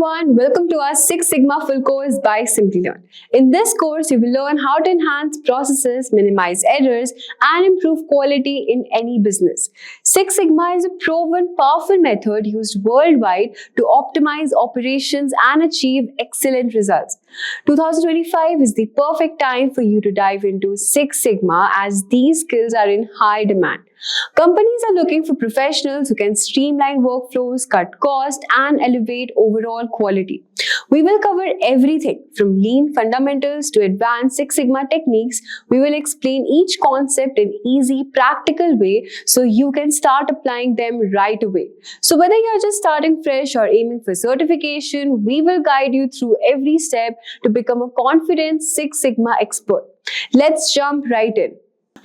everyone, welcome to our Six Sigma full course by Simplilearn. In this course, you will learn how to enhance processes, minimize errors, and improve quality in any business. Six Sigma is a proven, powerful method used worldwide to optimize operations and achieve excellent results. 2025 is the perfect time for you to dive into Six Sigma as these skills are in high demand. Companies are looking for professionals who can streamline workflows, cut costs, and elevate overall quality. We will cover everything from lean fundamentals to advanced Six Sigma techniques. We will explain each concept in easy, practical way so you can start applying them right away. So whether you're just starting fresh or aiming for certification, we will guide you through every step to become a confident Six Sigma expert. Let's jump right in.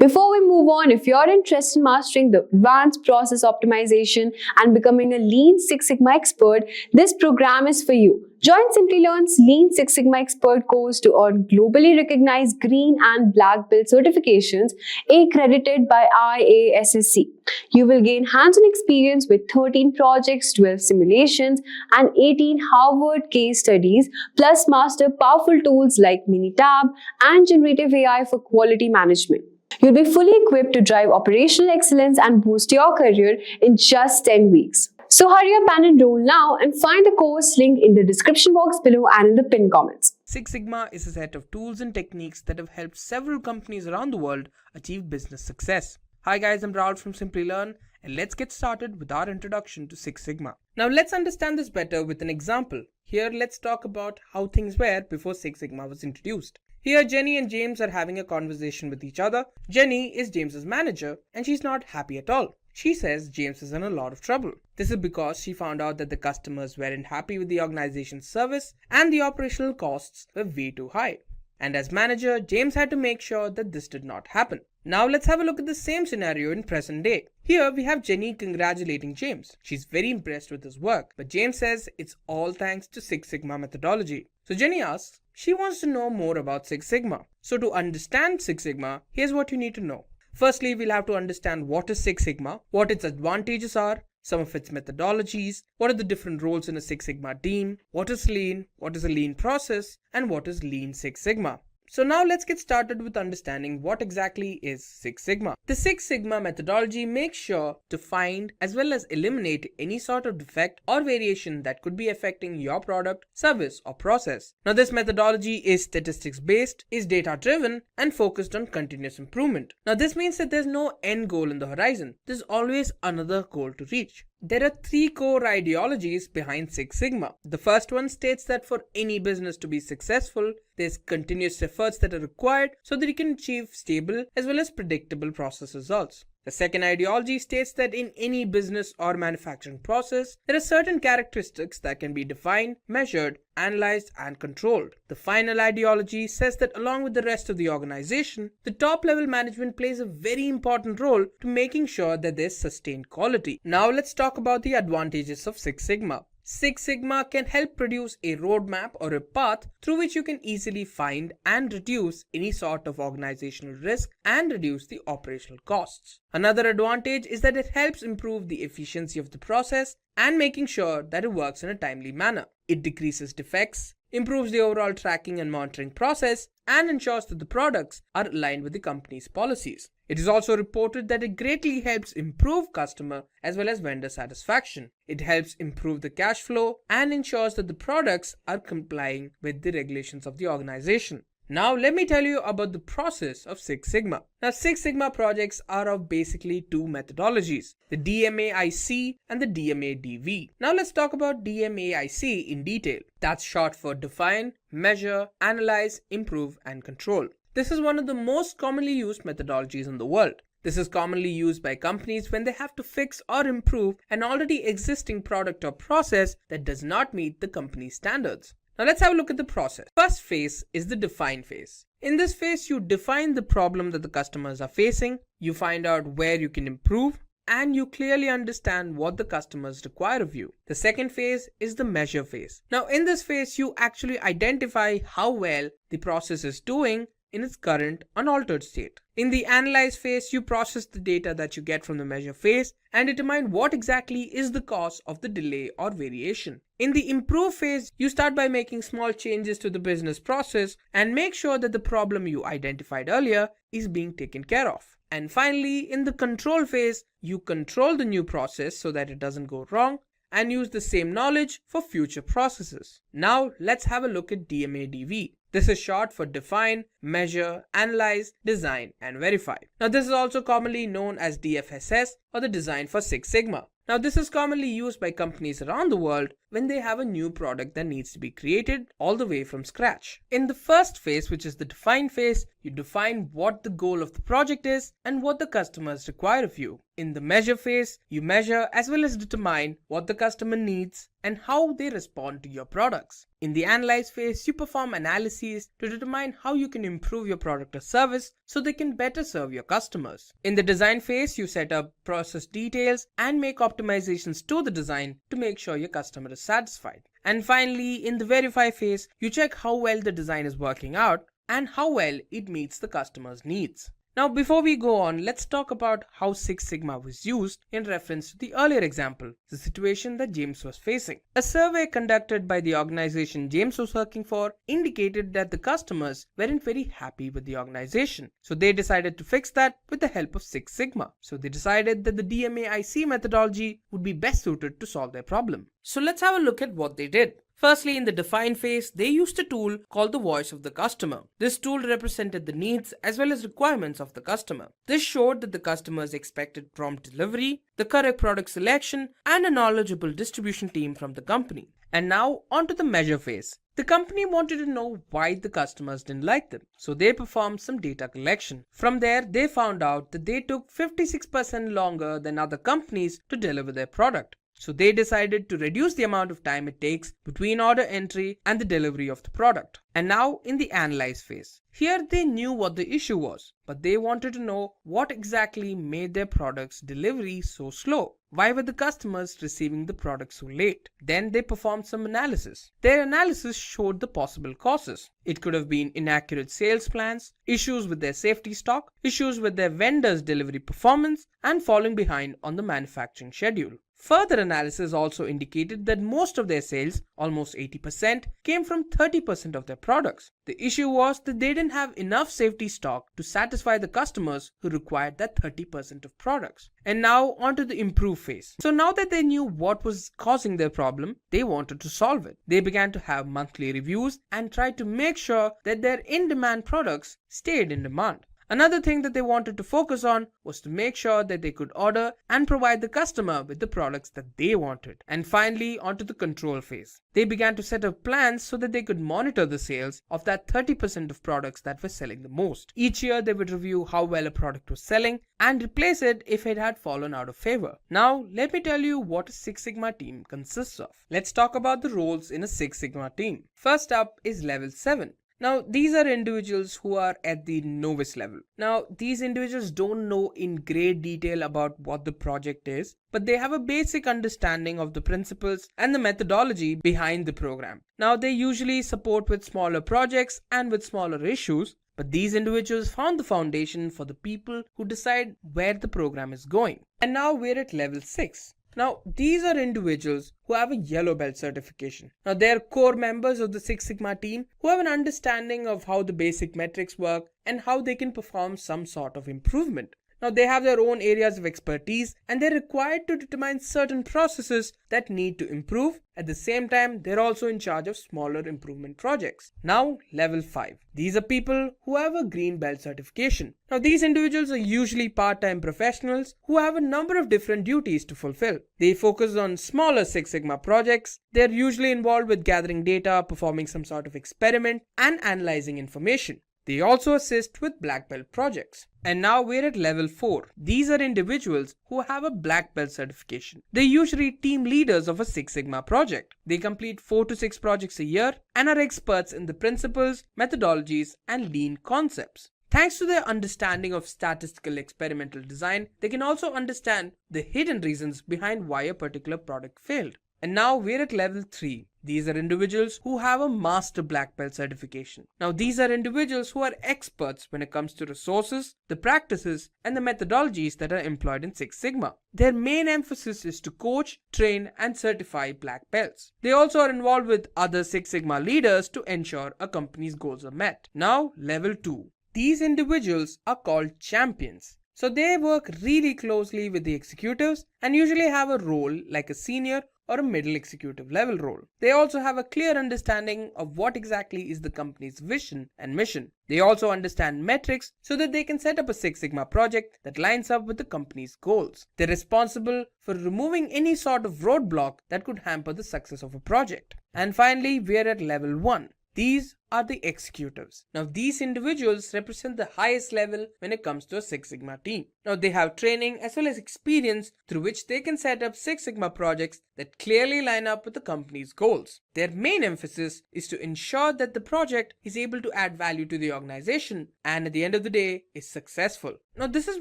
Before we move on, if you're interested in mastering the advanced process optimization and becoming a Lean Six Sigma expert, this program is for you. Join Simplilearn's Lean Six Sigma Expert course to earn globally recognized green and black belt certifications accredited by IASSC. You will gain hands-on experience with 13 projects, 12 simulations, and 18 Harvard case studies, plus master powerful tools like Minitab and generative AI for quality management. You'll be fully equipped to drive operational excellence and boost your career in just 10 weeks. So hurry up and enroll now and find the course link in the description box below and in the pinned comments. Six Sigma is a set of tools and techniques that have helped several companies around the world achieve business success. Hi guys, I'm Rahul from Simplilearn, and let's get started with our introduction to Six Sigma. Now let's understand this better with an example. Here let's talk about how things were before Six Sigma was introduced. Here, Jenny and James are having a conversation with each other. Jenny is James's manager and she's not happy at all. She says James is in a lot of trouble. This is because she found out that the customers weren't happy with the organization's service and the operational costs were way too high. And as manager, James had to make sure that this did not happen. Now let's have a look at the same scenario in present day. Here we have Jenny congratulating James. She's very impressed with his work, but James says it's all thanks to Six Sigma methodology. So Jenny asks, she wants to know more about Six Sigma. So to understand Six Sigma, here's what you need to know. Firstly, we'll have to understand what is Six Sigma, what its advantages are, some of its methodologies, what are the different roles in a Six Sigma team, what is lean, what is a lean process, and what is Lean Six Sigma. So now let's get started with understanding what exactly is Six Sigma. The Six Sigma methodology makes sure to find as well as eliminate any sort of defect or variation that could be affecting your product, service, or process. Now this methodology is statistics based, is data driven, and focused on continuous improvement. Now this means that there's no end goal in the horizon. There's always another goal to reach. There are three core ideologies behind Six Sigma. The first one states that for any business to be successful, there's continuous efforts that are required so that you can achieve stable as well as predictable process results. The second ideology states that in any business or manufacturing process, there are certain characteristics that can be defined, measured, analyzed, and controlled. The final ideology says that along with the rest of the organization, the top level management plays a very important role to making sure that there's sustained quality. Now let's talk about the advantages of Six Sigma. Six Sigma can help produce a roadmap or a path through which you can easily find and reduce any sort of organizational risk and reduce the operational costs. Another advantage is that it helps improve the efficiency of the process and making sure that it works in a timely manner. It decreases defects, improves the overall tracking and monitoring process, and ensures that the products are aligned with the company's policies. It is also reported that it greatly helps improve customer as well as vendor satisfaction. It helps improve the cash flow and ensures that the products are complying with the regulations of the organization. Now let me tell you about the process of Six Sigma. Now Six Sigma projects are of basically two methodologies, the DMAIC and the DMADV. Now let's talk about DMAIC in detail. That's short for define, measure, analyze, improve, and control. This is one of the most commonly used methodologies in the world. This is commonly used by companies when they have to fix or improve an already existing product or process that does not meet the company's standards. Now let's have a look at the process. First phase is the define phase. In this phase, you define the problem that the customers are facing, you find out where you can improve, and you clearly understand what the customers require of you. The second phase is the measure phase. Now in this phase, you actually identify how well the process is doing in its current unaltered state. In the analyze phase, you process the data that you get from the measure phase and determine what exactly is the cause of the delay or variation. In the improve phase, you start by making small changes to the business process and make sure that the problem you identified earlier is being taken care of. And finally, in the control phase, you control the new process so that it doesn't go wrong and use the same knowledge for future processes. Now, let's have a look at DMADV. This is short for define, measure, analyze, design, and verify. Now, this is also commonly known as DFSS or the design for Six Sigma. Now, this is commonly used by companies around the world when they have a new product that needs to be created all the way from scratch. In the first phase, which is the define phase, you define what the goal of the project is and what the customers require of you. In the measure phase, you measure as well as determine what the customer needs and how they respond to your products. In the analyze phase, you perform analyses to determine how you can improve your product or service so they can better serve your customers. In the design phase, you set up process details and make optimizations to the design to make sure your customer is satisfied. And finally, in the verify phase, you check how well the design is working out and how well it meets the customer's needs. Now, before we go on, let's talk about how Six Sigma was used in reference to the earlier example, the situation that James was facing. A survey conducted by the organization James was working for indicated that the customers weren't very happy with the organization. So they decided to fix that with the help of Six Sigma. So they decided that the DMAIC methodology would be best suited to solve their problem. So let's have a look at what they did. Firstly, in the define phase, they used a tool called the voice of the customer. This tool represented the needs as well as requirements of the customer. This showed that the customers expected prompt delivery, the correct product selection, and a knowledgeable distribution team from the company. And now, onto the measure phase. The company wanted to know why the customers didn't like them, so they performed some data collection. From there, they found out that they took 56% longer than other companies to deliver their product. So they decided to reduce the amount of time it takes between order entry and the delivery of the product. And now in the analyze phase. Here they knew what the issue was, but they wanted to know what exactly made their product's delivery so slow. Why were the customers receiving the product so late? Then they performed some analysis. Their analysis showed the possible causes. It could have been inaccurate sales plans, issues with their safety stock, issues with their vendors' delivery performance, and falling behind on the manufacturing schedule. Further analysis also indicated that most of their sales, almost 80%, came from 30% of their products. The issue was that they didn't have enough safety stock to satisfy the customers who required that 30% of products. And now onto the improve phase. So now that they knew what was causing their problem, they wanted to solve it. They began to have monthly reviews and tried to make sure that their in-demand products stayed in demand. Another thing that they wanted to focus on was to make sure that they could order and provide the customer with the products that they wanted. And finally, onto the control phase. They began to set up plans so that they could monitor the sales of that 30% of products that were selling the most. Each year, they would review how well a product was selling and replace it if it had fallen out of favor. Now, let me tell you what a Six Sigma team consists of. Let's talk about the roles in a Six Sigma team. First up is level 7. Now, these are individuals who are at the novice level. Now, these individuals don't know in great detail about what the project is, but they have a basic understanding of the principles and the methodology behind the program. Now, they usually support with smaller projects and with smaller issues, but these individuals found the foundation for the people who decide where the program is going. And now we're at level 6. Now, these are individuals who have a yellow belt certification. Now, they are core members of the Six Sigma team who have an understanding of how the basic metrics work and how they can perform some sort of improvement. Now, they have their own areas of expertise and they're required to determine certain processes that need to improve. At the same time, they're also in charge of smaller improvement projects. Now, level 5. These are people who have a green belt certification. Now, these individuals are usually part-time professionals who have a number of different duties to fulfill. They focus on smaller Six Sigma projects. They're usually involved with gathering data, performing some sort of experiment, and analyzing information. They also assist with black belt projects. And now we're at level 4. These are individuals who have a black belt certification. They're usually team leaders of a Six Sigma project. They complete 4 to 6 projects a year and are experts in the principles, methodologies, and lean concepts. Thanks to their understanding of statistical experimental design, they can also understand the hidden reasons behind why a particular product failed. And now we're at level 3. These are individuals who have a master black belt certification. Now these are individuals who are experts when it comes to resources, the practices, and the methodologies that are employed in Six Sigma. Their main emphasis is to coach, train, and certify black belts. They also are involved with other Six Sigma leaders to ensure a company's goals are met. Now level 2. These individuals are called champions. So they work really closely with the executives and usually have a role like a senior or a middle executive level role. They also have a clear understanding of what exactly is the company's vision and mission. They also understand metrics so that they can set up a Six Sigma project that lines up with the company's goals. They're responsible for removing any sort of roadblock that could hamper the success of a project. And finally, we're at level 1. These are the executives. Now these individuals represent the highest level when it comes to a Six Sigma team. Now they have training as well as experience through which they can set up Six Sigma projects that clearly line up with the company's goals. Their main emphasis is to ensure that the project is able to add value to the organization and at the end of the day is successful. Now this is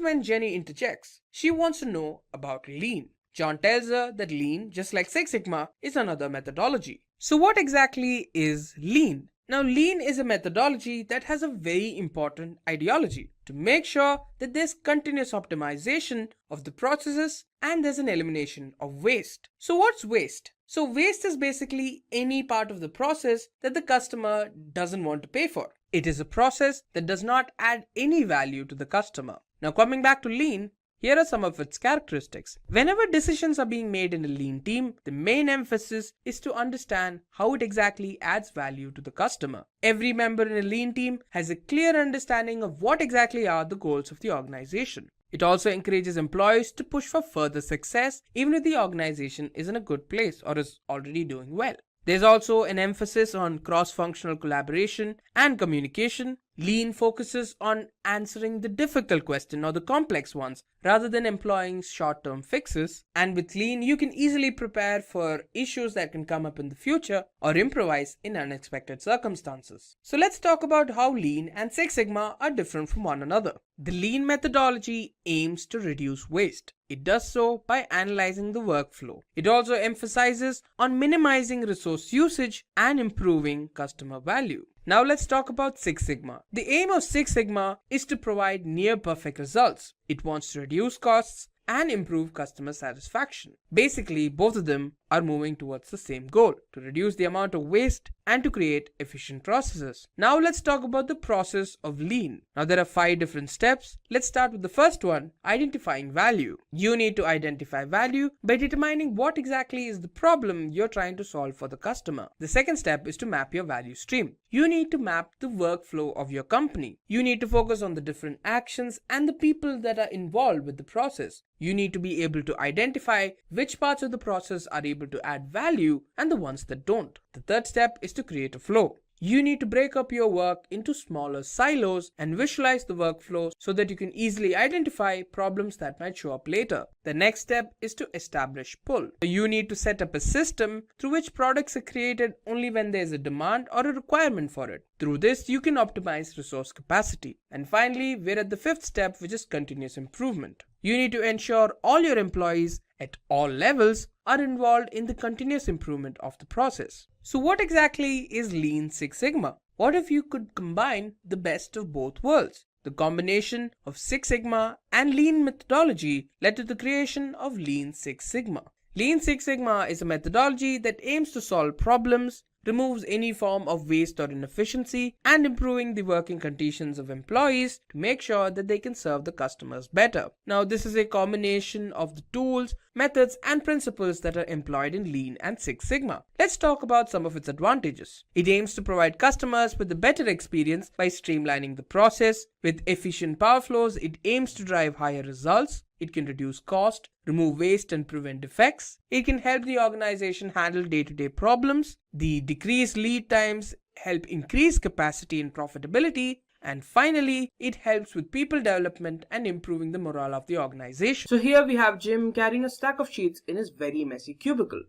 when Jenny interjects. She wants to know about Lean. John tells her that Lean, just like Six Sigma, is another methodology. So what exactly is Lean? Now Lean is a methodology that has a very important ideology to make sure that there's continuous optimization of the processes and there's an elimination of waste. So what's waste? So waste is basically any part of the process that the customer doesn't want to pay for. It is a process that does not add any value to the customer. Now coming back to Lean, here are some of its characteristics. Whenever decisions are being made in a Lean team, the main emphasis is to understand how it exactly adds value to the customer. Every member in a Lean team has a clear understanding of what exactly are the goals of the organization. It also encourages employees to push for further success even if the organization is in a good place or is already doing well. There's also an emphasis on cross-functional collaboration and communication. Lean focuses on answering the difficult question or the complex ones rather than employing short-term fixes. And with Lean, you can easily prepare for issues that can come up in the future or improvise in unexpected circumstances. So let's talk about how Lean and Six Sigma are different from one another. The Lean methodology aims to reduce waste. It does so by analyzing the workflow. It also emphasizes on minimizing resource usage and improving customer value. Now let's talk about Six Sigma. The aim of Six Sigma is to provide near perfect results. It wants to reduce costs and improve customer satisfaction. Basically, both of them are moving towards the same goal, to reduce the amount of waste and to create efficient processes. Now let's talk about the process of Lean. Now there are 5 different steps. Let's start with the first one, identifying value. You need to identify value by determining what exactly is the problem you're trying to solve for the customer. The second step is to map your value stream. You need to map the workflow of your company. You need to focus on the different actions and the people that are involved with the process. You need to be able to identify which parts of the process are able to add value and the ones that don't. The third step is to create a flow. You need to break up your work into smaller silos and visualize the workflow so that you can easily identify problems that might show up later. The next step is to establish pull. You need to set up a system through which products are created only when there is a demand or a requirement for it. Through this, you can optimize resource capacity. And finally, we're at the 5th step, which is continuous improvement. You need to ensure all your employees at all levels are involved in the continuous improvement of the process. So what exactly is Lean Six Sigma? What if you could combine the best of both worlds? The combination of Six Sigma and Lean methodology led to the creation of Lean Six Sigma. Lean Six Sigma is a methodology that aims to solve problems, removes any form of waste or inefficiency, and improving the working conditions of employees to make sure that they can serve the customers better. Now, this is a combination of the tools, methods, and principles that are employed in Lean and Six Sigma. Let's talk about some of its advantages. It aims to provide customers with a better experience by streamlining the process. With efficient power flows, it aims to drive higher results. It can reduce cost, remove waste, and prevent defects. It can help the organization handle day-to-day problems. The decreased lead times help increase capacity and profitability. And finally, it helps with people development and improving the morale of the organization. So here we have Jim carrying a stack of sheets in his very messy cubicle.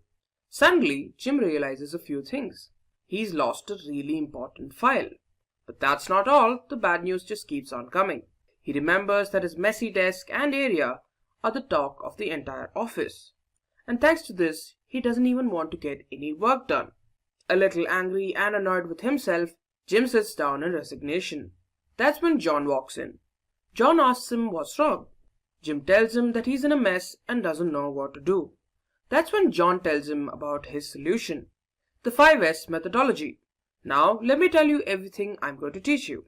Suddenly, Jim realizes a few things. He's lost a really important file. But that's not all. The bad news just keeps on coming. He remembers that his messy desk and area are the talk of the entire office. And thanks to this, he doesn't even want to get any work done. A little angry and annoyed with himself, Jim sits down in resignation. That's when John walks in. John asks him what's wrong. Jim tells him that he's in a mess and doesn't know what to do. That's when John tells him about his solution, the 5S methodology. Now, let me tell you everything I'm going to teach you.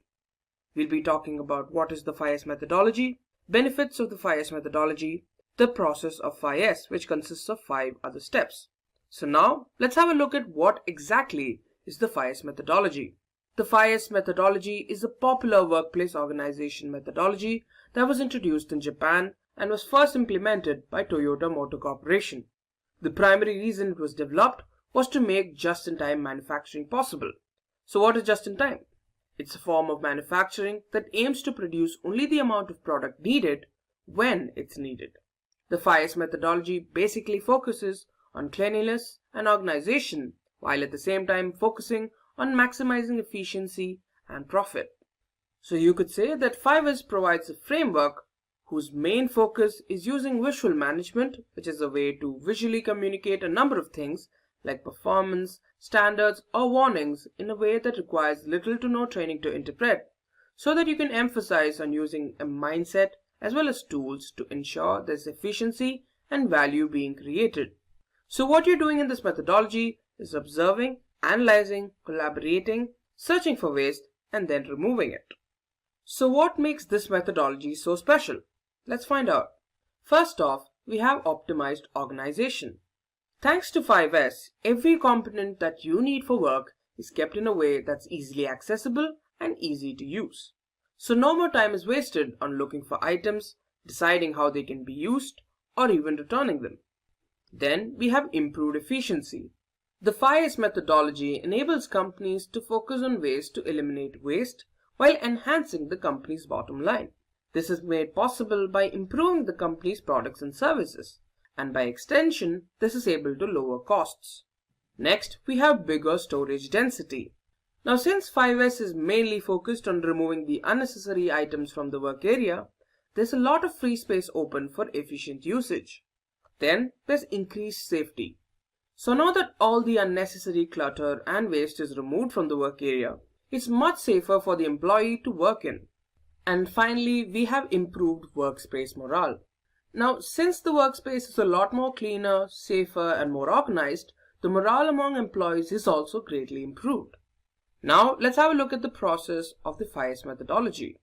We'll be talking about what is the 5S methodology, benefits of the 5S methodology, the process of 5S, which consists of 5 other steps. So now, let's have a look at what exactly is the 5S methodology. The 5S methodology is a popular workplace organization methodology that was introduced in Japan and was first implemented by Toyota Motor Corporation. The primary reason it was developed was to make just-in-time manufacturing possible. So what is just-in-time? It's a form of manufacturing that aims to produce only the amount of product needed when it's needed. The 5S methodology basically focuses on cleanliness and organization, while at the same time focusing on maximizing efficiency and profit. So you could say that 5S provides a framework whose main focus is using visual management, which is a way to visually communicate a number of things like performance, standards, or warnings in a way that requires little to no training to interpret, so that you can emphasize on using a mindset as well as tools to ensure there's efficiency and value being created. So what you're doing in this methodology is observing, analyzing, collaborating, searching for waste, and then removing it. So what makes this methodology so special? Let's find out. First off, we have optimized organization. Thanks to 5S, every component that you need for work is kept in a way that's easily accessible and easy to use. So no more time is wasted on looking for items, deciding how they can be used, or even returning them. Then we have improved efficiency. The 5S methodology enables companies to focus on ways to eliminate waste while enhancing the company's bottom line. This is made possible by improving the company's products and services, and by extension, this is able to lower costs. Next, we have bigger storage density. Now, since 5S is mainly focused on removing the unnecessary items from the work area, there's a lot of free space open for efficient usage. Then, there's increased safety. So now that all the unnecessary clutter and waste is removed from the work area, it's much safer for the employee to work in. And finally, we have improved workspace morale. Now, since the workspace is a lot more cleaner, safer, and more organized, the morale among employees is also greatly improved. Now, let's have a look at the process of the 5S methodology.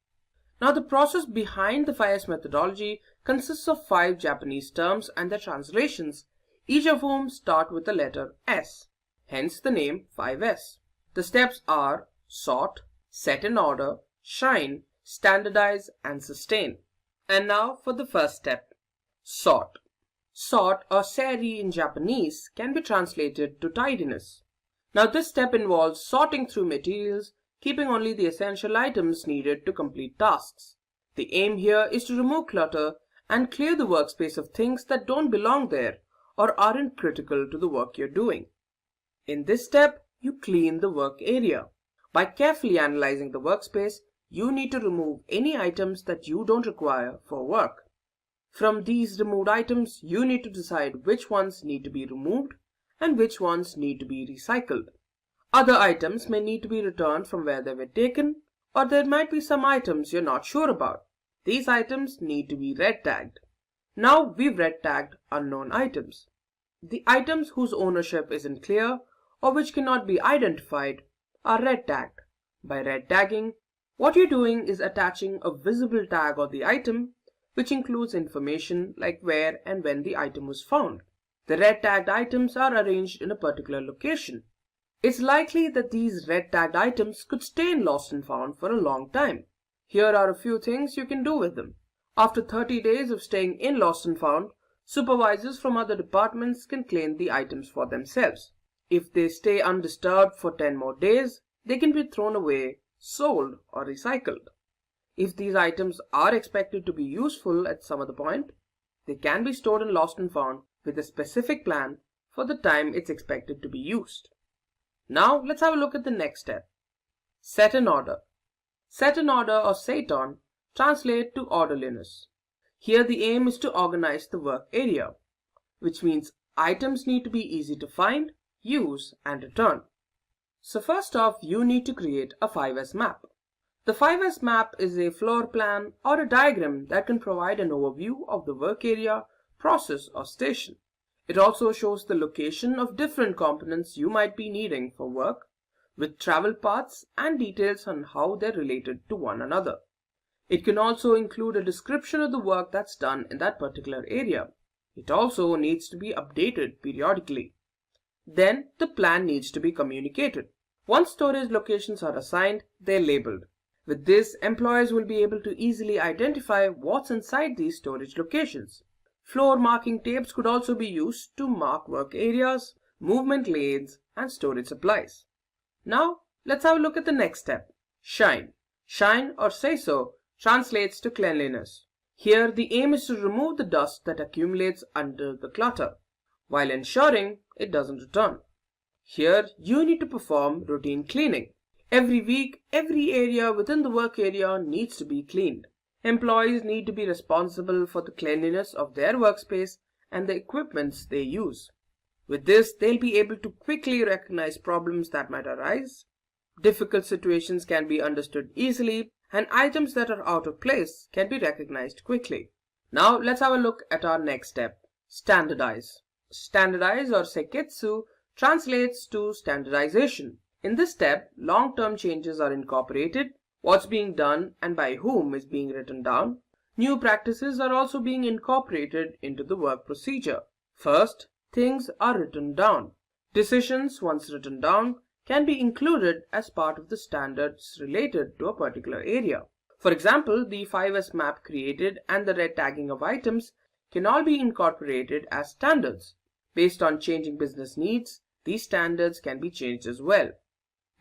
Now, the process behind the 5S methodology consists of 5 Japanese terms and their translations, each of whom start with the letter S, hence the name 5S. The steps are sort, set in order, shine, standardize, and sustain. And now for the first step, sort. Sort, or seri in Japanese, can be translated to tidiness. Now this step involves sorting through materials, keeping only the essential items needed to complete tasks. The aim here is to remove clutter and clear the workspace of things that don't belong there or aren't critical to the work you're doing. In this step, you clean the work area. By carefully analyzing the workspace, you need to remove any items that you don't require for work. From these removed items, you need to decide which ones need to be removed and which ones need to be recycled. Other items may need to be returned from where they were taken, or there might be some items you're not sure about. These items need to be red tagged. Now we've red tagged unknown items. The items whose ownership isn't clear or which cannot be identified are red tagged. By red tagging, what you're doing is attaching a visible tag on the item, which includes information like where and when the item was found. The red tagged items are arranged in a particular location. It's likely that these red tagged items could stay in lost and found for a long time. Here are a few things you can do with them. After 30 days of staying in lost and found, supervisors from other departments can claim the items for themselves. If they stay undisturbed for 10 more days, they can be thrown away, sold, or recycled. If these items are expected to be useful at some other point, they can be stored in lost and found with a specific plan for the time it's expected to be used. Now let's have a look at the next step. Set in order. Set in order, or seiton, translate to orderliness. Here the aim is to organize the work area, which means items need to be easy to find, use, and return. So first off, you need to create a 5S map. The 5S map is a floor plan or a diagram that can provide an overview of the work area, process, or station. It also shows the location of different components you might be needing for work, with travel paths and details on how they're related to one another. It can also include a description of the work that's done in that particular area. It also needs to be updated periodically. Then the plan needs to be communicated. Once storage locations are assigned, they're labeled. With this, employees will be able to easily identify what's inside these storage locations. Floor marking tapes could also be used to mark work areas, movement lanes, and storage supplies. Now, let's have a look at the next step. Shine. Shine or say so translates to cleanliness. Here, the aim is to remove the dust that accumulates under the clutter, while ensuring it doesn't return. Here, you need to perform routine cleaning. Every week, every area within the work area needs to be cleaned. Employees need to be responsible for the cleanliness of their workspace and the equipments they use. With this, they'll be able to quickly recognize problems that might arise. Difficult situations can be understood easily, and items that are out of place can be recognized quickly. Now, let's have a look at our next step. Standardize. Standardize or seiketsu translates to standardization. In this step, long-term changes are incorporated, what's being done and by whom is being written down. New practices are also being incorporated into the work procedure. First, things are written down. Decisions, once written down, can be included as part of the standards related to a particular area. For example, the 5S map created and the red tagging of items can all be incorporated as standards. Based on changing business needs, these standards can be changed as well.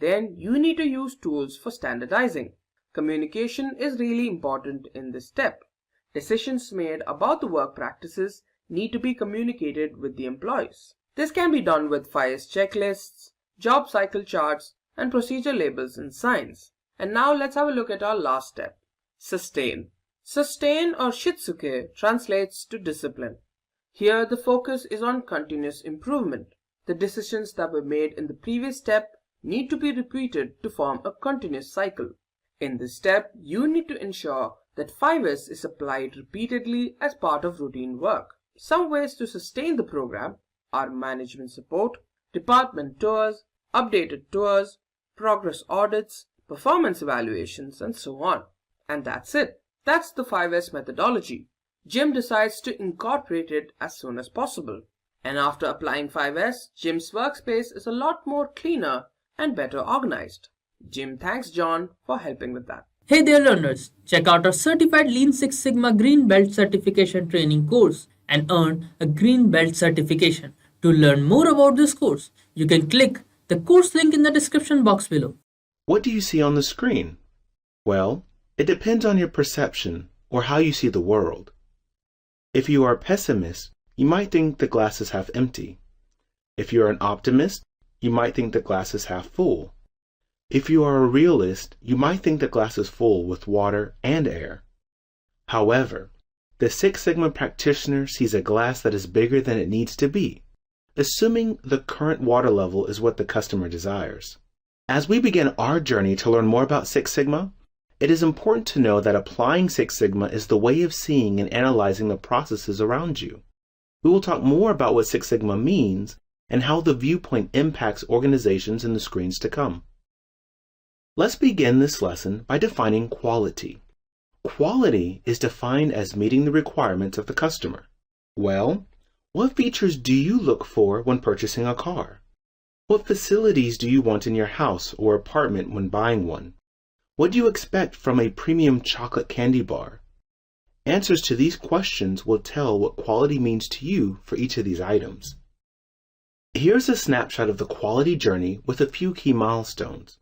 Then you need to use tools for standardizing. Communication is really important in this step. Decisions made about the work practices need to be communicated with the employees. This can be done with 5S checklists, job cycle charts, and procedure labels and signs. And now let's have a look at our last step. Sustain. Sustain or shitsuke translates to discipline. Here the focus is on continuous improvement. The decisions that were made in the previous step need to be repeated to form a continuous cycle. In this step, you need to ensure that 5S is applied repeatedly as part of routine work. Some ways to sustain the program are management support, department tours, updated tours, progress audits, performance evaluations, and so on. And that's it. That's the 5S methodology. Jim decides to incorporate it as soon as possible. And after applying 5S, Jim's workspace is a lot more cleaner and better organized. Jim thanks John for helping with that. Hey there learners, check out our certified Lean Six Sigma Green Belt Certification training course and earn a Green Belt certification. To learn more about this course, you can click the course link in the description box below. What do you see on the screen? Well, it depends on your perception or how you see the world. If you are a pessimist, you might think the glass is half empty. If you are an optimist, you might think the glass is half full. If you are a realist, you might think the glass is full with water and air. However, the Six Sigma practitioner sees a glass that is bigger than it needs to be, assuming the current water level is what the customer desires. As we begin our journey to learn more about Six Sigma, it is important to know that applying Six Sigma is the way of seeing and analyzing the processes around you. We will talk more about what Six Sigma means and how the viewpoint impacts organizations in the screens to come. Let's begin this lesson by defining quality. Quality is defined as meeting the requirements of the customer. Well, what features do you look for when purchasing a car? What facilities do you want in your house or apartment when buying one? What do you expect from a premium chocolate candy bar? Answers to these questions will tell what quality means to you for each of these items. Here's a snapshot of the quality journey with a few key milestones.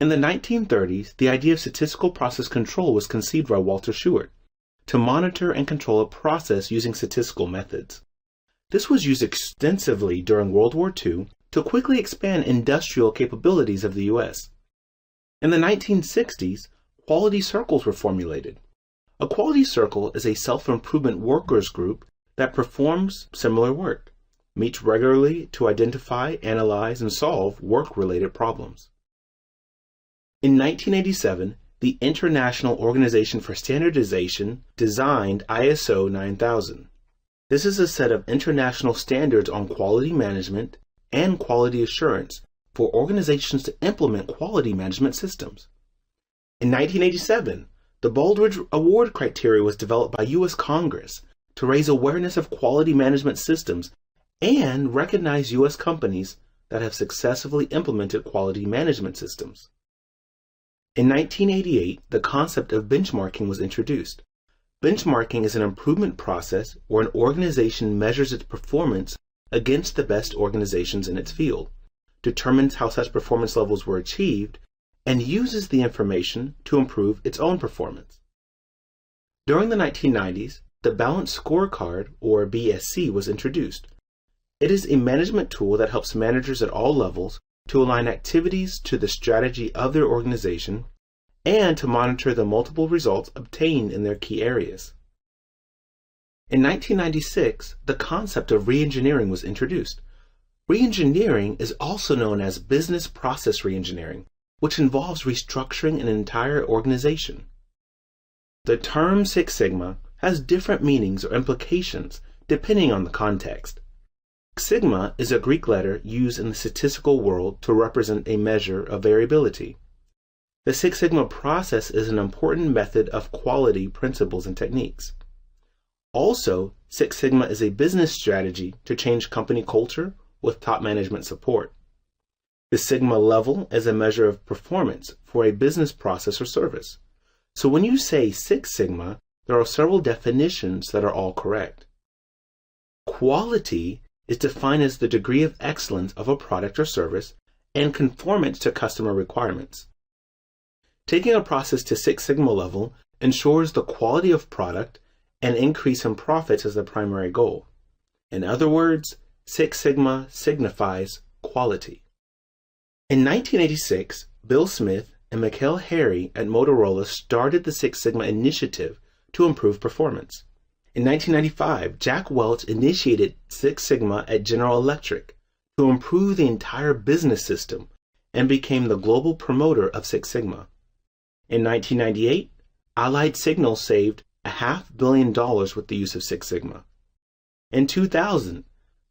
In the 1930s, the idea of statistical process control was conceived by Walter Shewhart to monitor and control a process using statistical methods. This was used extensively during World War II to quickly expand industrial capabilities of the U.S. In the 1960s, quality circles were formulated. A quality circle is a self-improvement workers group that performs similar work, meets regularly to identify, analyze, and solve work-related problems. In 1987, the International Organization for Standardization designed ISO 9000. This is a set of international standards on quality management and quality assurance for organizations to implement quality management systems. In 1987, the Baldrige Award criteria was developed by U.S. Congress to raise awareness of quality management systems and recognize U.S. companies that have successfully implemented quality management systems. In 1988, the concept of benchmarking was introduced. Benchmarking is an improvement process where an organization measures its performance against the best organizations in its field, determines how such performance levels were achieved, and uses the information to improve its own performance. During the 1990s, the Balanced Scorecard, or BSC, was introduced. It is a management tool that helps managers at all levels to align activities to the strategy of their organization and to monitor the multiple results obtained in their key areas. In 1996, the concept of reengineering was introduced. Reengineering is also known as business process reengineering, which involves restructuring an entire organization. The term Six Sigma has different meanings or implications depending on the context. Sigma is a Greek letter used in the statistical world to represent a measure of variability. The Six Sigma process is an important method of quality principles and techniques. Also, Six Sigma is a business strategy to change company culture with top management support. The Sigma level is a measure of performance for a business process or service. So when you say Six Sigma, there are several definitions that are all correct. Quality is defined as the degree of excellence of a product or service and conformance to customer requirements. Taking a process to Six Sigma level ensures the quality of product and increase in profits as the primary goal. In other words, Six Sigma signifies quality. In 1986, Bill Smith and Mikhail Harry at Motorola started the Six Sigma initiative to improve performance. In 1995, Jack Welch initiated Six Sigma at General Electric to improve the entire business system and became the global promoter of Six Sigma. In 1998, Allied Signal saved $500 million with the use of Six Sigma. In 2000,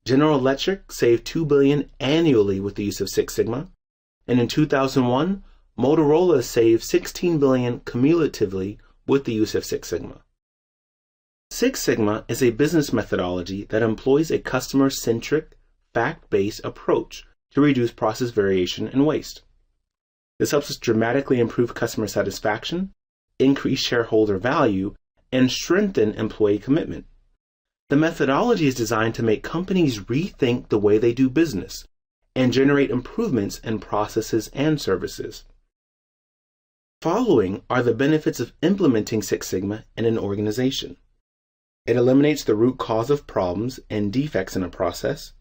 General Electric saved $2 billion annually with the use of Six Sigma, and in 2001, Motorola saved $16 billion cumulatively with the use of Six Sigma. Six Sigma is a business methodology that employs a customer-centric, fact-based approach to reduce process variation and waste. This helps us dramatically improve customer satisfaction, increase shareholder value, and strengthen employee commitment. The methodology is designed to make companies rethink the way they do business and generate improvements in processes and services. Following are the benefits of implementing Six Sigma in an organization. It eliminates the root cause of problems and defects in a process,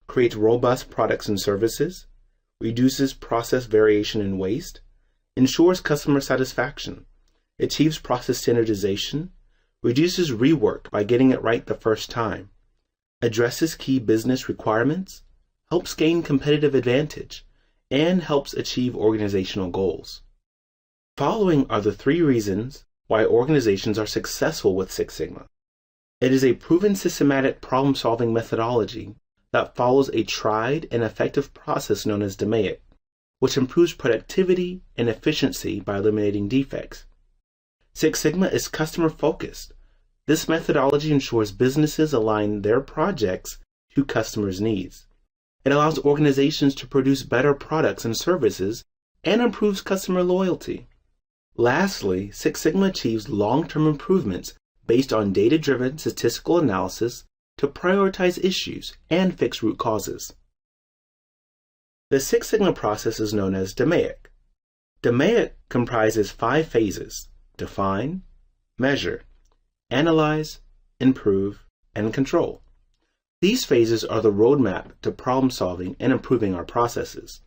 creates robust products and services, reduces process variation and waste, ensures customer satisfaction, achieves process standardization, reduces rework by getting it right the first time, addresses key business requirements, helps gain competitive advantage, and helps achieve organizational goals. Following are the 3 reasons why organizations are successful with Six Sigma. It is a proven systematic problem-solving methodology that follows a tried and effective process known as DMAIC, which improves productivity and efficiency by eliminating defects. Six Sigma is customer-focused. This methodology ensures businesses align their projects to customers' needs. It allows organizations to produce better products and services and improves customer loyalty. Lastly, Six Sigma achieves long-term improvements based on data-driven statistical analysis to prioritize issues and fix root causes. The Six Sigma process is known as DMAIC. DMAIC comprises 5 phases: define, measure, analyze, improve, and control. These phases are the roadmap to problem solving and improving our processes.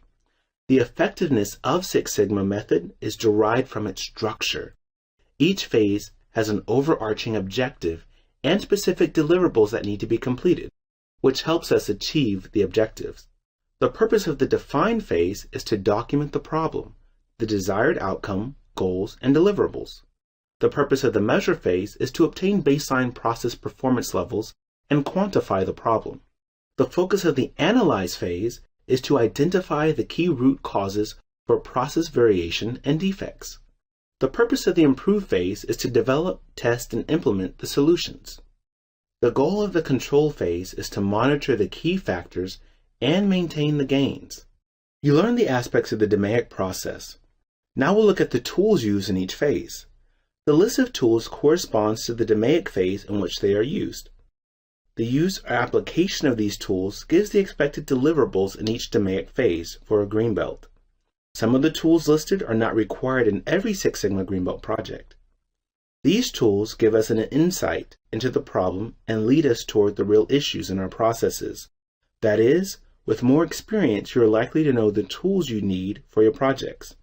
The effectiveness of Six Sigma method is derived from its structure. Each phase has an overarching objective and specific deliverables that need to be completed. which helps us achieve the objectives. The purpose of the define phase is to document the problem, the desired outcome, goals, and deliverables. The purpose of the measure phase is to obtain baseline process performance levels and quantify the problem. The focus of the analyze phase is to identify the key root causes for process variation and defects. The purpose of the improve phase is to develop, test, and implement the solutions. The goal of the control phase is to monitor the key factors and maintain the gains. You learn the aspects of the DMAIC process. Now we'll look at the tools used in each phase. The list of tools corresponds to the DMAIC phase in which they are used. The use or application of these tools gives the expected deliverables in each DMAIC phase for a green belt. Some of the tools listed are not required in every Six Sigma Green Belt project. These tools give us an insight into the problem and lead us toward the real issues in our processes. That is, with more experience, you are likely to know the tools you need for your projects.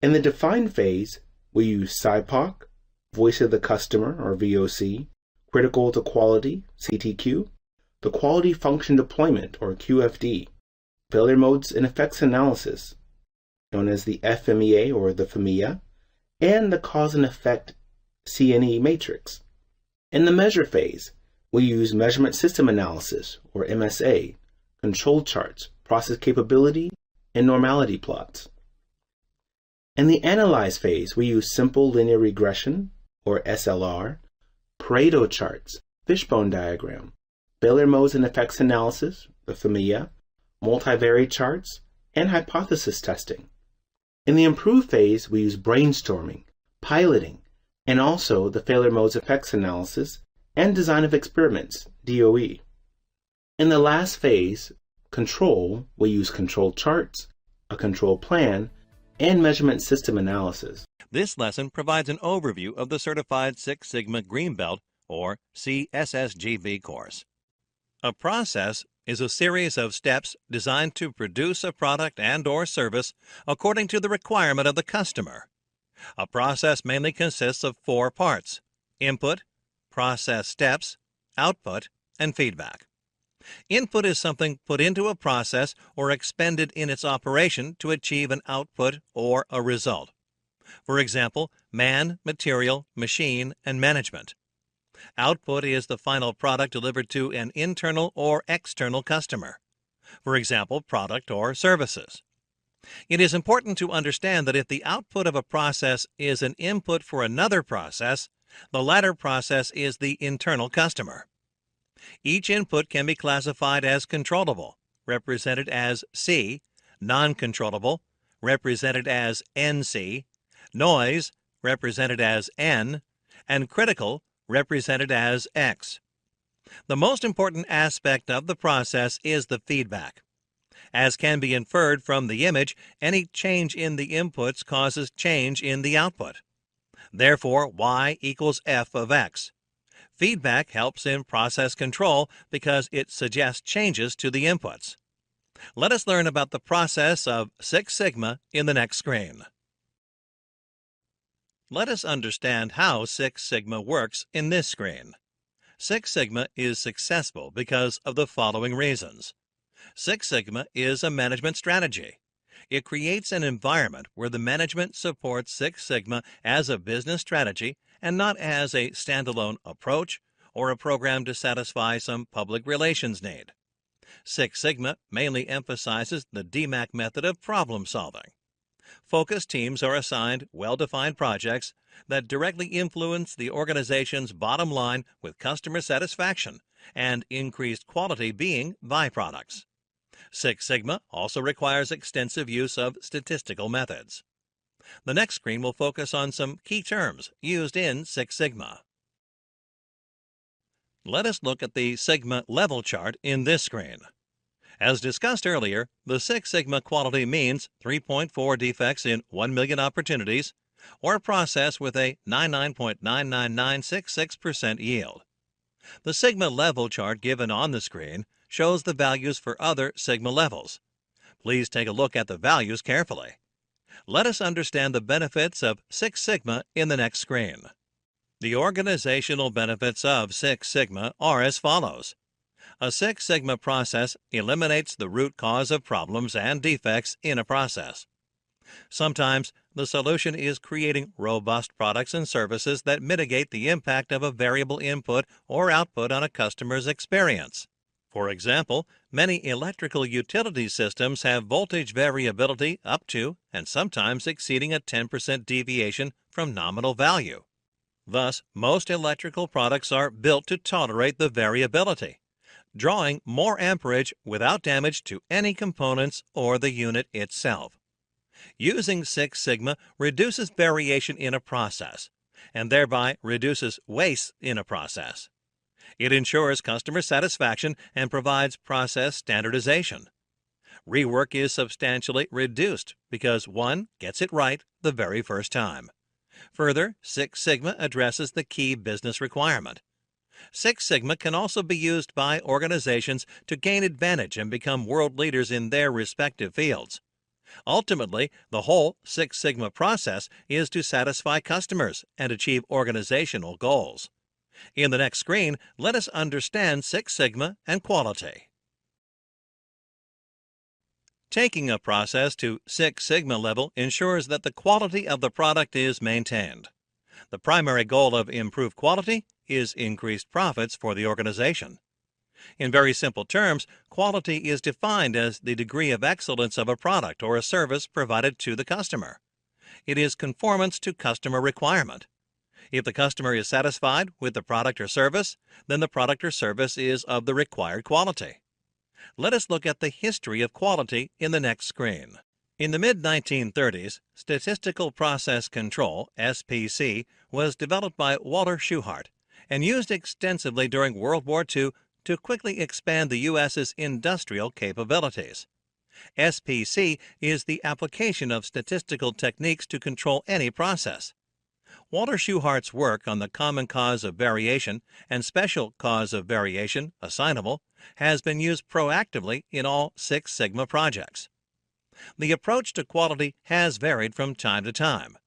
In the define phase, we use SIPOC, Voice of the Customer or VOC, Critical to Quality, CTQ, the Quality Function Deployment or QFD, Failure Modes and Effects Analysis, known as the FMEA or the FMEA, and the Cause and Effect CNE matrix. In the measure phase, we use Measurement System Analysis or MSA, Control Charts, Process Capability, and Normality Plots. In the analyze phase, we use Simple Linear Regression or SLR, Pareto charts, Fishbone diagram, Failure Modes and Effects Analysis, the FMEA, Multivariate charts, and hypothesis testing. In the improve phase, we use brainstorming, piloting, and also the Failure Modes Effects Analysis and Design of Experiments, DOE. In the last phase, control, we use control charts, a control plan, and measurement system analysis. This lesson provides an overview of the Certified Six Sigma Green Belt, or CSSGB course. A process is a series of steps designed to produce a product and/or service according to the requirement of the customer. A process mainly consists of four parts: input, process steps, output, and feedback. Input is something put into a process or expended in its operation to achieve an output or a result. For example, man, material, machine, and management. Output is the final product delivered to an internal or external customer. For example, product or services. It is important to understand that if the output of a process is an input for another process, the latter process is the internal customer. Each input can be classified as controllable, represented as C, non-controllable, represented as NC, noise, represented as N, and critical, represented as X. The most important aspect of the process is the feedback. As can be inferred from the image, any change in the inputs causes change in the output. Therefore, Y equals F of X. Feedback helps in process control because it suggests changes to the inputs. Let us learn about the process of Six Sigma in the next screen. Let us understand how Six Sigma works in this screen. Six Sigma is successful because of the following reasons. Six Sigma is a management strategy. It creates an environment where the management supports Six Sigma as a business strategy and not as a standalone approach or a program to satisfy some public relations need. Six Sigma mainly emphasizes the DMAIC method of problem solving. Focus teams are assigned well-defined projects that directly influence the organization's bottom line with customer satisfaction and increased quality being byproducts. Six Sigma also requires extensive use of statistical methods. The next screen will focus on some key terms used in Six Sigma. Let us look at the Sigma level chart in this screen. As discussed earlier, the Six Sigma quality means 3.4 defects in 1 million opportunities, or a process with a 99.99966% yield. The Sigma level chart given on the screen shows the values for other Sigma levels. Please take a look at the values carefully. Let us understand the benefits of Six Sigma in the next screen. The organizational benefits of Six Sigma are as follows. A Six Sigma process eliminates the root cause of problems and defects in a process. Sometimes the solution is creating robust products and services that mitigate the impact of a variable input or output on a customer's experience. For example, many electrical utility systems have voltage variability up to and sometimes exceeding a 10% deviation from nominal value. Thus, most electrical products are built to tolerate the variability, drawing more amperage without damage to any components or the unit itself. Using Six Sigma reduces variation in a process and thereby reduces waste in a process. It ensures customer satisfaction and provides process standardization. Rework is substantially reduced because one gets it right the very first time. Further, Six Sigma addresses the key business requirement. Six Sigma can also be used by organizations to gain advantage and become world leaders in their respective fields. Ultimately, the whole Six Sigma process is to satisfy customers and achieve organizational goals. In the next screen, let us understand Six Sigma and quality. Taking a process to Six Sigma level ensures that the quality of the product is maintained. The primary goal of improved quality is increased profits for the organization. In very simple terms, quality is defined as the degree of excellence of a product or a service provided to the customer. It is conformance to customer requirement. If the customer is satisfied with the product or service, then the product or service is of the required quality. Let us look at the history of quality in the next screen. In the mid-1930s, Statistical Process Control, SPC, was developed by Walter Shewhart and used extensively during World War II to quickly expand the U.S.'s industrial capabilities. SPC is the application of statistical techniques to control any process. Walter Shewhart's work on the common cause of variation and special cause of variation, assignable, has been used proactively in all Six Sigma projects. The approach to quality has varied from time to time.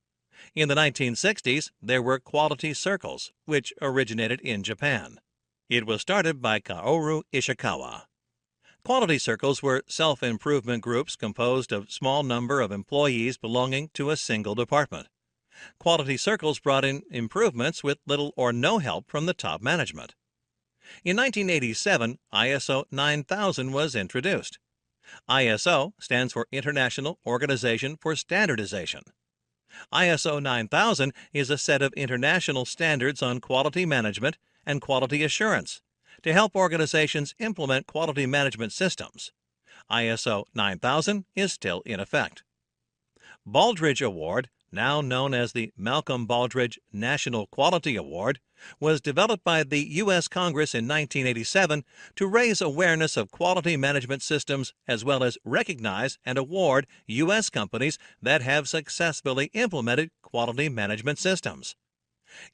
In the 1960s, there were quality circles, which originated in Japan. It was started by Kaoru Ishikawa. Quality circles were self-improvement groups composed of a small number of employees belonging to a single department. Quality circles brought in improvements with little or no help from the top management. In 1987, ISO 9000 was introduced. ISO stands for International Organization for Standardization. ISO 9000 is a set of international standards on quality management and quality assurance to help organizations implement quality management systems. ISO 9000 is still in effect. Baldrige Award, now known as the Malcolm Baldrige National Quality Award, was developed by the U.S. Congress in 1987 to raise awareness of quality management systems as well as recognize and award U.S. companies that have successfully implemented quality management systems.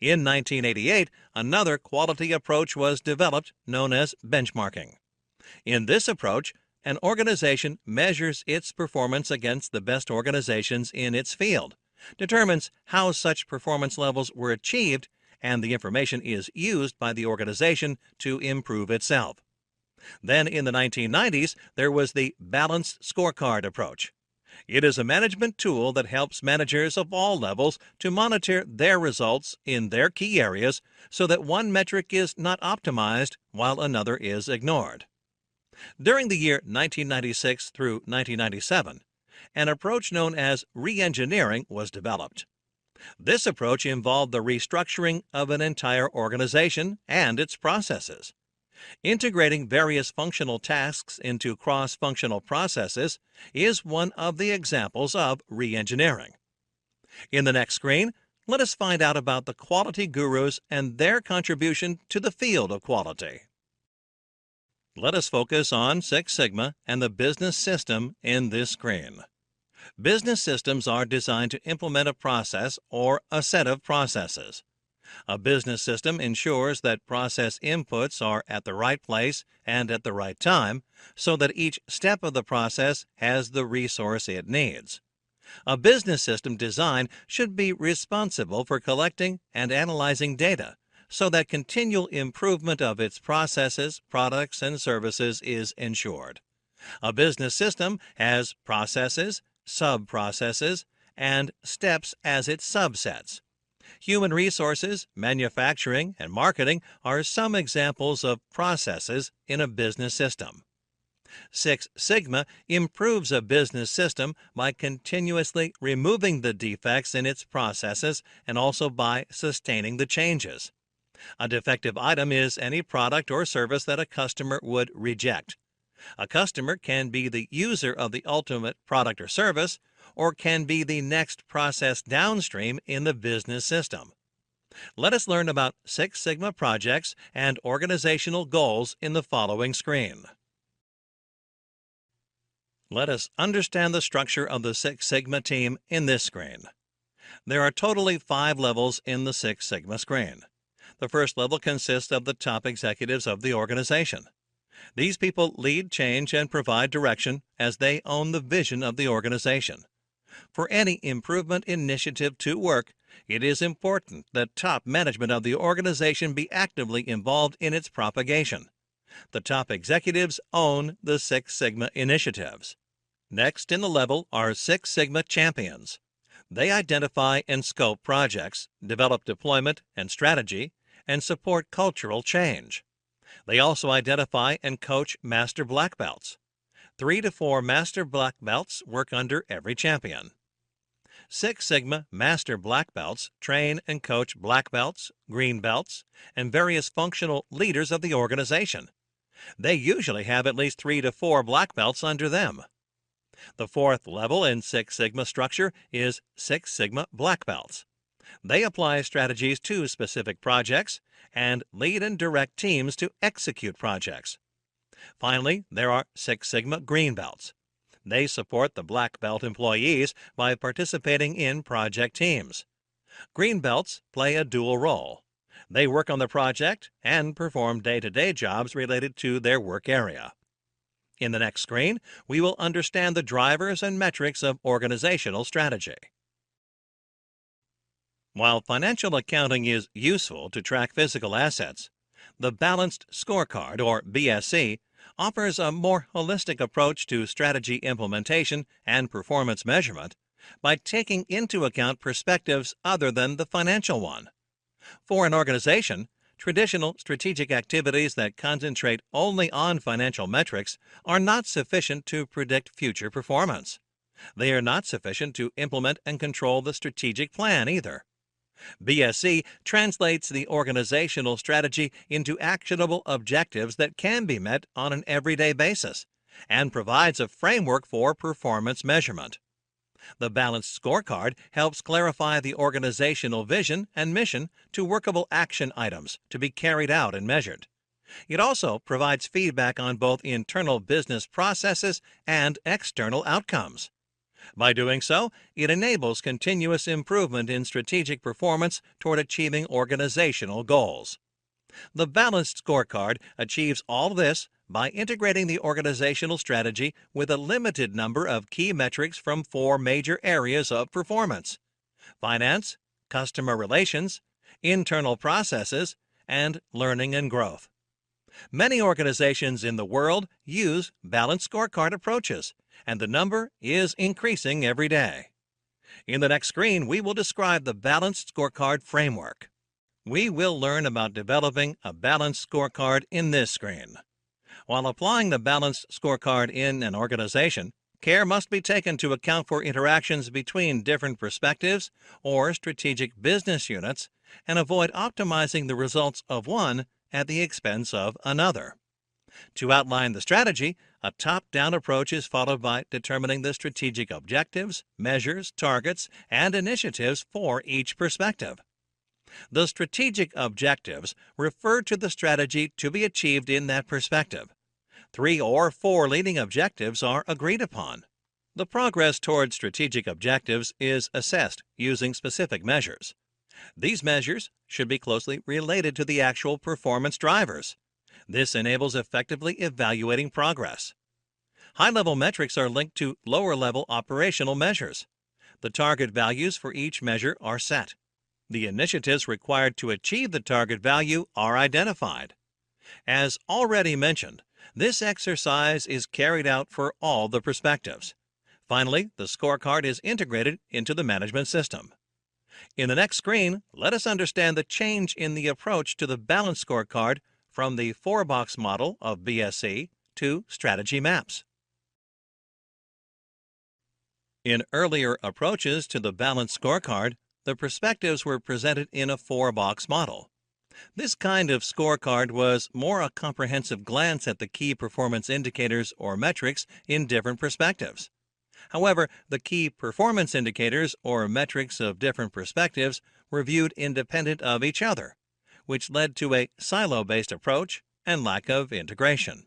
In 1988, another quality approach was developed known as benchmarking. In this approach, an organization measures its performance against the best organizations in its field, determines how such performance levels were achieved, and the information is used by the organization to improve itself. Then in the 1990s, there was the balanced scorecard approach. It is a management tool that helps managers of all levels to monitor their results in their key areas so that one metric is not optimized while another is ignored. During the year 1996 through 1997, an approach known as re-engineering was developed. This approach involved the restructuring of an entire organization and its processes. Integrating various functional tasks into cross-functional processes is one of the examples of re-engineering. In the next screen, let us find out about the quality gurus and their contribution to the field of quality. Let us focus on Six Sigma and the business system in this screen. Business systems are designed to implement a process or a set of processes. A business system ensures that process inputs are at the right place and at the right time so that each step of the process has the resource it needs. A business system design should be responsible for collecting and analyzing data so that continual improvement of its processes, products, and services is ensured. A business system has processes, sub-processes, and steps as its subsets. Human resources, manufacturing, and marketing are some examples of processes in a business system. Six Sigma improves a business system by continuously removing the defects in its processes and also by sustaining the changes. A defective item is any product or service that a customer would reject. A customer can be the user of the ultimate product or service, or can be the next process downstream in the business system. Let us learn about Six Sigma projects and organizational goals in the following screen. Let us understand the structure of the Six Sigma team in this screen. There are totally 5 levels in the Six Sigma screen. The first level consists of the top executives of the organization. These people lead change and provide direction as they own the vision of the organization. For any improvement initiative to work, it is important that top management of the organization be actively involved in its propagation. The top executives own the Six Sigma initiatives. Next in the level are Six Sigma champions. They identify and scope projects, develop deployment and strategy, and support cultural change. They also identify and coach Master Black Belts. 3 to 4 Master Black Belts work under every champion. Six Sigma Master Black Belts train and coach Black Belts, Green Belts, and various functional leaders of the organization. They usually have at least 3 to 4 Black Belts under them. The fourth level in Six Sigma structure is Six Sigma Black Belts. They apply strategies to specific projects and lead and direct teams to execute projects. Finally, there are Six Sigma Green Belts. They support the Black Belt employees by participating in project teams. Green Belts play a dual role. They work on the project and perform day-to-day jobs related to their work area. In the next screen, we will understand the drivers and metrics of organizational strategy. While financial accounting is useful to track physical assets, the Balanced Scorecard, or BSC, offers a more holistic approach to strategy implementation and performance measurement by taking into account perspectives other than the financial one. For an organization, traditional strategic activities that concentrate only on financial metrics are not sufficient to predict future performance. They are not sufficient to implement and control the strategic plan either. BSC translates the organizational strategy into actionable objectives that can be met on an everyday basis and provides a framework for performance measurement. The Balanced Scorecard helps clarify the organizational vision and mission to workable action items to be carried out and measured. It also provides feedback on both internal business processes and external outcomes. By doing so, it enables continuous improvement in strategic performance toward achieving organizational goals. The Balanced Scorecard achieves all this by integrating the organizational strategy with a limited number of key metrics from 4 major areas of performance: finance, customer relations, internal processes, and learning and growth. Many organizations in the world use Balanced Scorecard approaches, and the number is increasing every day. In the next screen, we will describe the Balanced Scorecard framework. We will learn about developing a Balanced Scorecard in this screen. While applying the Balanced Scorecard in an organization, care must be taken to account for interactions between different perspectives or strategic business units and avoid optimizing the results of one at the expense of another. To outline the strategy, a top-down approach is followed by determining the strategic objectives, measures, targets, and initiatives for each perspective. The strategic objectives refer to the strategy to be achieved in that perspective. 3 or 4 leading objectives are agreed upon. The progress toward strategic objectives is assessed using specific measures. These measures should be closely related to the actual performance drivers. This enables effectively evaluating progress. High-level metrics are linked to lower-level operational measures. The target values for each measure are set. The initiatives required to achieve the target value are identified. As already mentioned, this exercise is carried out for all the perspectives. Finally, the scorecard is integrated into the management system. In the next screen, let us understand the change in the approach to the balanced scorecard from the 4-box model of BSC to strategy maps. In earlier approaches to the balanced scorecard, the perspectives were presented in a 4-box model. This kind of scorecard was more a comprehensive glance at the key performance indicators or metrics in different perspectives. However, the key performance indicators or metrics of different perspectives were viewed independent of each other, which led to a silo-based approach and lack of integration.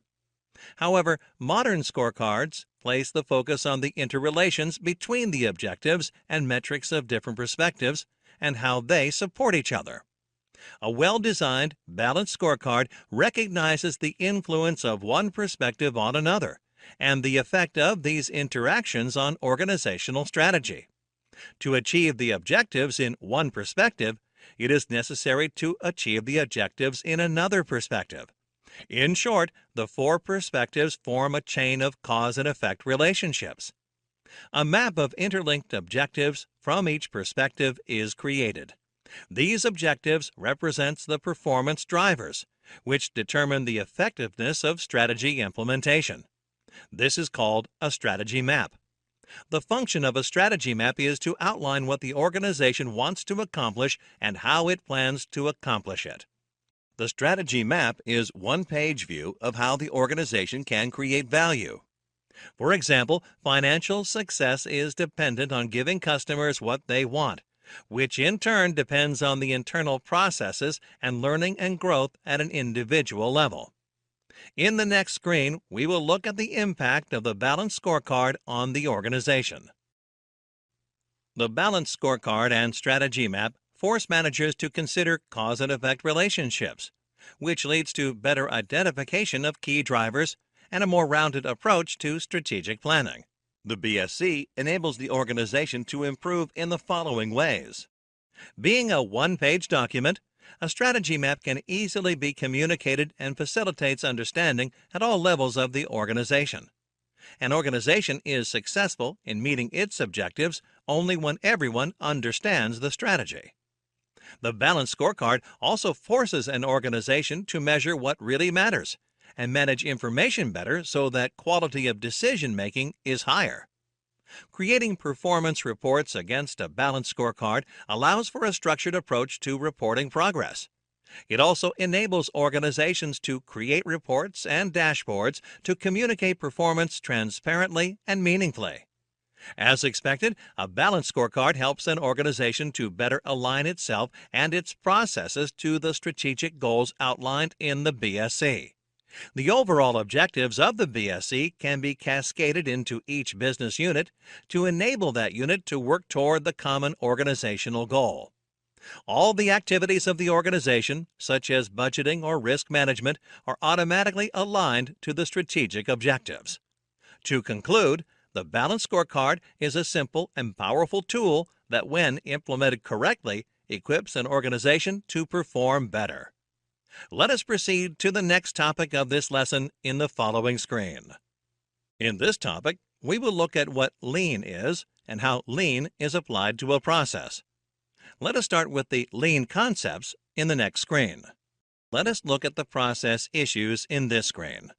However, modern scorecards place the focus on the interrelations between the objectives and metrics of different perspectives and how they support each other. A well-designed, balanced scorecard recognizes the influence of one perspective on another and the effect of these interactions on organizational strategy. To achieve the objectives in one perspective, it is necessary to achieve the objectives in another perspective. In short, the 4 perspectives form a chain of cause and effect relationships. A map of interlinked objectives from each perspective is created. These objectives represent the performance drivers, which determine the effectiveness of strategy implementation. This is called a strategy map. The function of a strategy map is to outline what the organization wants to accomplish and how it plans to accomplish it. The strategy map is one-page view of how the organization can create value. For example, financial success is dependent on giving customers what they want, which in turn depends on the internal processes and learning and growth at an individual level. In the next screen, we will look at the impact of the balanced scorecard on the organization. The balanced scorecard and strategy map force managers to consider cause and effect relationships, which leads to better identification of key drivers and a more rounded approach to strategic planning. The BSC enables the organization to improve in the following ways. Being a one-page document, a strategy map can easily be communicated and facilitates understanding at all levels of the organization. An organization is successful in meeting its objectives only when everyone understands the strategy. The balanced scorecard also forces an organization to measure what really matters and manage information better so that quality of decision-making is higher. Creating performance reports against a balanced scorecard allows for a structured approach to reporting progress. It also enables organizations to create reports and dashboards to communicate performance transparently and meaningfully. As expected, a balanced scorecard helps an organization to better align itself and its processes to the strategic goals outlined in the BSC. The overall objectives of the BSC can be cascaded into each business unit to enable that unit to work toward the common organizational goal. All the activities of the organization, such as budgeting or risk management, are automatically aligned to the strategic objectives. To conclude, the balanced scorecard is a simple and powerful tool that, when implemented correctly, equips an organization to perform better. Let us proceed to the next topic of this lesson in the following screen. In this topic, we will look at what lean is and how lean is applied to a process. Let us start with the lean concepts in the next screen. Let us look at the process issues in this screen.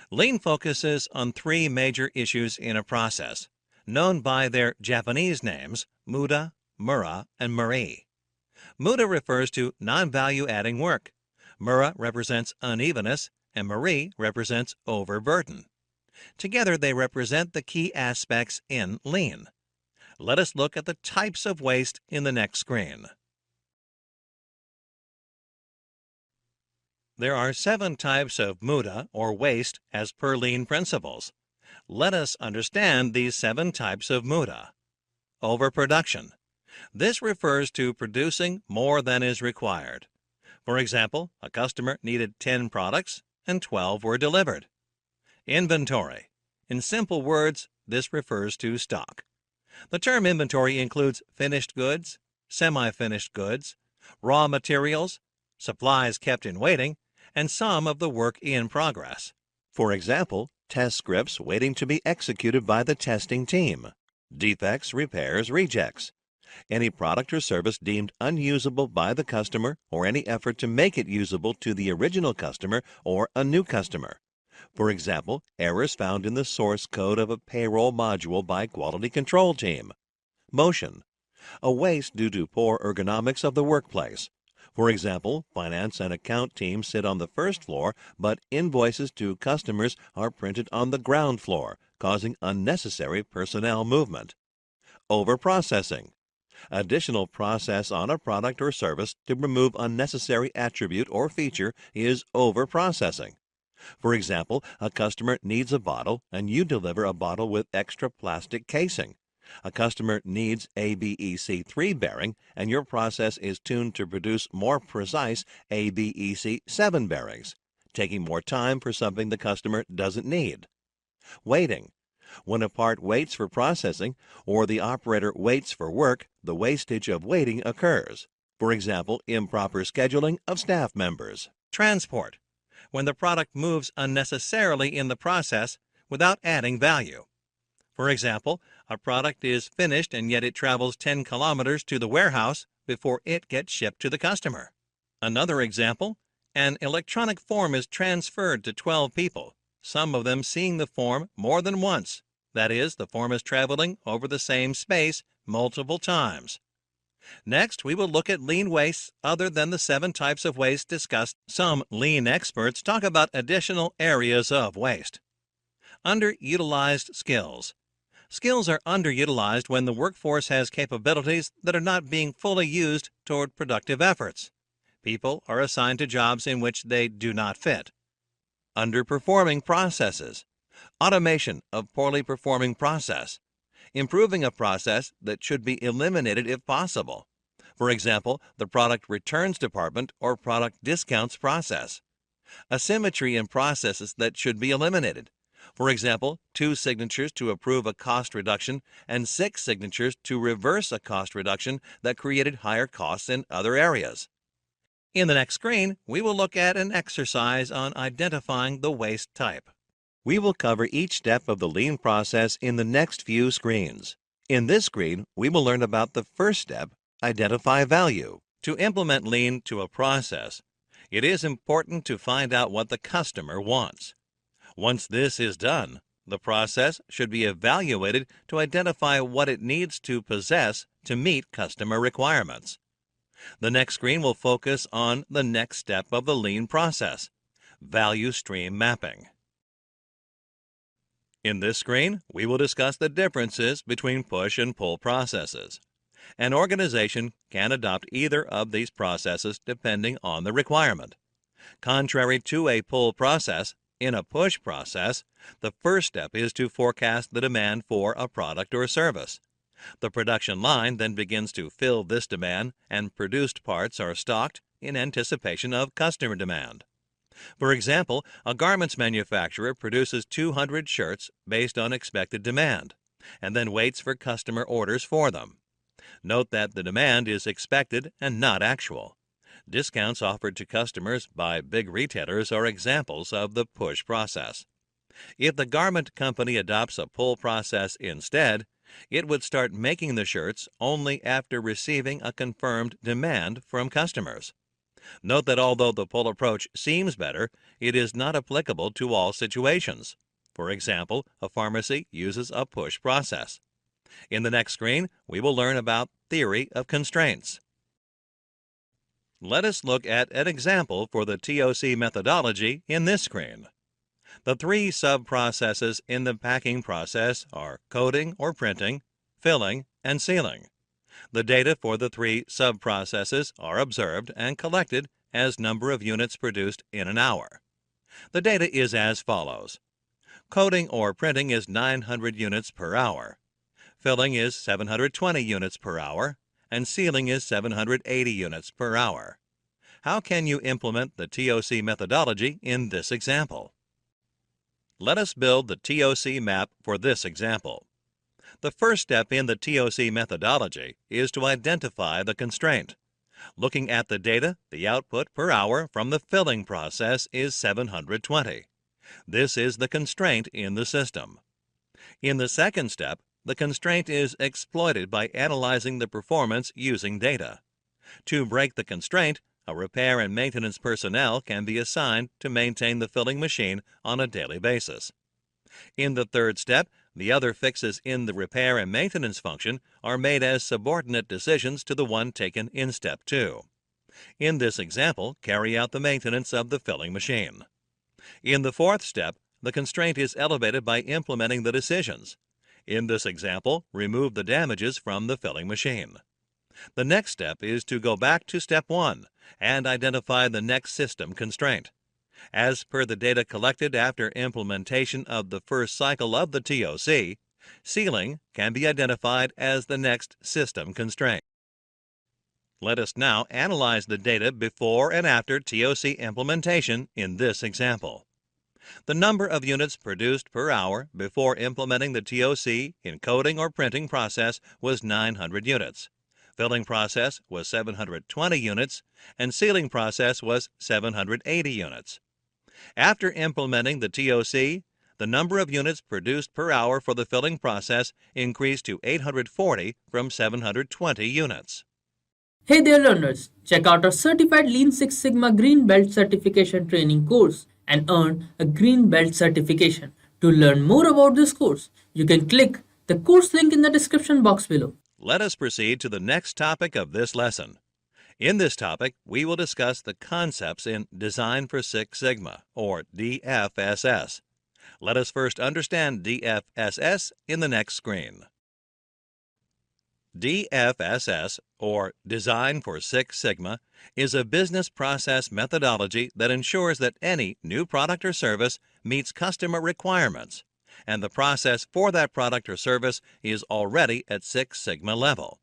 Lean focuses on 3 major issues in a process, known by their Japanese names, Muda, Mura, and Muri. Muda refers to non-value-adding work. Mura represents unevenness, and Muri represents overburden. Together, they represent the key aspects in lean. Let us look at the types of waste in the next screen. There are 7 types of muda or waste as per lean principles. Let us understand these 7 types of muda. Overproduction. This refers to producing more than is required. For example, a customer needed 10 products and 12 were delivered. Inventory. In simple words, this refers to stock. The term inventory includes finished goods, semi-finished goods, raw materials, supplies kept in waiting, and some of the work in progress. For example, test scripts waiting to be executed by the testing team, defects, repairs, rejects, any product or service deemed unusable by the customer or any effort to make it usable to the original customer or a new customer. For example, errors found in the source code of a payroll module by quality control team. Motion, a waste due to poor ergonomics of the workplace. For example, finance and account teams sit on the first floor, but invoices to customers are printed on the ground floor, causing unnecessary personnel movement. Overprocessing, additional process on a product or service to remove unnecessary attribute or feature is overprocessing. For example, a customer needs a bottle and you deliver a bottle with extra plastic casing. A customer needs ABEC3 bearing and your process is tuned to produce more precise ABEC7 bearings, taking more time for something the customer doesn't need. Waiting. When a part waits for processing or the operator waits for work, the wastage of waiting occurs. For example, improper scheduling of staff members. Transport. When the product moves unnecessarily in the process without adding value. For example, a product is finished and yet it travels 10 kilometers to the warehouse before it gets shipped to the customer. Another example, an electronic form is transferred to 12 people, some of them seeing the form more than once. That is, the form is traveling over the same space multiple times. Next, we will look at lean wastes other than the 7 types of waste discussed. Some lean experts talk about additional areas of waste. Underutilized skills. Skills are underutilized when the workforce has capabilities that are not being fully used toward productive efforts. People are assigned to jobs in which they do not fit. Underperforming processes. Automation of poorly performing process. Improving a process that should be eliminated if possible. For example, the product returns department or product discounts process. Asymmetry in processes that should be eliminated. For example, 2 signatures to approve a cost reduction and 6 signatures to reverse a cost reduction that created higher costs in other areas. In the next screen, we will look at an exercise on identifying the waste type. We will cover each step of the lean process in the next few screens. In this screen, we will learn about the first step, identify value. To implement lean to a process, it is important to find out what the customer wants. Once this is done, the process should be evaluated to identify what it needs to possess to meet customer requirements. The next screen will focus on the next step of the lean process, value stream mapping. In this screen, we will discuss the differences between push and pull processes. An organization can adopt either of these processes depending on the requirement. Contrary to a pull process, in a push process, the first step is to forecast the demand for a product or service. The production line then begins to fill this demand and produced parts are stocked in anticipation of customer demand. For example, a garments manufacturer produces 200 shirts based on expected demand, and then waits for customer orders for them. Note that the demand is expected and not actual. Discounts offered to customers by big retailers are examples of the push process. If the garment company adopts a pull process instead, it would start making the shirts only after receiving a confirmed demand from customers. Note that although the pull approach seems better, it is not applicable to all situations. For example, a pharmacy uses a push process. In the next screen, we will learn about theory of constraints. Let us look at an example for the TOC methodology in this screen. The 3 sub-processes in the packing process are coding or printing, filling, and sealing. The data for the 3 sub-processes are observed and collected as number of units produced in an hour. The data is as follows. Coding or printing is 900 units per hour. Filling is 720 units per hour, and sealing is 780 units per hour. How can you implement the TOC methodology in this example? Let us build the TOC map for this example. The first step in the TOC methodology is to identify the constraint. Looking at the data, the output per hour from the filling process is 720. This is the constraint in the system. In the second step, the constraint is exploited by analyzing the performance using data. To break the constraint, a repair and maintenance personnel can be assigned to maintain the filling machine on a daily basis. In the third step, the other fixes in the repair and maintenance function are made as subordinate decisions to the one taken in step 2. In this example, carry out the maintenance of the filling machine. In the fourth step, the constraint is elevated by implementing the decisions. In this example, remove the damages from the filling machine. The next step is to go back to step 1 and identify the next system constraint. As per the data collected after implementation of the first cycle of the TOC, sealing can be identified as the next system constraint. Let us now analyze the data before and after TOC implementation in this example. The number of units produced per hour before implementing the TOC in coding or printing process was 900 units. Filling process was 720 units, and sealing process was 780 units. After implementing the TOC, the number of units produced per hour for the filling process increased to 840 from 720 units. Hey there learners, check out our certified Lean Six Sigma Green Belt Certification training course and earn a Green Belt certification. To learn more about this course, you can click the course link in the description box below. Let us proceed to the next topic of this lesson. In this topic, we will discuss the concepts in Design for Six Sigma, or DFSS. Let us first understand DFSS in the next screen. DFSS, or Design for Six Sigma, is a business process methodology that ensures that any new product or service meets customer requirements, and the process for that product or service is already at Six Sigma level.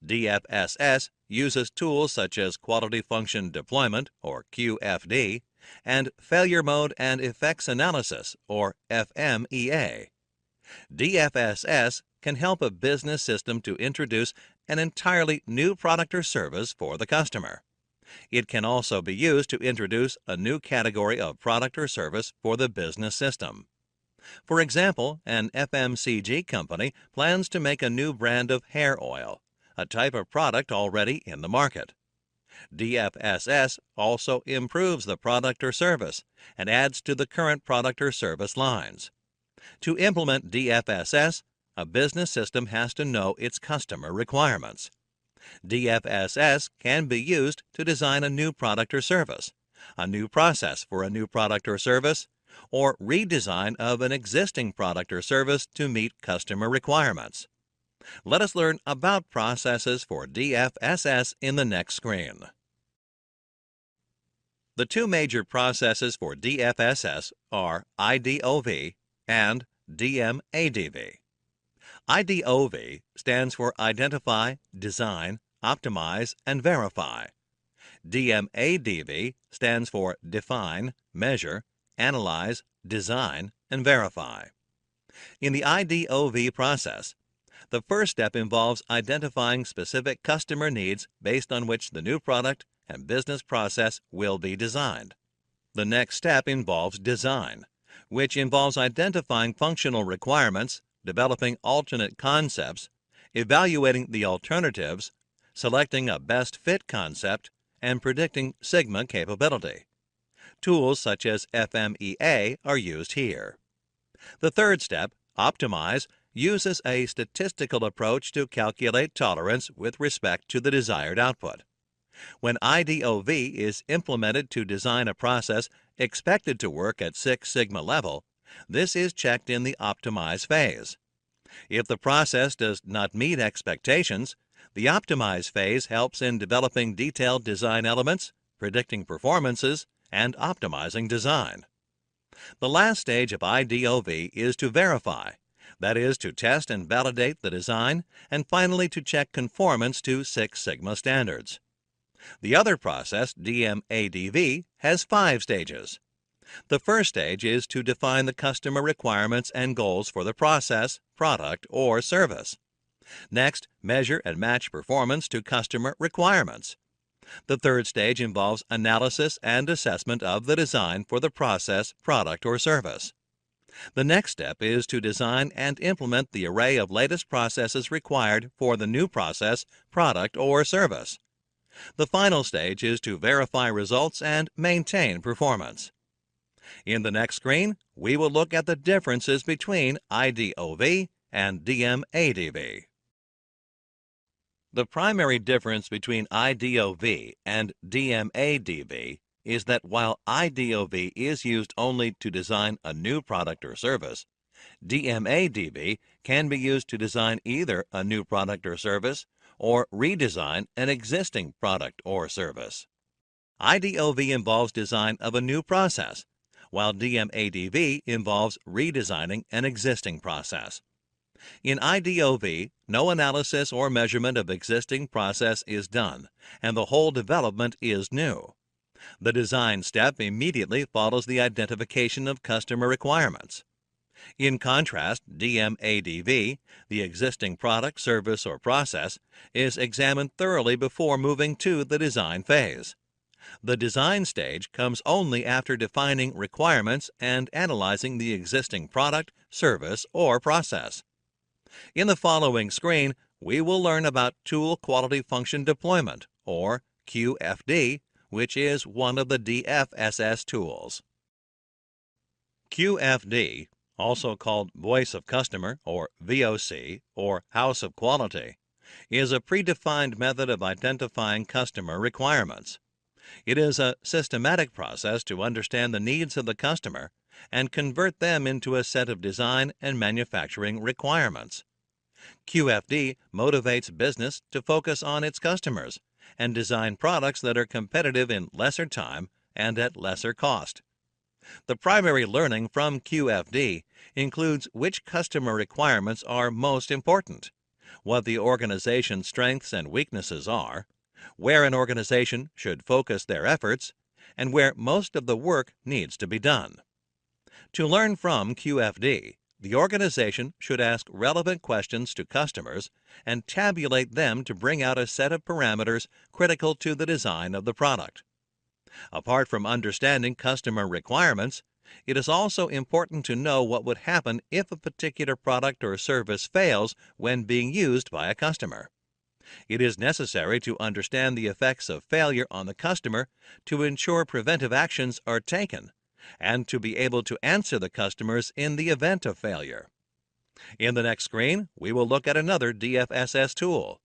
DFSS uses tools such as Quality Function Deployment, or QFD, and Failure Mode and Effects Analysis, or FMEA. DFSS can help a business system to introduce an entirely new product or service for the customer. It can also be used to introduce a new category of product or service for the business system. For example, an FMCG company plans to make a new brand of hair oil, a type of product already in the market. DFSS also improves the product or service and adds to the current product or service lines. To implement DFSS, a business system has to know its customer requirements. DFSS can be used to design a new product or service, a new process for a new product or service, or redesign of an existing product or service to meet customer requirements. Let us learn about processes for DFSS in the next screen. The two major processes for DFSS are IDOV and DMADV. IDOV stands for Identify, Design, Optimize, and Verify. DMADV stands for Define, Measure, Analyze, Design, and Verify. In the IDOV process, the first step involves identifying specific customer needs based on which the new product and business process will be designed. The next step involves design, which involves identifying functional requirements, developing alternate concepts, evaluating the alternatives, selecting a best fit concept, and predicting Sigma capability. Tools such as FMEA are used here. The third step, Optimize, uses a statistical approach to calculate tolerance with respect to the desired output. When IDOV is implemented to design a process expected to work at Six Sigma level, this is checked in the Optimize phase. If the process does not meet expectations, the Optimize phase helps in developing detailed design elements, predicting performances, and optimizing design. The last stage of IDOV is to verify, that is, to test and validate the design, and finally to check conformance to Six Sigma standards. The other process, DMADV, has 5 stages. The first stage is to define the customer requirements and goals for the process, product, or service. Next, measure and match performance to customer requirements. The third stage involves analysis and assessment of the design for the process, product, or service. The next step is to design and implement the array of latest processes required for the new process, product, or service. The final stage is to verify results and maintain performance. In the next screen, we will look at the differences between IDOV and DMADV. The primary difference between IDOV and DMADV is that while IDOV is used only to design a new product or service, DMADV can be used to design either a new product or service or redesign an existing product or service. IDOV involves design of a new process, while DMADV involves redesigning an existing process. In IDOV, no analysis or measurement of existing process is done, and the whole development is new. The design step immediately follows the identification of customer requirements. In contrast, DMADV, the existing product, service, or process, is examined thoroughly before moving to the design phase. The design stage comes only after defining requirements and analyzing the existing product, service, or process. In the following screen, we will learn about Tool Quality Function Deployment, or QFD, which is one of the DFSS tools. QFD, also called Voice of Customer, or VOC, or House of Quality, is a predefined method of identifying customer requirements. It is a systematic process to understand the needs of the customer and convert them into a set of design and manufacturing requirements. QFD motivates business to focus on its customers and design products that are competitive in lesser time and at lesser cost. The primary learning from QFD includes which customer requirements are most important, what the organization's strengths and weaknesses are, where an organization should focus their efforts, and where most of the work needs to be done. To learn from QFD, the organization should ask relevant questions to customers and tabulate them to bring out a set of parameters critical to the design of the product. Apart from understanding customer requirements, it is also important to know what would happen if a particular product or service fails when being used by a customer. It is necessary to understand the effects of failure on the customer to ensure preventive actions are taken, and to be able to answer the customers in the event of failure. In the next screen, we will look at another DFSS tool,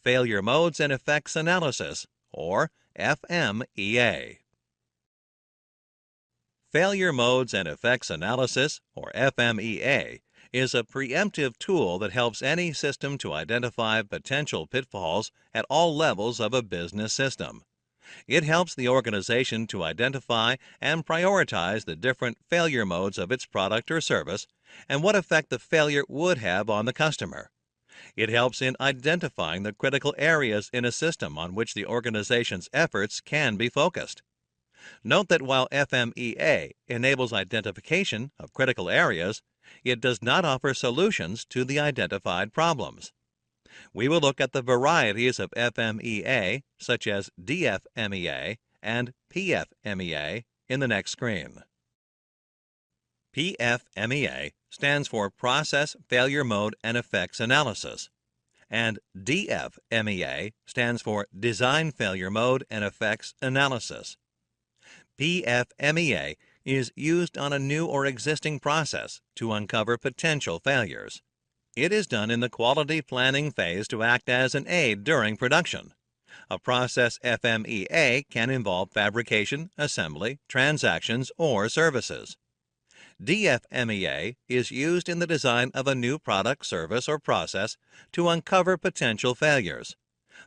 Failure Modes and Effects Analysis, or FMEA. Failure Modes and Effects Analysis, or FMEA, is a preemptive tool that helps any system to identify potential pitfalls at all levels of a business system. It helps the organization to identify and prioritize the different failure modes of its product or service and what effect the failure would have on the customer. It helps in identifying the critical areas in a system on which the organization's efforts can be focused. Note that while FMEA enables identification of critical areas, it does not offer solutions to the identified problems. We will look at the varieties of FMEA, such as DFMEA and PFMEA, in the next screen. PFMEA stands for Process Failure Mode and Effects Analysis, and DFMEA stands for Design Failure Mode and Effects Analysis. PFMEA is used on a new or existing process to uncover potential failures. It is done in the quality planning phase to act as an aid during production. A process FMEA can involve fabrication, assembly, transactions, or services. DFMEA is used in the design of a new product, service, or process to uncover potential failures.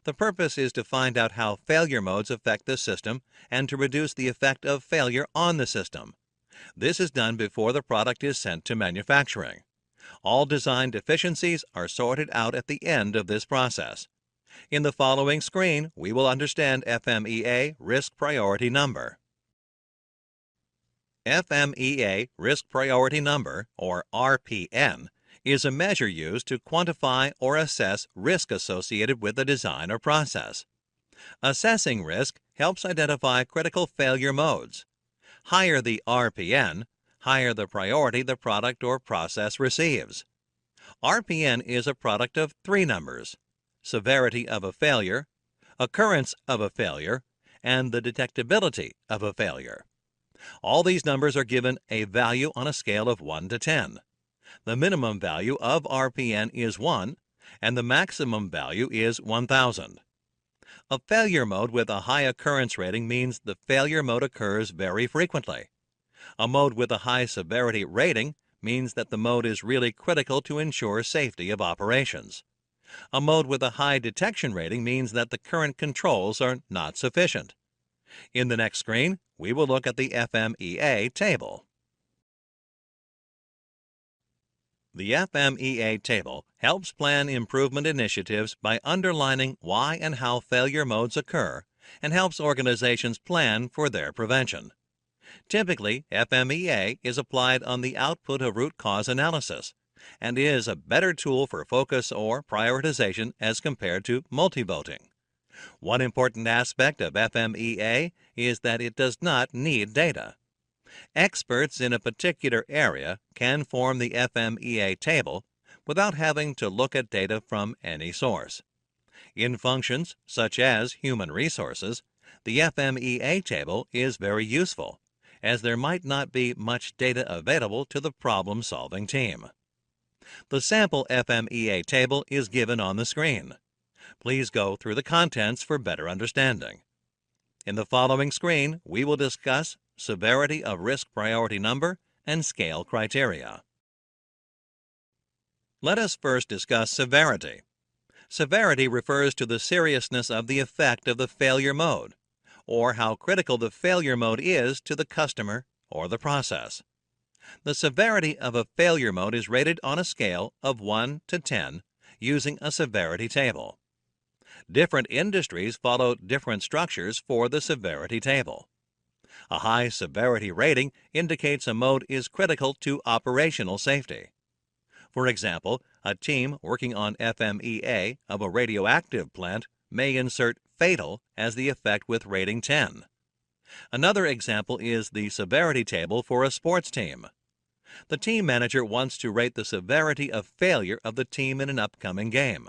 The purpose is to find out how failure modes affect the system and to reduce the effect of failure on the system. This is done before the product is sent to manufacturing. All design deficiencies are sorted out at the end of this process. In the following screen, we will understand FMEA Risk Priority Number. FMEA Risk Priority Number, or RPN, is a measure used to quantify or assess risk associated with a design or process. Assessing risk helps identify critical failure modes. Higher the RPN, higher the priority the product or process receives. RPN is a product of three numbers: severity of a failure, occurrence of a failure, and the detectability of a failure. All these numbers are given a value on a scale of 1 to 10. The minimum value of RPN is 1, and the maximum value is 1,000. A failure mode with a high occurrence rating means the failure mode occurs very frequently. A mode with a high severity rating means that the mode is really critical to ensure safety of operations. A mode with a high detection rating means that the current controls are not sufficient. In the next screen, we will look at the FMEA table. The FMEA table helps plan improvement initiatives by underlining why and how failure modes occur and helps organizations plan for their prevention. Typically, FMEA is applied on the output of root cause analysis and is a better tool for focus or prioritization as compared to multivoting. One important aspect of FMEA is that it does not need data. Experts in a particular area can form the FMEA table without having to look at data from any source. In functions such as human resources, the FMEA table is very useful, as there might not be much data available to the problem-solving team. The sample FMEA table is given on the screen. Please go through the contents for better understanding. In the following screen, we will discuss severity of risk priority number and scale criteria. Let us first discuss severity. Severity refers to the seriousness of the effect of the failure mode, or how critical the failure mode is to the customer or the process. The severity of a failure mode is rated on a scale of 1 to 10 using a severity table. Different industries follow different structures for the severity table. A high severity rating indicates a mode is critical to operational safety. For example, a team working on FMEA of a radioactive plant may insert fatal as the effect with rating 10. Another example is the severity table for a sports team. The team manager wants to rate the severity of failure of the team in an upcoming game.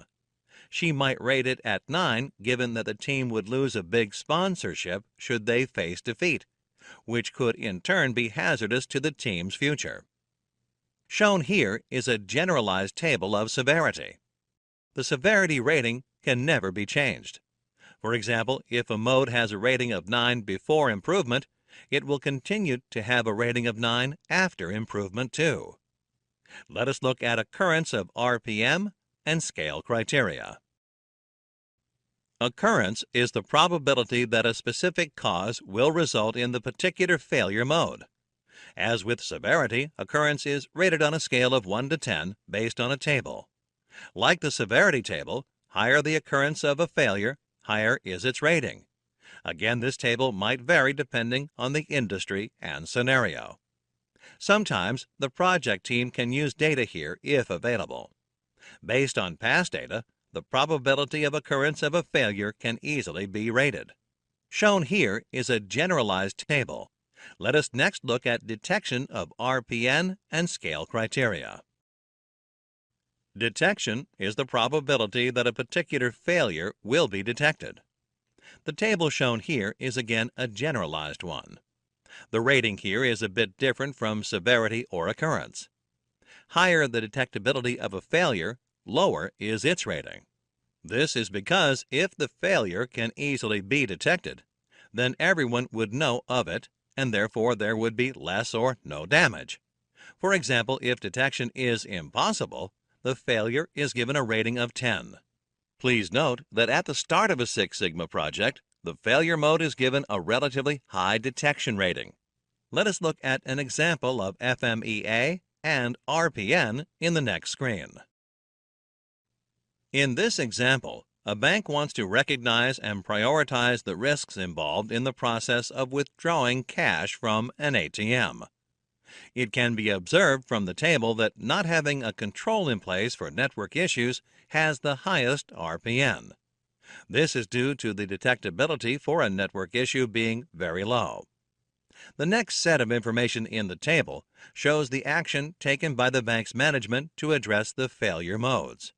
She might rate it at 9 given that the team would lose a big sponsorship should they face defeat, which could in turn be hazardous to the team's future. Shown here is a generalized table of severity. The severity rating can never be changed. For example, if a mode has a rating of 9 before improvement, it will continue to have a rating of 9 after improvement too. Let us look at occurrence of RPM and scale criteria. Occurrence is the probability that a specific cause will result in the particular failure mode. As with severity, occurrence is rated on a scale of 1 to 10 based on a table. Like the severity table, higher the occurrence of a failure, higher is its rating. Again, this table might vary depending on the industry and scenario. Sometimes the project team can use data here if available. Based on past data, the probability of occurrence of a failure can easily be rated. Shown here is a generalized table. Let us next look at detection of RPN and scale criteria. Detection is the probability that a particular failure will be detected. The table shown here is again a generalized one. The rating here is a bit different from severity or occurrence. Higher the detectability of a failure, lower is its rating. This is because if the failure can easily be detected, then everyone would know of it, and therefore there would be less or no damage. For example, if detection is impossible, the failure is given a rating of 10. Please note that at the start of a Six Sigma project, the failure mode is given a relatively high detection rating. Let us look at an example of FMEA and RPN in the next screen. In this example, a bank wants to recognize and prioritize the risks involved in the process of withdrawing cash from an ATM. It can be observed from the table that not having a control in place for network issues has the highest RPN. This is due to the detectability for a network issue being very low. The next set of information in the table shows the action taken by the bank's management to address the failure modes.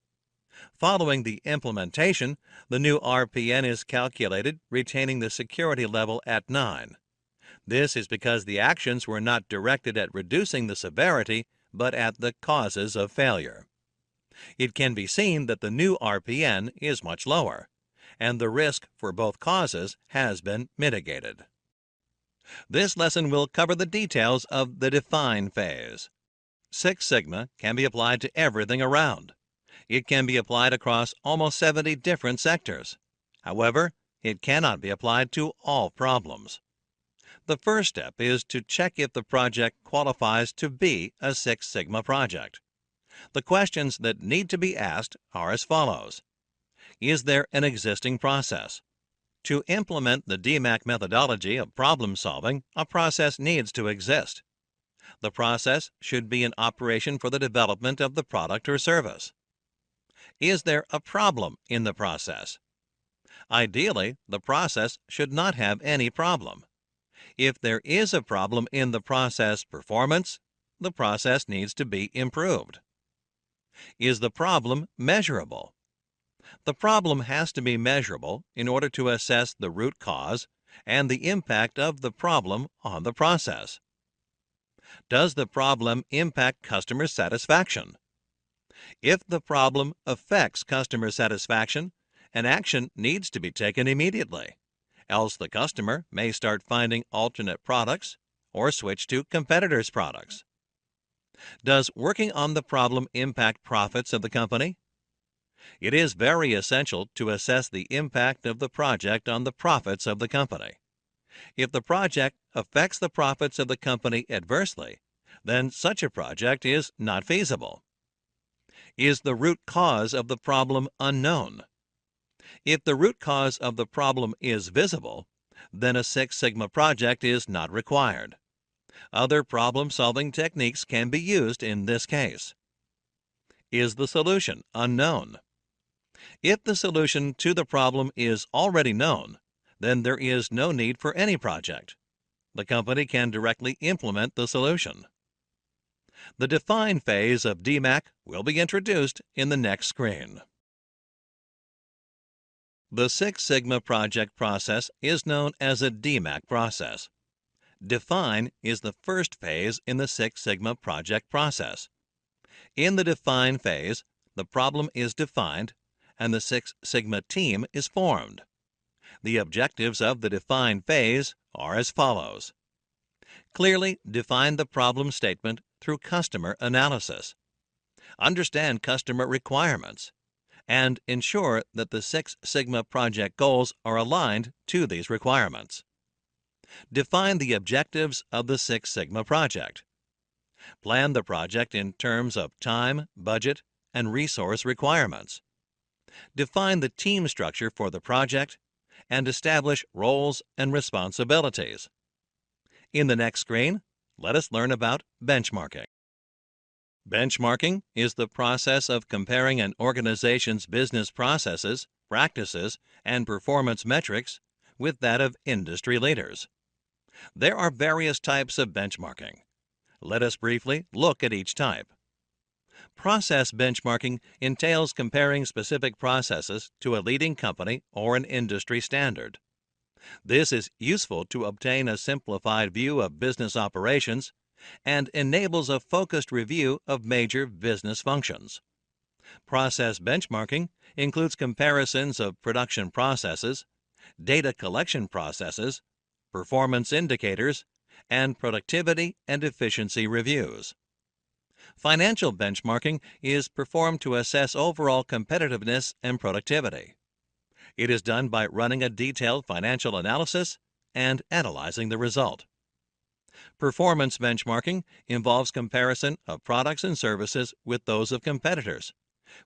Following the implementation, the new RPN is calculated, retaining the security level at 9. This is because the actions were not directed at reducing the severity, but at the causes of failure. It can be seen that the new RPN is much lower, and the risk for both causes has been mitigated. This lesson will cover the details of the define phase. Six Sigma can be applied to everything around. It can be applied across almost 70 different sectors. However, it cannot be applied to all problems. The first step is to check if the project qualifies to be a Six Sigma project. The questions that need to be asked are as follows. Is there an existing process? To implement the DMAC methodology of problem solving, a process needs to exist. The process should be in operation for the development of the product or service. Is there a problem in the process? Ideally, the process should not have any problem. If there is a problem in the process performance, the process needs to be improved. Is the problem measurable? The problem has to be measurable in order to assess the root cause and the impact of the problem on the process. Does the problem impact customer satisfaction? If the problem affects customer satisfaction, an action needs to be taken immediately, else the customer may start finding alternate products or switch to competitors' products. Does working on the problem impact profits of the company? It is very essential to assess the impact of the project on the profits of the company. If the project affects the profits of the company adversely, then such a project is not feasible. Is the root cause of the problem unknown? If the root cause of the problem is visible, then a Six Sigma project is not required. Other problem-solving techniques can be used in this case. Is the solution unknown? If the solution to the problem is already known, then there is no need for any project. The company can directly implement the solution. The define phase of DMAC will be introduced in the next screen. The Six Sigma project process is known as a DMAC process. Define is the first phase in the Six Sigma project process. In the define phase, the problem is defined and the Six Sigma team is formed. The objectives of the define phase are as follows. Clearly define the problem statement through customer analysis. Understand customer requirements, and ensure that the Six Sigma project goals are aligned to these requirements. Define the objectives of the Six Sigma project. Plan the project in terms of time, budget, and resource requirements. Define the team structure for the project and establish roles and responsibilities. In the next screen, let us learn about benchmarking. Benchmarking is the process of comparing an organization's business processes, practices, and performance metrics with that of industry leaders. There are various types of benchmarking. Let us briefly look at each type. Process benchmarking entails comparing specific processes to a leading company or an industry standard. This is useful to obtain a simplified view of business operations and enables a focused review of major business functions. Process benchmarking includes comparisons of production processes, data collection processes, performance indicators, and productivity and efficiency reviews. Financial benchmarking is performed to assess overall competitiveness and productivity. It is done by running a detailed financial analysis and analyzing the result. Performance benchmarking involves comparison of products and services with those of competitors,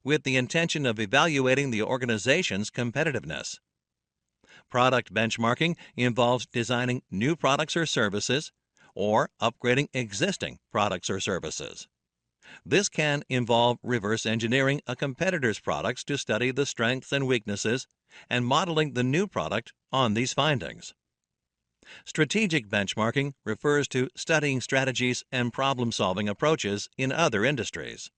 with the intention of evaluating the organization's competitiveness. Product benchmarking involves designing new products or services or upgrading existing products or services. This can involve reverse engineering a competitor's products to study the strengths and weaknesses and modeling the new product on these findings. Strategic benchmarking refers to studying strategies and problem-solving approaches in other industries.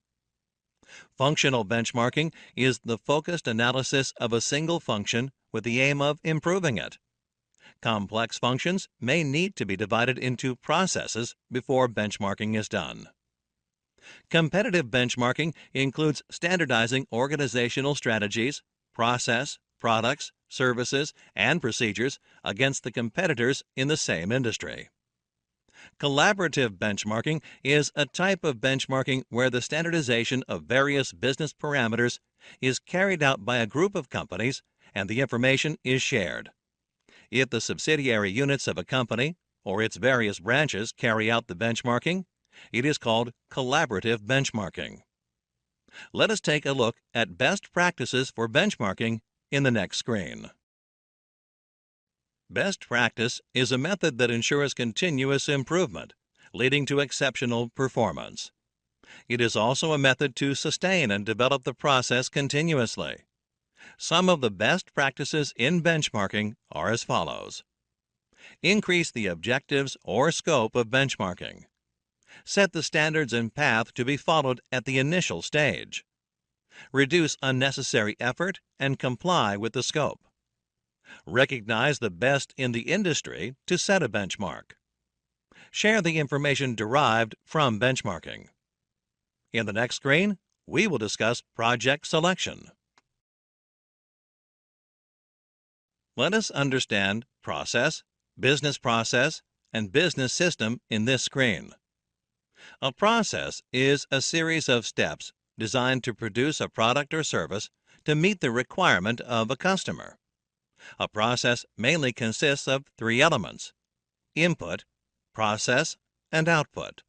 Functional benchmarking is the focused analysis of a single function with the aim of improving it. Complex functions may need to be divided into processes before benchmarking is done. Competitive benchmarking includes standardizing organizational strategies, process, products, services, and procedures against the competitors in the same industry. Collaborative benchmarking is a type of benchmarking where the standardization of various business parameters is carried out by a group of companies and the information is shared. If the subsidiary units of a company or its various branches carry out the benchmarking, it is called collaborative benchmarking. Let us take a look at best practices for benchmarking in the next screen. Best practice is a method that ensures continuous improvement, leading to exceptional performance. It is also a method to sustain and develop the process continuously. Some of the best practices in benchmarking are as follows. Increase the objectives or scope of benchmarking. Set the standards and path to be followed at the initial stage. Reduce unnecessary effort and comply with the scope. Recognize the best in the industry to set a benchmark. Share the information derived from benchmarking. In the next screen, we will discuss project selection. Let us understand process, and business system in this screen. A process is a series of steps designed to produce a product or service to meet the requirement of a customer. A process mainly consists of three elements: input, process, and output.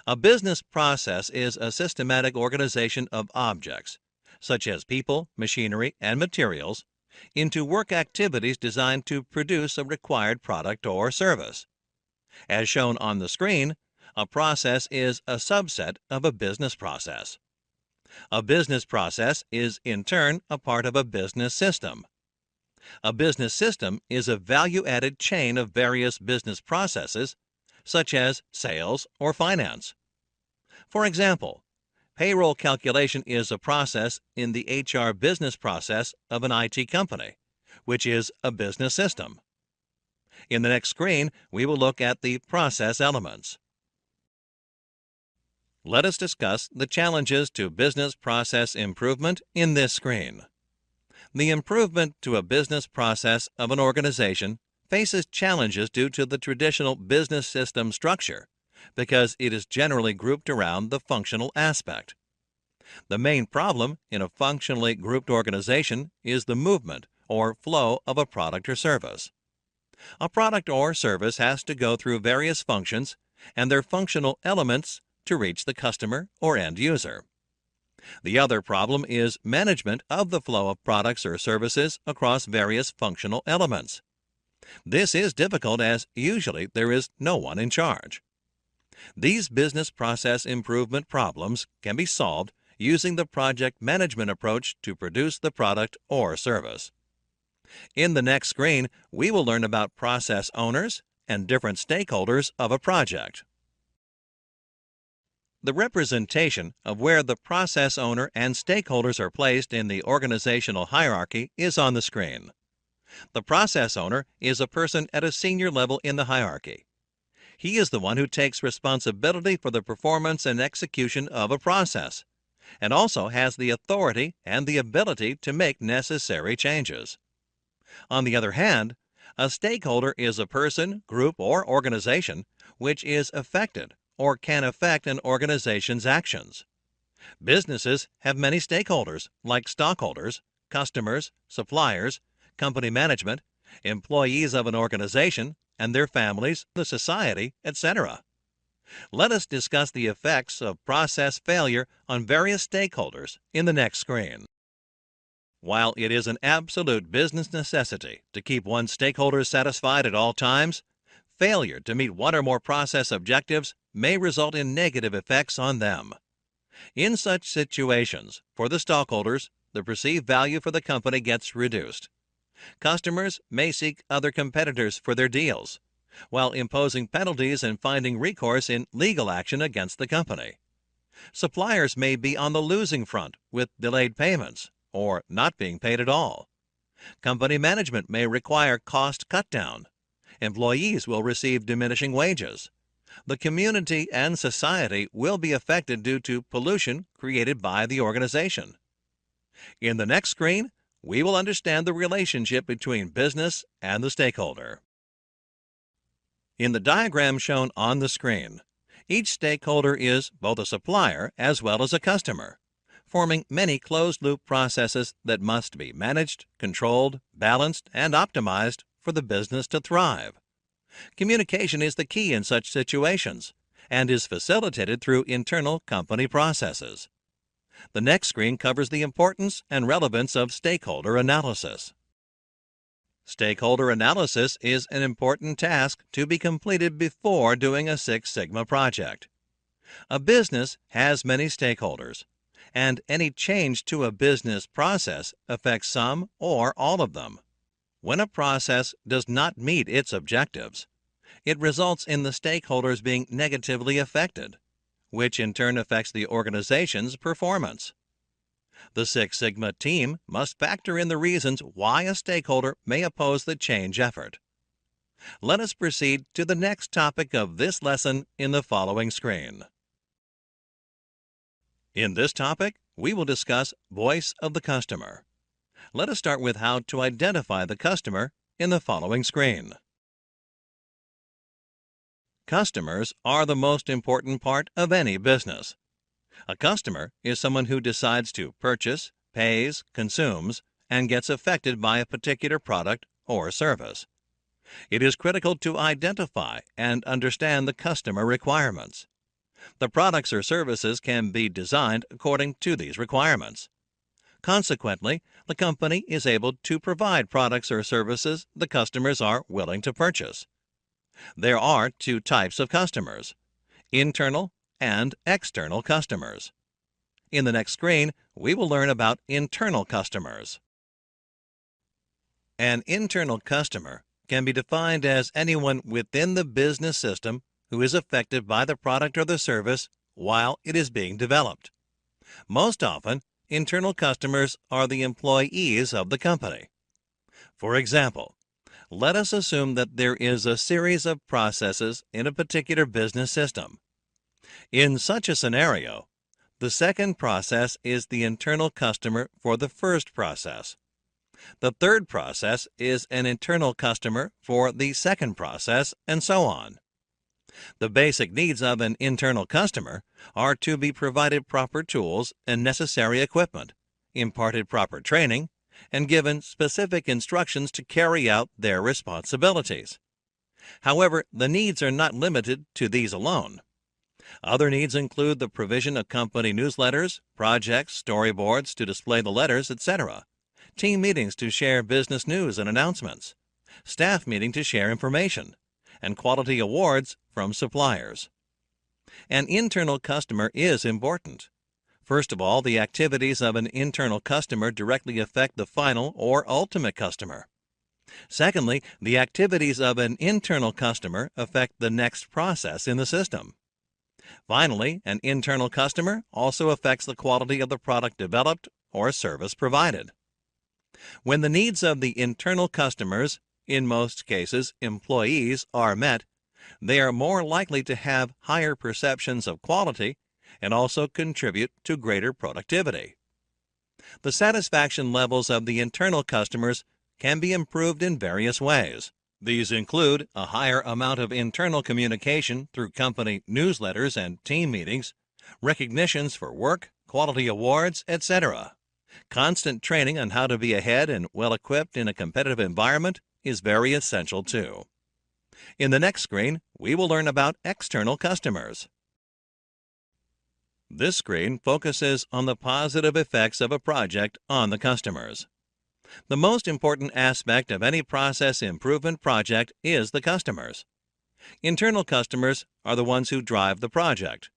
A business process is a systematic organization of objects, such as people, machinery, and materials, into work activities designed to produce a required product or service. As shown on the screen, a process is a subset of a business process. A business process is, in turn, a part of a business system. A business system is a value-added chain of various business processes, such as sales or finance. For example, payroll calculation is a process in the HR business process of an IT company, which is a business system. In the next screen, we will look at the process elements. Let us discuss the challenges to business process improvement in this screen. The improvement to a business process of an organization faces challenges due to the traditional business system structure, because it is generally grouped around the functional aspect. The main problem in a functionally grouped organization is the movement or flow of a product or service. A product or service has to go through various functions and their functional elements to reach the customer or end user. The other problem is management of the flow of products or services across various functional elements. This is difficult as usually there is no one in charge. These business process improvement problems can be solved using the project management approach to produce the product or service. In the next screen, we will learn about process owners and different stakeholders of a project. The representation of where the process owner and stakeholders are placed in the organizational hierarchy is on the screen. The process owner is a person at a senior level in the hierarchy. He is the one who takes responsibility for the performance and execution of a process, and also has the authority and the ability to make necessary changes. On the other hand, a stakeholder is a person, group, or organization which is affected or can affect an organization's actions. Businesses have many stakeholders like stockholders, customers, suppliers, company management, employees of an organization, and their families, the society, etc. Let us discuss the effects of process failure on various stakeholders in the next screen. While it is an absolute business necessity to keep one's stakeholders satisfied at all times, failure to meet one or more process objectives may result in negative effects on them. In such situations, for the stockholders, the perceived value for the company gets reduced. Customers may seek other competitors for their deals, while imposing penalties and finding recourse in legal action against the company. Suppliers may be on the losing front with delayed payments or not being paid at all. Company management may require cost cutdown. Employees will receive diminishing wages. The community and society will be affected due to pollution created by the organization. In the next screen, we will understand the relationship between business and the stakeholder. In the diagram shown on the screen, each stakeholder is both a supplier as well as a customer, forming many closed-loop processes that must be managed, controlled, balanced, and optimized for the business to thrive. Communication is the key in such situations and is facilitated through internal company processes. The next screen covers the importance and relevance of stakeholder analysis. Stakeholder analysis is an important task to be completed before doing a Six Sigma project. A business has many stakeholders, and any change to a business process affects some or all of them. When a process does not meet its objectives, it results in the stakeholders being negatively affected, which in turn affects the organization's performance. The Six Sigma team must factor in the reasons why a stakeholder may oppose the change effort. Let us proceed to the next topic of this lesson in the following screen. In this topic, we will discuss voice of the customer. Let us start with how to identify the customer in the following screen. Customers are the most important part of any business. A customer is someone who decides to purchase, pays, consumes, and gets affected by a particular product or service. It is critical to identify and understand the customer requirements. The products or services can be designed according to these requirements. Consequently, the company is able to provide products or services the customers are willing to purchase. There are two types of customers: internal and external customers. In the next screen, we will learn about internal customers. An internal customer can be defined as anyone within the business system who is affected by the product or the service while it is being developed. Most often, internal customers are the employees of the company. For example, let us assume that there is a series of processes in a particular business system. In such a scenario, the second process is the internal customer for the first process. The third process is an internal customer for the second process, and so on. The basic needs of an internal customer are to be provided proper tools and necessary equipment, imparted proper training, and given specific instructions to carry out their responsibilities. However, the needs are not limited to these alone. Other needs include the provision of company newsletters, projects, storyboards to display the letters, etc., team meetings to share business news and announcements, staff meeting to share information, and quality awards from suppliers. An internal customer is important. First of all, the activities of an internal customer directly affect the final or ultimate customer. Secondly, the activities of an internal customer affect the next process in the system. Finally, an internal customer also affects the quality of the product developed or service provided. When the needs of the internal customers, in most cases employees, are met, they are more likely to have higher perceptions of quality and also contribute to greater productivity. The satisfaction levels of the internal customers can be improved in various ways. These include a higher amount of internal communication through company newsletters and team meetings, recognitions for work, quality awards, etc. Constant training on how to be ahead and well-equipped in a competitive environment is very essential too. In the next screen, we will learn about external customers. This screen focuses on the positive effects of a project on the customers. The most important aspect of any process improvement project is the customers. Internal customers are the ones who drive the project.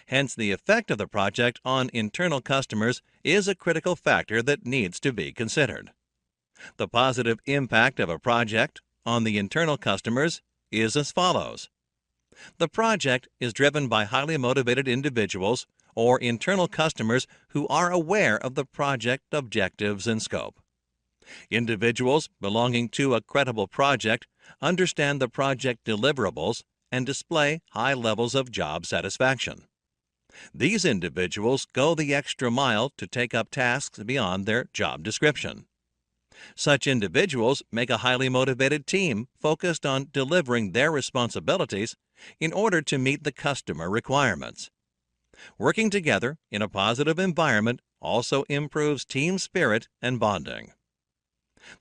Hence, the effect of the project on internal customers is a critical factor that needs to be considered. The positive impact of a project on the internal customers is as follows. The project is driven by highly motivated individuals or internal customers who are aware of the project objectives and scope. Individuals belonging to a credible project understand the project deliverables and display high levels of job satisfaction. These individuals go the extra mile to take up tasks beyond their job description. Such individuals make a highly motivated team focused on delivering their responsibilities in order to meet the customer requirements. Working together in a positive environment also improves team spirit and bonding.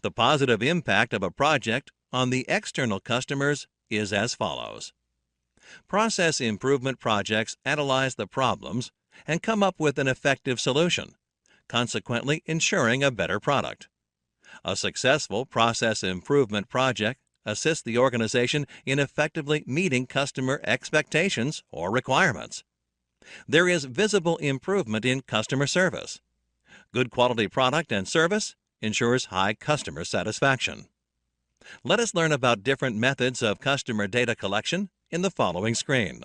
The positive impact of a project on the external customers is as follows. Process improvement projects analyze the problems and come up with an effective solution, consequently ensuring a better product. A successful process improvement project assists the organization in effectively meeting customer expectations or requirements. There is visible improvement in customer service. Good quality product and service ensures high customer satisfaction. Let us learn about different methods of customer data collection in the following screen.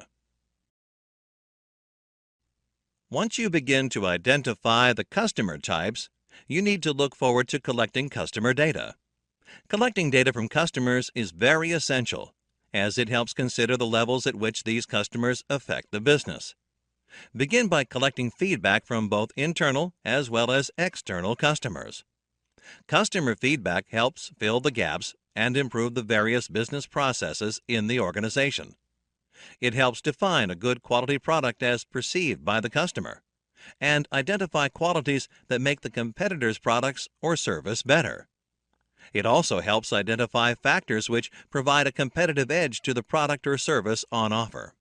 Once you begin to identify the customer types, you need to look forward to collecting customer data. Collecting data from customers is very essential, as it helps consider the levels at which these customers affect the business. Begin by collecting feedback from both internal as well as external customers. Customer feedback helps fill the gaps and improve the various business processes in the organization. It helps define a good quality product as perceived by the customer and identify qualities that make the competitor's products or service better. It also helps identify factors which provide a competitive edge to the product or service on offer.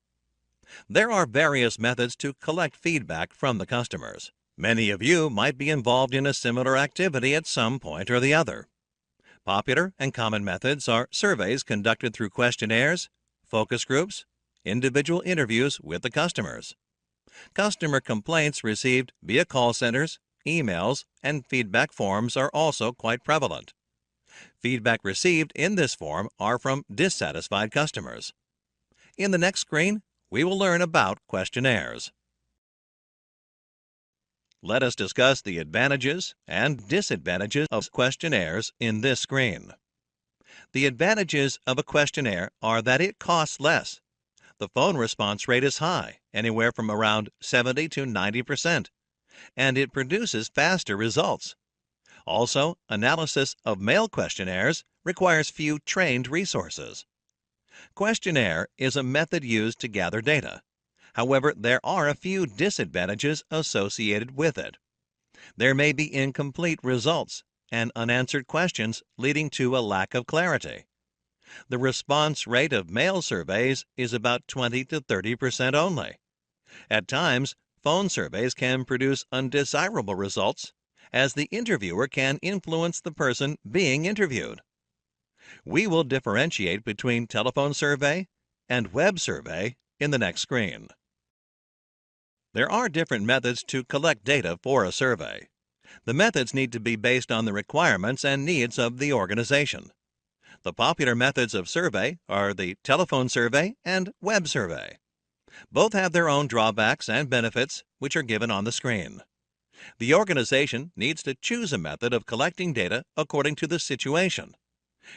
There are various methods to collect feedback from the customers. Many of you might be involved in a similar activity at some point or the other. Popular and common methods are surveys conducted through questionnaires, focus groups, individual interviews with the customers. Customer complaints received via call centers, emails, and feedback forms are also quite prevalent. Feedback received in this form are from dissatisfied customers. In the next screen, we will learn about questionnaires. Let us discuss the advantages and disadvantages of questionnaires in this screen. The advantages of a questionnaire are that it costs less. The phone response rate is high, anywhere from around 70 to 90%, and it produces faster results. Also, analysis of mail questionnaires requires few trained resources. Questionnaire is a method used to gather data. However, there are a few disadvantages associated with it. There may be incomplete results and unanswered questions leading to a lack of clarity. The response rate of mail surveys is about 20 to 30% only. At times, phone surveys can produce undesirable results, as the interviewer can influence the person being interviewed. We will differentiate between telephone survey and web survey in the next screen. There are different methods to collect data for a survey. The methods need to be based on the requirements and needs of the organization. The popular methods of survey are the telephone survey and web survey. Both have their own drawbacks and benefits, which are given on the screen. The organization needs to choose a method of collecting data according to the situation.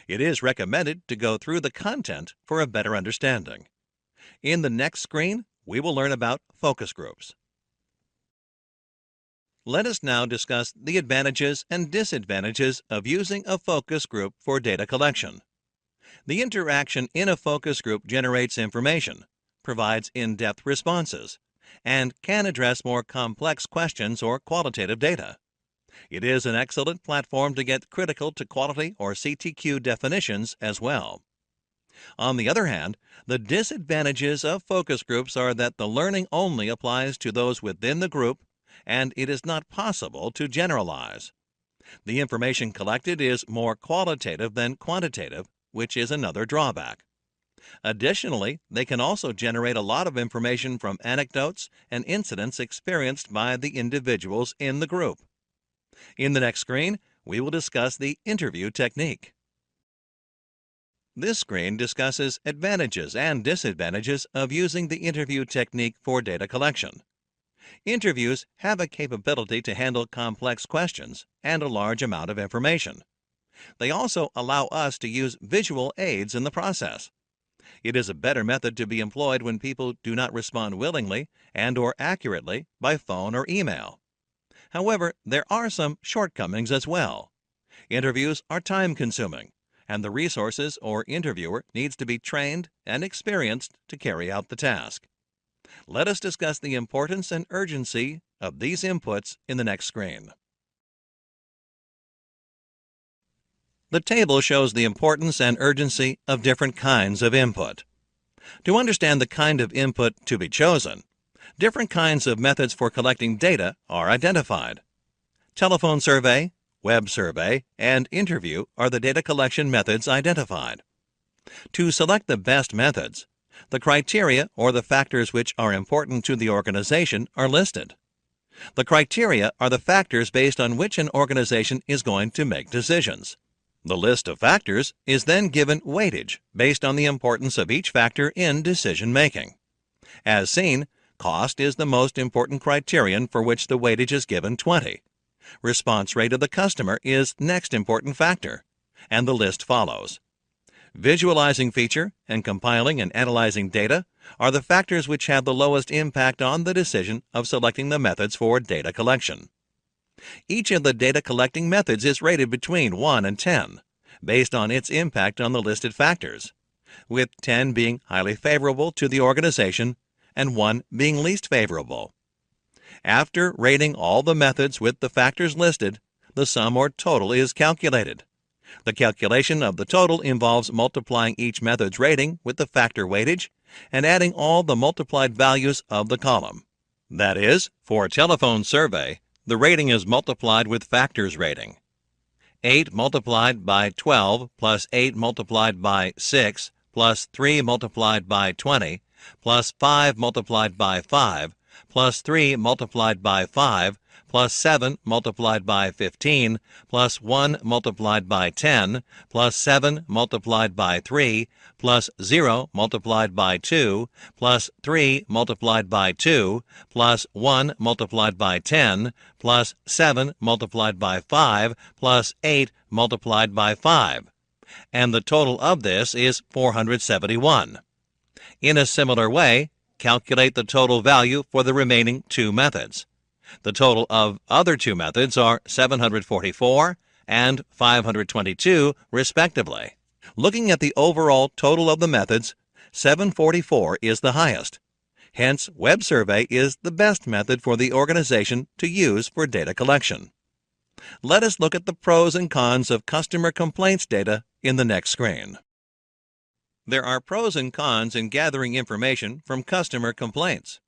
It is recommended to go through the content for a better understanding. In the next screen, we will learn about focus groups. Let us now discuss the advantages and disadvantages of using a focus group for data collection. The interaction in a focus group generates information, provides in-depth responses, and can address more complex questions or qualitative data. It is an excellent platform to get critical to quality or CTQ definitions as well. On the other hand, the disadvantages of focus groups are that the learning only applies to those within the group, and it is not possible to generalize. The information collected is more qualitative than quantitative, which is another drawback. Additionally, they can also generate a lot of information from anecdotes and incidents experienced by the individuals in the group. In the next screen, we will discuss the interview technique. This screen discusses advantages and disadvantages of using the interview technique for data collection. Interviews have a capability to handle complex questions and a large amount of information. They also allow us to use visual aids in the process. It is a better method to be employed when people do not respond willingly and/or accurately by phone or email. However, there are some shortcomings as well. Interviews are time-consuming, and the resources or interviewer needs to be trained and experienced to carry out the task. Let us discuss the importance and urgency of these inputs in the next screen. The table shows the importance and urgency of different kinds of input. To understand the kind of input to be chosen, different kinds of methods for collecting data are identified. Telephone survey, web survey, and interview are the data collection methods identified. To select the best methods, the criteria or the factors which are important to the organization are listed. The criteria are the factors based on which an organization is going to make decisions. The list of factors is then given weightage based on the importance of each factor in decision-making. As seen, cost is the most important criterion for which the weightage is given 20. Response rate of the customer is next important factor, and the list follows. Visualizing feature and compiling and analyzing data are the factors which have the lowest impact on the decision of selecting the methods for data collection. Each of the data collecting methods is rated between 1 and 10, based on its impact on the listed factors, with 10 being highly favorable to the organization and 1 being least favorable. After rating all the methods with the factors listed, the sum or total is calculated. The calculation of the total involves multiplying each method's rating with the factor weightage and adding all the multiplied values of the column. That is, for a telephone survey, the rating is multiplied with factors rating. 8 multiplied by 12 plus 8 multiplied by 6 plus 3 multiplied by 20 plus 5 multiplied by 5 plus 3 multiplied by 5 plus 7 multiplied by 15 plus 1 multiplied by 10 plus 7 multiplied by 3 plus 0 multiplied by 2 plus 3 multiplied by 2 plus 1 multiplied by 10 plus 7 multiplied by 5 plus 8 multiplied by 5. And the total of this is 471. In a similar way, calculate the total value for the remaining two methods. The total of other two methods are 744 and 522, respectively. Looking at the overall total of the methods, 744 is the highest. Hence, web survey is the best method for the organization to use for data collection. Let us look at the pros and cons of customer complaints data in the next screen. There are pros and cons in gathering information from customer complaints.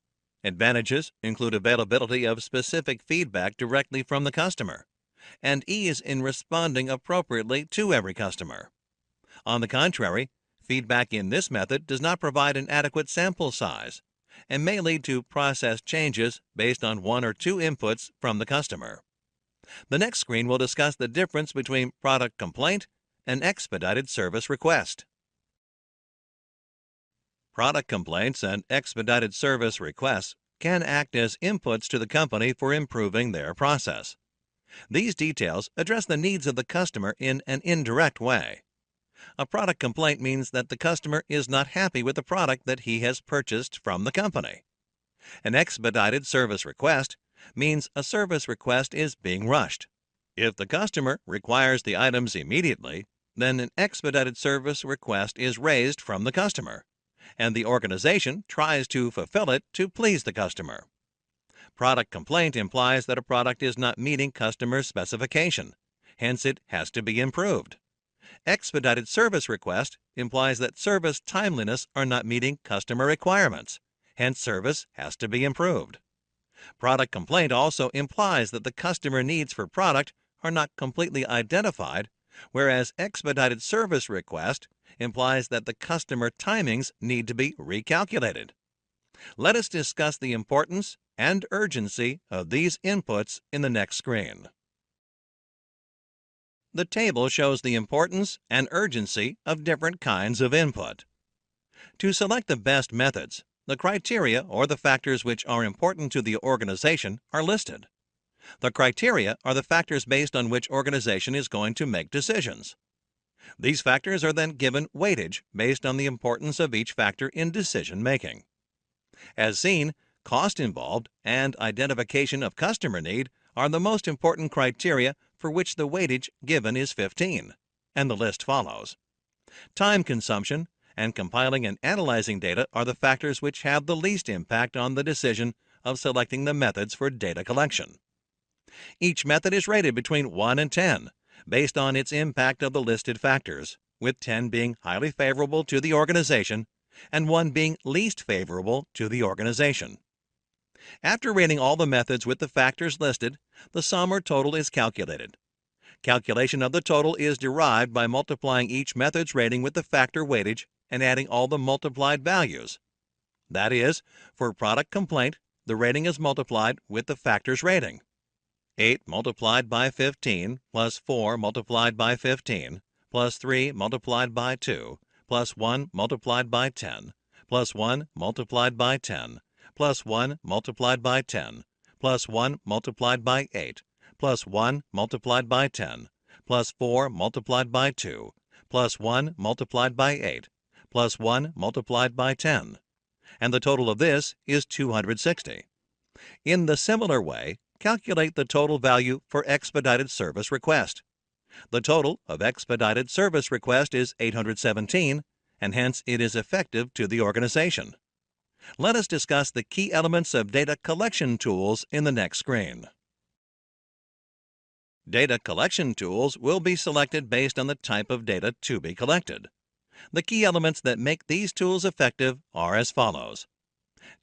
Advantages include availability of specific feedback directly from the customer and ease in responding appropriately to every customer. On the contrary, feedback in this method does not provide an adequate sample size and may lead to process changes based on one or two inputs from the customer. The next screen will discuss the difference between product complaint and expedited service request. Product complaints and expedited service requests can act as inputs to the company for improving their process. These details address the needs of the customer in an indirect way. A product complaint means that the customer is not happy with the product that he has purchased from the company. An expedited service request means a service request is being rushed. If the customer requires the items immediately, then an expedited service request is raised from the customer, and the organization tries to fulfill it to please the customer. Product complaint implies that a product is not meeting customer specification, hence it has to be improved. Expedited service request implies that service timeliness are not meeting customer requirements, hence service has to be improved. Product complaint also implies that the customer needs for product are not completely identified, whereas expedited service request implies that the customer timings need to be recalculated. Let us discuss the importance and urgency of these inputs in the next screen. The table shows the importance and urgency of different kinds of input. To select the best methods, the criteria or the factors which are important to the organization are listed. The criteria are the factors based on which organization is going to make decisions. These factors are then given weightage based on the importance of each factor in decision making. As seen, cost involved and identification of customer need are the most important criteria for which the weightage given is 15, and the list follows. Time consumption and compiling and analyzing data are the factors which have the least impact on the decision of selecting the methods for data collection. Each method is rated between 1 and 10 based on its impact of the listed factors, with 10 being highly favorable to the organization and 1 being least favorable to the organization. After rating all the methods with the factors listed, the sum or total is calculated. Calculation of the total is derived by multiplying each method's rating with the factor weightage and adding all the multiplied values. That is, for product complaint, the rating is multiplied with the factor's rating. 8 multiplied by 15 plus 4 multiplied by 15 plus 3 multiplied by 2 plus 1 multiplied by 10 plus 1 multiplied by 10 plus 1 multiplied by 10 plus 1 multiplied by 8 plus 1 multiplied by 10 plus 4 multiplied by 2 plus 1 multiplied by 8 plus 1 multiplied by 10. And the total of this is 260. In the similar way, calculate the total value for expedited service request. The total of expedited service request is 817, and hence it is effective to the organization. Let us discuss the key elements of data collection tools in the next screen. Data collection tools will be selected based on the type of data to be collected. The key elements that make these tools effective are as follows.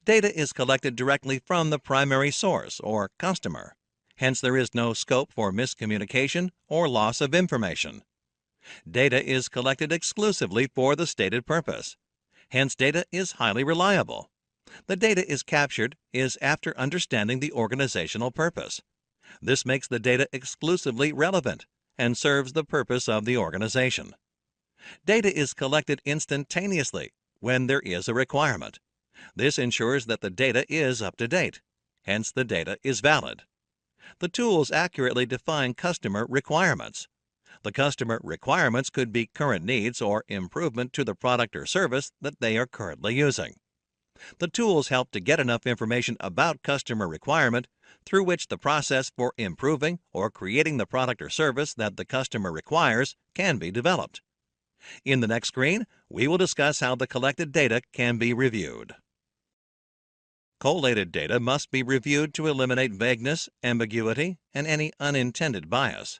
Data is collected directly from the primary source or customer. Hence, there is no scope for miscommunication or loss of information. Data is collected exclusively for the stated purpose. Hence, data is highly reliable. The data is captured after understanding the organizational purpose. This makes the data exclusively relevant and serves the purpose of the organization. Data is collected instantaneously when there is a requirement. This ensures that the data is up to date. Hence, the data is valid. The tools accurately define customer requirements. The customer requirements could be current needs or improvement to the product or service that they are currently using. The tools help to get enough information about customer requirement through which the process for improving or creating the product or service that the customer requires can be developed. In the next screen, we will discuss how the collected data can be reviewed. Collated data must be reviewed to eliminate vagueness, ambiguity, and any unintended bias.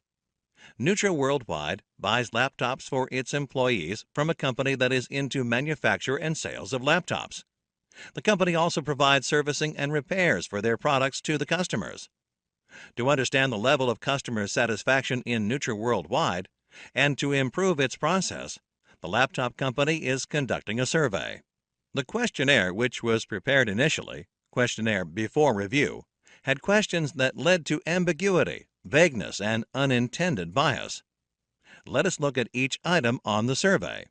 Nutra Worldwide buys laptops for its employees from a company that is into manufacture and sales of laptops. The company also provides servicing and repairs for their products to the customers. To understand the level of customer satisfaction in Nutra Worldwide and to improve its process, the laptop company is conducting a survey. The questionnaire, which was prepared initially, questionnaire before review, had questions that led to ambiguity, vagueness, and unintended bias. Let us look at each item on the survey.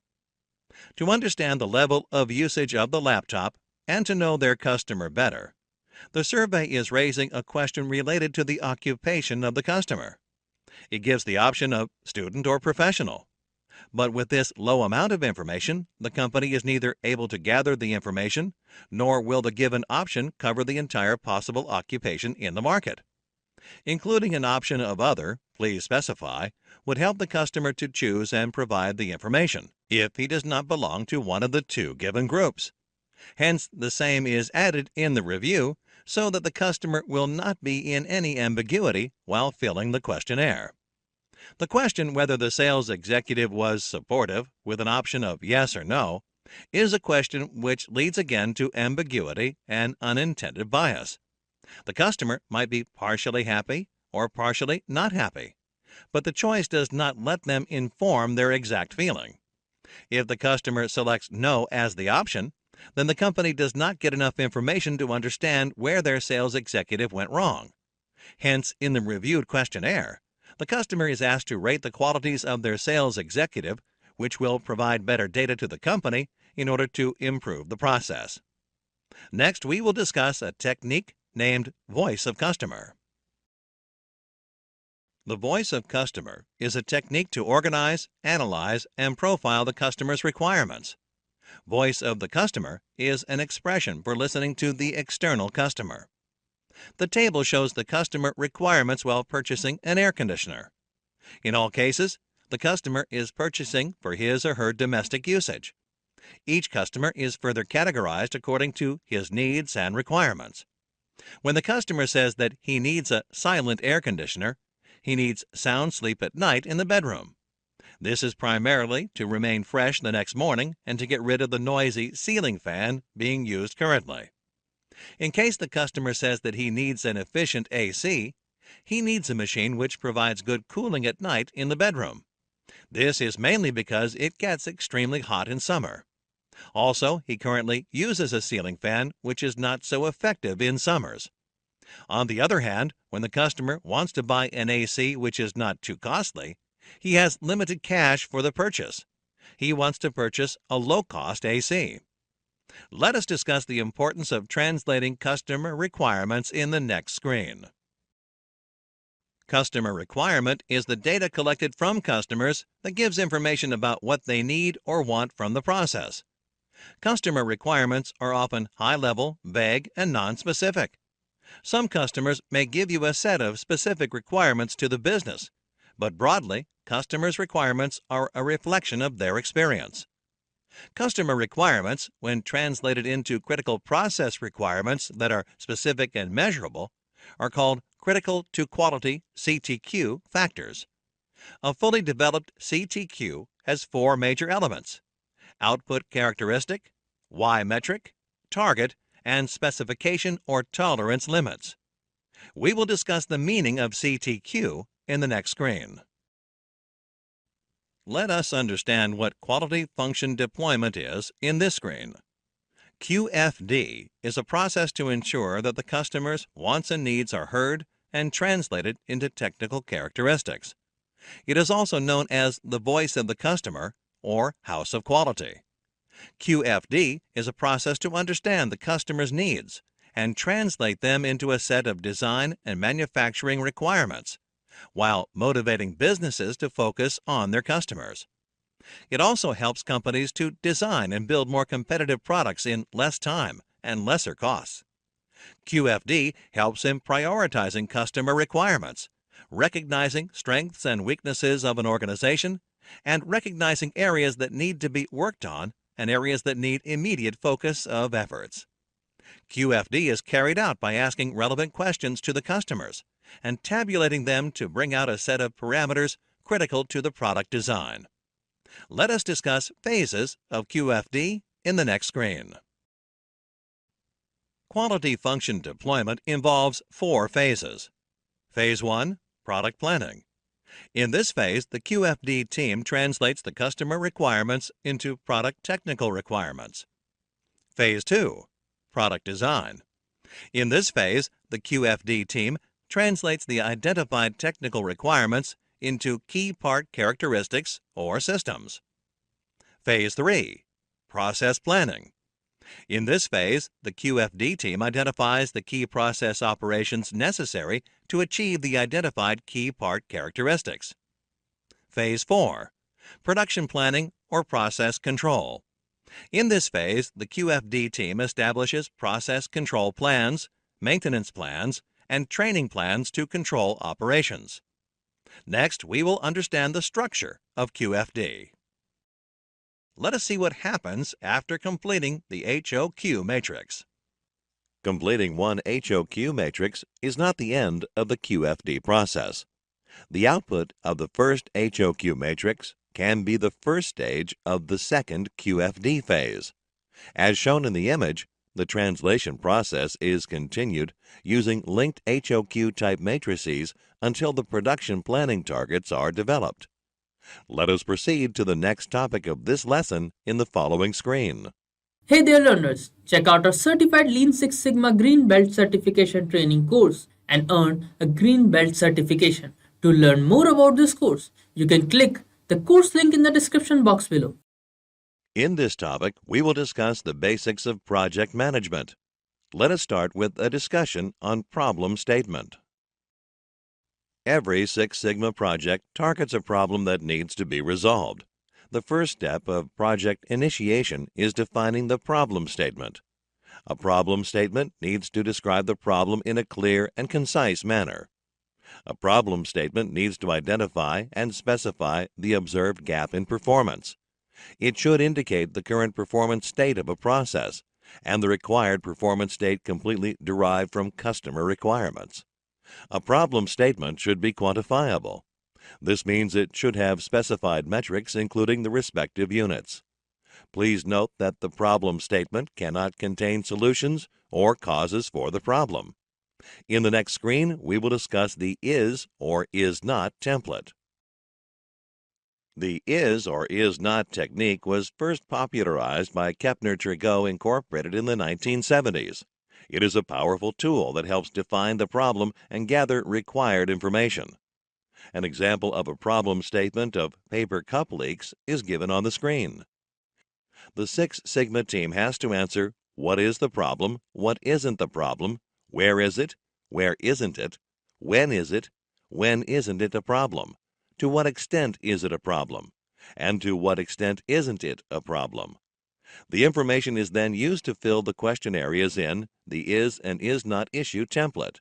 To understand the level of usage of the laptop and to know their customer better, the survey is raising a question related to the occupation of the customer. It gives the option of student or professional. But with this low amount of information, the company is neither able to gather the information, nor will the given option cover the entire possible occupation in the market. Including an option of other, please specify, would help the customer to choose and provide the information, if he does not belong to one of the two given groups. Hence, the same is added in the review so that the customer will not be in any ambiguity while filling the questionnaire. The question whether the sales executive was supportive, with an option of yes or no, is a question which leads again to ambiguity and unintended bias. The customer might be partially happy or partially not happy, but the choice does not let them inform their exact feeling. If the customer selects no as the option, then the company does not get enough information to understand where their sales executive went wrong. Hence, in the reviewed questionnaire, the customer is asked to rate the qualities of their sales executive, which will provide better data to the company in order to improve the process. Next, we will discuss a technique named Voice of Customer. The Voice of Customer is a technique to organize, analyze, and profile the customer's requirements. Voice of the Customer is an expression for listening to the external customer. The table shows the customer requirements while purchasing an air conditioner. In all cases, the customer is purchasing for his or her domestic usage. Each customer is further categorized according to his needs and requirements. When the customer says that he needs a silent air conditioner, he needs sound sleep at night in the bedroom. This is primarily to remain fresh the next morning and to get rid of the noisy ceiling fan being used currently. In case the customer says that he needs an efficient AC, he needs a machine which provides good cooling at night in the bedroom. This is mainly because it gets extremely hot in summer. Also, he currently uses a ceiling fan which is not so effective in summers. On the other hand, when the customer wants to buy an AC which is not too costly, he has limited cash for the purchase. He wants to purchase a low-cost AC. Let us discuss the importance of translating customer requirements in the next screen. Customer requirement is the data collected from customers that gives information about what they need or want from the process. Customer requirements are often high-level, vague, and non-specific. Some customers may give you a set of specific requirements to the business, but broadly, customers' requirements are a reflection of their experience. Customer requirements, when translated into critical process requirements that are specific and measurable, are called critical to quality CTQ factors. A fully developed CTQ has 4 major elements: output characteristic, Y metric, target, and specification or tolerance limits. We will discuss the meaning of CTQ in the next screen. Let us understand what quality function deployment is in this screen. QFD is a process to ensure that the customer's wants and needs are heard and translated into technical characteristics. It is also known as the voice of the customer or house of quality. QFD is a process to understand the customer's needs and translate them into a set of design and manufacturing requirements, while motivating businesses to focus on their customers. It also helps companies to design and build more competitive products in less time and lesser costs. QFD helps in prioritizing customer requirements, recognizing strengths and weaknesses of an organization, and recognizing areas that need to be worked on and areas that need immediate focus of efforts. QFD is carried out by asking relevant questions to the customers and tabulating them to bring out a set of parameters critical to the product design. Let us discuss phases of QFD in the next screen. Quality function deployment involves 4 phases. Phase 1, product planning. In this phase, the QFD team translates the customer requirements into product technical requirements. Phase 2, product design. In this phase, the QFD team translates the identified technical requirements into key part characteristics or systems. Phase 3, process planning. In this phase, the QFD team identifies the key process operations necessary to achieve the identified key part characteristics. Phase 4, production planning or process control. In this phase, the QFD team establishes process control plans, maintenance plans, and training plans to control operations. Next, we will understand the structure of QFD. Let us see what happens after completing the HOQ matrix. Completing one HOQ matrix is not the end of the QFD process. The output of the first HOQ matrix can be the first stage of the second QFD phase. As shown in the image, the translation process is continued using linked HOQ type matrices until the production planning targets are developed. Let us proceed to the next topic of this lesson in the following screen. Hey there learners, check out our certified Lean Six Sigma Green Belt Certification training course and earn a Green Belt certification. To learn more about this course, you can click the course link in the description box below. In this topic, we will discuss the basics of project management. Let us start with a discussion on problem statement. Every Six Sigma project targets a problem that needs to be resolved. The first step of project initiation is defining the problem statement. A problem statement needs to describe the problem in a clear and concise manner. A problem statement needs to identify and specify the observed gap in performance. It should indicate the current performance state of a process and the required performance state completely derived from customer requirements. A problem statement should be quantifiable. This means it should have specified metrics including the respective units. Please note that the problem statement cannot contain solutions or causes for the problem. In the next screen, we will discuss the is or is not template. The is or is not technique was first popularized by Kepner-Trigot Incorporated in the 1970s. It is a powerful tool that helps define the problem and gather required information. An example of a problem statement of paper cup leaks is given on the screen. The Six Sigma team has to answer what is the problem, what isn't the problem, where is it, where isn't it, when isn't it a problem, to what extent is it a problem, and to what extent isn't it a problem. The information is then used to fill the question areas in the is and is not issue template.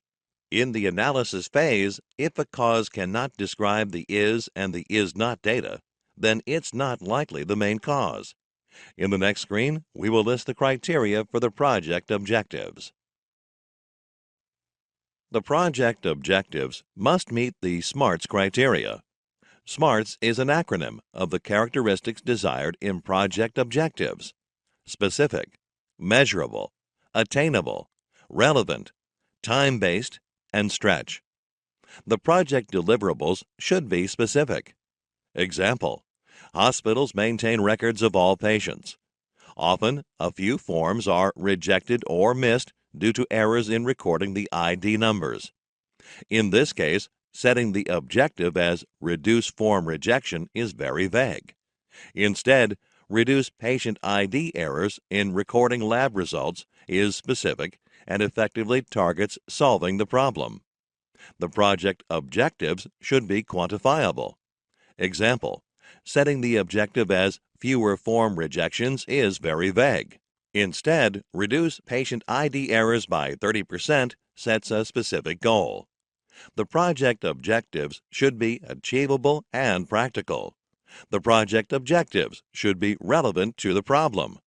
In the analysis phase, if a cause cannot describe the is and the is not data, then it's not likely the main cause. In the next screen, we will list the criteria for the project objectives. The project objectives must meet the SMARTS criteria. SMARTS is an acronym of the characteristics desired in project objectives: specific, measurable, attainable, relevant, time-based, and stretch. The project deliverables should be specific. Example: hospitals maintain records of all patients. Often, a few forms are rejected or missed due to errors in recording the ID numbers. In this case, setting the objective as reduce form rejection is very vague. Instead, reduce patient ID errors in recording lab results is specific and effectively targets solving the problem. The project objectives should be quantifiable. Example: setting the objective as fewer form rejections is very vague. Instead, reduce patient ID errors by 30% sets a specific goal. The project objectives should be achievable and practical. The project objectives should be relevant to the problem.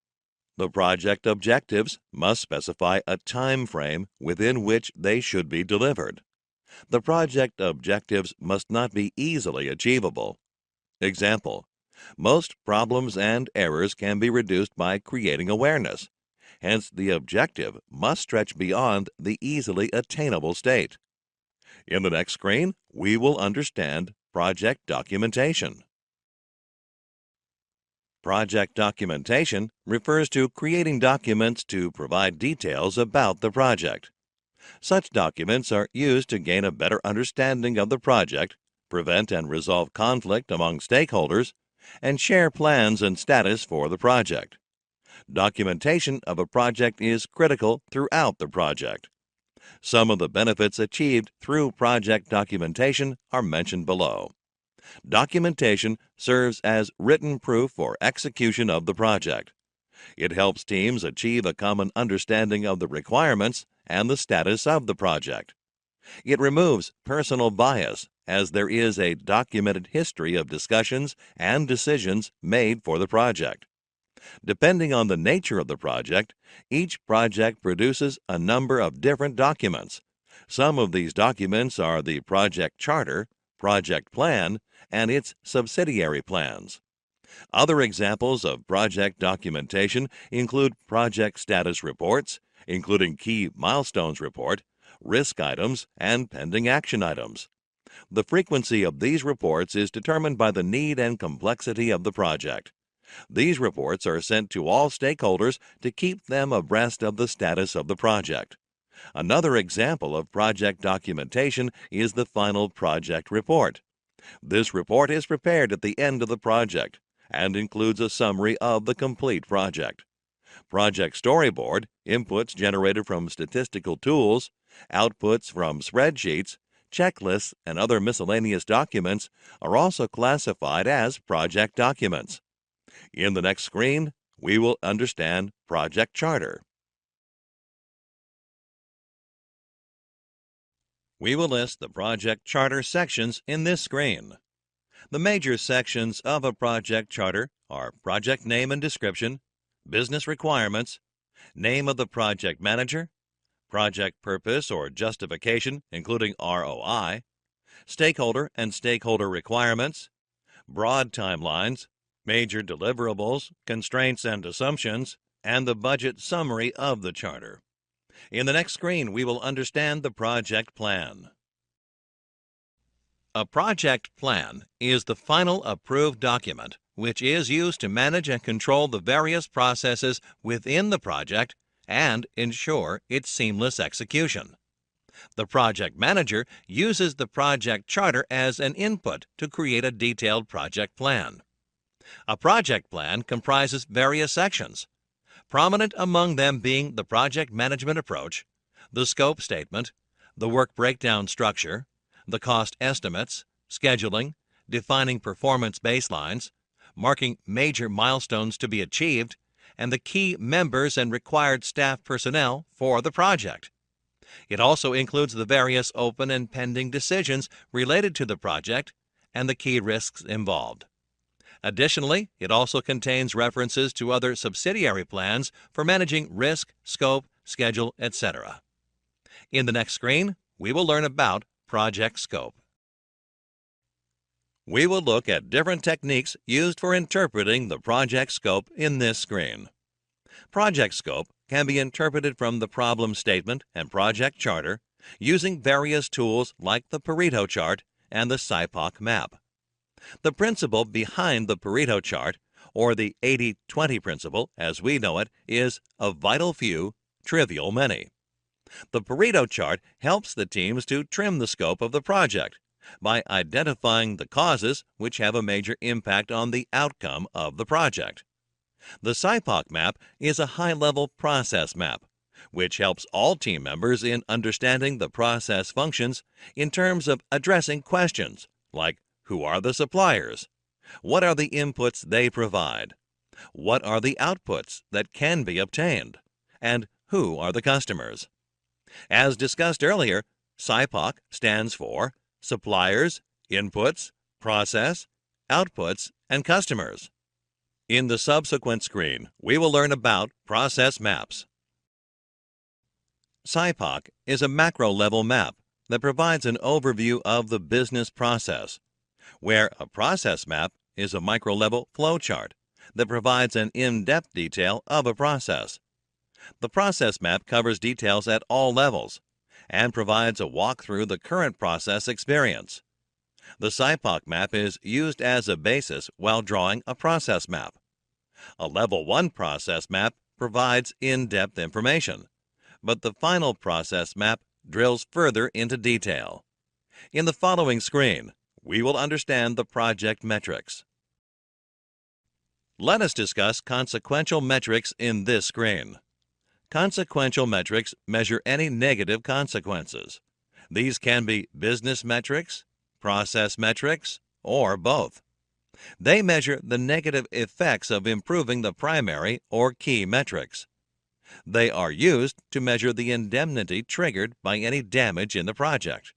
The project objectives must specify a time frame within which they should be delivered. The project objectives must not be easily achievable. Example: most problems and errors can be reduced by creating awareness. Hence, the objective must stretch beyond the easily attainable state. In the next screen, we will understand project documentation. Project documentation refers to creating documents to provide details about the project. Such documents are used to gain a better understanding of the project, prevent and resolve conflict among stakeholders, and share plans and status for the project. Documentation of a project is critical throughout the project. Some of the benefits achieved through project documentation are mentioned below. Documentation serves as written proof for execution of the project. It helps teams achieve a common understanding of the requirements and the status of the project. It removes personal bias, as there is a documented history of discussions and decisions made for the project. Depending on the nature of the project, each project produces a number of different documents. Some of these documents are the project charter, project plan, and its subsidiary plans. Other examples of project documentation include project status reports, including key milestones report, risk items, and pending action items. The frequency of these reports is determined by the need and complexity of the project. These reports are sent to all stakeholders to keep them abreast of the status of the project. Another example of project documentation is the final project report. This report is prepared at the end of the project and includes a summary of the complete project. Project storyboard, inputs generated from statistical tools, outputs from spreadsheets, checklists, and other miscellaneous documents are also classified as project documents. In the next screen, we will understand Project Charter. We will list the project charter sections in this screen. The major sections of a project charter are project name and description, business requirements, name of the project manager, project purpose or justification, including ROI, stakeholder and stakeholder requirements, broad timelines, major deliverables, constraints and assumptions, and the budget summary of the charter. In the next screen, we will understand the project plan. A project plan is the final approved document which is used to manage and control the various processes within the project and ensure its seamless execution. The project manager uses the project charter as an input to create a detailed project plan. A project plan comprises various sections, prominent among them being the project management approach, the scope statement, the work breakdown structure, the cost estimates, scheduling, defining performance baselines, marking major milestones to be achieved, and the key members and required staff personnel for the project. It also includes the various open and pending decisions related to the project and the key risks involved. Additionally, it also contains references to other subsidiary plans for managing risk, scope, schedule, etc. In the next screen, we will learn about project scope. We will look at different techniques used for interpreting the project scope in this screen. Project scope can be interpreted from the problem statement and project charter using various tools like the Pareto chart and the SIPOC map. The principle behind the Pareto chart, or the 80-20 principle as we know it, is a vital few, trivial many. The Pareto chart helps the teams to trim the scope of the project by identifying the causes which have a major impact on the outcome of the project. The SIPOC map is a high-level process map, which helps all team members in understanding the process functions in terms of addressing questions like who are the suppliers? What are the inputs they provide? What are the outputs that can be obtained? And who are the customers? As discussed earlier, SIPOC stands for Suppliers, Inputs, Process, Outputs, and Customers. In the subsequent screen, we will learn about process maps. SIPOC is a macro-level map that provides an overview of the business process, where a process map is a micro-level flowchart that provides an in-depth detail of a process. The process map covers details at all levels and provides a walk through the current process experience. The SIPOC map is used as a basis while drawing a process map. A Level 1 process map provides in-depth information, but the final process map drills further into detail. In the following screen, we will understand the project metrics. Let us discuss consequential metrics in this screen. Consequential metrics measure any negative consequences. These can be business metrics, process metrics, or both. They measure the negative effects of improving the primary or key metrics. They are used to measure the indemnity triggered by any damage in the project.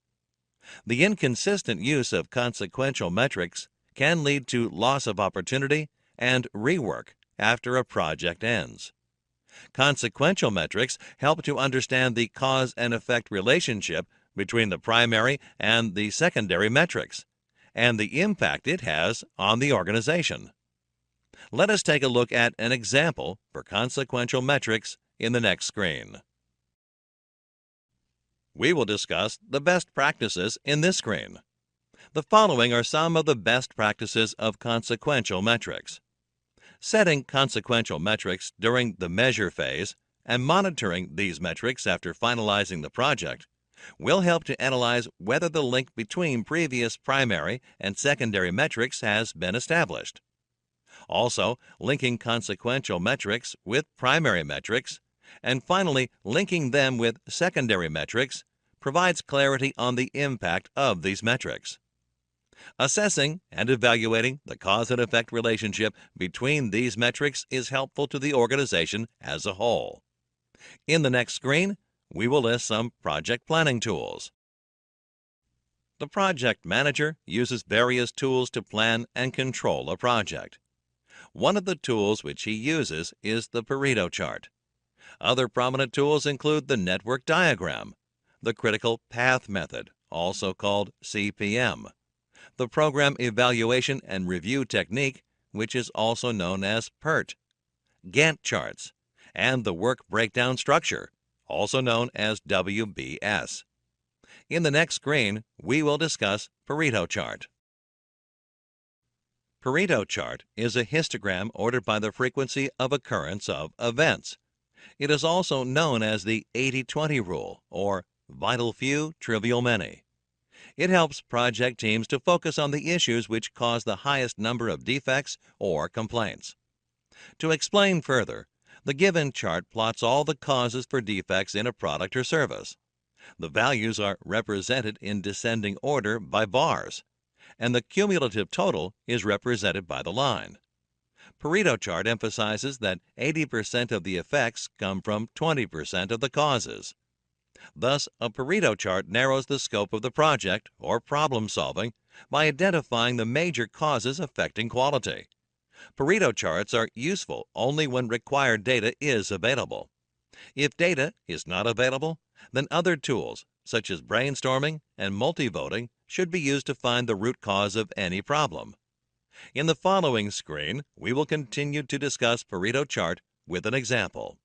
The inconsistent use of consequential metrics can lead to loss of opportunity and rework after a project ends. Consequential metrics help to understand the cause and effect relationship between the primary and the secondary metrics and the impact it has on the organization. Let us take a look at an example for consequential metrics in the next screen. We will discuss the best practices in this screen. The following are some of the best practices of consequential metrics. Setting consequential metrics during the measure phase and monitoring these metrics after finalizing the project will help to analyze whether the link between previous primary and secondary metrics has been established. Also, linking consequential metrics with primary metrics, and finally linking them with secondary metrics, provides clarity on the impact of these metrics. Assessing and evaluating the cause and effect relationship between these metrics is helpful to the organization as a whole. In the next screen, we will list some project planning tools. The project manager uses various tools to plan and control a project. One of the tools which he uses is the Pareto chart. Other prominent tools include the network diagram, the critical path method, also called CPM, the program evaluation and review technique, which is also known as PERT, Gantt charts, and the work breakdown structure, also known as WBS. In the next screen, we will discuss Pareto chart. Pareto chart is a histogram ordered by the frequency of occurrence of events. It is also known as the 80-20 rule, or vital few, trivial many. It helps project teams to focus on the issues which cause the highest number of defects or complaints. To explain further, the given chart plots all the causes for defects in a product or service. The values are represented in descending order by bars, and the cumulative total is represented by the line. Pareto chart emphasizes that 80% of the effects come from 20% of the causes. Thus, a Pareto chart narrows the scope of the project or problem solving by identifying the major causes affecting quality. Pareto charts are useful only when required data is available. If data is not available, then other tools, such as brainstorming and multivoting, should be used to find the root cause of any problem. In the following screen, we will continue to discuss Pareto chart with an example.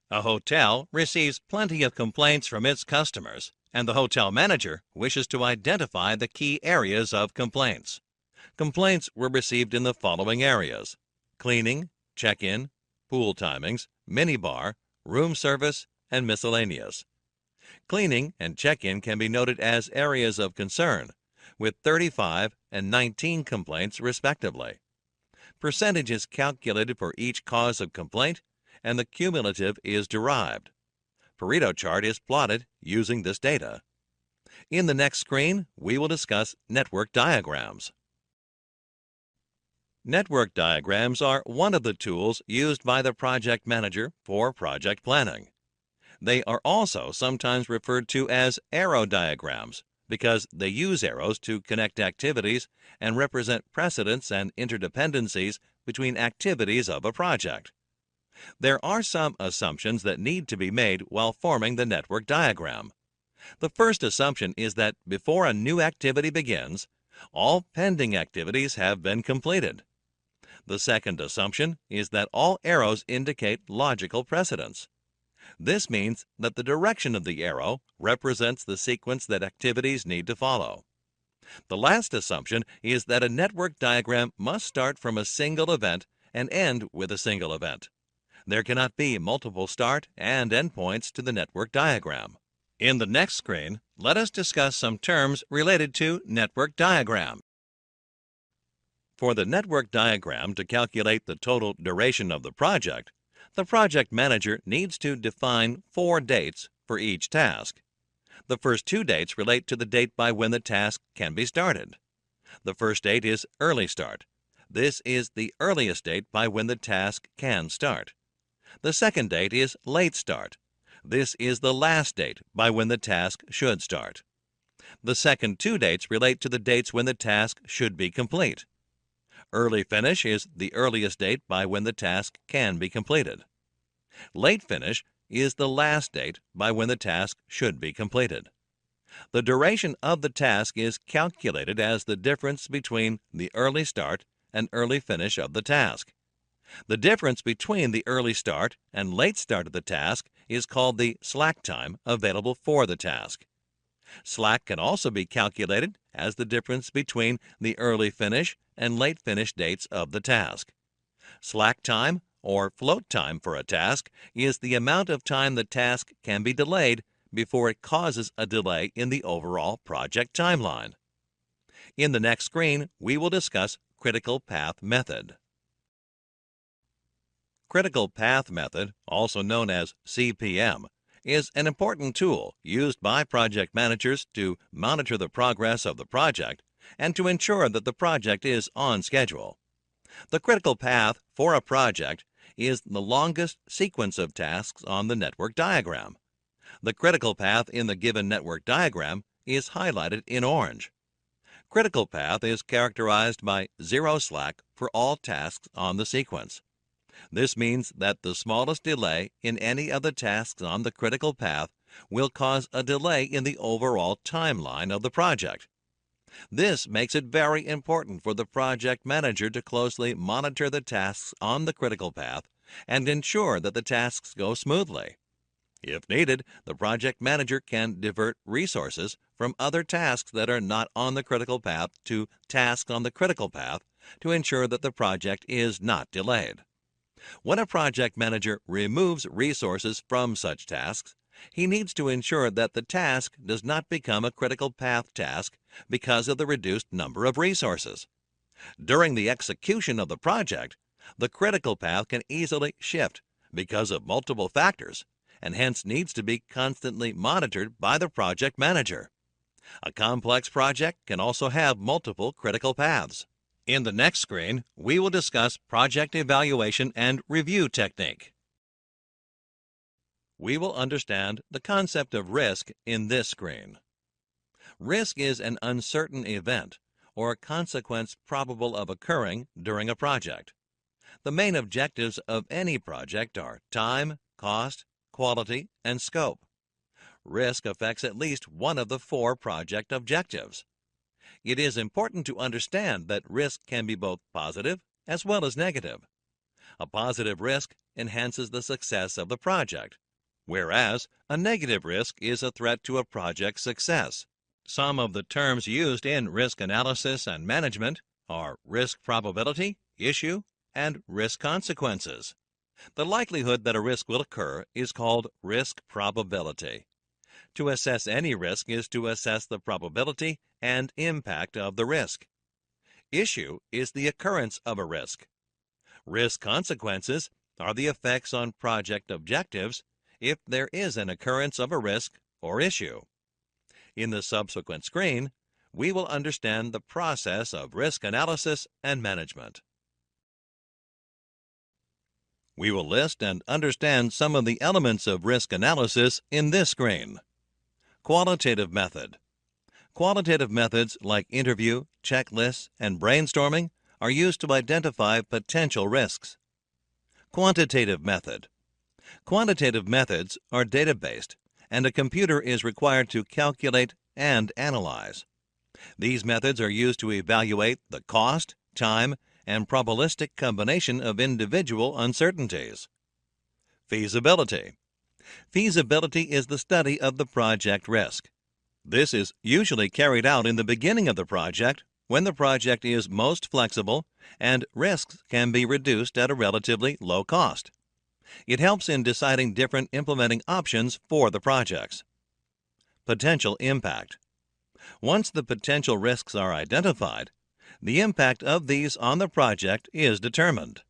A hotel receives plenty of complaints from its customers, and the hotel manager wishes to identify the key areas of complaints. Complaints were received in the following areas: cleaning, check-in, pool timings, minibar, room service, and miscellaneous. Cleaning and check-in can be noted as areas of concern, with 35 and 19 complaints respectively. Percentage is calculated for each cause of complaint, and the cumulative is derived. Pareto chart is plotted using this data. In the next screen, we will discuss network diagrams. Network diagrams are one of the tools used by the project manager for project planning. They are also sometimes referred to as arrow diagrams because they use arrows to connect activities and represent precedents and interdependencies between activities of a project. There are some assumptions that need to be made while forming the network diagram. The first assumption is that before a new activity begins, all pending activities have been completed. The second assumption is that all arrows indicate logical precedence. This means that the direction of the arrow represents the sequence that activities need to follow. The last assumption is that a network diagram must start from a single event and end with a single event. There cannot be multiple start and end points to the network diagram. In the next screen, let us discuss some terms related to network diagram. For the network diagram to calculate the total duration of the project manager needs to define 4 dates for each task. The first 2 dates relate to the date by when the task can be started. The first date is early start. This is the earliest date by when the task can start. The second date is late start. This is the last date by when the task should start. The second 2 dates relate to the dates when the task should be complete. Early finish is the earliest date by when the task can be completed. Late finish is the last date by when the task should be completed. The duration of the task is calculated as the difference between the early start and early finish of the task. The difference between the early start and late start of the task is called the slack time available for the task. Slack can also be calculated as the difference between the early finish and late finish dates of the task. Slack time, or float time for a task, is the amount of time the task can be delayed before it causes a delay in the overall project timeline. In the next screen, we will discuss critical path method. Critical path method, also known as CPM, is an important tool used by project managers to monitor the progress of the project and to ensure that the project is on schedule. The critical path for a project is the longest sequence of tasks on the network diagram. The critical path in the given network diagram is highlighted in orange. Critical path is characterized by zero slack for all tasks on the sequence. This means that the smallest delay in any of the tasks on the critical path will cause a delay in the overall timeline of the project. This makes it very important for the project manager to closely monitor the tasks on the critical path and ensure that the tasks go smoothly. If needed, the project manager can divert resources from other tasks that are not on the critical path to tasks on the critical path to ensure that the project is not delayed. When a project manager removes resources from such tasks, he needs to ensure that the task does not become a critical path task because of the reduced number of resources. During the execution of the project, the critical path can easily shift because of multiple factors and hence needs to be constantly monitored by the project manager. A complex project can also have multiple critical paths. In the next screen, we will discuss project evaluation and review technique. We will understand the concept of risk in this screen. Risk is an uncertain event or consequence probable of occurring during a project. The main objectives of any project are time, cost, quality, and scope. Risk affects at least one of the 4 project objectives. It is important to understand that risk can be both positive as well as negative. A positive risk enhances the success of the project, whereas a negative risk is a threat to a project's success. Some of the terms used in risk analysis and management are risk probability, issue, and risk consequences. The likelihood that a risk will occur is called risk probability. To assess any risk is to assess the probability and impact of the risk. Issue is the occurrence of a risk. Risk consequences are the effects on project objectives if there is an occurrence of a risk or issue. In the subsequent screen, we will understand the process of risk analysis and management. We will list and understand some of the elements of risk analysis in this screen. Qualitative method. Qualitative methods like interview, checklists, and brainstorming are used to identify potential risks. Quantitative method. Quantitative methods are data-based, and a computer is required to calculate and analyze. These methods are used to evaluate the cost, time, and probabilistic combination of individual uncertainties. Feasibility. Feasibility is the study of the project risk. This is usually carried out in the beginning of the project when the project is most flexible and risks can be reduced at a relatively low cost. It helps in deciding different implementing options for the projects. Potential impact. Once the potential risks are identified, the impact of these on the project is determined.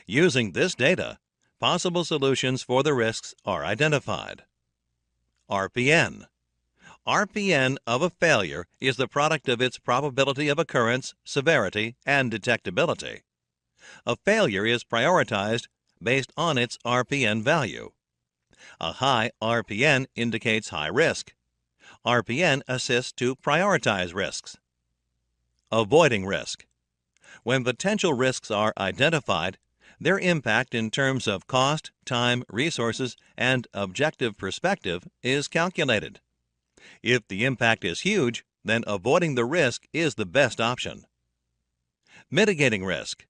Using this data, possible solutions for the risks are identified. RPN. RPN of a failure is the product of its probability of occurrence, severity, and detectability. A failure is prioritized based on its RPN value. A high RPN indicates high risk. RPN assists to prioritize risks. Avoiding risk. When potential risks are identified, their impact in terms of cost, time, resources, and objective perspective is calculated. If the impact is huge, then avoiding the risk is the best option. Mitigating risk.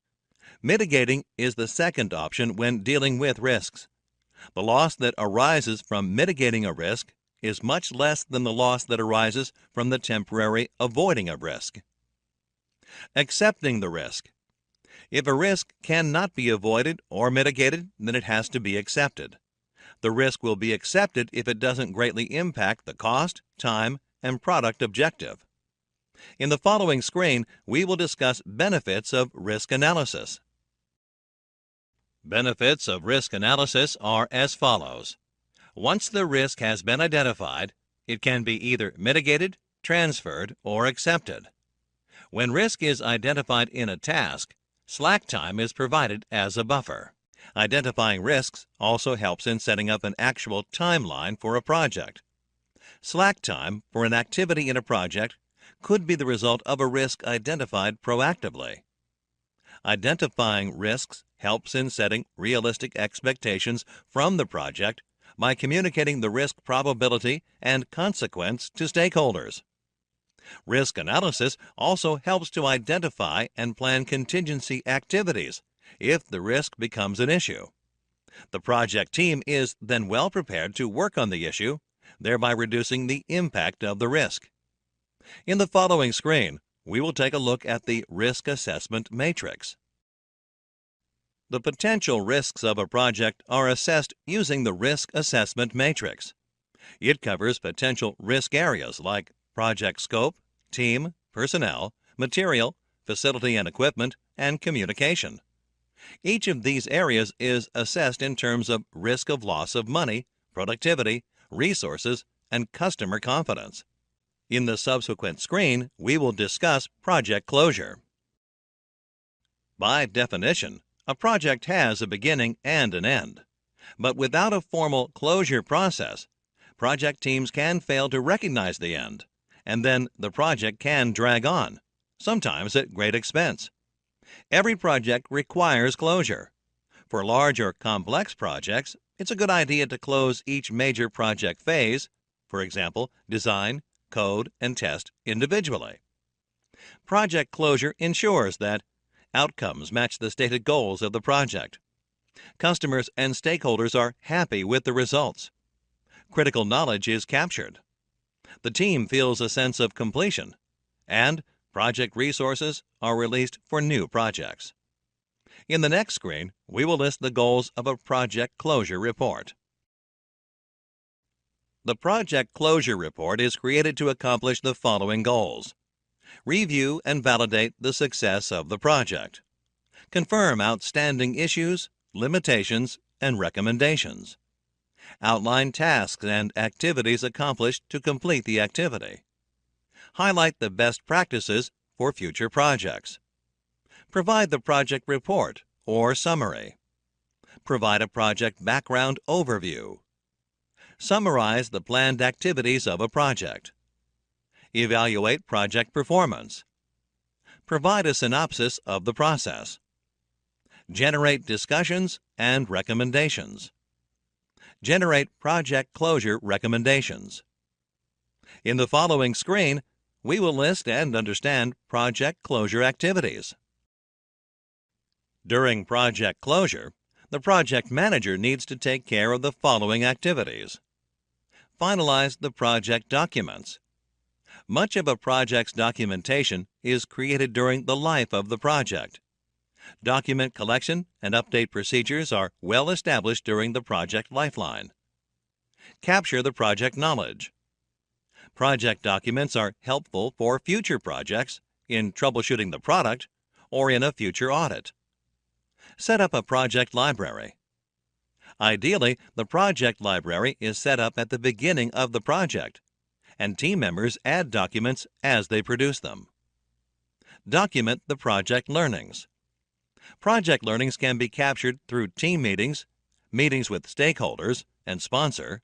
Mitigating is the second option when dealing with risks. The loss that arises from mitigating a risk is much less than the loss that arises from the temporary avoiding of risk. Accepting the risk. If a risk cannot be avoided or mitigated, then it has to be accepted. The risk will be accepted if it doesn't greatly impact the cost, time, and product objective. In the following screen, we will discuss benefits of risk analysis. Benefits of risk analysis are as follows. Once the risk has been identified, it can be either mitigated, transferred, or accepted. When risk is identified in a task, slack time is provided as a buffer. Identifying risks also helps in setting up an actual timeline for a project. Slack time for an activity in a project could be the result of a risk identified proactively. Identifying risks helps in setting realistic expectations from the project by communicating the risk probability and consequence to stakeholders. Risk analysis also helps to identify and plan contingency activities if the risk becomes an issue. The project team is then well prepared to work on the issue, thereby reducing the impact of the risk. In the following screen, we will take a look at the risk assessment matrix. The potential risks of a project are assessed using the risk assessment matrix. It covers potential risk areas like project scope, team, personnel, material, facility and equipment, and communication. Each of these areas is assessed in terms of risk of loss of money, productivity, resources, and customer confidence. In the subsequent screen, we will discuss project closure. By definition, a project has a beginning and an end. But without a formal closure process, project teams can fail to recognize the end, and then the project can drag on, sometimes at great expense. Every project requires closure. For large or complex projects, it's a good idea to close each major project phase, for example, design, code, and test individually. Project closure ensures that outcomes match the stated goals of the project. Customers and stakeholders are happy with the results. Critical knowledge is captured. The team feels a sense of completion, and project resources are released for new projects. In the next screen, we will list the goals of a project closure report. The project closure report is created to accomplish the following goals. Review and validate the success of the project. Confirm outstanding issues, limitations, and recommendations. Outline tasks and activities accomplished to complete the activity. Highlight the best practices for future projects. Provide the project report or summary. Provide a project background overview. Summarize the planned activities of a project. Evaluate project performance. Provide a synopsis of the process. Generate discussions and recommendations. Generate project closure recommendations. In the following screen, we will list and understand project closure activities. During project closure, the project manager needs to take care of the following activities. Finalize the project documents. Much of a project's documentation is created during the life of the project. Document collection and update procedures are well established during the project lifeline. Capture the project knowledge. Project documents are helpful for future projects, in troubleshooting the product, or in a future audit. Set up a project library. Ideally, the project library is set up at the beginning of the project, and team members add documents as they produce them. Document the project learnings. Project learnings can be captured through team meetings, meetings with stakeholders and sponsor,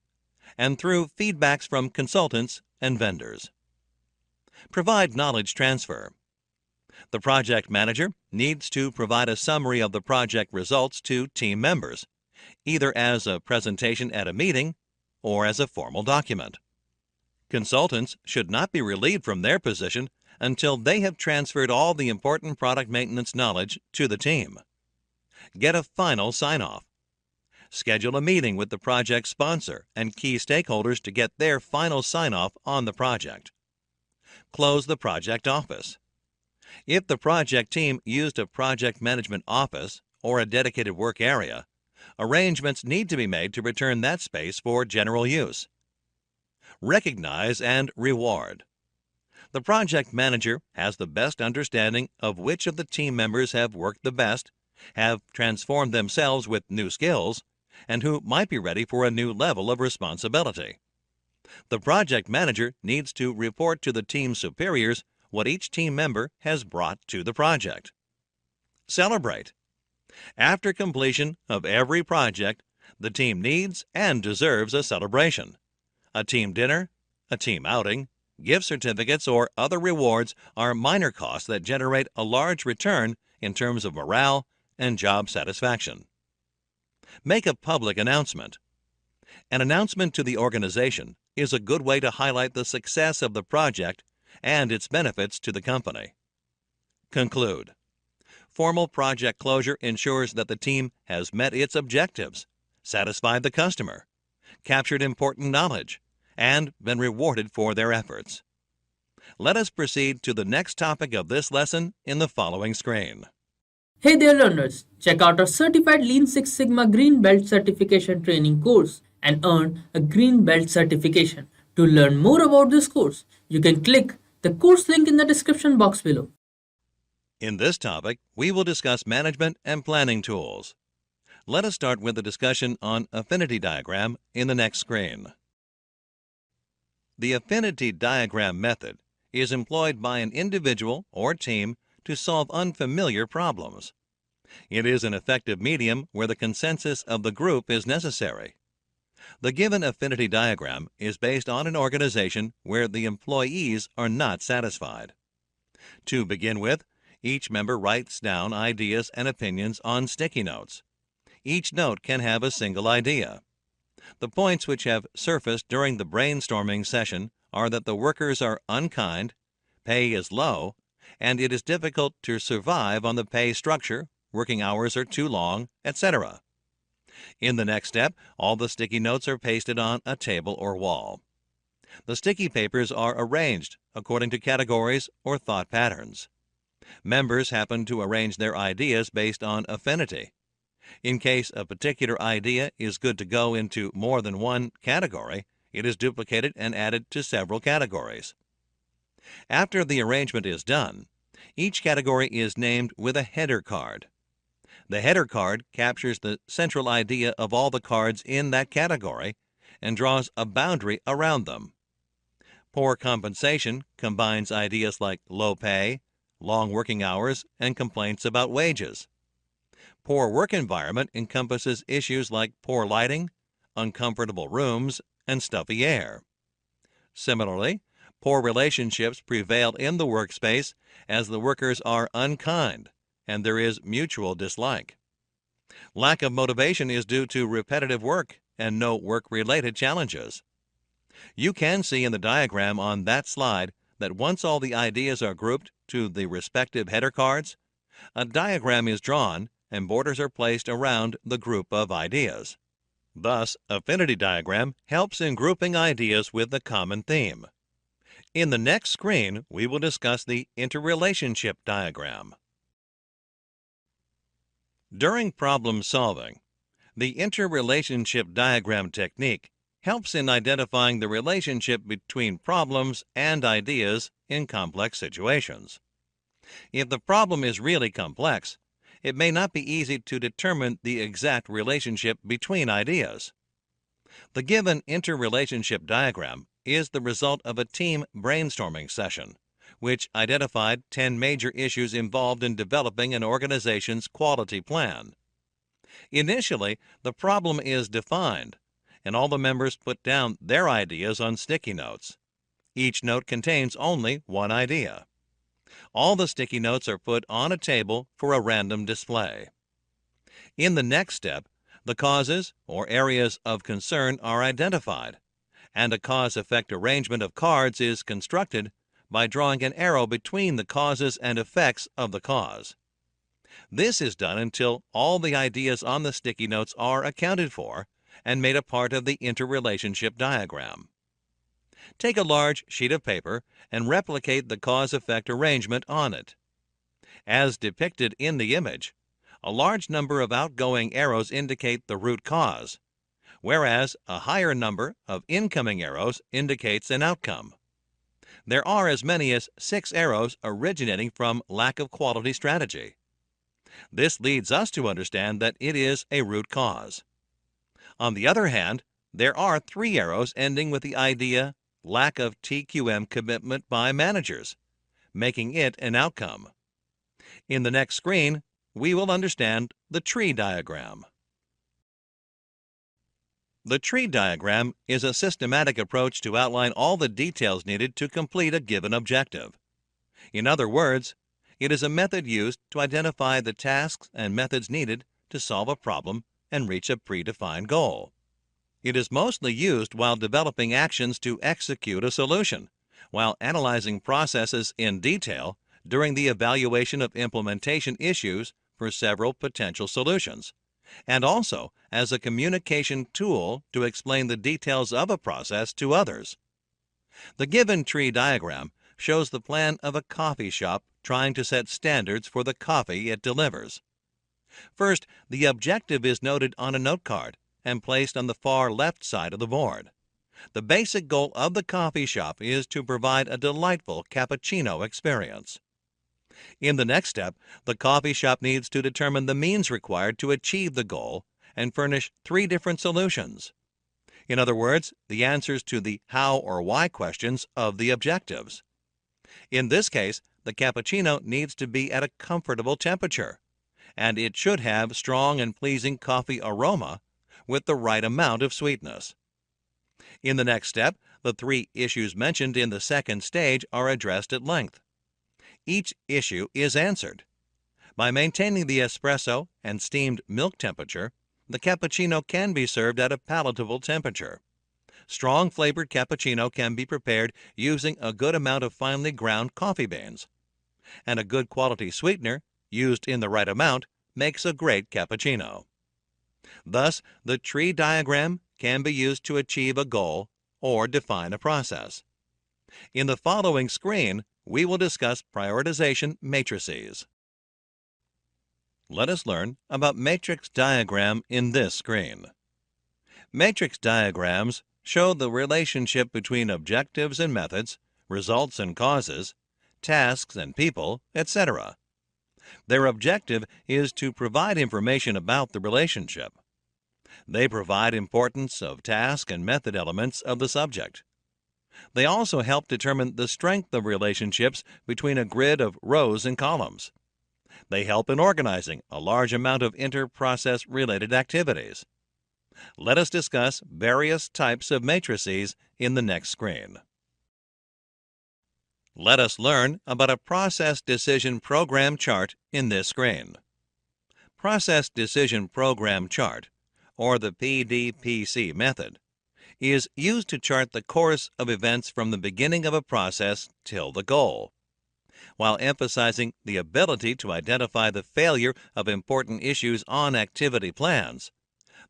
and through feedbacks from consultants and vendors. Provide knowledge transfer. The project manager needs to provide a summary of the project results to team members, either as a presentation at a meeting or as a formal document. Consultants should not be relieved from their position until they have transferred all the important product maintenance knowledge to the team. Get a final sign-off. Schedule a meeting with the project sponsor and key stakeholders to get their final sign-off on the project. Close the project office. If the project team used a project management office or a dedicated work area, arrangements need to be made to return that space for general use. Recognize and reward. The project manager has the best understanding of which of the team members have worked the best, have transformed themselves with new skills, and who might be ready for a new level of responsibility. The project manager needs to report to the team's superiors what each team member has brought to the project. Celebrate. After completion of every project, the team needs and deserves a celebration. A team dinner, a team outing, gift certificates, or other rewards are minor costs that generate a large return in terms of morale and job satisfaction. Make a public announcement. An announcement to the organization is a good way to highlight the success of the project and its benefits to the company. Conclude. Formal project closure ensures that the team has met its objectives, satisfied the customer, captured important knowledge, and been rewarded for their efforts. Let us proceed to the next topic of this lesson in the following screen. Hey there learners, check out our certified Lean Six Sigma Green Belt Certification training course and earn a Green Belt certification. To learn more about this course, you can click the course link in the description box below. In this topic, we will discuss management and planning tools. Let us start with a discussion on affinity diagram in the next screen. The affinity diagram method is employed by an individual or team to solve unfamiliar problems. It is an effective medium where the consensus of the group is necessary. The given affinity diagram is based on an organization where the employees are not satisfied. To begin with, each member writes down ideas and opinions on sticky notes. Each note can have a single idea. The points which have surfaced during the brainstorming session are that the workers are unkind, pay is low, and it is difficult to survive on the pay structure, working hours are too long, etc. In the next step, all the sticky notes are pasted on a table or wall. The sticky papers are arranged according to categories or thought patterns. Members happen to arrange their ideas based on affinity. In case a particular idea is good to go into more than one category, it is duplicated and added to several categories. After the arrangement is done, each category is named with a header card. The header card captures the central idea of all the cards in that category and draws a boundary around them. Poor compensation combines ideas like low pay, long working hours, and complaints about wages. Poor work environment encompasses issues like poor lighting, uncomfortable rooms, and stuffy air. Similarly, poor relationships prevail in the workspace as the workers are unkind and there is mutual dislike. Lack of motivation is due to repetitive work and no work-related challenges. You can see in the diagram on that slide that once all the ideas are grouped to the respective header cards, a diagram is drawn and borders are placed around the group of ideas. Thus, affinity diagram helps in grouping ideas with a common theme. In the next screen, we will discuss the interrelationship diagram. During problem solving, the interrelationship diagram technique helps in identifying the relationship between problems and ideas in complex situations. If the problem is really complex, it may not be easy to determine the exact relationship between ideas. The given interrelationship diagram is the result of a team brainstorming session, which identified 10 major issues involved in developing an organization's quality plan. Initially, the problem is defined, and all the members put down their ideas on sticky notes. Each note contains only one idea. All the sticky notes are put on a table for a random display. In the next step, the causes or areas of concern are identified, and a cause-effect arrangement of cards is constructed by drawing an arrow between the causes and effects of the cause. This is done until all the ideas on the sticky notes are accounted for and made a part of the interrelationship diagram. Take a large sheet of paper and replicate the cause-effect arrangement on it. As depicted in the image, a large number of outgoing arrows indicate the root cause, whereas a higher number of incoming arrows indicates an outcome. There are as many as 6 arrows originating from lack of quality strategy. This leads us to understand that it is a root cause. On the other hand, there are 3 arrows ending with the idea lack of TQM commitment by managers, making it an outcome. In the next screen, we will understand the tree diagram. The tree diagram is a systematic approach to outline all the details needed to complete a given objective. In other words, it is a method used to identify the tasks and methods needed to solve a problem and reach a predefined goal. It is mostly used while developing actions to execute a solution, while analyzing processes in detail during the evaluation of implementation issues for several potential solutions, and also as a communication tool to explain the details of a process to others. The given tree diagram shows the plan of a coffee shop trying to set standards for the coffee it delivers. First, the objective is noted on a note card and placed on the far left side of the board. The basic goal of the coffee shop is to provide a delightful cappuccino experience. In the next step, the coffee shop needs to determine the means required to achieve the goal and furnish 3 different solutions. In other words, the answers to the how or why questions of the objectives. In this case, the cappuccino needs to be at a comfortable temperature, and it should have strong and pleasing coffee aroma with the right amount of sweetness. In the next step, the 3 issues mentioned in the second stage are addressed at length. Each issue is answered. By maintaining the espresso and steamed milk temperature, the cappuccino can be served at a palatable temperature. Strong flavored cappuccino can be prepared using a good amount of finely ground coffee beans. And a good quality sweetener, used in the right amount, makes a great cappuccino. Thus, the tree diagram can be used to achieve a goal or define a process. In the following screen, we will discuss prioritization matrices. Let us learn about matrix diagram in this screen. Matrix diagrams show the relationship between objectives and methods, results and causes, tasks and people, etc. Their objective is to provide information about the relationship. They provide importance of task and method elements of the subject. They also help determine the strength of relationships between a grid of rows and columns. They help in organizing a large amount of inter-process related activities. Let us discuss various types of matrices in the next screen. Let us learn about a process decision program chart in this screen. Process decision program chart, or the PDPC method, is used to chart the course of events from the beginning of a process till the goal. While emphasizing the ability to identify the failure of important issues on activity plans,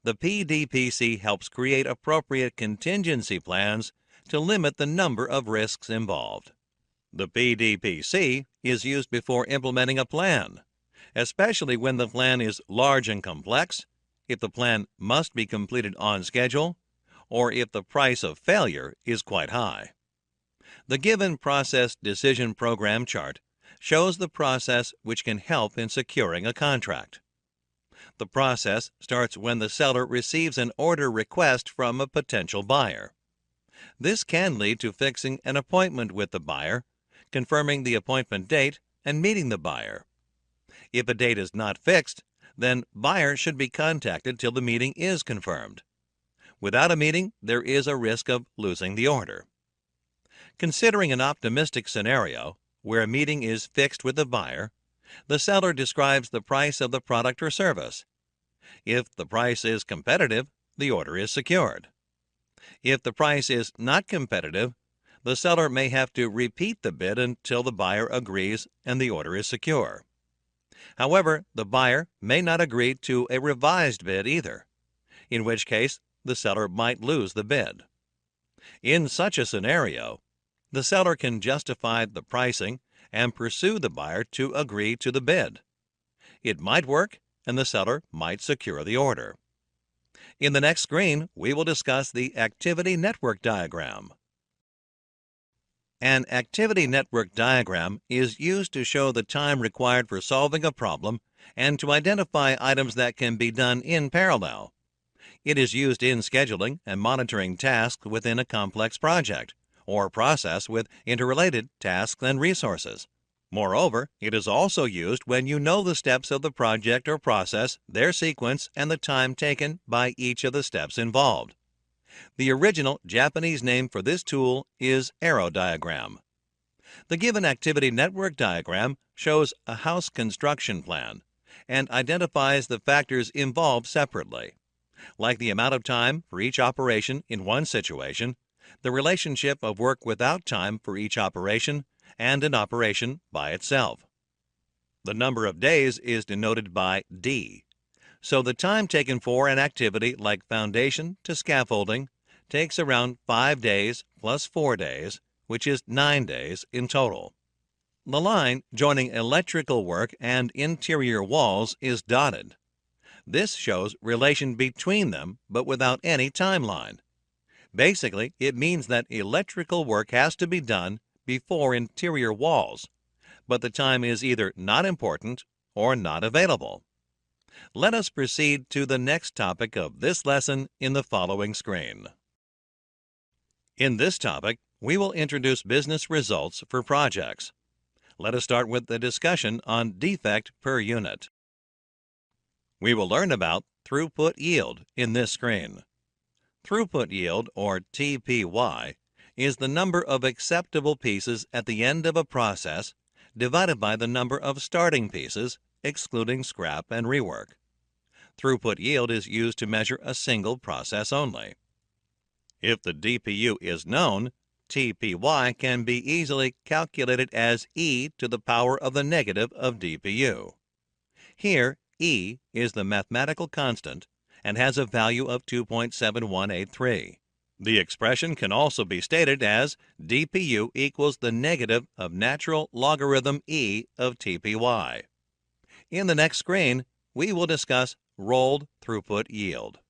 the PDPC helps create appropriate contingency plans to limit the number of risks involved. The PDPC is used before implementing a plan, especially when the plan is large and complex, if the plan must be completed on schedule, or if the price of failure is quite high. The given process decision program chart shows the process which can help in securing a contract. The process starts when the seller receives an order request from a potential buyer. This can lead to fixing an appointment with the buyer, confirming the appointment date, and meeting the buyer. If a date is not fixed, then buyer should be contacted till the meeting is confirmed. Without a meeting, there is a risk of losing the order. Considering an optimistic scenario, where a meeting is fixed with the buyer, the seller describes the price of the product or service. If the price is competitive, the order is secured. If the price is not competitive, the seller may have to repeat the bid until the buyer agrees and the order is secure. However, the buyer may not agree to a revised bid either, in which case the seller might lose the bid. In such a scenario, the seller can justify the pricing and pursue the buyer to agree to the bid. It might work, and the seller might secure the order. In the next screen, we will discuss the activity network diagram. An activity network diagram is used to show the time required for solving a problem and to identify items that can be done in parallel. It is used in scheduling and monitoring tasks within a complex project or process with interrelated tasks and resources. Moreover, it is also used when you know the steps of the project or process, their sequence, and the time taken by each of the steps involved. The original Japanese name for this tool is arrow diagram. The given activity network diagram shows a house construction plan and identifies the factors involved separately, like the amount of time for each operation in one situation, the relationship of work without time for each operation, and an operation by itself. The number of days is denoted by D. So the time taken for an activity like foundation to scaffolding takes around 5 days plus 4 days, which is 9 days in total. The line joining electrical work and interior walls is dotted. This shows relation between them, but without any timeline. Basically, it means that electrical work has to be done before interior walls, but the time is either not important or not available. Let us proceed to the next topic of this lesson in the following screen. In this topic, we will introduce business results for projects. Let us start with the discussion on defect per unit. We will learn about throughput yield in this screen. Throughput yield, or TPY, is the number of acceptable pieces at the end of a process divided by the number of starting pieces, excluding scrap and rework. Throughput yield is used to measure a single process only. If the DPU is known, TPY can be easily calculated as e to the power of the negative of DPU. Here, e is the mathematical constant and has a value of 2.7183. The expression can also be stated as DPU equals the negative of natural logarithm e of TPY. In the next screen, we will discuss rolled throughput yield.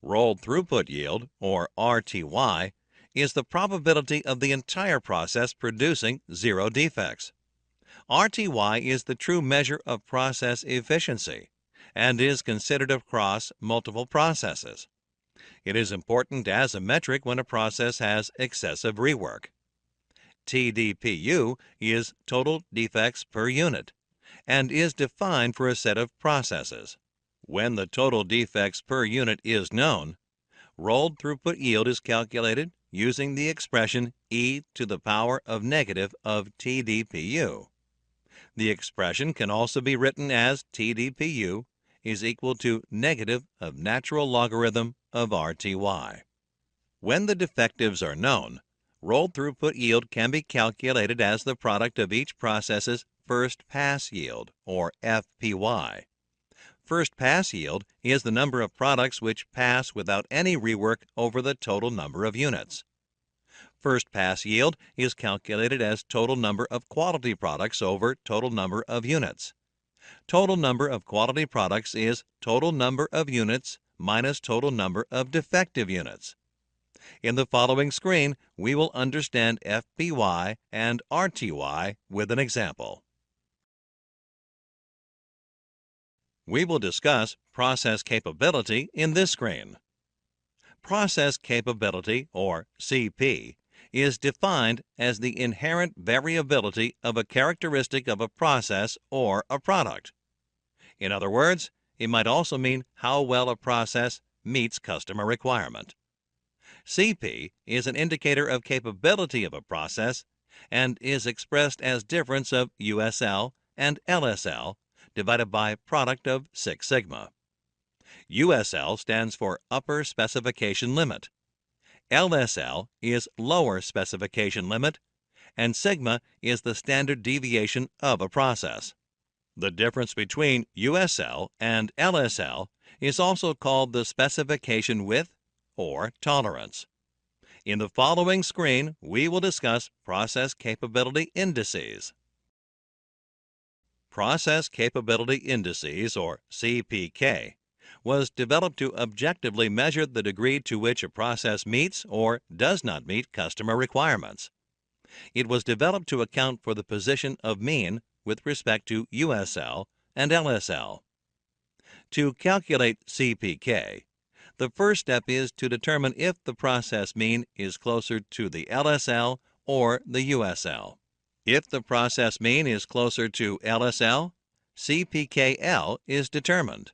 Rolled throughput yield, or RTY, is the probability of the entire process producing 0 defects. RTY is the true measure of process efficiency and is considered across multiple processes. It is important as a metric when a process has excessive rework. TDPU is total defects per unit and is defined for a set of processes. When the total defects per unit is known, rolled throughput yield is calculated using the expression e to the power of negative of TDPU. The expression can also be written as TDPU is equal to negative of natural logarithm of RTY. When the defectives are known, rolled throughput yield can be calculated as the product of each process's first pass yield, or FPY. First pass yield is the number of products which pass without any rework over the total number of units. First pass yield is calculated as total number of quality products over total number of units. Total number of quality products is total number of units minus total number of defective units. In the following screen, we will understand FPY and RTY with an example. We will discuss process capability in this screen. Process capability, or CP, is defined as the inherent variability of a characteristic of a process or a product. In other words, it might also mean how well a process meets customer requirement. CP is an indicator of capability of a process and is expressed as difference of USL and LSL divided by product of Six Sigma. USL stands for Upper Specification Limit. LSL is Lower Specification Limit, and Sigma is the standard deviation of a process. The difference between USL and LSL is also called the specification width or tolerance. In the following screen, we will discuss Process Capability Indices. Process Capability Indices, or CPK, was developed to objectively measure the degree to which a process meets or does not meet customer requirements. It was developed to account for the position of mean with respect to USL and LSL. To calculate CPK, the first step is to determine if the process mean is closer to the LSL or the USL. If the process mean is closer to LSL, CPKL is determined.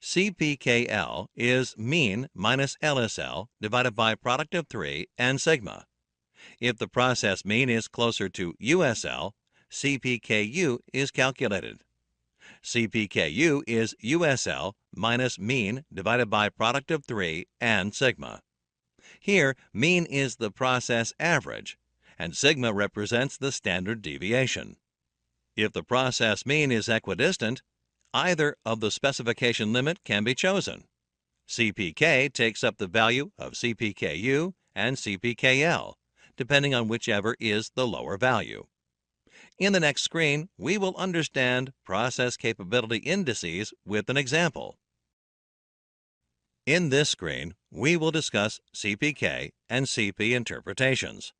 CPKL is mean minus LSL divided by product of 3 and sigma. If the process mean is closer to USL, CPKU is calculated. CPKU is USL minus mean divided by product of 3 and sigma. Here, mean is the process average, and sigma represents the standard deviation. If the process mean is equidistant, either of the specification limit can be chosen. CPK takes up the value of CPKU and CPKL, depending on whichever is the lower value. In the next screen, we will understand process capability indices with an example. In this screen, we will discuss CPK and CP interpretations.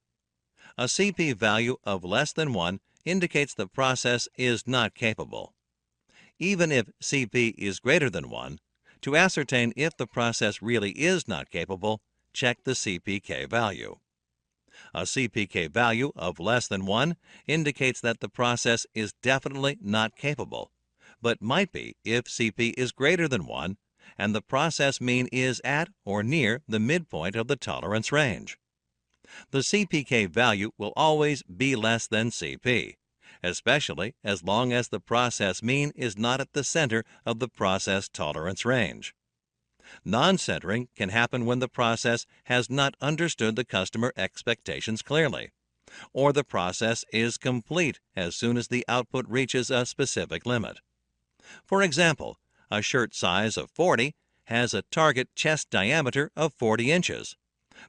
A CP value of less than 1 indicates the process is not capable. Even if CP is greater than 1, to ascertain if the process really is not capable, check the CPK value. A CPK value of less than 1 indicates that the process is definitely not capable, but might be if CP is greater than 1 and the process mean is at or near the midpoint of the tolerance range. The CPK value will always be less than CP, especially as long as the process mean is not at the center of the process tolerance range. Non-centering can happen when the process has not understood the customer expectations clearly, or the process is complete as soon as the output reaches a specific limit. For example, a shirt size of 40 has a target chest diameter of 40 inches,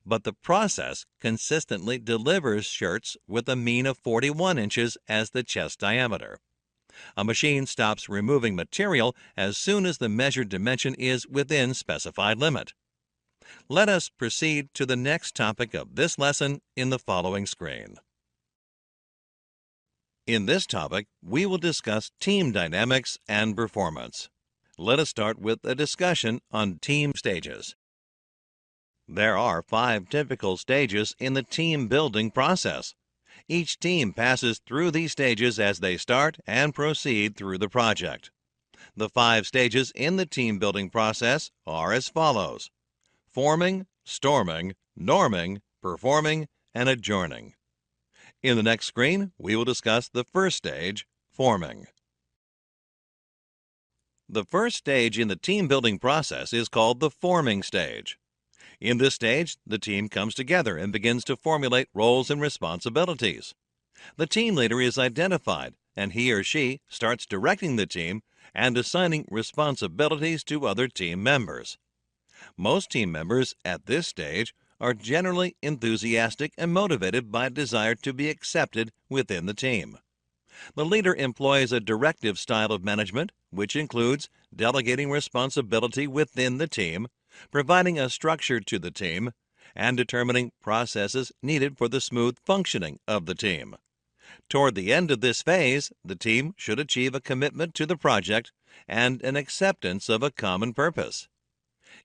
but the process consistently delivers shirts with a mean of 41 inches as the chest diameter. A machine stops removing material as soon as the measured dimension is within specified limit. Let us proceed to the next topic of this lesson in the following screen. In this topic, we will discuss team dynamics and performance. Let us start with a discussion on team stages. There are 5 typical stages in the team building process. Each team passes through these stages as they start and proceed through the project. The 5 stages in the team building process are as follows: forming, storming, norming, performing, and adjourning. In the next screen, we will discuss the first stage, forming. The first stage in the team building process is called the forming stage. In this stage, the team comes together and begins to formulate roles and responsibilities. The team leader is identified, and he or she starts directing the team and assigning responsibilities to other team members. Most team members at this stage are generally enthusiastic and motivated by a desire to be accepted within the team. The leader employs a directive style of management, which includes delegating responsibility within the team, providing a structure to the team, and determining processes needed for the smooth functioning of the team. Toward the end of this phase, the team should achieve a commitment to the project and an acceptance of a common purpose.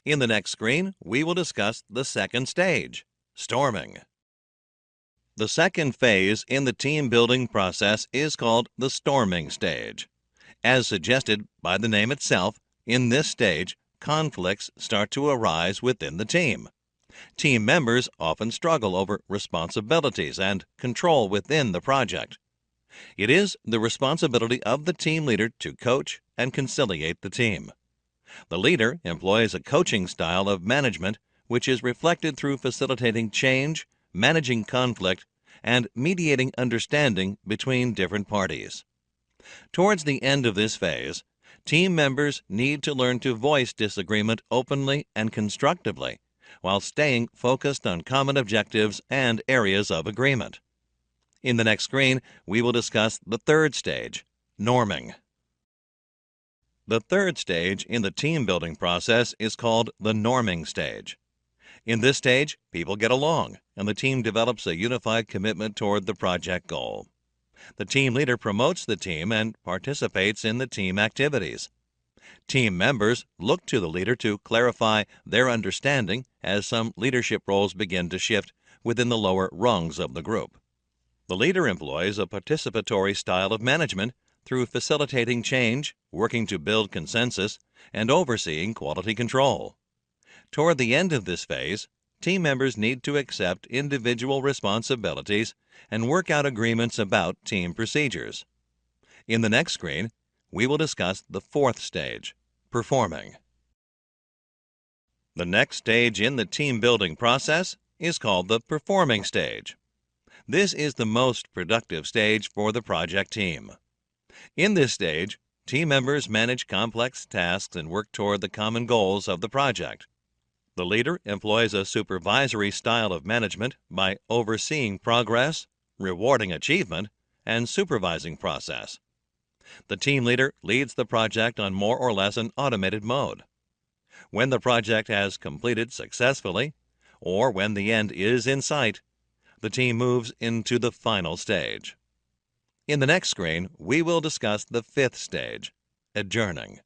In the next screen, we will discuss the second stage, storming. The second phase in the team building process is called the storming stage. As suggested by the name itself, in this stage, conflicts start to arise within the team. Team members often struggle over responsibilities and control within the project. It is the responsibility of the team leader to coach and conciliate the team. The leader employs a coaching style of management which is reflected through facilitating change, managing conflict, and mediating understanding between different parties. Towards the end of this phase, team members need to learn to voice disagreement openly and constructively while staying focused on common objectives and areas of agreement. In the next screen, we will discuss the third stage, norming. The third stage in the team building process is called the norming stage. In this stage, people get along and the team develops a unified commitment toward the project goal. The team leader promotes the team and participates in the team activities. Team members look to the leader to clarify their understanding as some leadership roles begin to shift within the lower rungs of the group. The leader employs a participatory style of management through facilitating change, working to build consensus, and overseeing quality control. Toward the end of this phase, team members need to accept individual responsibilities and work out agreements about team procedures. In the next screen, we will discuss the fourth stage, performing. The next stage in the team building process is called the performing stage. This is the most productive stage for the project team. In this stage, team members manage complex tasks and work toward the common goals of the project. The leader employs a supervisory style of management by overseeing progress, rewarding achievement, and supervising process. The team leader leads the project on more or less an automated mode. When the project has completed successfully, or when the end is in sight, the team moves into the final stage. In the next screen, we will discuss the fifth stage, adjourning.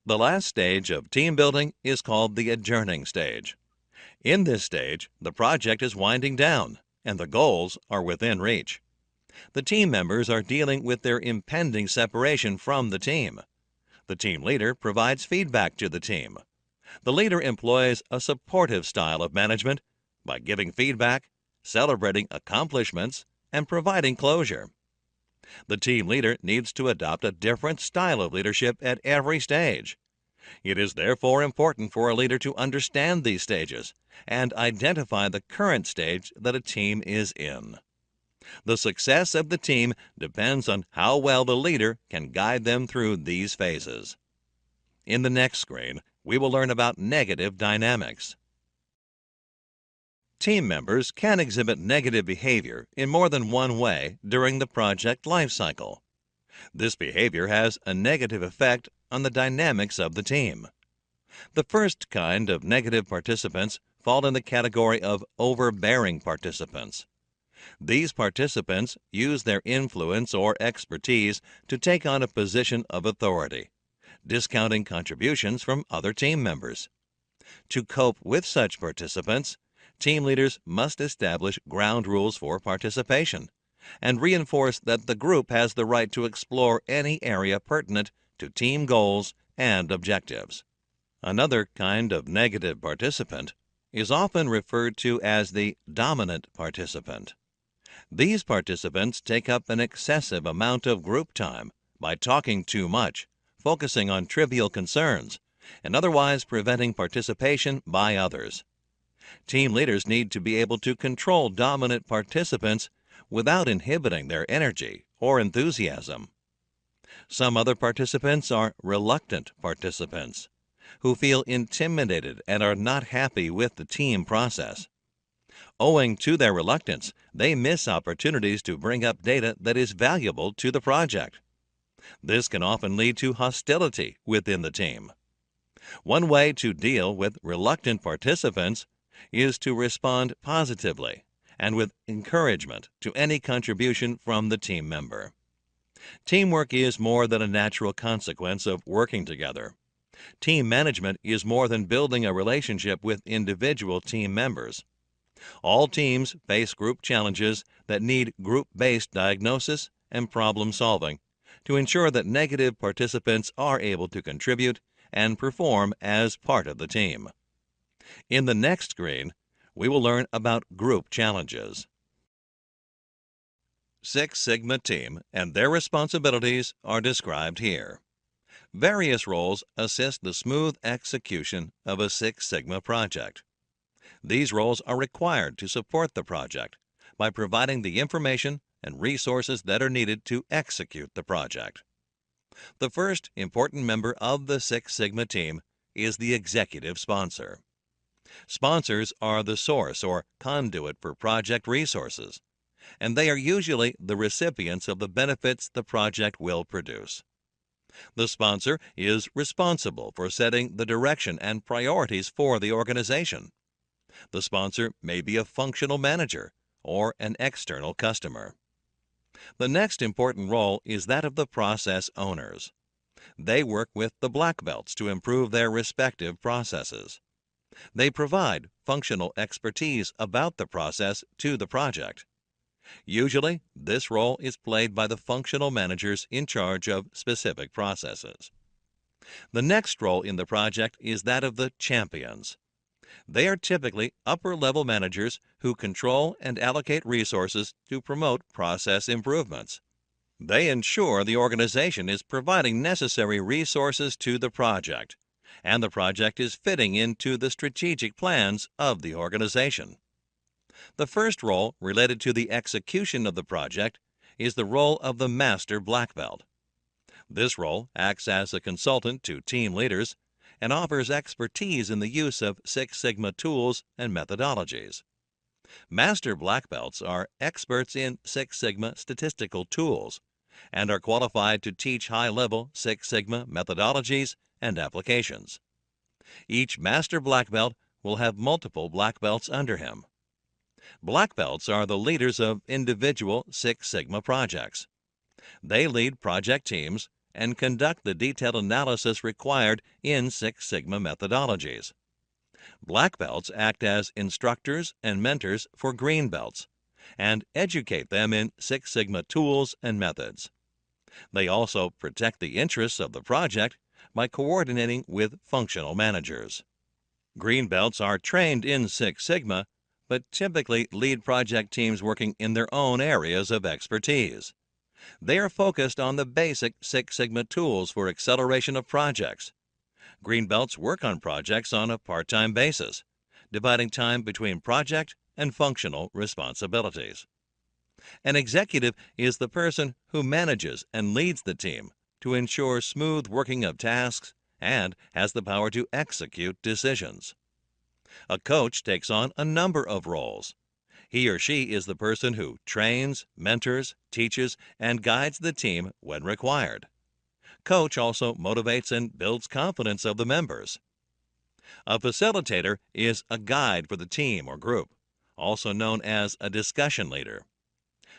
The last stage of team building is called the adjourning stage. In this stage, the project is winding down and the goals are within reach. The team members are dealing with their impending separation from the team. The team leader provides feedback to the team. The leader employs a supportive style of management by giving feedback, celebrating accomplishments, and providing closure. The team leader needs to adopt a different style of leadership at every stage. It is therefore important for a leader to understand these stages and identify the current stage that a team is in. The success of the team depends on how well the leader can guide them through these phases. In the next screen, we will learn about negative dynamics. Team members can exhibit negative behavior in more than one way during the project life cycle. This behavior has a negative effect on the dynamics of the team. The first kind of negative participants fall in the category of overbearing participants. These participants use their influence or expertise to take on a position of authority, discounting contributions from other team members. To cope with such participants, team leaders must establish ground rules for participation and reinforce that the group has the right to explore any area pertinent to team goals and objectives. Another kind of negative participant is often referred to as the dominant participant. These participants take up an excessive amount of group time by talking too much, focusing on trivial concerns, and otherwise preventing participation by others. Team leaders need to be able to control dominant participants without inhibiting their energy or enthusiasm. Some other participants are reluctant participants, who feel intimidated and are not happy with the team process. Owing to their reluctance, they miss opportunities to bring up data that is valuable to the project. This can often lead to hostility within the team. One way to deal with reluctant participants is to respond positively and with encouragement to any contribution from the team member. Teamwork is more than a natural consequence of working together. Team management is more than building a relationship with individual team members. All teams face group challenges that need group-based diagnosis and problem solving to ensure that negative participants are able to contribute and perform as part of the team. In the next screen, we will learn about group challenges. Six Sigma team and their responsibilities are described here. Various roles assist the smooth execution of a Six Sigma project. These roles are required to support the project by providing the information and resources that are needed to execute the project. The first important member of the Six Sigma team is the executive sponsor. Sponsors are the source or conduit for project resources, and they are usually the recipients of the benefits the project will produce. The sponsor is responsible for setting the direction and priorities for the organization. The sponsor may be a functional manager or an external customer. The next important role is that of the process owners. They work with the black belts to improve their respective processes. They provide functional expertise about the process to the project. Usually, this role is played by the functional managers in charge of specific processes. The next role in the project is that of the champions. They are typically upper-level managers who control and allocate resources to promote process improvements. They ensure the organization is providing necessary resources to the project, and the project is fitting into the strategic plans of the organization. The first role related to the execution of the project is the role of the Master Black Belt. This role acts as a consultant to team leaders and offers expertise in the use of Six Sigma tools and methodologies. Master Black Belts are experts in Six Sigma statistical tools and are qualified to teach high-level Six Sigma methodologies and applications. Each Master Black Belt will have multiple Black Belts under him. Black Belts are the leaders of individual Six Sigma projects. They lead project teams and conduct the detailed analysis required in Six Sigma methodologies. Black Belts act as instructors and mentors for Green Belts and educate them in Six Sigma tools and methods. They also protect the interests of the project by coordinating with functional managers. Green Belts are trained in Six Sigma, but typically lead project teams working in their own areas of expertise. They are focused on the basic Six Sigma tools for acceleration of projects. Green Belts work on projects on a part-time basis, dividing time between project and functional responsibilities. An executive is the person who manages and leads the team to ensure smooth working of tasks and has the power to execute decisions. A coach takes on a number of roles. He or she is the person who trains, mentors, teaches, and guides the team when required. Coach also motivates and builds confidence of the members. A facilitator is a guide for the team or group, also known as a discussion leader.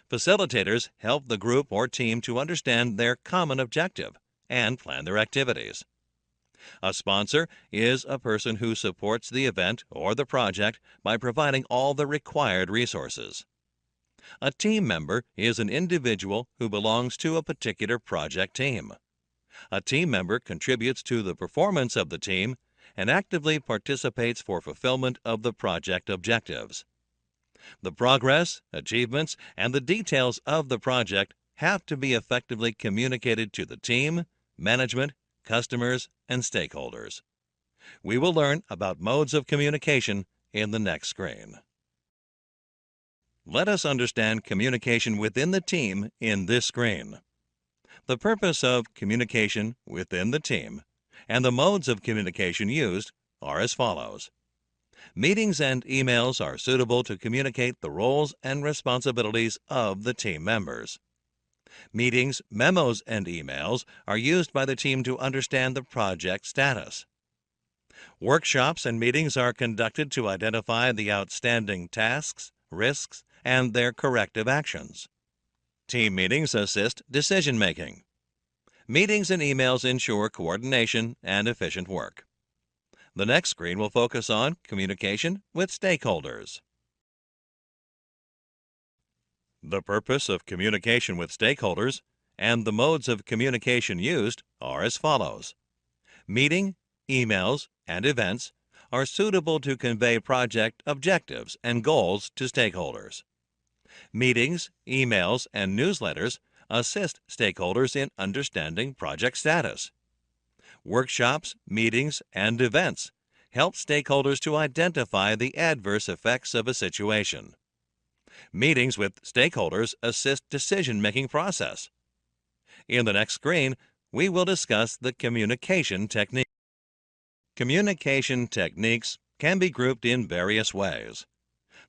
Facilitators help the group or team to understand their common objective and plan their activities. A sponsor is a person who supports the event or the project by providing all the required resources. A team member is an individual who belongs to a particular project team. A team member contributes to the performance of the team and actively participates for fulfillment of the project objectives. The progress, achievements, and the details of the project have to be effectively communicated to the team, management, customers, and stakeholders. We will learn about modes of communication in the next screen. Let us understand communication within the team in this screen. The purpose of communication within the team and the modes of communication used are as follows. Meetings and emails are suitable to communicate the roles and responsibilities of the team members. Meetings, memos, and emails are used by the team to understand the project status. Workshops and meetings are conducted to identify the outstanding tasks, risks, and their corrective actions. Team meetings assist decision-making. Meetings and emails ensure coordination and efficient work. The next screen will focus on communication with stakeholders. The purpose of communication with stakeholders and the modes of communication used are as follows. Meeting, emails, and events are suitable to convey project objectives and goals to stakeholders. Meetings, emails, and newsletters assist stakeholders in understanding project status. Workshops, meetings, and events help stakeholders to identify the adverse effects of a situation. Meetings with stakeholders assist decision-making process. In the next screen, we will discuss the communication technique. Communication techniques can be grouped in various ways.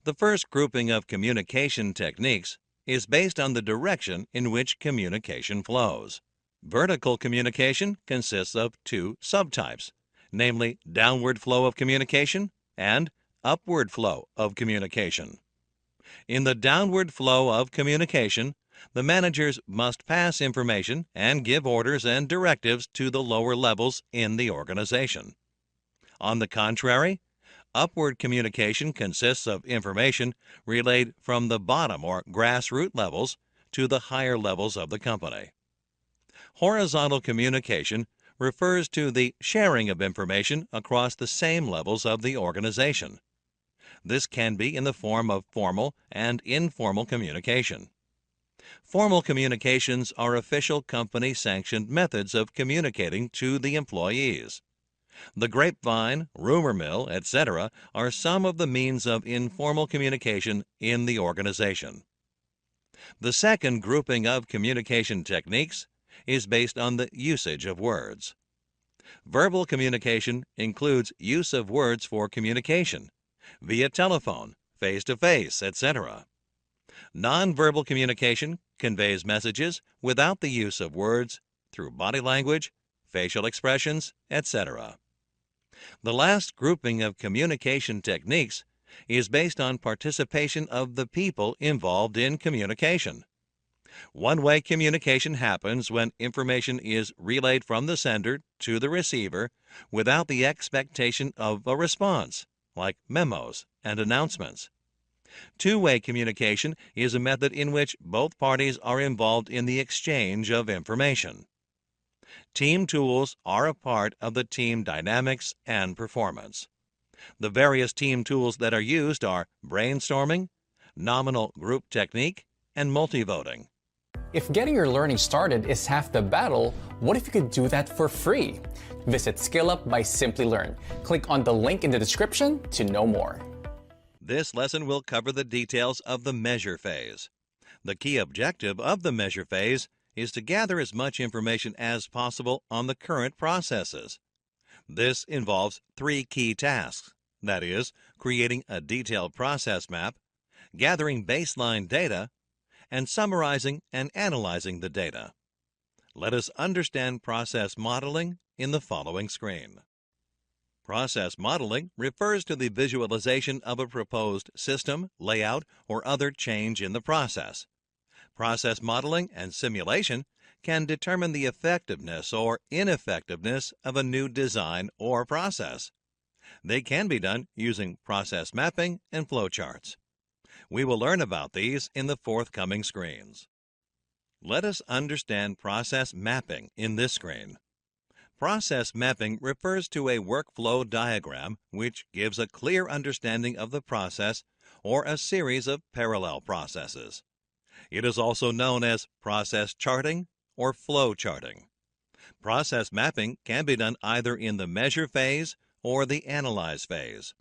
The first grouping of communication techniques is based on the direction in which communication flows. Vertical communication consists of two subtypes, namely downward flow of communication and upward flow of communication. In the downward flow of communication, the managers must pass information and give orders and directives to the lower levels in the organization. On the contrary, upward communication consists of information relayed from the bottom or grassroots levels to the higher levels of the company. Horizontal communication refers to the sharing of information across the same levels of the organization. This can be in the form of formal and informal communication. Formal communications are official company-sanctioned methods of communicating to the employees. The grapevine, rumor mill, etc. are some of the means of informal communication in the organization. The second grouping of communication techniques is based on the usage of words. Verbal communication includes use of words for communication, via telephone, face-to-face, etc. Nonverbal communication conveys messages without the use of words through body language, facial expressions, etc. The last grouping of communication techniques is based on participation of the people involved in communication. One-way communication happens when information is relayed from the sender to the receiver without the expectation of a response, like memos and announcements. Two-way communication is a method in which both parties are involved in the exchange of information. Team tools are a part of the team dynamics and performance. The various team tools that are used are brainstorming, nominal group technique, and multivoting. If getting your learning started is half the battle, what if you could do that for free? Visit SkillUp by Simplilearn. Click on the link in the description to know more. This lesson will cover the details of the measure phase. The key objective of the measure phase is to gather as much information as possible on the current processes. This involves three key tasks, that is, creating a detailed process map, gathering baseline data, and summarizing and analyzing the data. Let us understand process modeling in the following screen. Process modeling refers to the visualization of a proposed system, layout, or other change in the process. Process modeling and simulation can determine the effectiveness or ineffectiveness of a new design or process. They can be done using process mapping and flowcharts. We will learn about these in the forthcoming screens. Let us understand process mapping in this screen. Process mapping refers to a workflow diagram which gives a clear understanding of the process or a series of parallel processes. It is also known as process charting or flow charting. Process mapping can be done either in the measure phase or the analyze phase.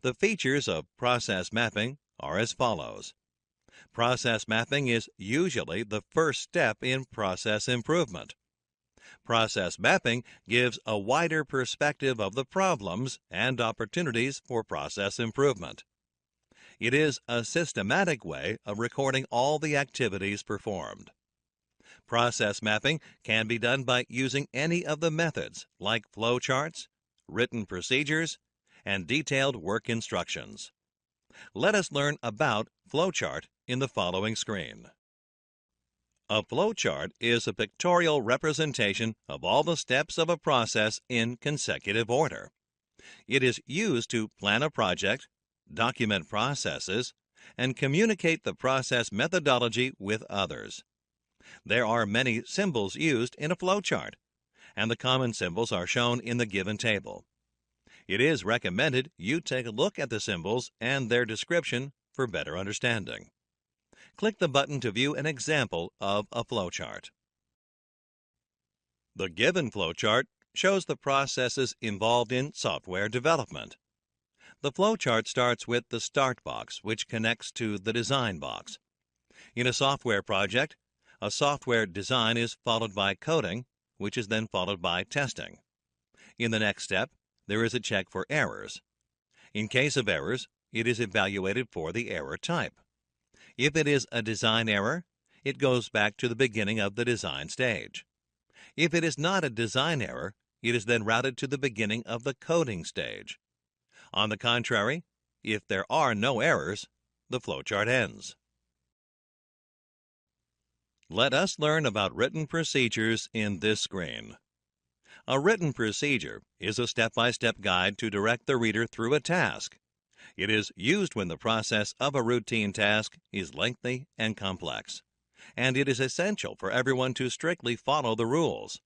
The features of process mapping are as follows. Process mapping is usually the first step in process improvement. Process mapping gives a wider perspective of the problems and opportunities for process improvement. It is a systematic way of recording all the activities performed. Process mapping can be done by using any of the methods like flowcharts, written procedures, and detailed work instructions. Let us learn about flowchart in the following screen. A flowchart is a pictorial representation of all the steps of a process in consecutive order. It is used to plan a project, document processes, and communicate the process methodology with others. There are many symbols used in a flowchart, and the common symbols are shown in the given table. It is recommended you take a look at the symbols and their description for better understanding. Click the button to view an example of a flowchart. The given flowchart shows the processes involved in software development. The flowchart starts with the Start box, which connects to the Design box. In a software project, a software design is followed by coding, which is then followed by testing. In the next step, there is a check for errors. In case of errors, it is evaluated for the error type. If it is a design error, it goes back to the beginning of the design stage. If it is not a design error, it is then routed to the beginning of the coding stage. On the contrary, if there are no errors, the flowchart ends. Let us learn about written procedures in this screen. A written procedure is a step-by-step guide to direct the reader through a task. It is used when the process of a routine task is lengthy and complex, and it is essential for everyone to strictly follow the rules.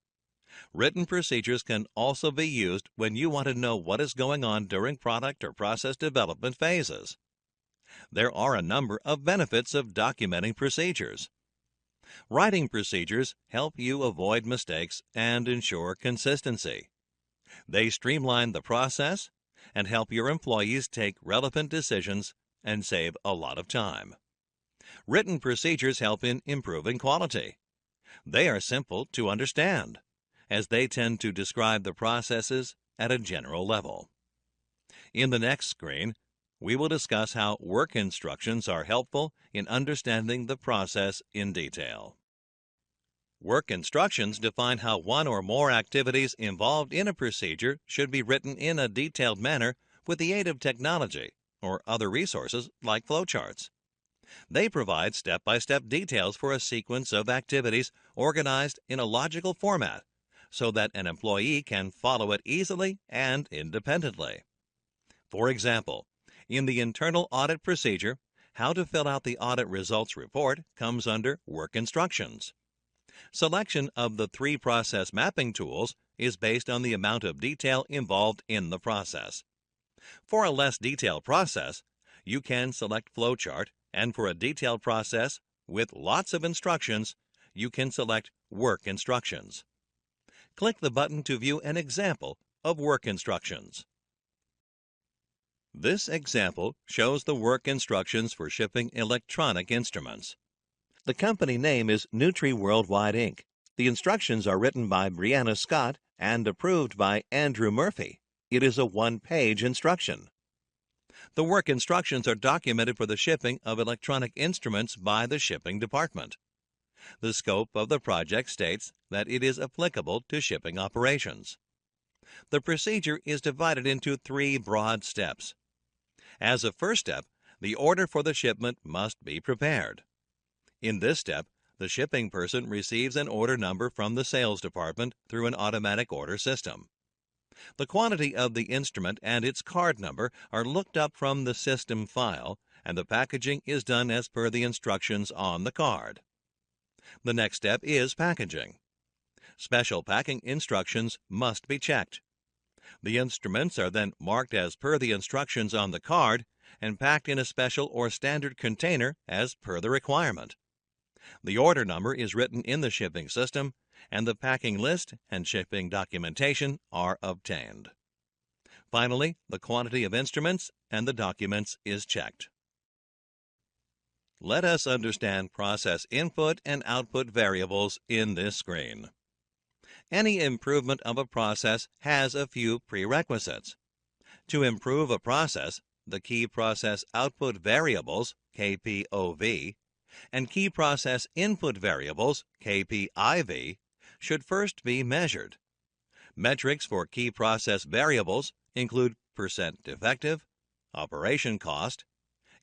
Written procedures can also be used when you want to know what is going on during product or process development phases. There are a number of benefits of documenting procedures. Writing procedures help you avoid mistakes and ensure consistency. They streamline the process and help your employees take relevant decisions and save a lot of time. Written procedures help in improving quality. They are simple to understand, as they tend to describe the processes at a general level. In the next screen, we will discuss how work instructions are helpful in understanding the process in detail. Work instructions define how one or more activities involved in a procedure should be written in a detailed manner with the aid of technology or other resources like flowcharts. They provide step-by-step details for a sequence of activities organized in a logical format so that an employee can follow it easily and independently. For example, in the internal audit procedure, how to fill out the audit results report comes under Work Instructions. Selection of the 3 process mapping tools is based on the amount of detail involved in the process. For a less detailed process, you can select Flowchart, and for a detailed process with lots of instructions, you can select Work Instructions. Click the button to view an example of work instructions. This example shows the work instructions for shipping electronic instruments. The company name is Nutri Worldwide Inc. The instructions are written by Brianna Scott and approved by Andrew Murphy. It is a 1-page instruction. The work instructions are documented for the shipping of electronic instruments by the shipping department. The scope of the project states that it is applicable to shipping operations. The procedure is divided into 3 broad steps. As a first step, the order for the shipment must be prepared. In this step, the shipping person receives an order number from the sales department through an automatic order system. The quantity of the instrument and its card number are looked up from the system file, and the packaging is done as per the instructions on the card. The next step is packaging. Special packing instructions must be checked. The instruments are then marked as per the instructions on the card and packed in a special or standard container as per the requirement. The order number is written in the shipping system, and the packing list and shipping documentation are obtained. Finally, the quantity of instruments and the documents is checked. Let us understand process input and output variables in this screen. Any improvement of a process has a few prerequisites. To improve a process, the key process output variables, KPOV, and key process input variables, KPIV, should first be measured. Metrics for key process variables include percent defective, operation cost,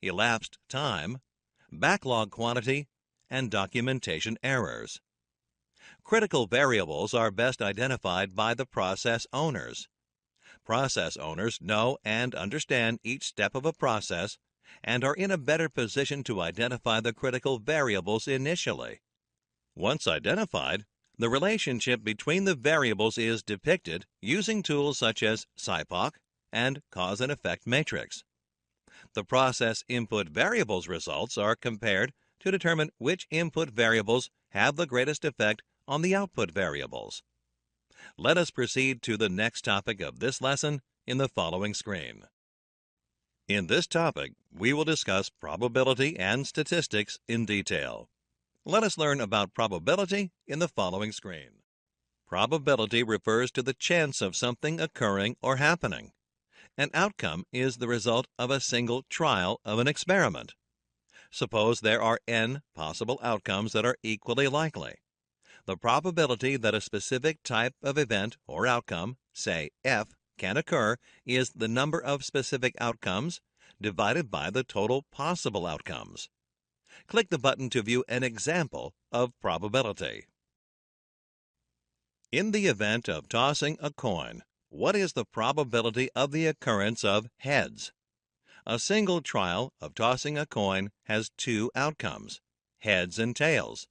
elapsed time, backlog quantity, and documentation errors. Critical variables are best identified by the process owners. Process owners know and understand each step of a process and are in a better position to identify the critical variables initially. Once identified, the relationship between the variables is depicted using tools such as SIPOC and cause and effect matrix. The process input variables results are compared to determine which input variables have the greatest effect on the output variables. Let us proceed to the next topic of this lesson in the following screen. In this topic, we will discuss probability and statistics in detail. Let us learn about probability in the following screen. Probability refers to the chance of something occurring or happening. An outcome is the result of a single trial of an experiment. Suppose there are n possible outcomes that are equally likely. The probability that a specific type of event or outcome, say f, can occur is the number of specific outcomes divided by the total possible outcomes. Click the button to view an example of probability. In the event of tossing a coin, what is the probability of the occurrence of heads? A single trial of tossing a coin has two outcomes, heads and tails.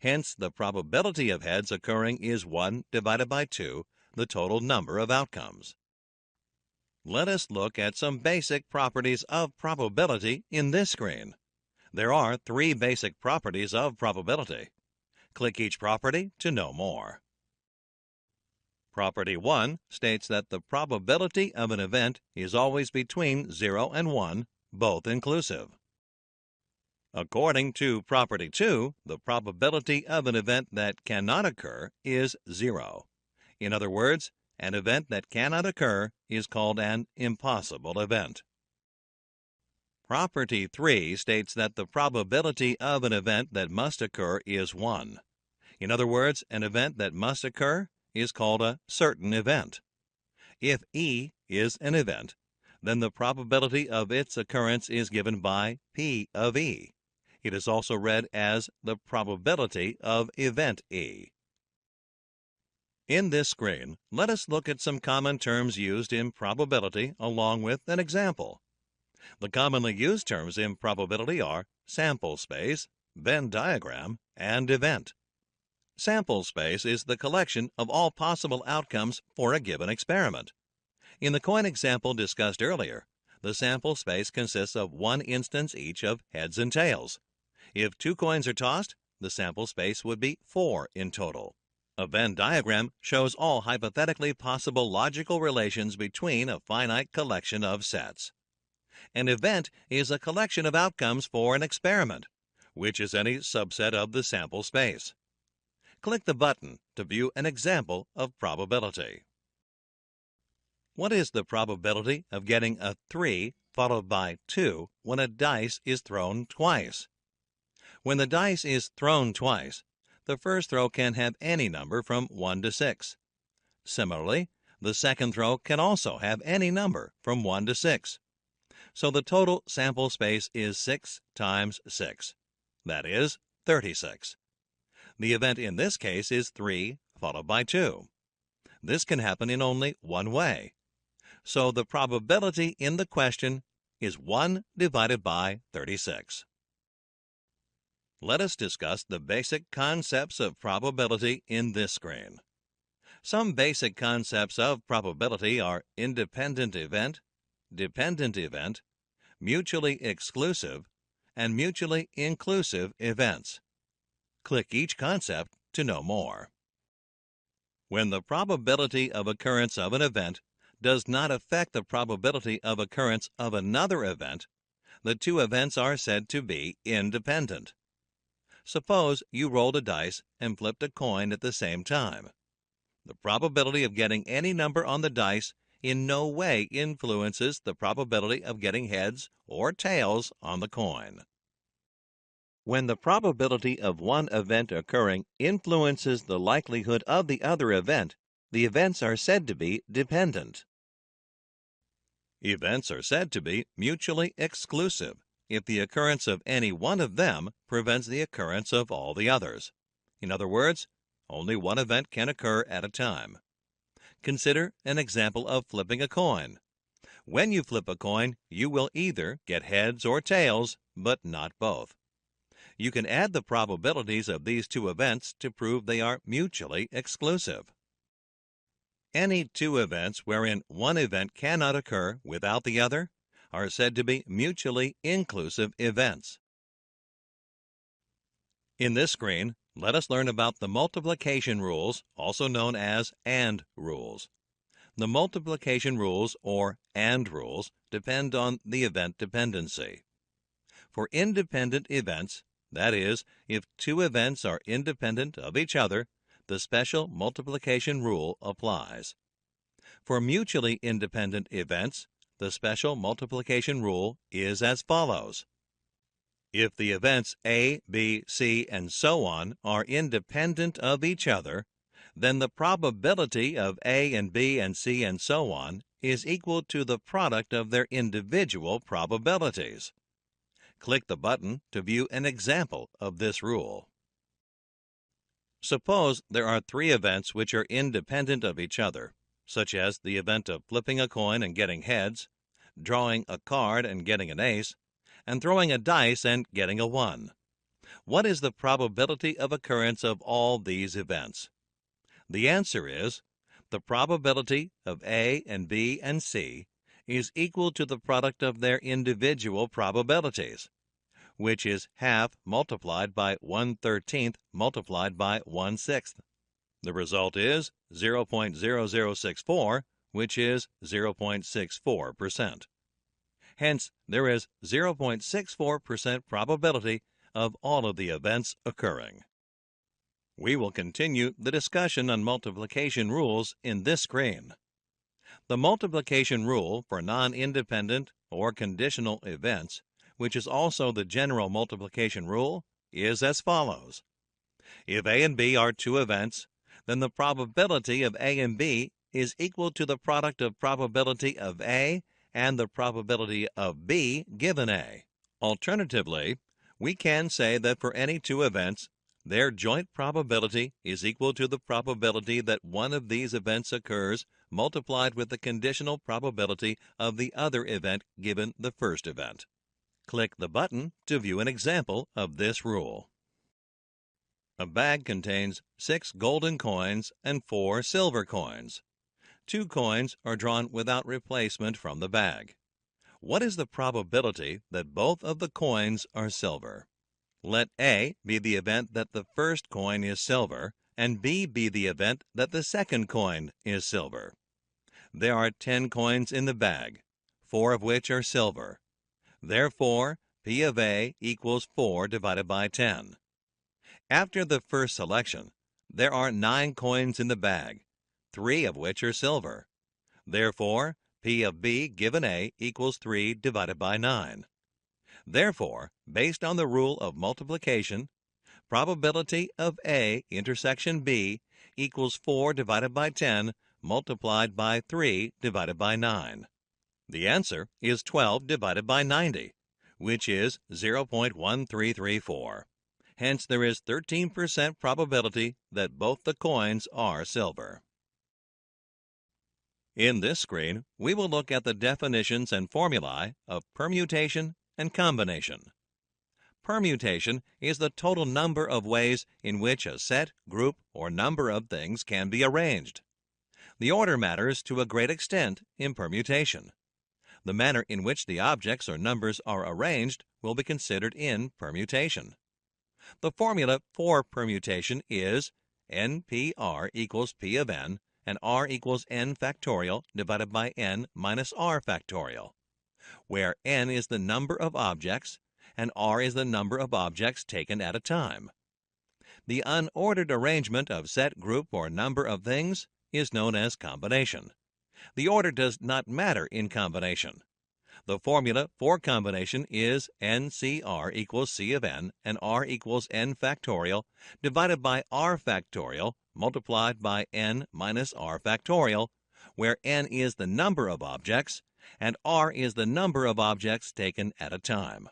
Hence, the probability of heads occurring is 1 divided by 2, the total number of outcomes. Let us look at some basic properties of probability in this screen. There are 3 basic properties of probability. Click each property to know more. Property 1 states that the probability of an event is always between 0 and 1, both inclusive. According to Property 2, the probability of an event that cannot occur is 0. In other words, an event that cannot occur is called an impossible event. Property 3 states that the probability of an event that must occur is 1. In other words, an event that must occur is called a certain event. If E is an event, then the probability of its occurrence is given by P of E. It is also read as the probability of event E. In this screen, let us look at some common terms used in probability along with an example. The commonly used terms in probability are sample space, Venn diagram, and event. Sample space is the collection of all possible outcomes for a given experiment. In the coin example discussed earlier, the sample space consists of one instance each of heads and tails. If 2 coins are tossed, the sample space would be 4 in total. A Venn diagram shows all hypothetically possible logical relations between a finite collection of sets. An event is a collection of outcomes for an experiment, which is any subset of the sample space. Click the button to view an example of probability. What is the probability of getting a 3 followed by 2 when a dice is thrown twice? When the dice is thrown twice, the first throw can have any number from 1 to 6. Similarly, the second throw can also have any number from 1 to 6. So the total sample space is 6 times 6. That is 36. The event in this case is 3 followed by 2. This can happen in only one way. So the probability in the question is 1 divided by 36. Let us discuss the basic concepts of probability in this screen. Some basic concepts of probability are independent event, dependent event, mutually exclusive, and mutually inclusive events. Click each concept to know more. When the probability of occurrence of an event does not affect the probability of occurrence of another event, the 2 events are said to be independent. Suppose you rolled a dice and flipped a coin at the same time. The probability of getting any number on the dice in no way influences the probability of getting heads or tails on the coin. When the probability of one event occurring influences the likelihood of the other event, the events are said to be dependent. Events are said to be mutually exclusive if the occurrence of any one of them prevents the occurrence of all the others. In other words, only one event can occur at a time. Consider an example of flipping a coin. When you flip a coin, you will either get heads or tails, but not both. You can add the probabilities of these 2 events to prove they are mutually exclusive. Any 2 events wherein one event cannot occur without the other are said to be mutually inclusive events. In this screen, let us learn about the multiplication rules, also known as AND rules. The multiplication rules, or AND rules, depend on the event dependency. For independent events, that is, if two events are independent of each other, the special multiplication rule applies. For mutually independent events, the special multiplication rule is as follows. If the events A, B, C, and so on are independent of each other, then the probability of A and B and C and so on is equal to the product of their individual probabilities. Click the button to view an example of this rule. Suppose there are three events which are independent of each other, such as the event of flipping a coin and getting heads, drawing a card and getting an ace, and throwing a dice and getting a 1. What is the probability of occurrence of all these events? The answer is, the probability of A and B and C is equal to the product of their individual probabilities, which is half multiplied by 1/13 multiplied by 1/6. The result is 0.0064, which is 0.64%. Hence, there is 0.64% probability of all of the events occurring. We will continue the discussion on multiplication rules in this screen. The multiplication rule for non-independent or conditional events, which is also the general multiplication rule, is as follows. If A and B are two events, then the probability of A and B is equal to the product of probability of A and the probability of B given A. Alternatively, we can say that for any two events, their joint probability is equal to the probability that one of these events occurs multiplied with the conditional probability of the other event given the first event. Click the button to view an example of this rule. A bag contains 6 golden coins and 4 silver coins. 2 coins are drawn without replacement from the bag. What is the probability that both of the coins are silver? Let A be the event that the first coin is silver, and B be the event that the second coin is silver. There are 10 coins in the bag, 4 of which are silver. Therefore, P of A equals 4 divided by 10. After the first selection, there are 9 coins in the bag, 3 of which are silver. Therefore, P of B given A equals 3 divided by 9. Therefore, based on the rule of multiplication, probability of A intersection B equals 4 divided by 10 multiplied by 3 divided by 9. The answer is 12 divided by 90, which is 0.1334. Hence, there is 13% probability that both the coins are silver. In this screen, we will look at the definitions and formulae of permutation and combination. Permutation is the total number of ways in which a set, group, or number of things can be arranged. The order matters to a great extent in permutation. The manner in which the objects or numbers are arranged will be considered in permutation. The formula for permutation is NPR equals P of n and R equals n factorial divided by n minus r factorial, where n is the number of objects and r is the number of objects taken at a time. The unordered arrangement of set, group, or number of things is known as combination. The order does not matter in combination. The formula for combination is NCR equals C of n and R equals n factorial divided by r factorial multiplied by n minus r factorial, where n is the number of objects and r is the number of objects taken at a time.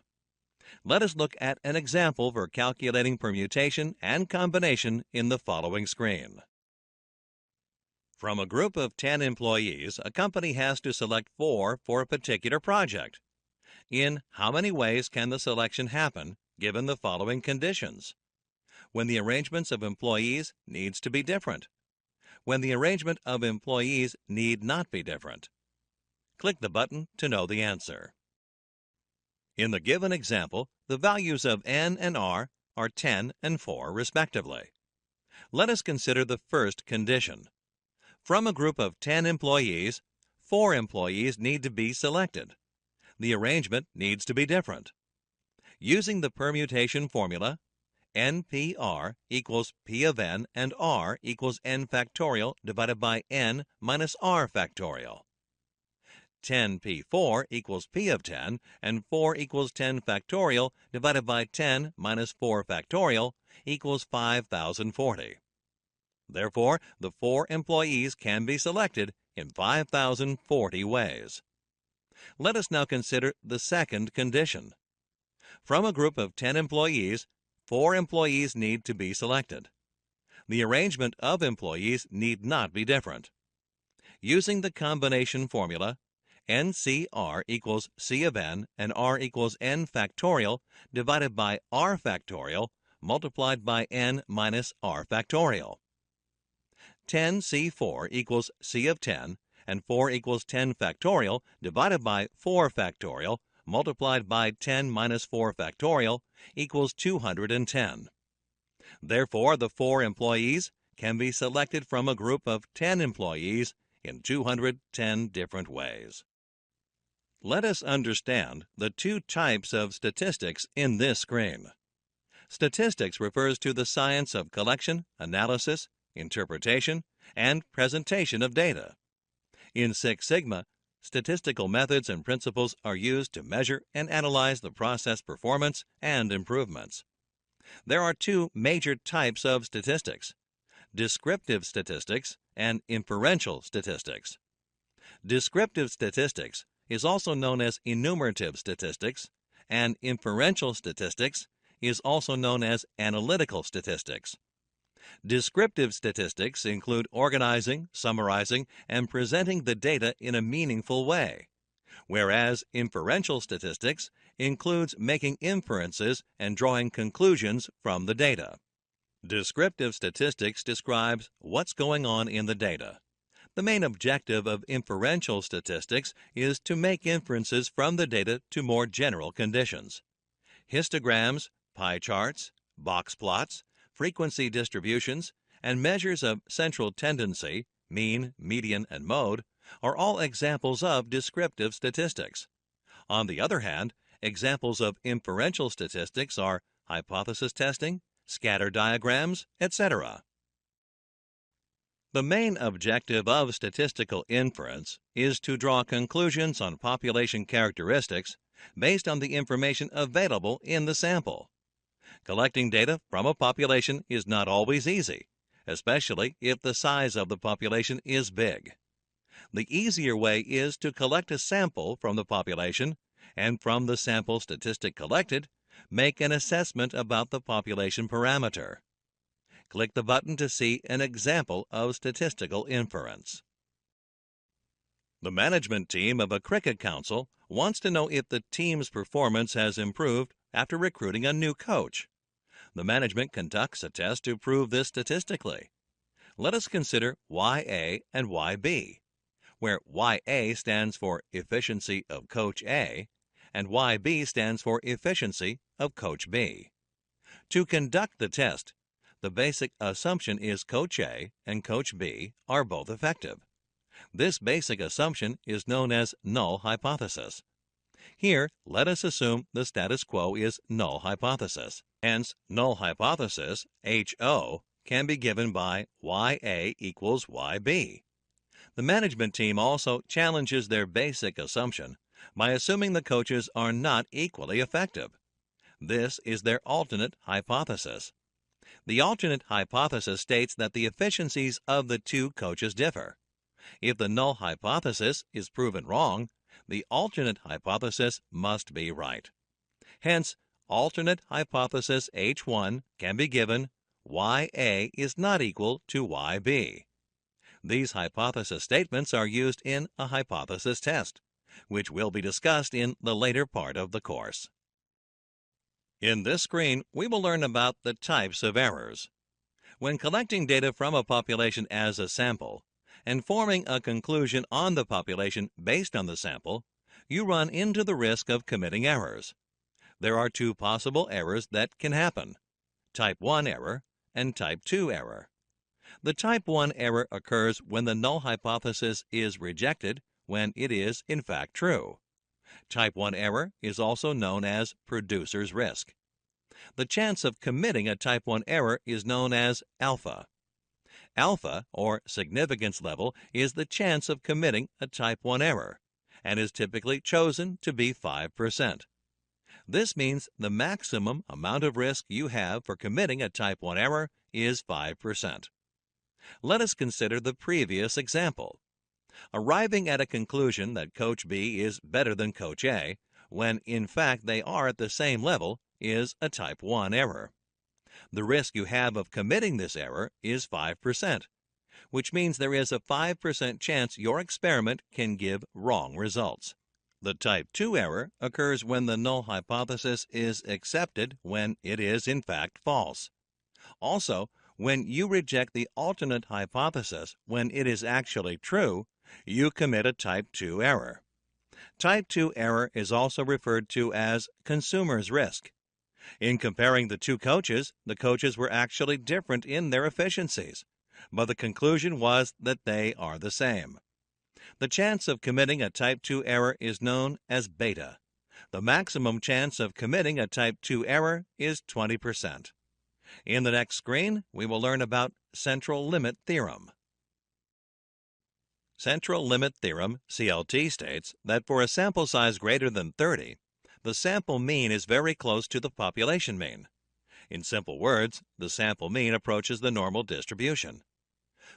Let us look at an example for calculating permutation and combination in the following screen. From a group of 10 employees, a company has to select 4 for a particular project. In how many ways can the selection happen given the following conditions? When the arrangements of employees needs to be different. When the arrangement of employees need not be different. Click the button to know the answer. In the given example, the values of n and r are 10 and 4 respectively. Let us consider the first condition. From a group of 10 employees, 4 employees need to be selected. The arrangement needs to be different. Using the permutation formula, NPR equals P of n and R equals n factorial divided by n minus r factorial. 10P4 equals P of 10 and 4 equals 10 factorial divided by 10 minus 4 factorial equals 5040. Therefore, the 4 employees can be selected in 5040 ways. Let us now consider the second condition. From a group of 10 employees, 4 employees need to be selected. The arrangement of employees need not be different. Using the combination formula, NCR equals C of n and R equals n factorial divided by R factorial multiplied by n minus R factorial. 10C4 equals C of 10 and 4 equals 10 factorial divided by 4 factorial multiplied by 10 minus 4 factorial equals 210. Therefore, the 4 employees can be selected from a group of 10 employees in 210 different ways. Let us understand the 2 types of statistics in this screen. Statistics refers to the science of collection, analysis, interpretation, and presentation of data. In Six Sigma, statistical methods and principles are used to measure and analyze the process performance and improvements. There are 2 major types of statistics: descriptive statistics and inferential statistics. Descriptive statistics is also known as enumerative statistics, and inferential statistics is also known as analytical statistics. Descriptive statistics include organizing, summarizing, and presenting the data in a meaningful way, whereas inferential statistics includes making inferences and drawing conclusions from the data. Descriptive statistics describes what's going on in the data. The main objective of inferential statistics is to make inferences from the data to more general conditions. Histograms, pie charts, box plots, frequency distributions, and measures of central tendency, mean, median, and mode are all examples of descriptive statistics. On the other hand, examples of inferential statistics are hypothesis testing, scatter diagrams, etc. The main objective of statistical inference is to draw conclusions on population characteristics based on the information available in the sample. Collecting data from a population is not always easy, especially if the size of the population is big. The easier way is to collect a sample from the population, and from the sample statistic collected, make an assessment about the population parameter. Click the button to see an example of statistical inference. The management team of a cricket council wants to know if the team's performance has improved after recruiting a new coach. The management conducts a test to prove this statistically. Let us consider YA and YB, where YA stands for efficiency of Coach A and YB stands for efficiency of Coach B. To conduct the test, the basic assumption is Coach A and Coach B are both effective. This basic assumption is known as null hypothesis. Here, let us assume the status quo is null hypothesis. Hence, null hypothesis, HO, can be given by YA equals YB. The management team also challenges their basic assumption by assuming the coaches are not equally effective. This is their alternate hypothesis. The alternate hypothesis states that the efficiencies of the 2 coaches differ. If the null hypothesis is proven wrong, the alternate hypothesis must be right. Hence, alternate hypothesis H1 can be given YA is not equal to YB. These hypothesis statements are used in a hypothesis test, which will be discussed in the later part of the course. In this screen, we will learn about the types of errors. When collecting data from a population as a sample and forming a conclusion on the population based on the sample, you run into the risk of committing errors. There are 2 possible errors that can happen: type 1 error and type 2 error. The type 1 error occurs when the null hypothesis is rejected when it is in fact true. Type 1 error is also known as producer's risk. The chance of committing a type 1 error is known as alpha. Alpha, or significance level, is the chance of committing a type 1 error and is typically chosen to be 5%. This means the maximum amount of risk you have for committing a type 1 error is 5%. Let us consider the previous example. Arriving at a conclusion that Coach B is better than Coach A, when in fact they are at the same level, is a type 1 error. The risk you have of committing this error is 5%, which means there is a 5% chance your experiment can give wrong results. The type 2 error occurs when the null hypothesis is accepted when it is in fact false. Also, when you reject the alternate hypothesis when it is actually true, you commit a type 2 error. Type 2 error is also referred to as consumer's risk. In comparing the two coaches, the coaches were actually different in their efficiencies, but the conclusion was that they are the same. The chance of committing a type 2 error is known as beta. The maximum chance of committing a type 2 error is 20%. In the next screen, we will learn about central limit theorem. Central limit theorem, CLT, states that for a sample size greater than 30, the sample mean is very close to the population mean. In simple words, the sample mean approaches the normal distribution.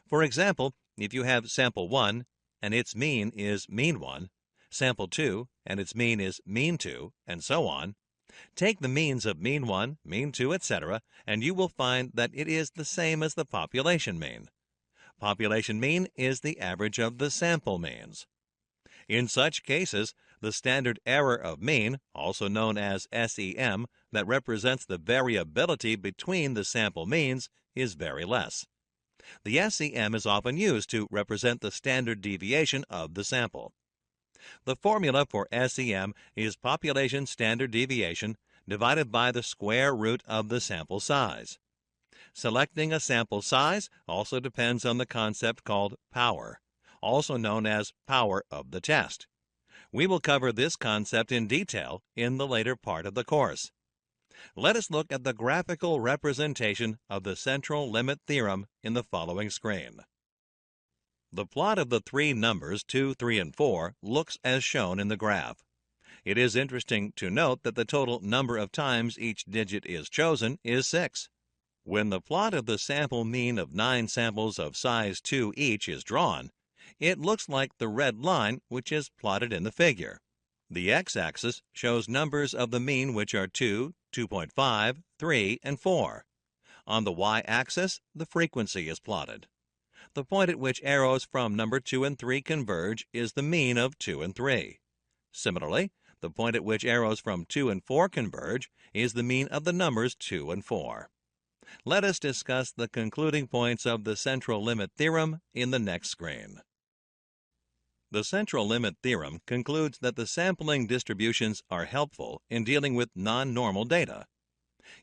For example, if you have sample 1 and its mean is mean 1, sample 2 and its mean is mean 2, and so on, take the means of mean 1, mean 2, etc., and you will find that it is the same as the population mean. Population mean is the average of the sample means. In such cases, the standard error of mean, also known as SEM, that represents the variability between the sample means, is very less. The SEM is often used to represent the standard deviation of the sample. The formula for SEM is population standard deviation divided by the square root of the sample size. Selecting a sample size also depends on the concept called power, also known as power of the test. We will cover this concept in detail in the later part of the course. Let us look at the graphical representation of the central limit theorem in the following screen. The plot of the three numbers 2, 3, and 4 looks as shown in the graph. It is interesting to note that the total number of times each digit is chosen is 6. When the plot of the sample mean of 9 samples of size 2 each is drawn, it looks like the red line which is plotted in the figure. The x-axis shows numbers of the mean which are 2, 2.5, 3, and 4. On the y-axis, the frequency is plotted. The point at which arrows from number 2 and 3 converge is the mean of 2 and 3. Similarly, the point at which arrows from 2 and 4 converge is the mean of the numbers 2 and 4. Let us discuss the concluding points of the central limit theorem in the next screen. The central limit theorem concludes that the sampling distributions are helpful in dealing with non-normal data.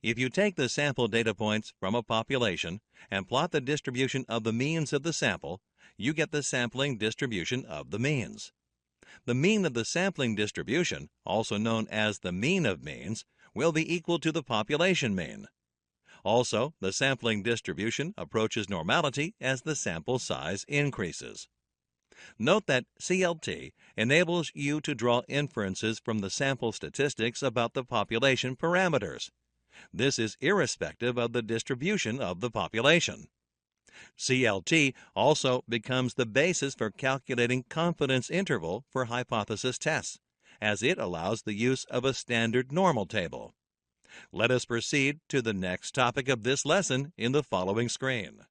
If you take the sample data points from a population and plot the distribution of the means of the sample, you get the sampling distribution of the means. The mean of the sampling distribution, also known as the mean of means, will be equal to the population mean. Also, the sampling distribution approaches normality as the sample size increases. Note that CLT enables you to draw inferences from the sample statistics about the population parameters. This is irrespective of the distribution of the population. CLT also becomes the basis for calculating confidence interval for hypothesis tests, as it allows the use of a standard normal table. Let us proceed to the next topic of this lesson in the following screen.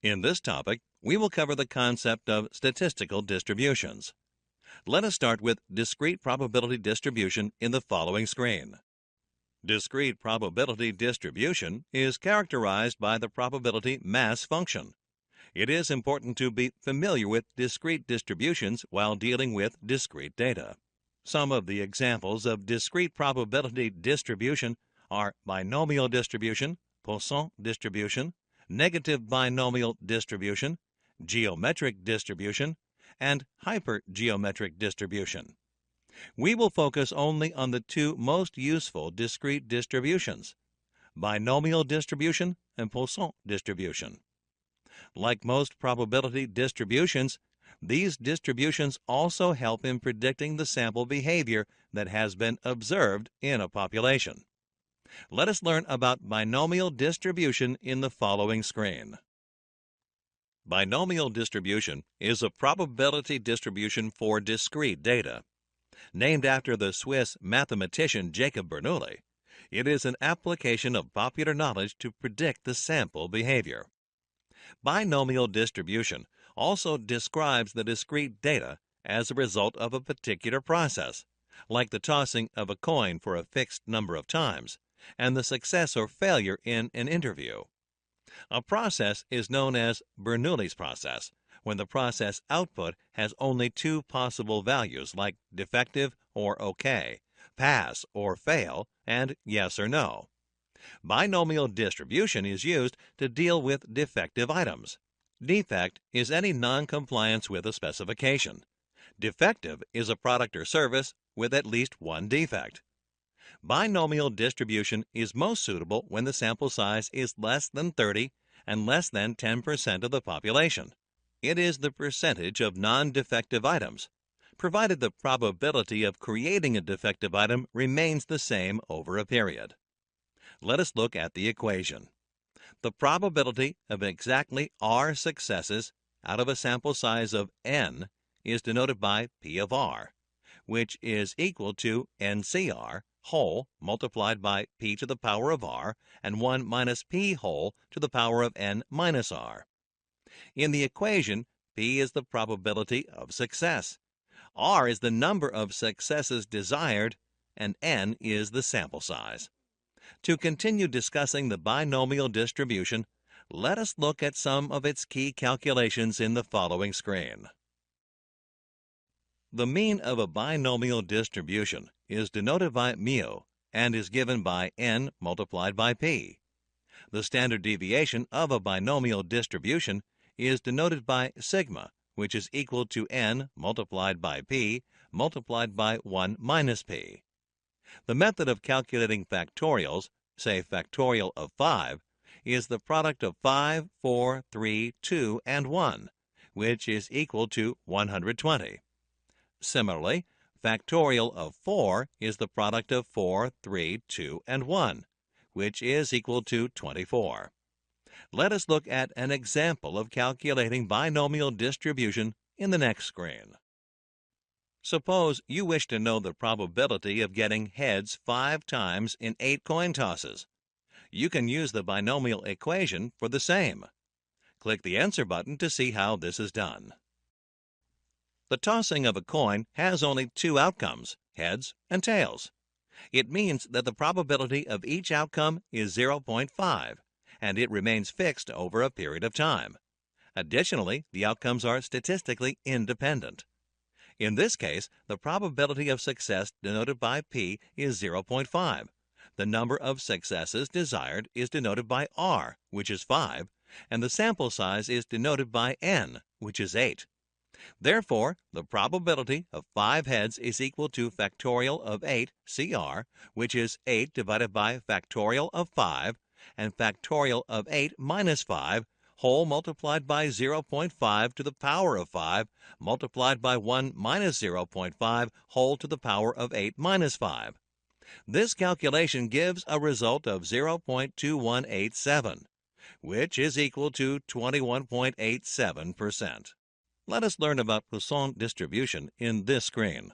In this topic, we will cover the concept of statistical distributions. Let us start with discrete probability distribution in the following screen. Discrete probability distribution is characterized by the probability mass function. It is important to be familiar with discrete distributions while dealing with discrete data. Some of the examples of discrete probability distribution are binomial distribution, Poisson distribution, negative binomial distribution, geometric distribution, and hypergeometric distribution. We will focus only on the two most useful discrete distributions, binomial distribution and Poisson distribution. Like most probability distributions, these distributions also help in predicting the sample behavior that has been observed in a population. Let us learn about binomial distribution in the following screen. Binomial distribution is a probability distribution for discrete data. Named after the Swiss mathematician Jacob Bernoulli, it is an application of popular knowledge to predict the sample behavior. Binomial distribution also describes the discrete data as a result of a particular process, like the tossing of a coin for a fixed number of times, and the success or failure in an interview. A process is known as Bernoulli's process when the process output has only two possible values like defective or OK, pass or fail, and yes or no. Binomial distribution is used to deal with defective items. Defect is any non-compliance with a specification. Defective is a product or service with at least one defect. Binomial distribution is most suitable when the sample size is less than 30 and less than 10% of the population. It is the percentage of non-defective items, provided the probability of creating a defective item remains the same over a period. Let us look at the equation. The probability of exactly R successes out of a sample size of n is denoted by P of R, which is equal to NCR whole multiplied by P to the power of R and 1 minus P whole to the power of n minus R. In the equation, P is the probability of success, R is the number of successes desired, and n is the sample size. To continue discussing the binomial distribution, let us look at some of its key calculations in the following screen. The mean of a binomial distribution is denoted by mu and is given by n multiplied by p. The standard deviation of a binomial distribution is denoted by sigma, which is equal to n multiplied by p multiplied by 1 minus p. The method of calculating factorials, say factorial of 5, is the product of 5, 4, 3, 2, and 1, which is equal to 120. Similarly, factorial of 4 is the product of 4, 3, 2, and 1, which is equal to 24. Let us look at an example of calculating binomial distribution in the next screen. Suppose you wish to know the probability of getting heads 5 times in 8 coin tosses. You can use the binomial equation for the same. Click the Answer button to see how this is done. The tossing of a coin has only 2 outcomes, heads and tails. It means that the probability of each outcome is 0.5, and it remains fixed over a period of time. Additionally, the outcomes are statistically independent. In this case, the probability of success denoted by P is 0.5. The number of successes desired is denoted by R, which is 5, and the sample size is denoted by N, which is 8. Therefore, the probability of 5 heads is equal to factorial of 8, CR, which is 8 divided by factorial of 5, and factorial of 8 minus 5, whole multiplied by 0.5 to the power of 5, multiplied by 1 minus 0.5, whole to the power of 8 minus 5. This calculation gives a result of 0.2187, which is equal to 21.87%. Let us learn about Poisson distribution in this screen.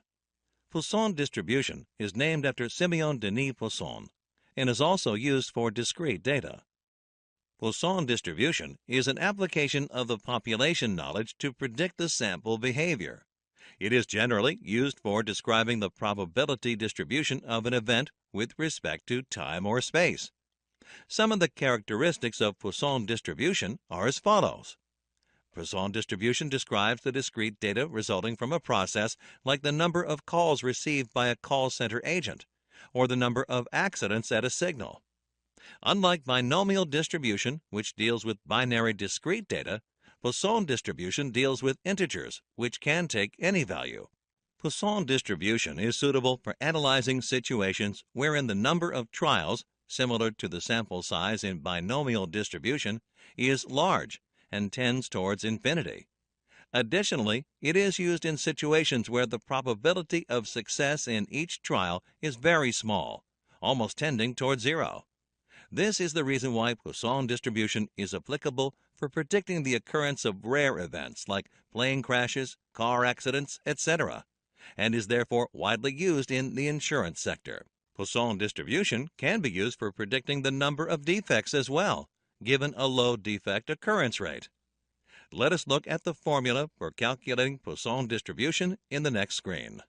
Poisson distribution is named after Simeon Denis Poisson and is also used for discrete data. Poisson distribution is an application of the population knowledge to predict the sample behavior. It is generally used for describing the probability distribution of an event with respect to time or space. Some of the characteristics of Poisson distribution are as follows. Poisson distribution describes the discrete data resulting from a process like the number of calls received by a call center agent or the number of accidents at a signal. Unlike binomial distribution, which deals with binary discrete data, Poisson distribution deals with integers, which can take any value. Poisson distribution is suitable for analyzing situations wherein the number of trials, similar to the sample size in binomial distribution, is large and tends towards infinity. Additionally, it is used in situations where the probability of success in each trial is very small, almost tending toward zero. This is the reason why Poisson distribution is applicable for predicting the occurrence of rare events like plane crashes, car accidents, etc., and is therefore widely used in the insurance sector. Poisson distribution can be used for predicting the number of defects as well, given a low defect occurrence rate. Let us look at the formula for calculating Poisson distribution in the next screen.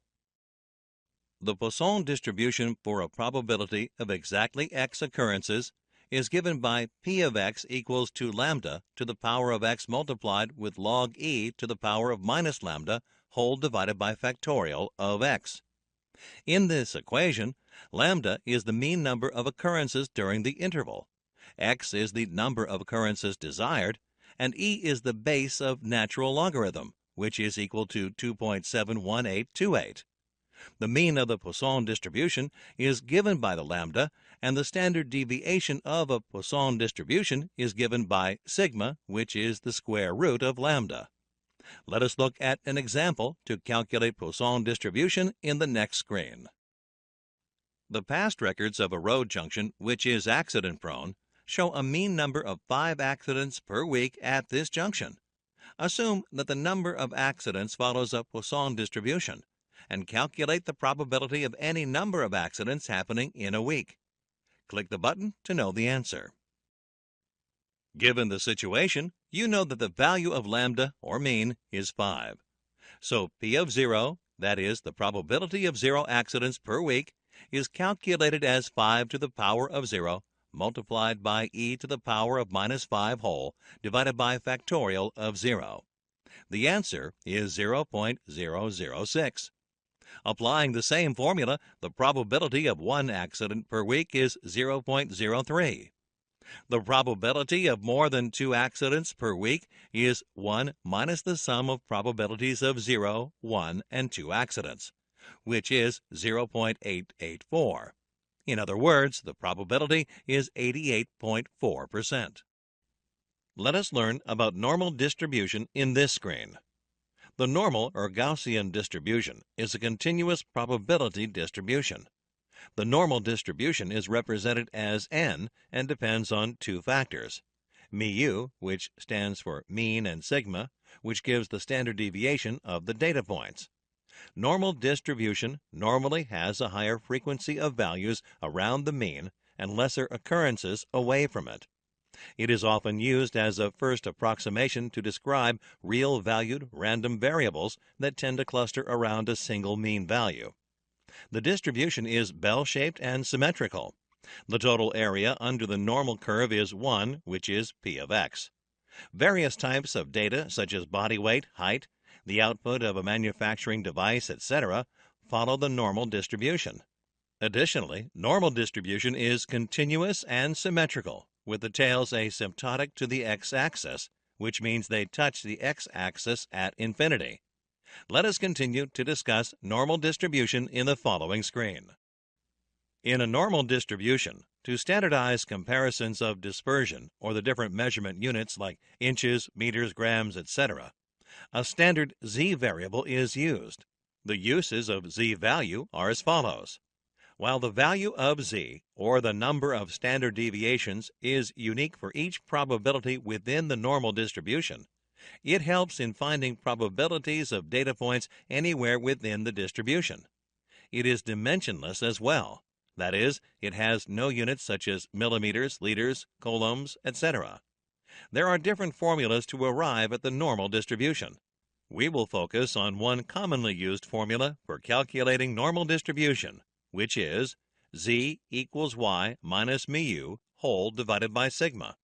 The Poisson distribution for a probability of exactly x occurrences is given by p of x equals to lambda to the power of x multiplied with log e to the power of minus lambda whole divided by factorial of x. In this equation, lambda is the mean number of occurrences during the interval, x is the number of occurrences desired, and e is the base of natural logarithm, which is equal to 2.71828. The mean of the Poisson distribution is given by the lambda, and the standard deviation of a Poisson distribution is given by sigma, which is the square root of lambda. Let us look at an example to calculate Poisson distribution in the next screen. The past records of a road junction which is accident-prone show a mean number of 5 accidents per week at this junction. Assume that the number of accidents follows a Poisson distribution, and calculate the probability of any number of accidents happening in a week. Click the button to know the answer. Given the situation, you know that the value of lambda, or mean, is 5. So P of 0, that is, the probability of 0 accidents per week, is calculated as 5 to the power of 0 multiplied by e to the power of minus 5 whole divided by factorial of 0. The answer is 0.006. Applying the same formula, the probability of 1 accident per week is 0.03. The probability of more than 2 accidents per week is 1 minus the sum of probabilities of 0, 1, and 2 accidents, which is 0.884. In other words, the probability is 88.4%. Let us learn about normal distribution in this screen. The normal or Gaussian distribution is a continuous probability distribution. The normal distribution is represented as n and depends on 2 factors: mu, which stands for mean, and sigma, which gives the standard deviation of the data points. Normal distribution normally has a higher frequency of values around the mean and lesser occurrences away from it. It is often used as a first approximation to describe real-valued random variables that tend to cluster around a single mean value. The distribution is bell-shaped and symmetrical. The total area under the normal curve is 1, which is P of x. Various types of data, such as body weight, height, the output of a manufacturing device, etc., follow the normal distribution. Additionally, normal distribution is continuous and symmetrical, with the tails asymptotic to the x-axis, which means they touch the x-axis at infinity. Let us continue to discuss normal distribution in the following screen. In a normal distribution, to standardize comparisons of dispersion or the different measurement units like inches, meters, grams, etc., a standard z variable is used. The uses of z value are as follows. While the value of z, or the number of standard deviations, is unique for each probability within the normal distribution, it helps in finding probabilities of data points anywhere within the distribution. It is dimensionless as well. That is, it has no units such as millimeters, liters, coulombs, etc. There are different formulas to arrive at the normal distribution. We will focus on one commonly used formula for calculating normal distribution, which is z equals y minus mu whole divided by sigma.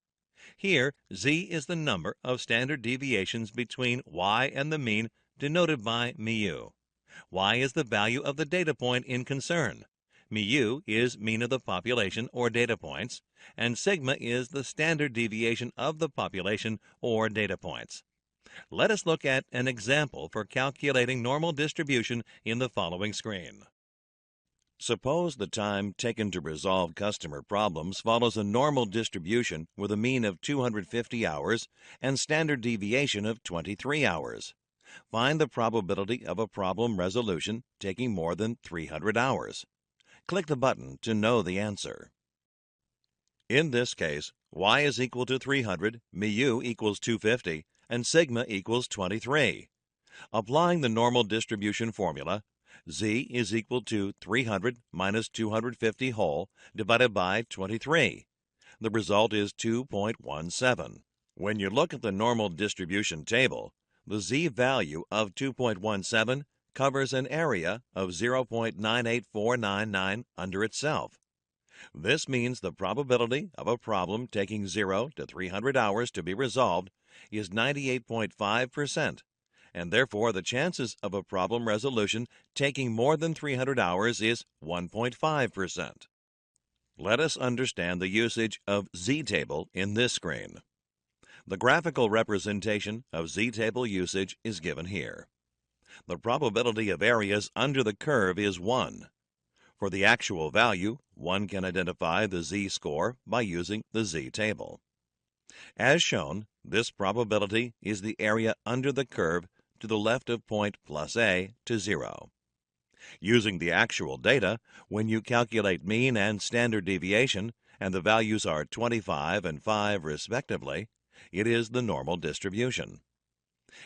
Here, z is the number of standard deviations between y and the mean, denoted by mu. Y is the value of the data point in concern. Mu is mean of the population or data points, and sigma is the standard deviation of the population or data points. Let us look at an example for calculating normal distribution in the following screen. Suppose the time taken to resolve customer problems follows a normal distribution with a mean of 250 hours and standard deviation of 23 hours. Find the probability of a problem resolution taking more than 300 hours. Click the button to know the answer. In this case, y is equal to 300, mu equals 250, and sigma equals 23. Applying the normal distribution formula, z is equal to 300 minus 250 whole divided by 23. The result is 2.17. When you look at the normal distribution table, the z value of 2.17 covers an area of 0.98499 under itself. This means the probability of a problem taking 0 to 300 hours to be resolved is 98.5%, and therefore the chances of a problem resolution taking more than 300 hours is 1.5%. Let us understand the usage of z-table in this screen. The graphical representation of z-table usage is given here. The probability of areas under the curve is 1. For the actual value, one can identify the z-score by using the z-table. As shown, this probability is the area under the curve to the left of point plus a to 0. Using the actual data, when you calculate mean and standard deviation, and the values are 25 and 5 respectively, it is the normal distribution.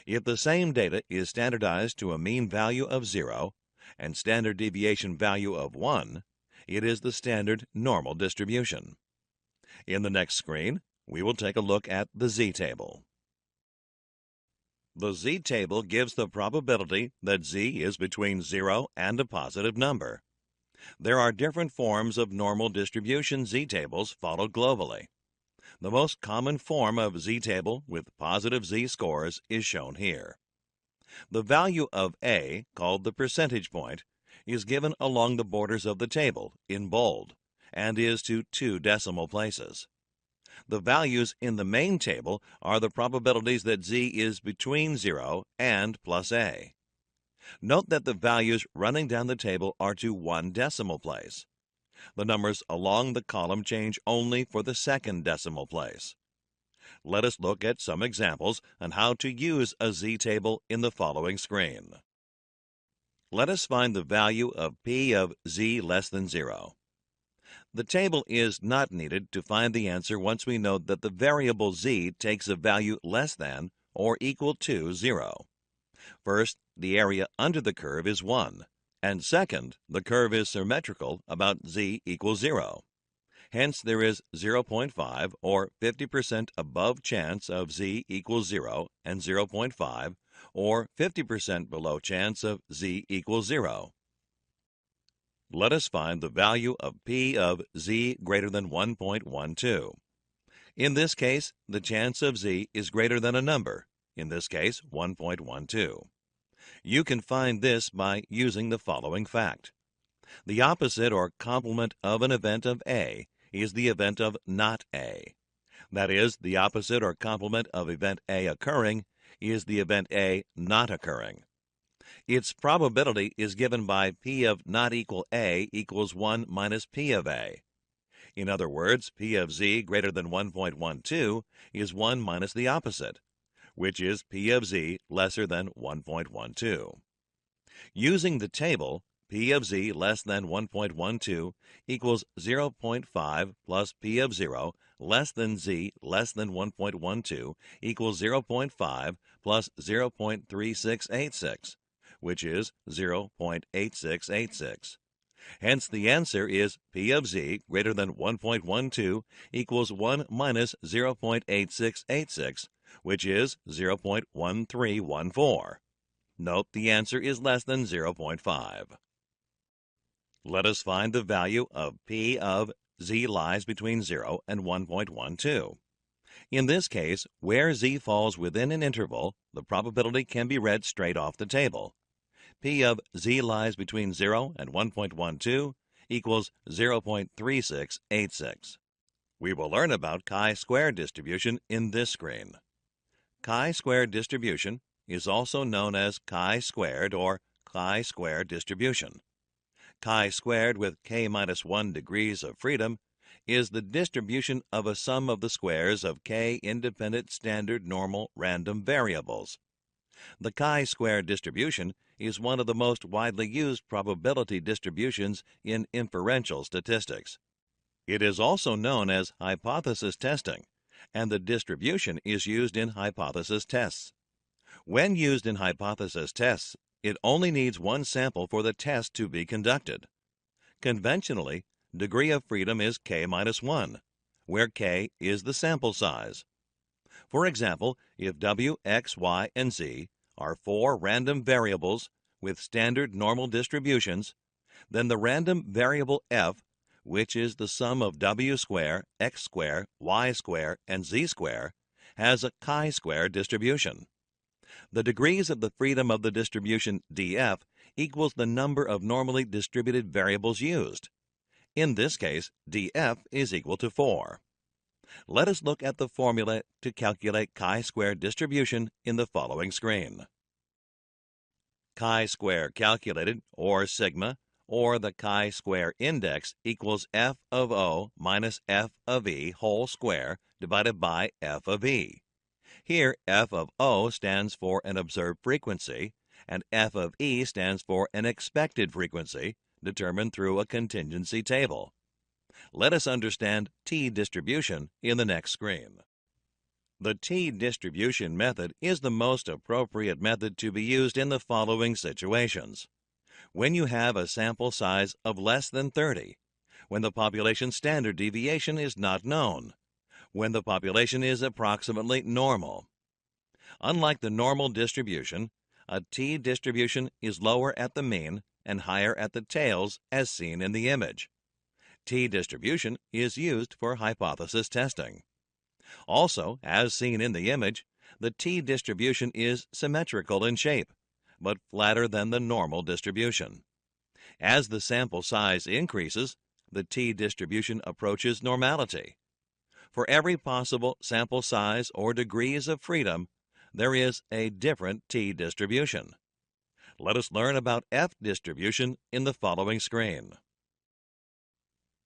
If the same data is standardized to a mean value of 0 and standard deviation value of 1, it is the standard normal distribution. In the next screen, we will take a look at the z-table. The z-table gives the probability that z is between 0 and a positive number. There are different forms of normal distribution z-tables followed globally. The most common form of z-table with positive z-scores is shown here. The value of a, called the percentage point, is given along the borders of the table in bold and is to 2 decimal places. The values in the main table are the probabilities that z is between 0 and plus a. Note that the values running down the table are to 1 decimal place. The numbers along the column change only for the second decimal place. Let us look at some examples on how to use a z-table in the following screen. Let us find the value of p of z less than 0. The table is not needed to find the answer once we know that the variable z takes a value less than or equal to 0. First, the area under the curve is 1, and second, the curve is symmetrical about z equals 0. Hence, there is 0.5 or 50% above chance of z equals 0 and 0.5 or 50% below chance of z equals 0. Let us find the value of p of z greater than 1.12. In this case, the chance of z is greater than a number, in this case 1.12. You can find this by using the following fact. The opposite or complement of an event of A is the event of not A. That is, the opposite or complement of event A occurring is the event A not occurring. Its probability is given by P of not equal A equals 1 minus P of A. In other words, P of Z greater than 1.12 is 1 minus the opposite, which is P of Z lesser than 1.12. Using the table, P of Z less than 1.12 equals 0.5 plus P of 0 less than Z less than 1.12 equals 0.5 plus 0.3686, which is 0.8686. Hence, the answer is P of Z greater than 1.12 equals 1 minus 0.8686, which is 0.1314. Note the answer is less than 0.5. Let us find the value of P of Z lies between 0 and 1.12. In this case, where Z falls within an interval, the probability can be read straight off the table. P of Z lies between 0 and 1.12 equals 0.3686. We will learn about chi-square distribution in this screen. Chi-square distribution is also known as chi-squared or chi-square distribution. Chi-squared with k-1 degrees of freedom is the distribution of a sum of the squares of k independent standard normal random variables. The chi-square distribution is one of the most widely used probability distributions in inferential statistics. It is also known as hypothesis testing, and the distribution is used in hypothesis tests. When used in hypothesis tests, it only needs one sample for the test to be conducted. Conventionally, degree of freedom is k-1, where k is the sample size. For example, if w, x, y, and z are 4 random variables with standard normal distributions, then the random variable f, which is the sum of w square, x square, y square, and z square, has a chi-square distribution. The degrees of the freedom of the distribution df equals the number of normally distributed variables used. In this case, df is equal to 4. Let us look at the formula to calculate chi-square distribution in the following screen. Chi-square calculated, or sigma, or the chi-square index equals f of o minus f of e whole square divided by f of e. Here, f of o stands for an observed frequency, and f of e stands for an expected frequency, determined through a contingency table. Let us understand t-distribution in the next screen. The t-distribution method is the most appropriate method to be used in the following situations. When you have a sample size of less than 30, when the population standard deviation is not known, when the population is approximately normal. Unlike the normal distribution, a t-distribution is lower at the mean and higher at the tails as seen in the image. T-distribution is used for hypothesis testing. Also, as seen in the image, the t-distribution is symmetrical in shape, but flatter than the normal distribution. As the sample size increases, the t-distribution approaches normality. For every possible sample size or degrees of freedom, there is a different t-distribution. Let us learn about f-distribution in the following screen.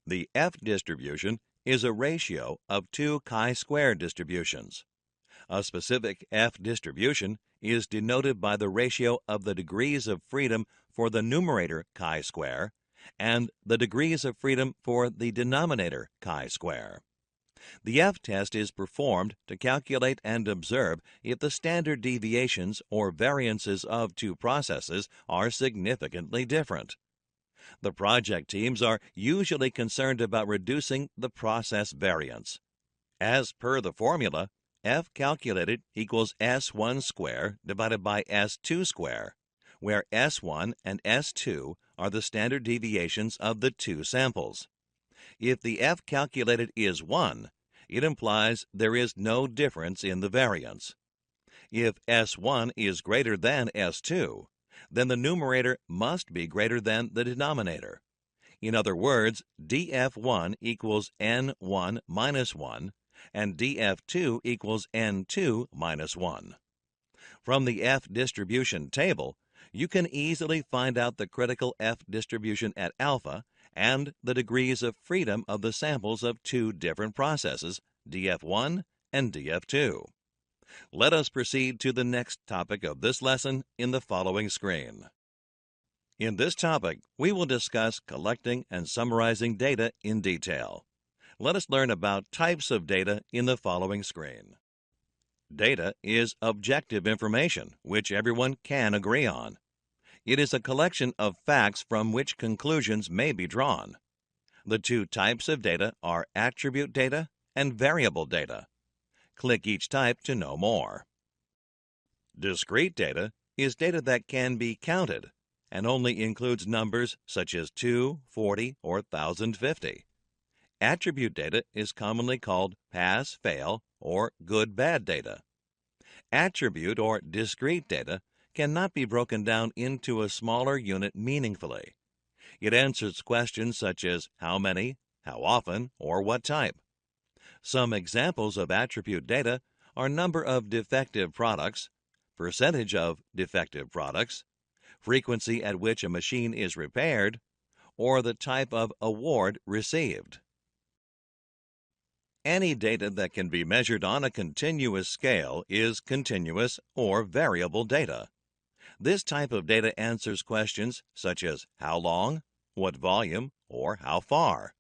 The f-distribution is a ratio of 2 chi-square distributions. A specific f-distribution is denoted by the ratio of the degrees of freedom for the numerator chi-square and the degrees of freedom for the denominator chi-square. The f-test is performed to calculate and observe if the standard deviations or variances of two processes are significantly different. The project teams are usually concerned about reducing the process variance. As per the formula, f calculated equals s1 square divided by s2 square, where s1 and s2 are the standard deviations of the two samples. If the f calculated is 1, it implies there is no difference in the variance. If s1 is greater than s2, then the numerator must be greater than the denominator. In other words, df1 equals n1 minus 1, and df2 equals n2 minus 1. From the f distribution table, you can easily find out the critical f distribution at alpha and the degrees of freedom of the samples of two different processes, df1 and df2. Let us proceed to the next topic of this lesson in the following screen. In this topic, we will discuss collecting and summarizing data in detail. Let us learn about types of data in the following screen. Data is objective information, which everyone can agree on. It is a collection of facts from which conclusions may be drawn. The two types of data are attribute data and variable data. Click each type to know more. Discrete data is data that can be counted and only includes numbers such as 2, 40, or 1050. Attribute data is commonly called pass, fail, or good, bad data. Attribute or discrete data cannot be broken down into a smaller unit meaningfully. It answers questions such as how many, how often, or what type. Some examples of attribute data are number of defective products, percentage of defective products, frequency at which a machine is repaired, or the type of award received. Any data that can be measured on a continuous scale is continuous or variable data. This type of data answers questions such as how long, what volume, or how far.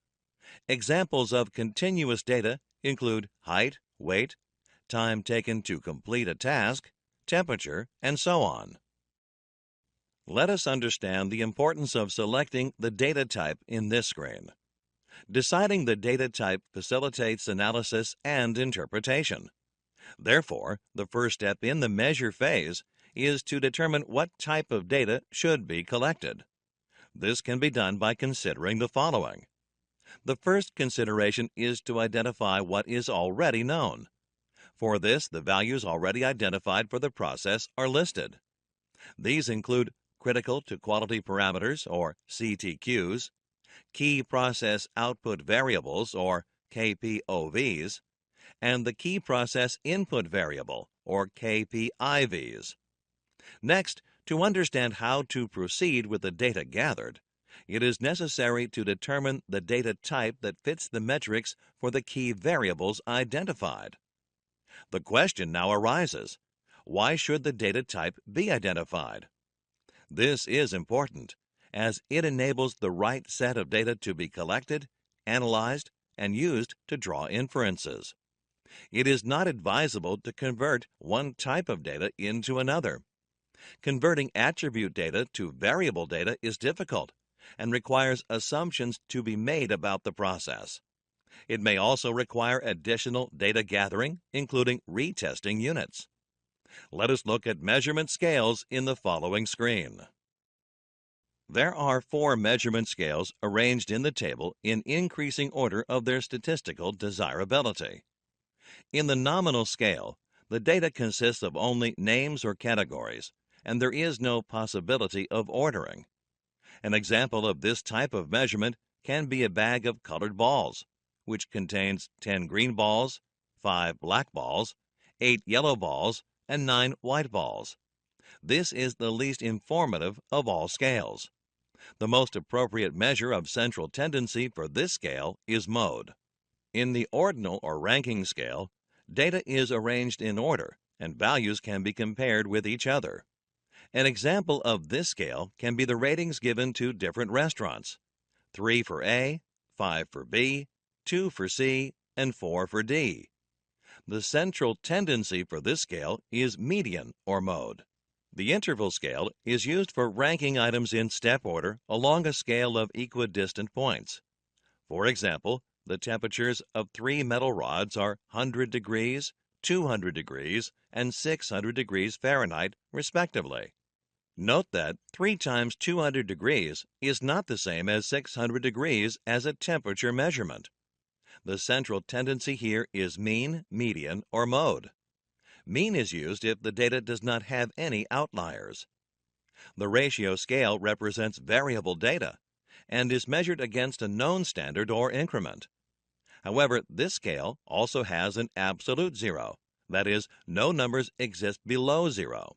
Examples of continuous data include height, weight, time taken to complete a task, temperature, and so on. Let us understand the importance of selecting the data type in this screen. Deciding the data type facilitates analysis and interpretation. Therefore, the first step in the measure phase is to determine what type of data should be collected. This can be done by considering the following. The first consideration is to identify what is already known. For this, the values already identified for the process are listed. These include critical to quality parameters, or CTQs, key process output variables, or KPOVs, and the key process input variable, or KPIVs. Next, to understand how to proceed with the data gathered, it is necessary to determine the data type that fits the metrics for the key variables identified. The question now arises, why should the data type be identified? This is important, as it enables the right set of data to be collected, analyzed, and used to draw inferences. It is not advisable to convert one type of data into another. Converting attribute data to variable data is difficult and requires assumptions to be made about the process. It may also require additional data gathering, including retesting units. Let us look at measurement scales in the following screen. There are 4 measurement scales arranged in the table in increasing order of their statistical desirability. In the nominal scale, the data consists of only names or categories, and there is no possibility of ordering. An example of this type of measurement can be a bag of colored balls, which contains 10 green balls, 5 black balls, 8 yellow balls, and 9 white balls. This is the least informative of all scales. The most appropriate measure of central tendency for this scale is mode. In the ordinal or ranking scale, data is arranged in order, and values can be compared with each other. An example of this scale can be the ratings given to different restaurants: 3 for A, 5 for B, 2 for C, and 4 for D. The central tendency for this scale is median or mode. The interval scale is used for ranking items in step order along a scale of equidistant points. For example, the temperatures of 3 metal rods are 100 degrees, 200 degrees, and 600 degrees Fahrenheit, respectively. Note that 3 times 200 degrees is not the same as 600 degrees as a temperature measurement. The central tendency here is mean, median, or mode. Mean is used if the data does not have any outliers. The ratio scale represents variable data and is measured against a known standard or increment. However, this scale also has an absolute zero, that is, no numbers exist below 0.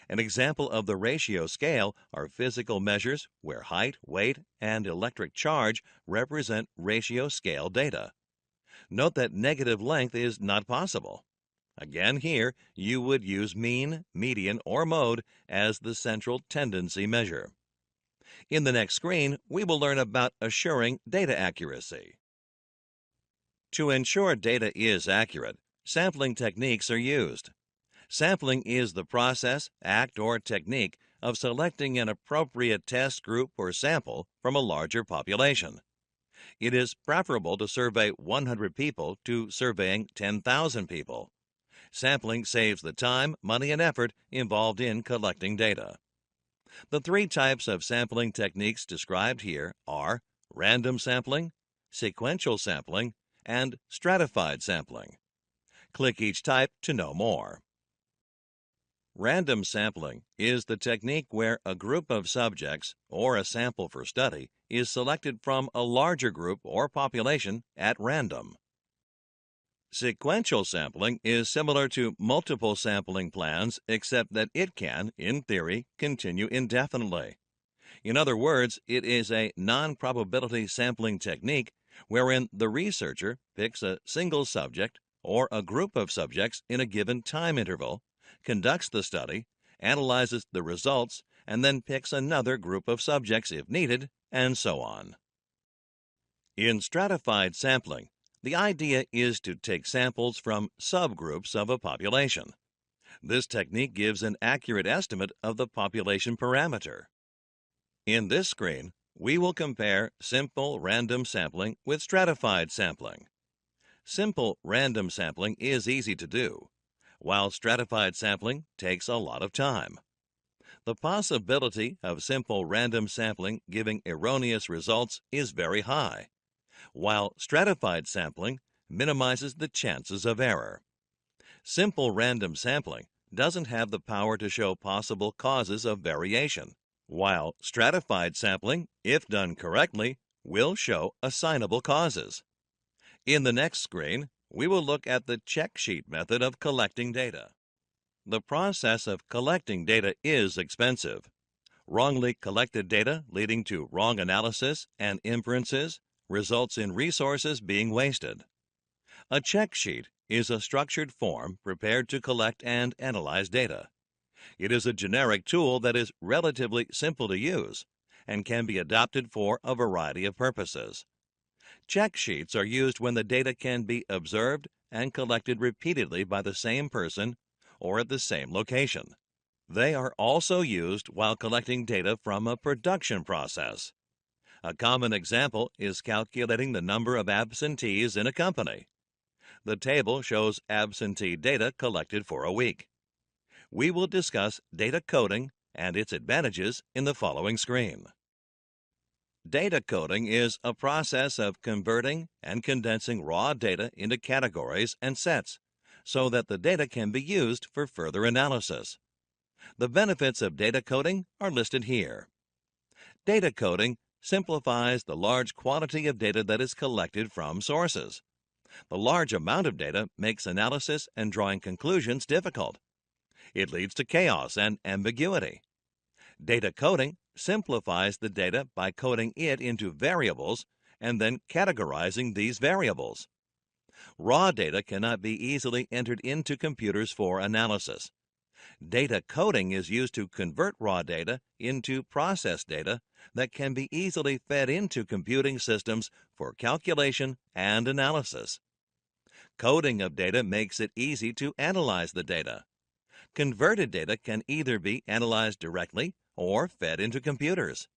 An example of the ratio scale are physical measures where height, weight, and electric charge represent ratio scale data. Note that negative length is not possible. Again, here you would use mean, median, or mode as the central tendency measure. In the next screen, we will learn about assuring data accuracy. To ensure data is accurate, sampling techniques are used. Sampling is the process, act, or technique of selecting an appropriate test group or sample from a larger population. It is preferable to survey 100 people to surveying 10,000 people. Sampling saves the time, money, and effort involved in collecting data. The 3 types of sampling techniques described here are random sampling, sequential sampling, and stratified sampling. Click each type to know more. Random sampling is the technique where a group of subjects or a sample for study is selected from a larger group or population at random. Sequential sampling is similar to multiple sampling plans, except that it can, in theory, continue indefinitely. In other words, it is a non-probability sampling technique wherein the researcher picks a single subject or a group of subjects in a given time interval, conducts the study, analyzes the results, and then picks another group of subjects if needed, and so on. In stratified sampling, the idea is to take samples from subgroups of a population. This technique gives an accurate estimate of the population parameter. In this screen, we will compare simple random sampling with stratified sampling. Simple random sampling is easy to do, while stratified sampling takes a lot of time. The possibility of simple random sampling giving erroneous results is very high, while stratified sampling minimizes the chances of error. Simple random sampling doesn't have the power to show possible causes of variation, while stratified sampling, if done correctly, will show assignable causes. In the next screen, we will look at the check sheet method of collecting data. The process of collecting data is expensive. Wrongly collected data leading to wrong analysis and inferences results in resources being wasted. A check sheet is a structured form prepared to collect and analyze data. It is a generic tool that is relatively simple to use and can be adopted for a variety of purposes. Check sheets are used when the data can be observed and collected repeatedly by the same person or at the same location. They are also used while collecting data from a production process. A common example is calculating the number of absentees in a company. The table shows absentee data collected for a week. We will discuss data coding and its advantages in the following screen. Data coding is a process of converting and condensing raw data into categories and sets so that the data can be used for further analysis. The benefits of data coding are listed here. Data coding simplifies the large quantity of data that is collected from sources. The large amount of data makes analysis and drawing conclusions difficult. It leads to chaos and ambiguity. Data coding simplifies the data by coding it into variables and then categorizing these variables. Raw data cannot be easily entered into computers for analysis. Data coding is used to convert raw data into processed data that can be easily fed into computing systems for calculation and analysis. Coding of data makes it easy to analyze the data. Converted data can either be analyzed directly or fed into computers.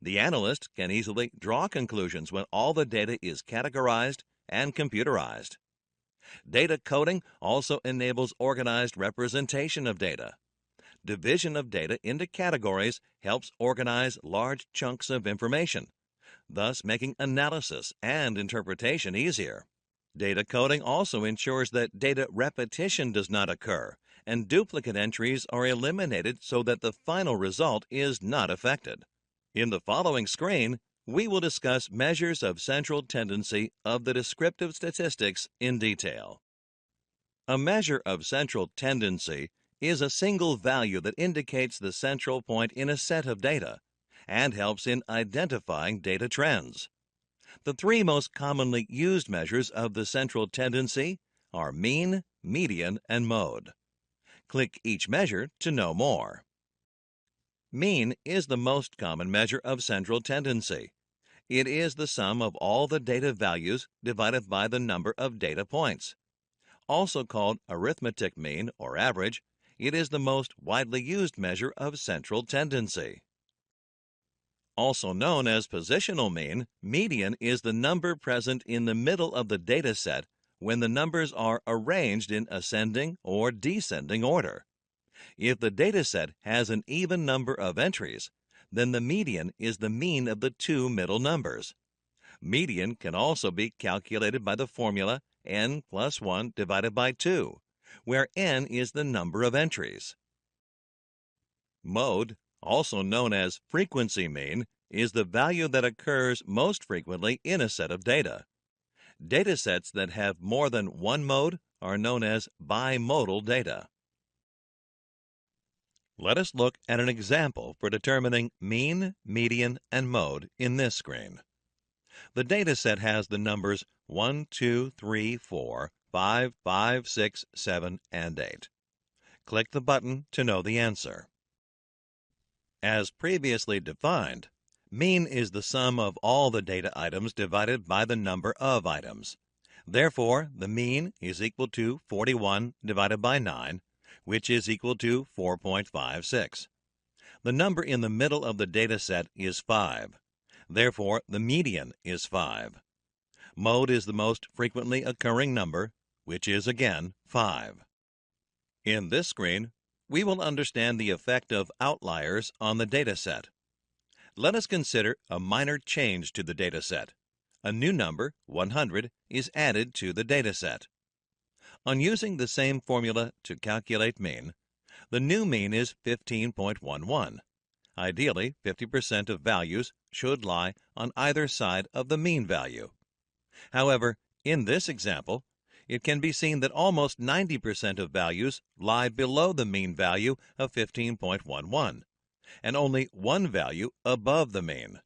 The analyst can easily draw conclusions when all the data is categorized and computerized. Data coding also enables organized representation of data. Division of data into categories helps organize large chunks of information, thus making analysis and interpretation easier. Data coding also ensures that data repetition does not occur and duplicate entries are eliminated so that the final result is not affected. In the following screen, we will discuss measures of central tendency of the descriptive statistics in detail. A measure of central tendency is a single value that indicates the central point in a set of data and helps in identifying data trends. The three most commonly used measures of the central tendency are mean, median, and mode. Click each measure to know more. Mean is the most common measure of central tendency. It is the sum of all the data values divided by the number of data points. Also called arithmetic mean or average, it is the most widely used measure of central tendency. Also known as positional mean, median is the number present in the middle of the data set when the numbers are arranged in ascending or descending order. If the data set has an even number of entries, then the median is the mean of the two middle numbers. Median can also be calculated by the formula n plus 1 divided by 2, where n is the number of entries. Mode, also known as frequency mean, is the value that occurs most frequently in a set of data. Data sets that have more than one mode are known as bimodal data. Let us look at an example for determining mean, median, and mode in this screen. The data set has the numbers 1, 2, 3, 4, 5, 5, 6, 7, and 8. Click the button to know the answer. As previously defined, mean is the sum of all the data items divided by the number of items. Therefore, the mean is equal to 41 divided by 9, which is equal to 4.56. The number in the middle of the data set is 5. Therefore, the median is 5. Mode is the most frequently occurring number, which is again 5. In this screen, we will understand the effect of outliers on the data set. Let us consider a minor change to the data set. A new number, 100, is added to the data set. On using the same formula to calculate mean, the new mean is 15.11. Ideally, 50% of values should lie on either side of the mean value. However, in this example, it can be seen that almost 90% of values lie below the mean value of 15.11, and only one value above the mean.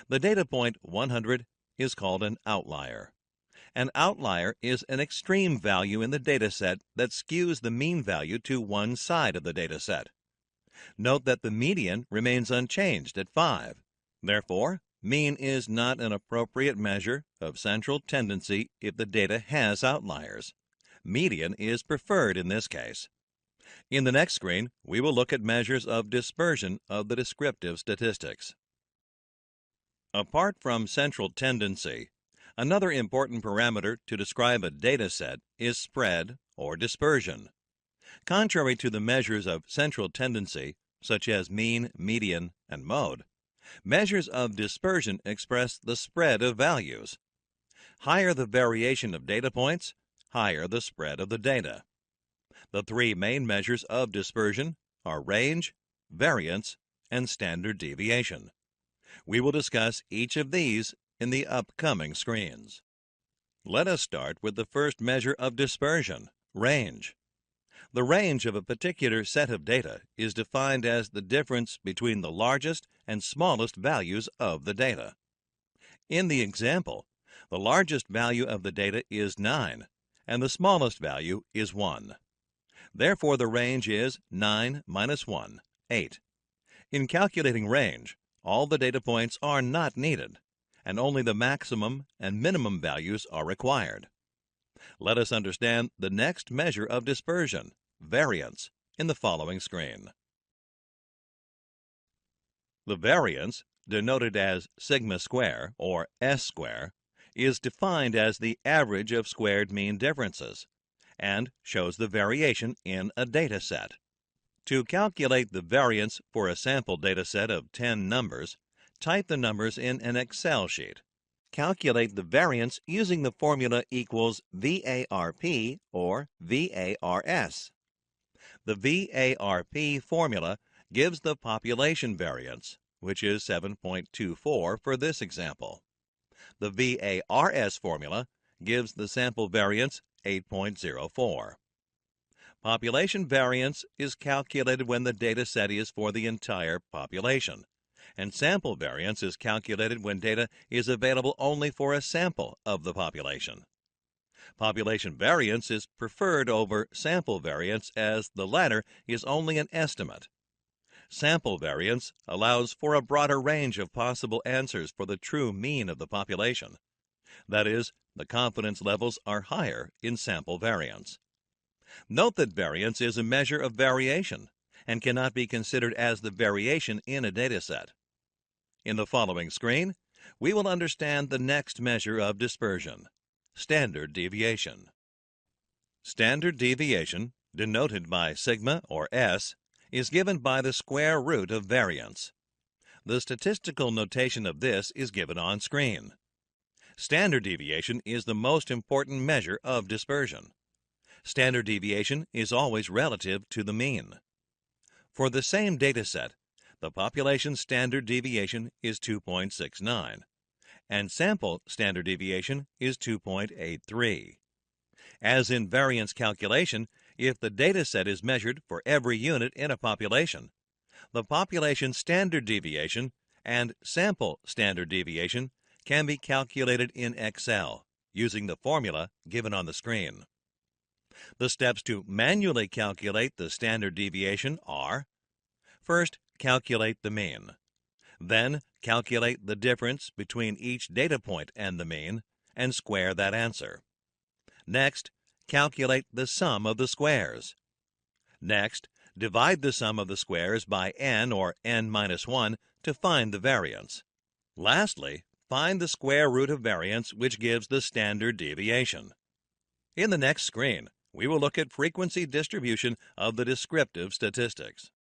The data point 100 is called an outlier. An outlier is an extreme value in the dataset that skews the mean value to one side of the dataset. Note that the median remains unchanged at 5. Therefore, mean is not an appropriate measure of central tendency if the data has outliers. Median is preferred in this case. In the next screen, we will look at measures of dispersion of the descriptive statistics. Apart from central tendency, another important parameter to describe a data set is spread or dispersion. Contrary to the measures of central tendency, such as mean, median, and mode, measures of dispersion express the spread of values. Higher the variation of data points, higher the spread of the data. The three main measures of dispersion are range, variance, and standard deviation. We will discuss each of these in the upcoming screens. Let us start with the first measure of dispersion, range. The range of a particular set of data is defined as the difference between the largest and smallest values of the data. In the example, the largest value of the data is 9, and the smallest value is 1. Therefore, the range is 9 minus 1, 8. In calculating range, all the data points are not needed, and only the maximum and minimum values are required. Let us understand the next measure of dispersion, variance, in the following screen. The variance, denoted as sigma square or S square, is defined as the average of squared mean differences and shows the variation in a data set. To calculate the variance for a sample data set of 10 numbers, type the numbers in an Excel sheet. Calculate the variance using the formula equals VARP or VARS. The VARP formula gives the population variance, which is 7.24 for this example. The VARS formula gives the sample variance 8.04. Population variance is calculated when the data set is for the entire population, and sample variance is calculated when data is available only for a sample of the population. Population variance is preferred over sample variance as the latter is only an estimate. Sample variance allows for a broader range of possible answers for the true mean of the population. That is, the confidence levels are higher in sample variance. Note that variance is a measure of variation and cannot be considered as the variation in a data set. In the following screen, we will understand the next measure of dispersion, standard deviation. Standard deviation, denoted by sigma or S, is given by the square root of variance. The statistical notation of this is given on screen. Standard deviation is the most important measure of dispersion. Standard deviation is always relative to the mean. For the same data set, the population standard deviation is 2.69, and sample standard deviation is 2.83. As in variance calculation, if the data set is measured for every unit in a population, the population standard deviation and sample standard deviation can be calculated in Excel using the formula given on the screen. The steps to manually calculate the standard deviation are: first, calculate the mean. Then, calculate the difference between each data point and the mean and square that answer. Next, calculate the sum of the squares. Next, divide the sum of the squares by n or n minus 1 to find the variance. Lastly, find the square root of variance, which gives the standard deviation. In the next screen, we will look at frequency distribution of the descriptive statistics.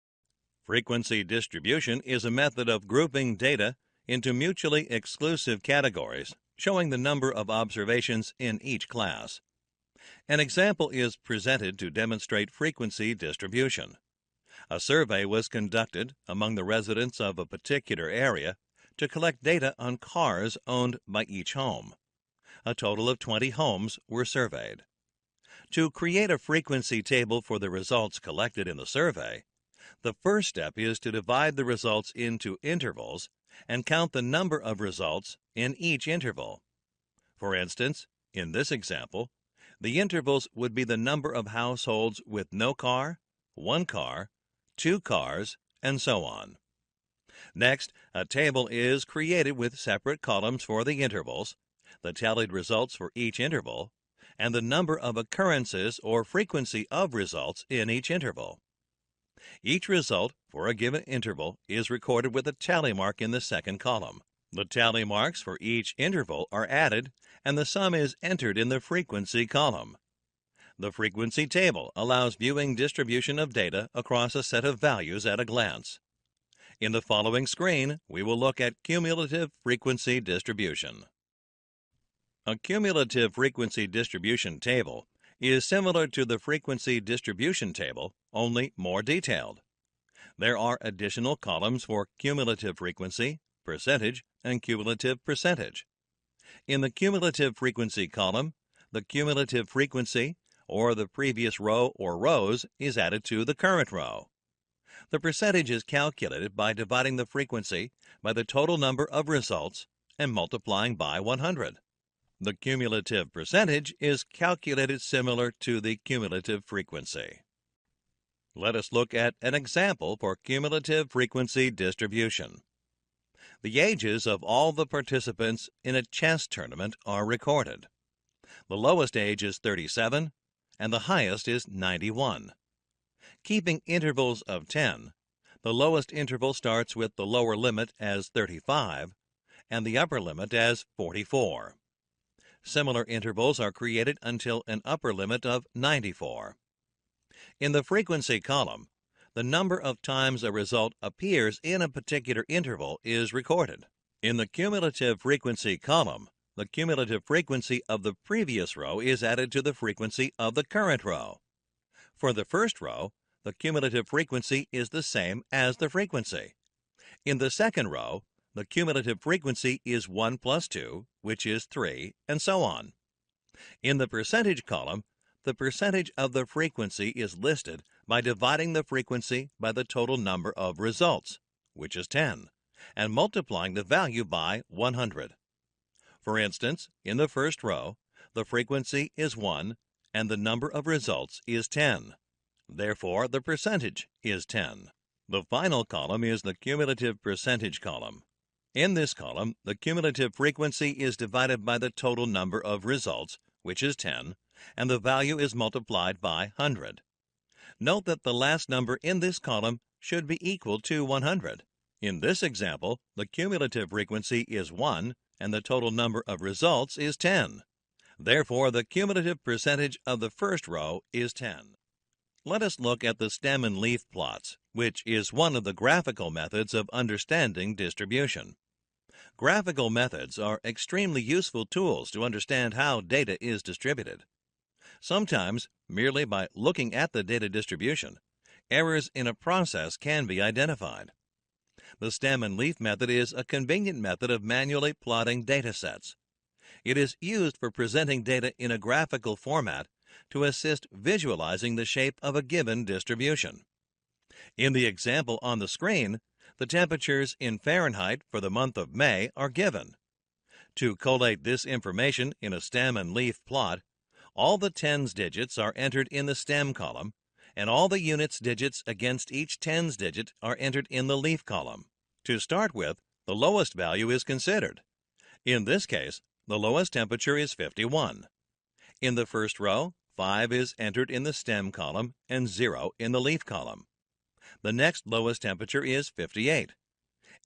Frequency distribution is a method of grouping data into mutually exclusive categories, showing the number of observations in each class. An example is presented to demonstrate frequency distribution. A survey was conducted among the residents of a particular area to collect data on cars owned by each home. A total of 20 homes were surveyed. To create a frequency table for the results collected in the survey, the first step is to divide the results into intervals and count the number of results in each interval. For instance, in this example, the intervals would be the number of households with no car, 1 car, 2 cars, and so on. Next, a table is created with separate columns for the intervals, the tallied results for each interval, and the number of occurrences or frequency of results in each interval. Each result for a given interval is recorded with a tally mark in the second column. The tally marks for each interval are added, and the sum is entered in the frequency column. The frequency table allows viewing distribution of data across a set of values at a glance. In the following screen, we will look at cumulative frequency distribution. A cumulative frequency distribution table is similar to the frequency distribution table, only more detailed. There are additional columns for cumulative frequency, percentage, and cumulative percentage. In the cumulative frequency column, the cumulative frequency, or the previous row or rows, is added to the current row. The percentage is calculated by dividing the frequency by the total number of results and multiplying by 100. The cumulative percentage is calculated similar to the cumulative frequency. Let us look at an example for cumulative frequency distribution. The ages of all the participants in a chess tournament are recorded. The lowest age is 37, and the highest is 91. Keeping intervals of 10, the lowest interval starts with the lower limit as 35 and the upper limit as 44. Similar intervals are created until an upper limit of 94. In the frequency column, the number of times a result appears in a particular interval is recorded. In the cumulative frequency column, the cumulative frequency of the previous row is added to the frequency of the current row. For the first row, the cumulative frequency is the same as the frequency. In the second row, the cumulative frequency is 1 plus 2, which is 3, and so on. In the percentage column, the percentage of the frequency is listed by dividing the frequency by the total number of results, which is 10, and multiplying the value by 100. For instance, in the first row, the frequency is 1 and the number of results is 10. Therefore, the percentage is 10. The final column is the cumulative percentage column. In this column, the cumulative frequency is divided by the total number of results, which is 10, and the value is multiplied by 100. Note that the last number in this column should be equal to 100. In this example, the cumulative frequency is 1 and the total number of results is 10. Therefore, the cumulative percentage of the first row is 10. Let us look at the stem and leaf plots, which is one of the graphical methods of understanding distribution. Graphical methods are extremely useful tools to understand how data is distributed. Sometimes, merely by looking at the data distribution, Errors in a process can be identified. The stem and leaf method is a convenient method of manually plotting data sets. It is used for presenting data in a graphical format to assist visualizing the shape of a given distribution. In the example on the screen, the temperatures in Fahrenheit for the month of May are given. To collate this information in a stem and leaf plot, all the tens digits are entered in the stem column, and all the units digits against each tens digit are entered in the leaf column. To start with, the lowest value is considered. In this case, the lowest temperature is 51. In the first row, 5 is entered in the stem column and 0 in the leaf column. The next lowest temperature is 58.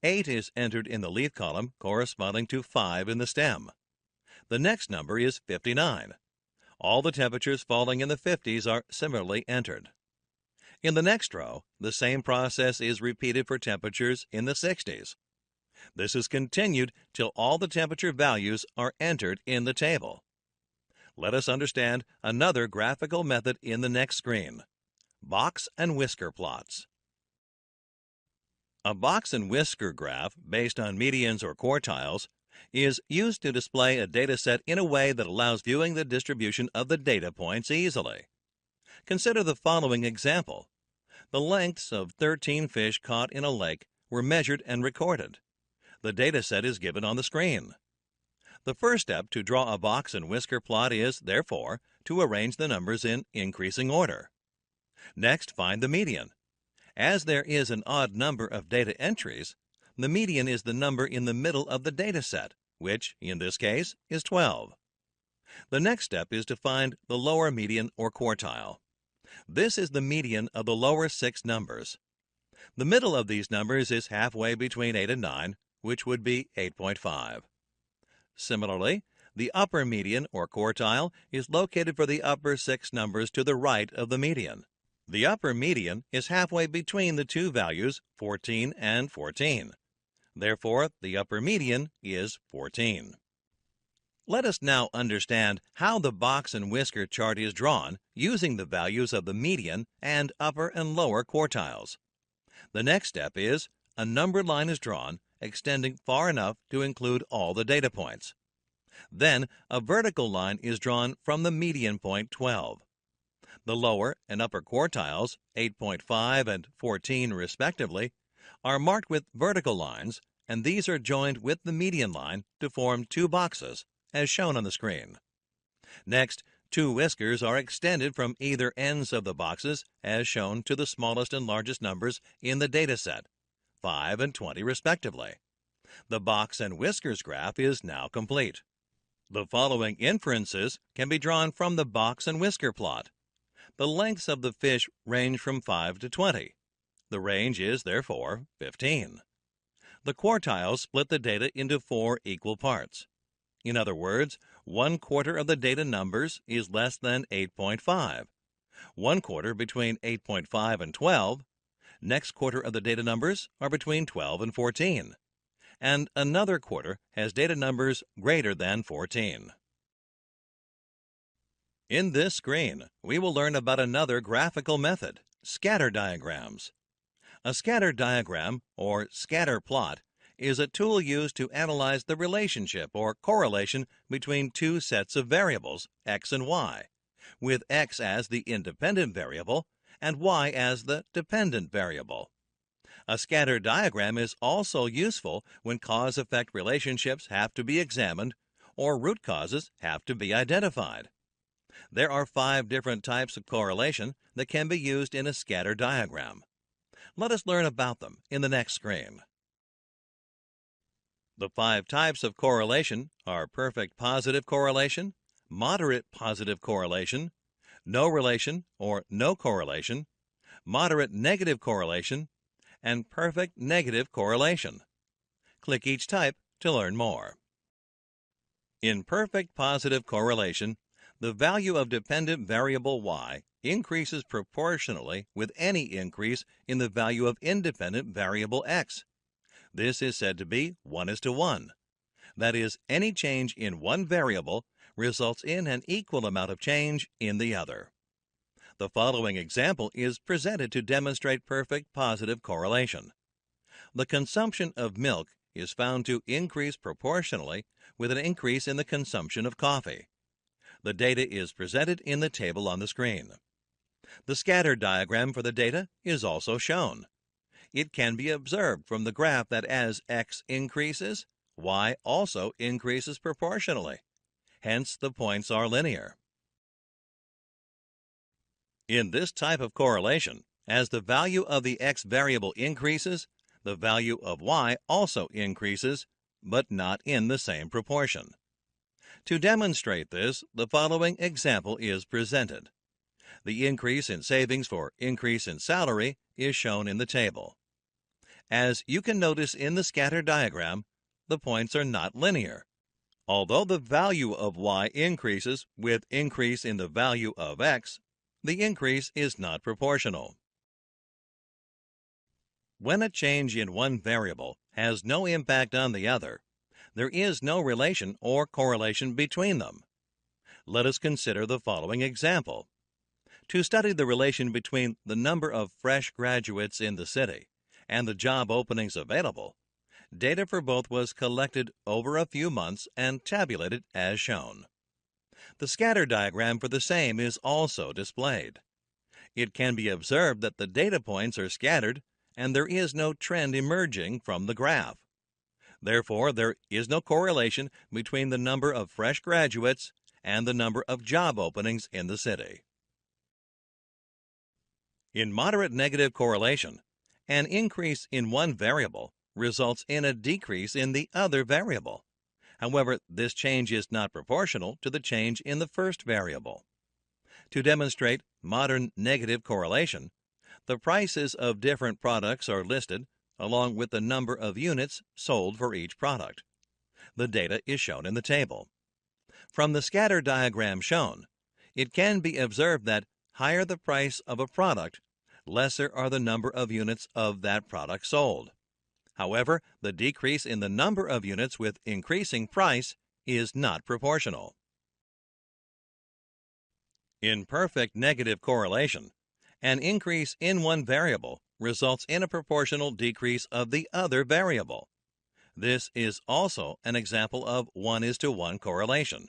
8 is entered in the leaf column, corresponding to 5 in the stem. The next number is 59. All the temperatures falling in the 50s are similarly entered. In the next row, the same process is repeated for temperatures in the 60s. This is continued till all the temperature values are entered in the table. Let us understand another graphical method in the next screen: box and whisker plots. A box and whisker graph based on medians or quartiles is used to display a data set in a way that allows viewing the distribution of the data points easily. Consider the following example. The lengths of 13 fish caught in a lake were measured and recorded. The data set is given on the screen. The first step to draw a box and whisker plot is, therefore, to arrange the numbers in increasing order. Next, find the median. As there is an odd number of data entries, the median is the number in the middle of the data set, which, in this case, is 12. The next step is to find the lower median or quartile. This is the median of the lower 6 numbers. The middle of these numbers is halfway between 8 and 9, which would be 8.5. Similarly, the upper median or quartile is located for the upper 6 numbers to the right of the median. The upper median is halfway between the two values 14 and 14. Therefore, the upper median is 14. Let us now understand how the box and whisker chart is drawn using the values of the median and upper and lower quartiles. The next step is a numbered line is drawn extending far enough to include all the data points. Then a vertical line is drawn from the median point 12. The lower and upper quartiles, 8.5 and 14 respectively, are marked with vertical lines, and these are joined with the median line to form 2 boxes, as shown on the screen. Next, 2 whiskers are extended from either ends of the boxes, as shown, to the smallest and largest numbers in the data set, 5 and 20 respectively. The box and whiskers graph is now complete. The following inferences can be drawn from the box and whisker plot. The lengths of the fish range from 5 to 20. The range is, therefore, 15. The quartiles split the data into 4 equal parts. In other words, 1/4 of the data numbers is less than 8.5. 1/4 between 8.5 and 12. Next quarter of the data numbers are between 12 and 14. And another quarter has data numbers greater than 14. In this screen, we will learn about another graphical method, scatter diagrams. A scatter diagram, or scatter plot, is a tool used to analyze the relationship or correlation between 2 sets of variables, x and y, with x as the independent variable and y as the dependent variable. A scatter diagram is also useful when cause-effect relationships have to be examined or root causes have to be identified. There are 5 different types of correlation that can be used in a scatter diagram. Let us learn about them in the next screen. The 5 types of correlation are perfect positive correlation, moderate positive correlation, no relation or no correlation, moderate negative correlation, and perfect negative correlation. Click each type to learn more. In perfect positive correlation, the value of dependent variable y increases proportionally with any increase in the value of independent variable x. This is said to be 1:1. That is, any change in one variable results in an equal amount of change in the other. The following example is presented to demonstrate perfect positive correlation. The consumption of milk is found to increase proportionally with an increase in the consumption of coffee. The data is presented in the table on the screen. The scatter diagram for the data is also shown. It can be observed from the graph that as X increases, Y also increases proportionally. Hence, the points are linear. In this type of correlation, as the value of the X variable increases, the value of Y also increases, but not in the same proportion. To demonstrate this, the following example is presented. The increase in savings for increase in salary is shown in the table. As you can notice in the scatter diagram, the points are not linear. Although the value of Y increases with increase in the value of X, the increase is not proportional. When a change in one variable has no impact on the other, there is no relation or correlation between them. Let us consider the following example. To study the relation between the number of fresh graduates in the city and the job openings available, data for both was collected over a few months and tabulated as shown. The scatter diagram for the same is also displayed. It can be observed that the data points are scattered and there is no trend emerging from the graph. Therefore, there is no correlation between the number of fresh graduates and the number of job openings in the city. In moderate negative correlation, an increase in one variable results in a decrease in the other variable. However, this change is not proportional to the change in the first variable. To demonstrate modern negative correlation, the prices of different products are listed along with the number of units sold for each product. The data is shown in the table. From the scatter diagram shown, it can be observed that higher the price of a product, lesser are the number of units of that product sold. However, the decrease in the number of units with increasing price is not proportional. In perfect negative correlation, an increase in one variable results in a proportional decrease of the other variable. This is also an example of 1:1 correlation.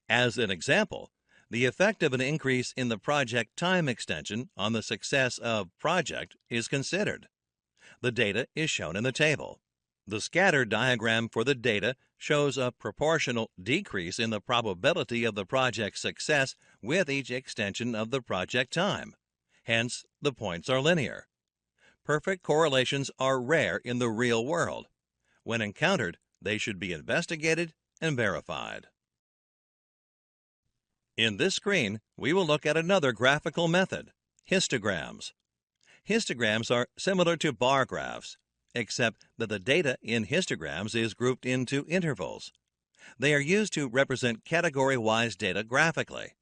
As an example, the effect of an increase in the project time extension on the success of project is considered. The data is shown in the table. The scatter diagram for the data shows a proportional decrease in the probability of the project's success with each extension of the project time. Hence, the points are linear. Perfect correlations are rare in the real world. When encountered, they should be investigated and verified. In this screen, we will look at another graphical method, histograms. Histograms are similar to bar graphs, except that the data in histograms is grouped into intervals. They are used to represent category-wise data graphically.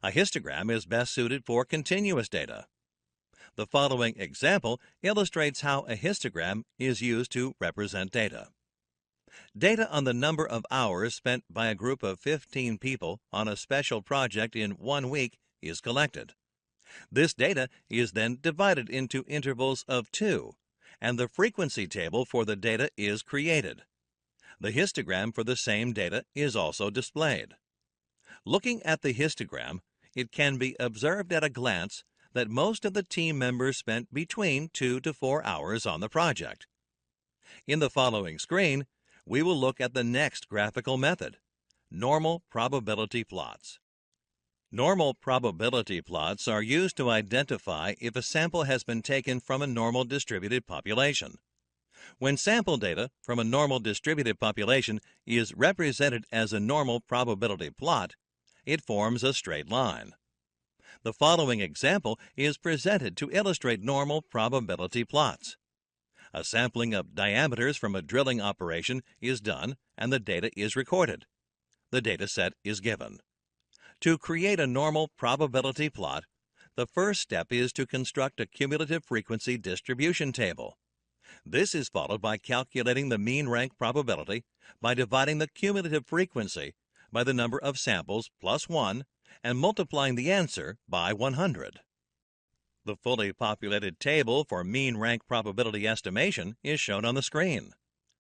A histogram is best suited for continuous data. The following example illustrates how a histogram is used to represent data. Data on the number of hours spent by a group of 15 people on a special project in 1 week is collected. This data is then divided into intervals of 2, and the frequency table for the data is created. The histogram for the same data is also displayed. Looking at the histogram, it can be observed at a glance that most of the team members spent between 2 to 4 hours on the project. In the following screen, we will look at the next graphical method, normal probability plots. Normal probability plots are used to identify if a sample has been taken from a normal distributed population. When sample data from a normal distributed population is represented as a normal probability plot, it forms a straight line. The following example is presented to illustrate normal probability plots. A sampling of diameters from a drilling operation is done and the data is recorded. The data set is given. To create a normal probability plot, the first step is to construct a cumulative frequency distribution table. This is followed by calculating the mean rank probability by dividing the cumulative frequency by the number of samples plus 1 and multiplying the answer by 100. The fully populated table for mean rank probability estimation is shown on the screen.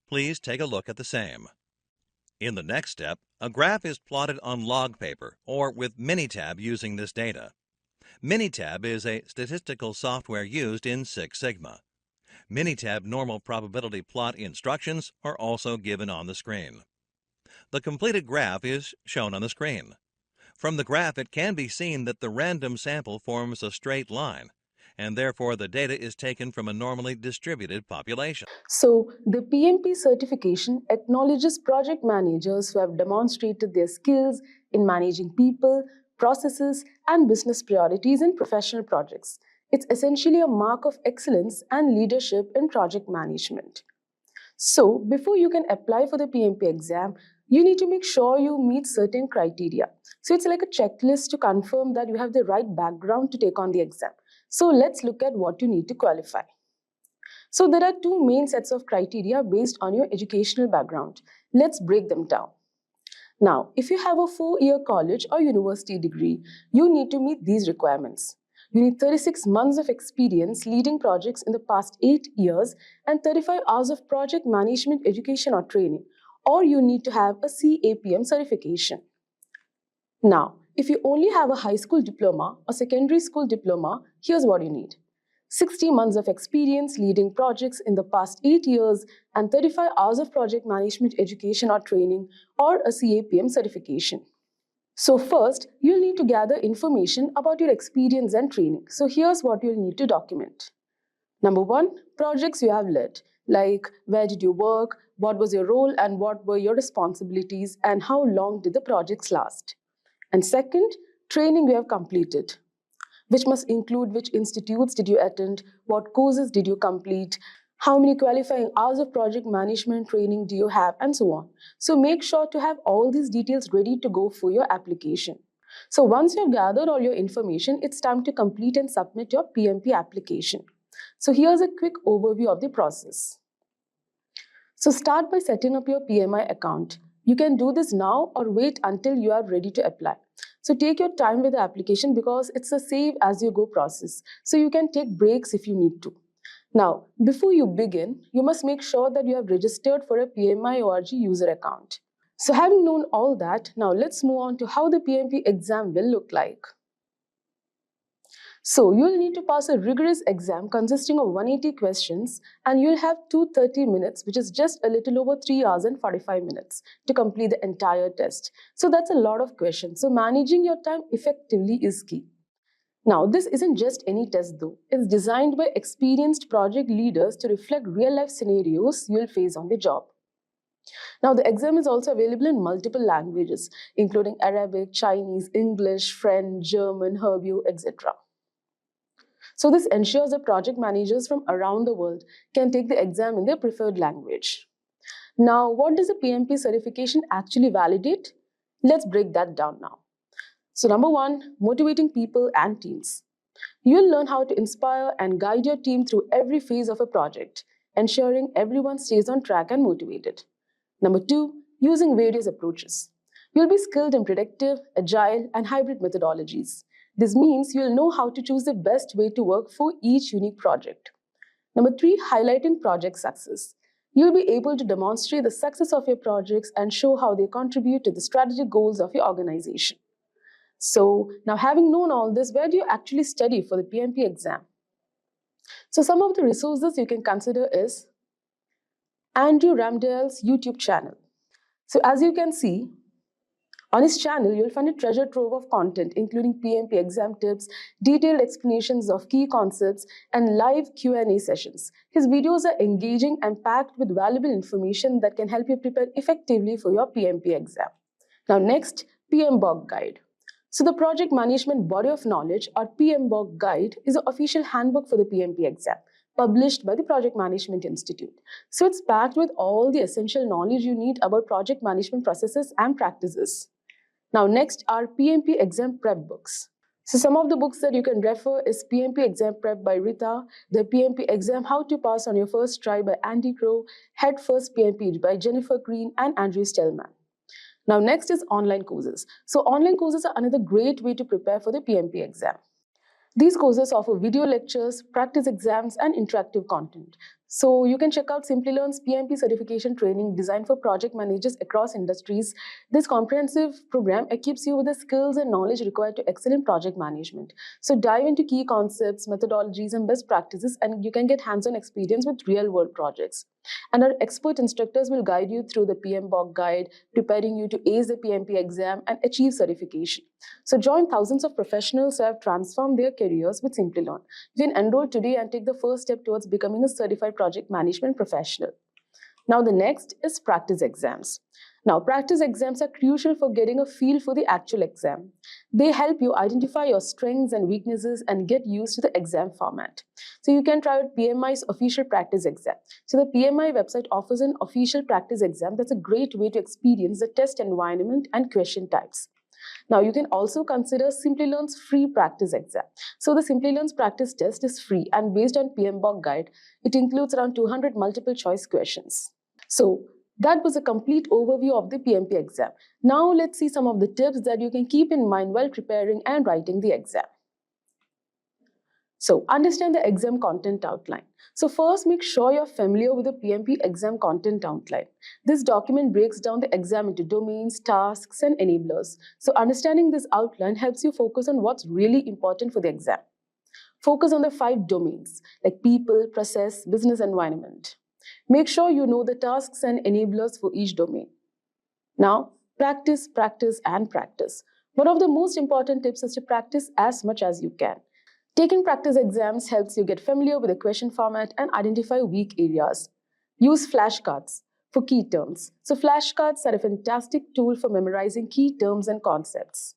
Please take a look at the same. In the next step, a graph is plotted on log paper or with Minitab using this data. Minitab is a statistical software used in Six Sigma. Minitab normal probability plot instructions are also given on the screen. The completed graph is shown on the screen. From the graph, it can be seen that the random sample forms a straight line, and therefore the data is taken from a normally distributed population. So, the PMP certification acknowledges project managers who have demonstrated their skills in managing people, processes, and business priorities in professional projects. It's essentially a mark of excellence and leadership in project management. So, before you can apply for the PMP exam, you need to make sure you meet certain criteria. So, it's like a checklist to confirm that you have the right background to take on the exam. So, let's look at what you need to qualify. So, there are two main sets of criteria based on your educational background. Let's break them down. Now, if you have a 4-year college or university degree, you need to meet these requirements. You need 36 months of experience leading projects in the past 8 years and 35 hours of project management education or training, or you need to have a CAPM certification. Now, if you only have a high school diploma or secondary school diploma, here's what you need. 60 months of experience leading projects in the past 8 years and 35 hours of project management education or training, or a CAPM certification. So first, you'll need to gather information about your experience and training. So here's what you'll need to document. Number 1, projects you have led, like where did you work, what was your role and what were your responsibilities, and how long did the projects last. And second, training you have completed, which must include which institutes did you attend, what courses did you complete, how many qualifying hours of project management training do you have, and so on. So make sure to have all these details ready to go for your application. So once you've gathered all your information, it's time to complete and submit your PMP application. So here's a quick overview of the process. So start by setting up your PMI account. You can do this now or wait until you are ready to apply. So take your time with the application because it's a save as you go process. So you can take breaks if you need to. Now, before you begin, you must make sure that you have registered for a PMI.org user account. So having known all that, now let's move on to how the PMP exam will look like. So you'll need to pass a rigorous exam consisting of 180 questions, and you'll have 230 minutes, which is just a little over 3 hours and 45 minutes to complete the entire test. So that's a lot of questions. So managing your time effectively is key. Now, this isn't just any test though. It's designed by experienced project leaders to reflect real-life scenarios you'll face on the job. Now, the exam is also available in multiple languages, including Arabic, Chinese, English, French, German, Hebrew, etc. So this ensures that project managers from around the world can take the exam in their preferred language. Now, what does the PMP certification actually validate? Let's break that down now. So number 1, motivating people and teams. You'll learn how to inspire and guide your team through every phase of a project, ensuring everyone stays on track and motivated. Number 2, using various approaches. You'll be skilled in predictive, agile, and hybrid methodologies. This means you'll know how to choose the best way to work for each unique project. Number 3, highlighting project success. You'll be able to demonstrate the success of your projects and show how they contribute to the strategic goals of your organization. So now, having known all this, where do you actually study for the PMP exam? So some of the resources you can consider is Andrew Ramdale's YouTube channel. So as you can see, on his channel, you'll find a treasure trove of content, including PMP exam tips, detailed explanations of key concepts, and live Q&A sessions. His videos are engaging and packed with valuable information that can help you prepare effectively for your PMP exam. Now next, PMBOK Guide. So the Project Management Body of Knowledge, or PMBOK Guide, is the official handbook for the PMP exam, published by the Project Management Institute. So it's packed with all the essential knowledge you need about project management processes and practices. Now next are PMP exam prep books. So some of the books that you can refer is PMP Exam Prep by Rita, the PMP Exam How to Pass on Your First Try by Andy Crow, Head First PMP by Jennifer Green and Andrew Stellman. Now next is online courses. So online courses are another great way to prepare for the PMP exam. These courses offer video lectures, practice exams, and interactive content. So you can check out Simplilearn's PMP Certification training designed for project managers across industries. This comprehensive program equips you with the skills and knowledge required to excel in project management. So dive into key concepts, methodologies, and best practices, and you can get hands-on experience with real-world projects. And our expert instructors will guide you through the PMBOK guide, preparing you to ace the PMP exam and achieve certification. So join thousands of professionals who have transformed their careers with Simplilearn. You can enroll today and take the first step towards becoming a certified project management professional. Now the next is practice exams. Now practice exams are crucial for getting a feel for the actual exam. They help you identify your strengths and weaknesses and get used to the exam format. So you can try out PMI's official practice exam. So the PMI website offers an official practice exam that's a great way to experience the test environment and question types. Now you can also consider Simplilearn's free practice exam. So the Simplilearn's practice test is free and based on PMBOK guide, it includes around 200 multiple choice questions. So that was a complete overview of the PMP exam. Now let's see some of the tips that you can keep in mind while preparing and writing the exam. So understand the exam content outline. So first, make sure you're familiar with the PMP exam content outline. This document breaks down the exam into domains, tasks, and enablers. So understanding this outline helps you focus on what's really important for the exam. Focus on the 5 domains like people, process, business environment. Make sure you know the tasks and enablers for each domain. Now, practice, practice, and practice. One of the most important tips is to practice as much as you can. Taking practice exams helps you get familiar with the question format and identify weak areas. Use flashcards for key terms. So flashcards are a fantastic tool for memorizing key terms and concepts.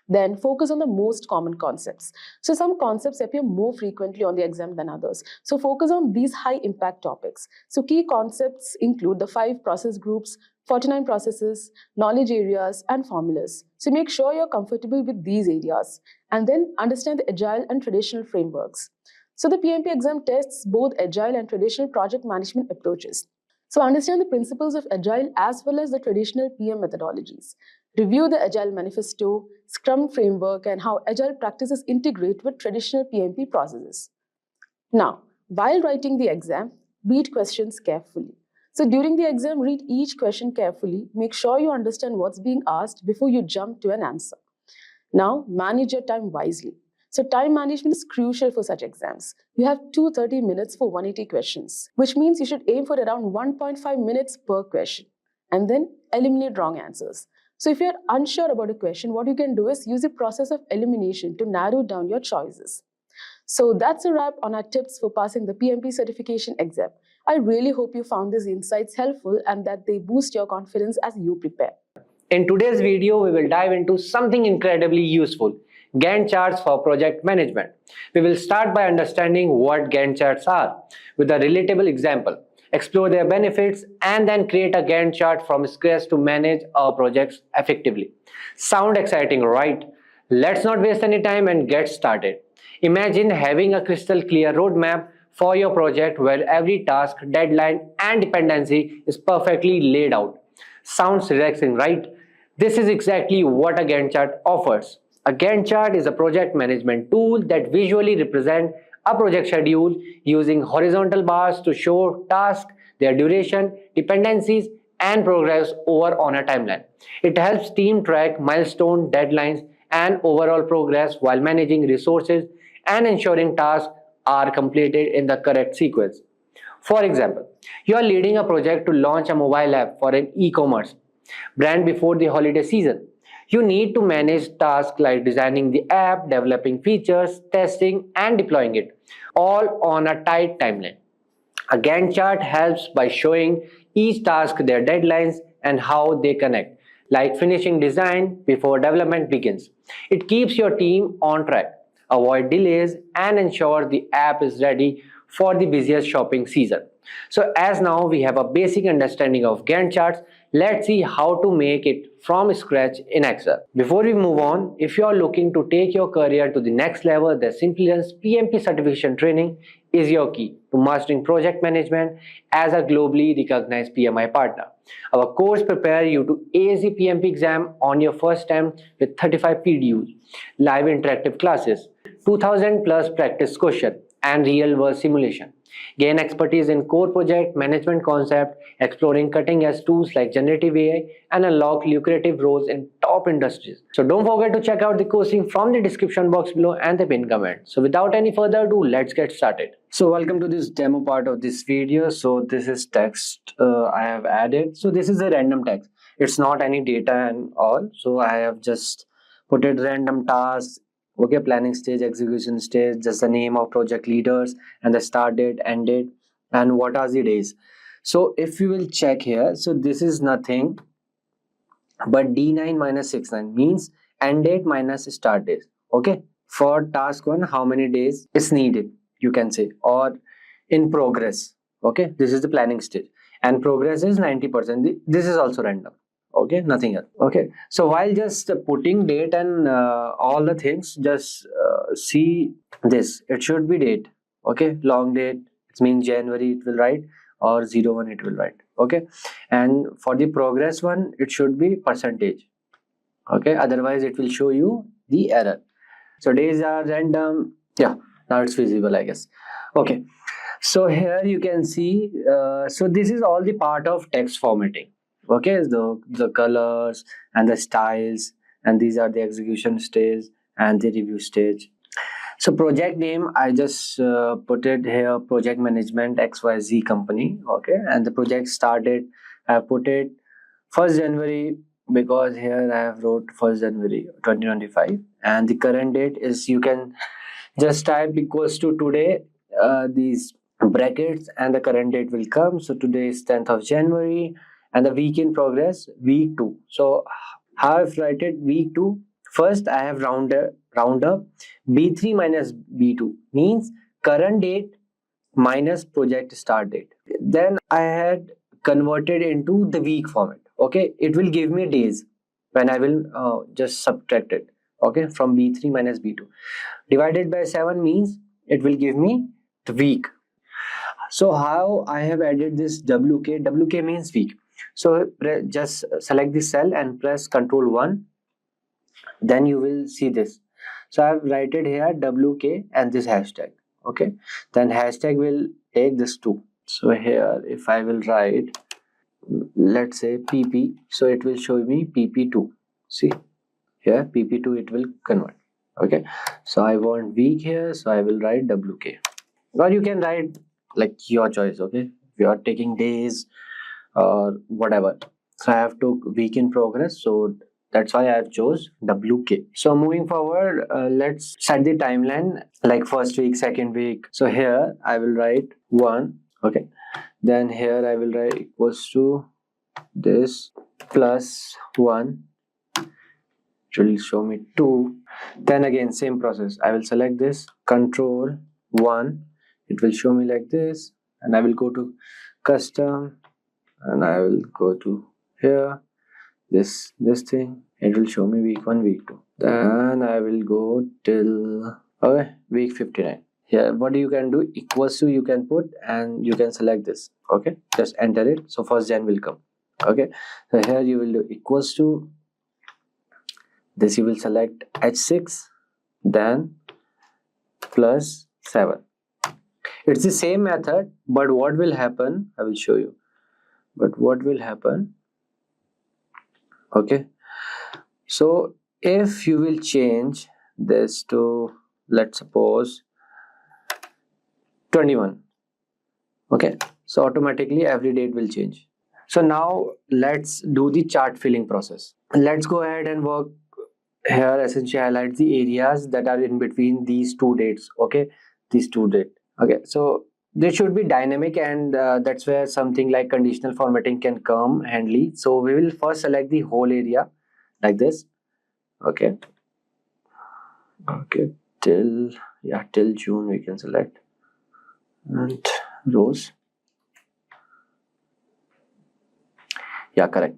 Then focus on the most common concepts. So some concepts appear more frequently on the exam than others. So focus on these high impact topics. So key concepts include the 5 process groups, 49 processes, knowledge areas, and formulas. So make sure you're comfortable with these areas. And then understand the agile and traditional frameworks. So the PMP exam tests both agile and traditional project management approaches. So understand the principles of agile as well as the traditional PM methodologies. Review the Agile Manifesto, Scrum framework, and how Agile practices integrate with traditional PMP processes. Now, while writing the exam, read questions carefully. So during the exam, read each question carefully. Make sure you understand what's being asked before you jump to an answer. Now, manage your time wisely. So time management is crucial for such exams. You have 230 minutes for 180 questions, which means you should aim for around 1.5 minutes per question, and then eliminate wrong answers. So if you're unsure about a question, what you can do is use the process of elimination to narrow down your choices. So that's a wrap on our tips for passing the PMP certification exam. I really hope you found these insights helpful and that they boost your confidence as you prepare. In today's video, we will dive into something incredibly useful, Gantt charts for project management. We will start by understanding what Gantt charts are with a relatable example, explore their benefits, and then create a Gantt chart from scratch to manage our projects effectively. Sound exciting, right? Let's not waste any time and get started. Imagine having a crystal clear roadmap for your project where every task, deadline, and dependency is perfectly laid out. Sounds relaxing, right? This is exactly what a Gantt chart offers. A Gantt chart is a project management tool that visually represents a project schedule using horizontal bars to show tasks, their duration, dependencies, and progress over on a timeline. It helps team track milestones, deadlines, and overall progress while managing resources and ensuring tasks are completed in the correct sequence. For example, you are leading a project to launch a mobile app for an e-commerce brand before the holiday season. You need to manage tasks like designing the app, developing features, testing, and deploying it, all on a tight timeline. A Gantt chart helps by showing each task their deadlines and how they connect, like finishing design before development begins. It keeps your team on track, avoid delays, and ensure the app is ready for the busiest shopping season. So as now we have a basic understanding of Gantt charts, let's see how to make it from scratch in Excel. Before we move on, if you are looking to take your career to the next level, the Simplilearn's PMP Certification training is your key to mastering project management as a globally recognized PMI partner. Our course prepare you to ace the PMP exam on your first attempt with 35 PDUs, live interactive classes, 2000 plus practice question, and real world simulation. Gain expertise in core project management concept, exploring cutting edge tools like generative AI, and unlock lucrative roles in top industries. So don't forget to check out the course link from the description box below and the pinned comment. So without any further ado, let's get started. So welcome to this demo part of this video. So this is text I have added. So this is a random text. It's not any data and all. So I have just put it random tasks. Okay, planning stage, execution stage, just the name of project leaders and the start date, end date, and what are the days. So if you will check here, so this is nothing but D9 minus 69 means end date minus start date. Okay, for task 1, how many days is needed, you can say, or in progress. Okay, this is the planning stage, and progress is 90%. This is also random. Okay, nothing else. Okay, so while just putting date and all the things, just see this. It should be date. Okay, long date, it means January, it will write, or 01 it will write. Okay, and for the progress one, it should be percentage. Okay, otherwise it will show you the error. So days are random. Yeah, now it's visible, I guess. Okay, so here you can see, so this is all the part of text formatting. Okay, the colors and the styles, and these are the execution stage and the review stage. So project name, I just put it here, project management XYZ company. Okay, and the project started, I have put it 1st January because here I have wrote 1st January 2025, and the current date is, you can just type equals to today, these brackets, and the current date will come. So today is 10th of January, and the week in progress, week 2. So how I've write it, week 2. First I have round up B3 minus B2 means current date minus project start date. Then I had converted into the week format. Okay, it will give me days when I will just subtract it. Okay, from B3 minus B2 divided by 7 means it will give me the week. So how I have added this WK means week. So just select the cell and press Ctrl 1. Then you will see this. So I have write it here WK and this hashtag. Okay, then hashtag will take this 2. So here if I will write, let's say PP, so it will show me PP2. See here, PP2 it will convert. Okay, so I want week here, so I will write WK, or you can write like your choice. Okay, if you are taking days or whatever. So I have to week in progress, so that's why I have chose WK. So moving forward, let's set the timeline like first week, second week. So here I will write 1. Okay, then here I will write equals to this plus 1. It will show me 2. Then again same process. I will select this, Control 1. It will show me like this, and I will go to custom, and I will go to here, this thing. It will show me week 1, week 2. Then I will go till week 59. Here what you can do, equals to you can put, and you can select this. Okay, just enter it. So 1st Jan will come. Okay, so here you will do equals to this, you will select H6, then plus 7. It's the same method, but what will happen, I will show you. But what will happen, okay, so if you will change this to, let's suppose 21, okay, so automatically every date will change. So now let's do the chart filling process. Let's go ahead and work here. Essentially highlight the areas that are in between these 2 dates. Okay, these 2 dates. Okay, so this should be dynamic, and that's where something like conditional formatting can come handy. So we will first select the whole area like this. Okay, till June we can select, and rows, yeah, correct.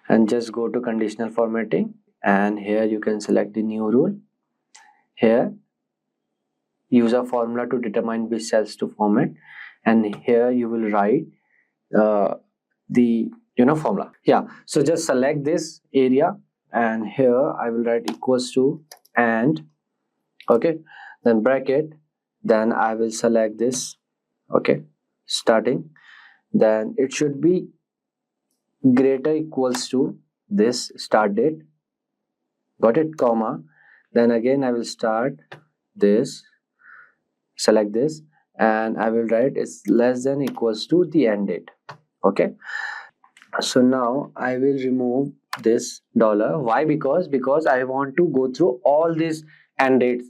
And just go to conditional formatting, and here you can select the new rule. Here use a formula to determine which cells to format, and here you will write the formula. Yeah, so just select this area, and here I will write equals to and, okay, then bracket, then I will select this, okay, starting, then it should be greater equals to this start date, got it, comma, then again I will start this, select this, and I will write it's less than equals to the end date. Okay, so now I will remove this dollar. Why? Because I want to go through all these end dates,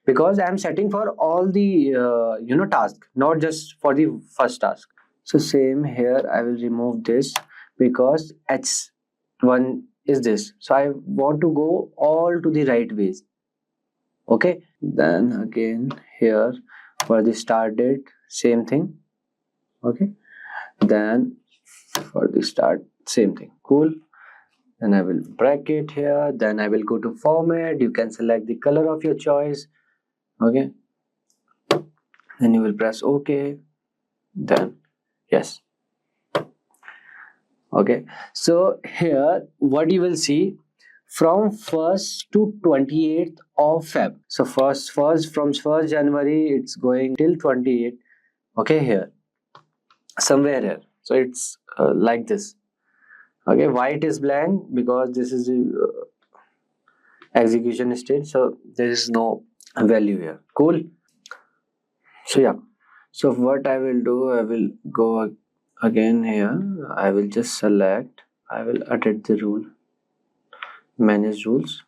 because I am setting for all the task, not just for the first task. So same here, I will remove this because h1 is this, so I want to go all to the right ways. Okay, then again here for the start date, same thing. Okay, then for the start, same thing. Cool. Then I will bracket here, then I will go to format. You can select the color of your choice. Okay, then you will press OK, then yes. Okay, so here what you will see, from 1st to 28th of Feb. So first from 1st January it's going till 28th. Okay, here somewhere here, so it's like this. Okay, why it is blank? Because this is the execution stage, so there is no value here. Cool. So yeah, so what I will do, I will go again here, I will just select, I will edit the rule, manage rules.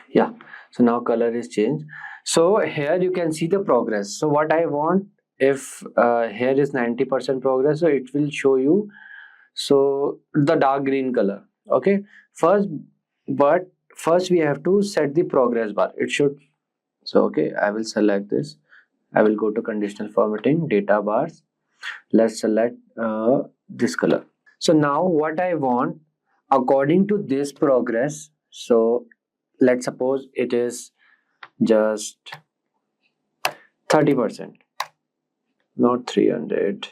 Yeah, so now color is changed. So here you can see the progress. So what I want, if here is 90% progress, so it will show you so the dark green color. Okay, first we have to set the progress bar. It should, so okay, I will select this, I will go to conditional formatting, data bars, let's select this color. So now what I want, according to this progress, so let's suppose it is just 30%, not 300.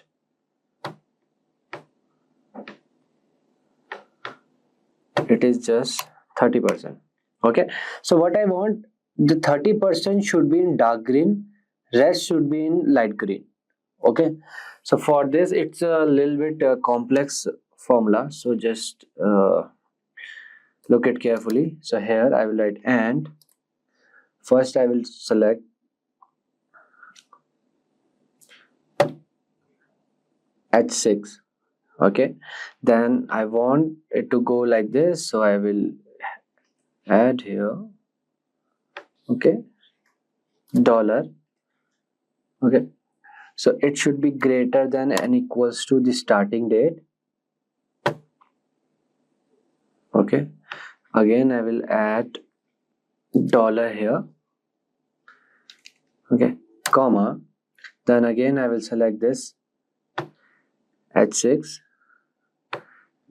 It is just 30%. Okay, so what I want, the 30% should be in dark green, rest should be in light green. Okay, so for this it's a little bit complex formula, so just look it carefully. So here I will write and, first I will select h6. Okay, then I want it to go like this, so I will add here, okay, dollar. Okay, so it should be greater than and equals to the starting date. Okay, again I will add dollar here. Okay, comma, then again I will select this h6,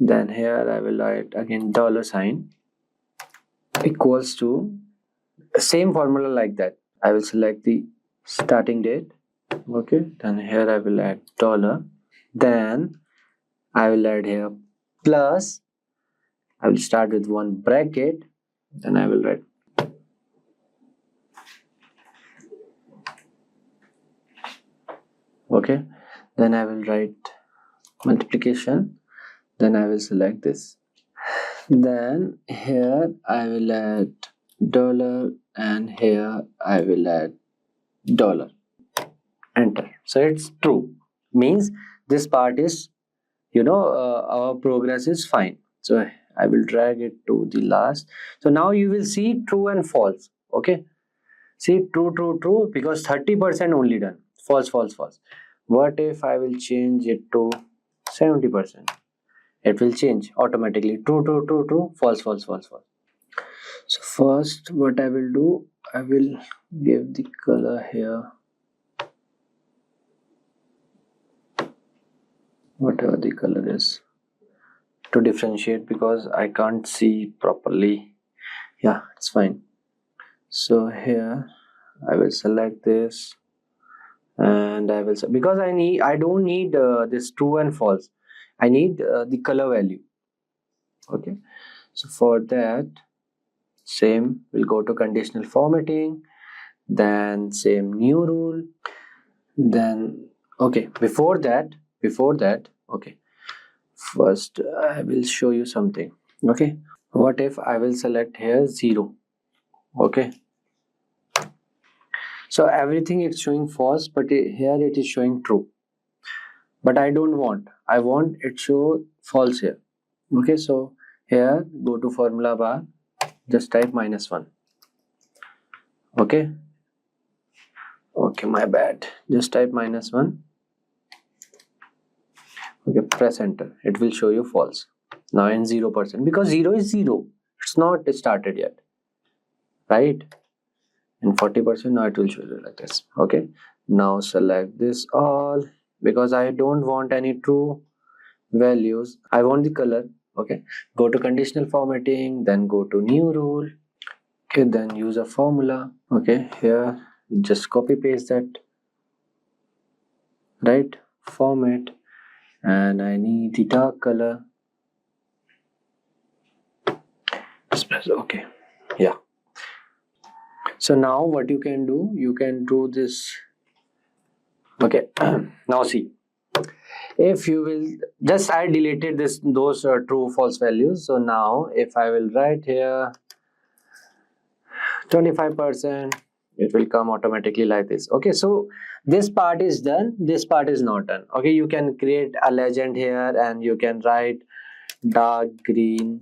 then here I will write again dollar sign equals to, same formula like that. I will select the starting date. Okay, then here I will add dollar, then I will add here plus, I will start with one bracket, then I will write okay, then I will write multiplication, then I will select this, then here I will add dollar, and here I will add dollar, enter. So it's true, means this part is our progress is fine. So I will drag it to the last. So now you will see true and false. Okay, see true because 30% only done, false. What if I will change it to 70%? It will change automatically, true, false. So first what I will do, I will give the color here, whatever the color is, to differentiate because I can't see properly. Yeah, it's fine. So here I will select this, and I will because I don't need this true and false. I need the color value. Okay, so for that, same, we'll go to conditional formatting, then same new rule, then okay, before that, okay, first I will show you something. Okay, what if I will select here 0? Okay, so everything it's showing false, but here it is showing true, but I don't want, I want it show false here. Okay, so here go to formula bar, just type -1. Okay, my bad, just type -1. Okay, press enter, it will show you false. Now in 0%, because 0 is 0, it's not started yet, right? And 40%, now it will show you like this. Okay, now select this all, because I don't want any true values, I want the color. Okay, go to conditional formatting, then go to new rule. Okay, then use a formula. Okay, here just copy paste that, right? Format, and I need the dark color. Just press okay. Yeah, so now what you can do, you can do this. Okay, now see, if you will just, I deleted those true false values. So now if I will write here 25%, it will come automatically like this. Okay, so this part is done, this part is not done. Okay, you can create a legend here, and you can write dark green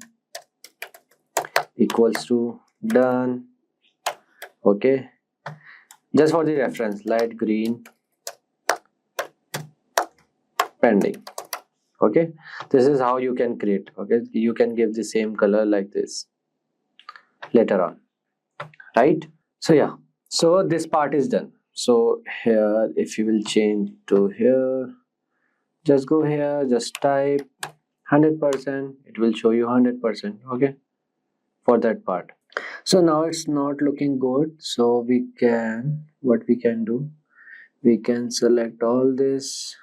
equals to done. Okay, just for the reference, light green pending. Okay, this is how you can create. Okay, you can give the same color like this later on, right? So yeah, so this part is done. So here, if you will change to here, just go here, just type 100%, it will show you 100%. Okay, for that part. So now it's not looking good, so we can, what we can do, we can select all this.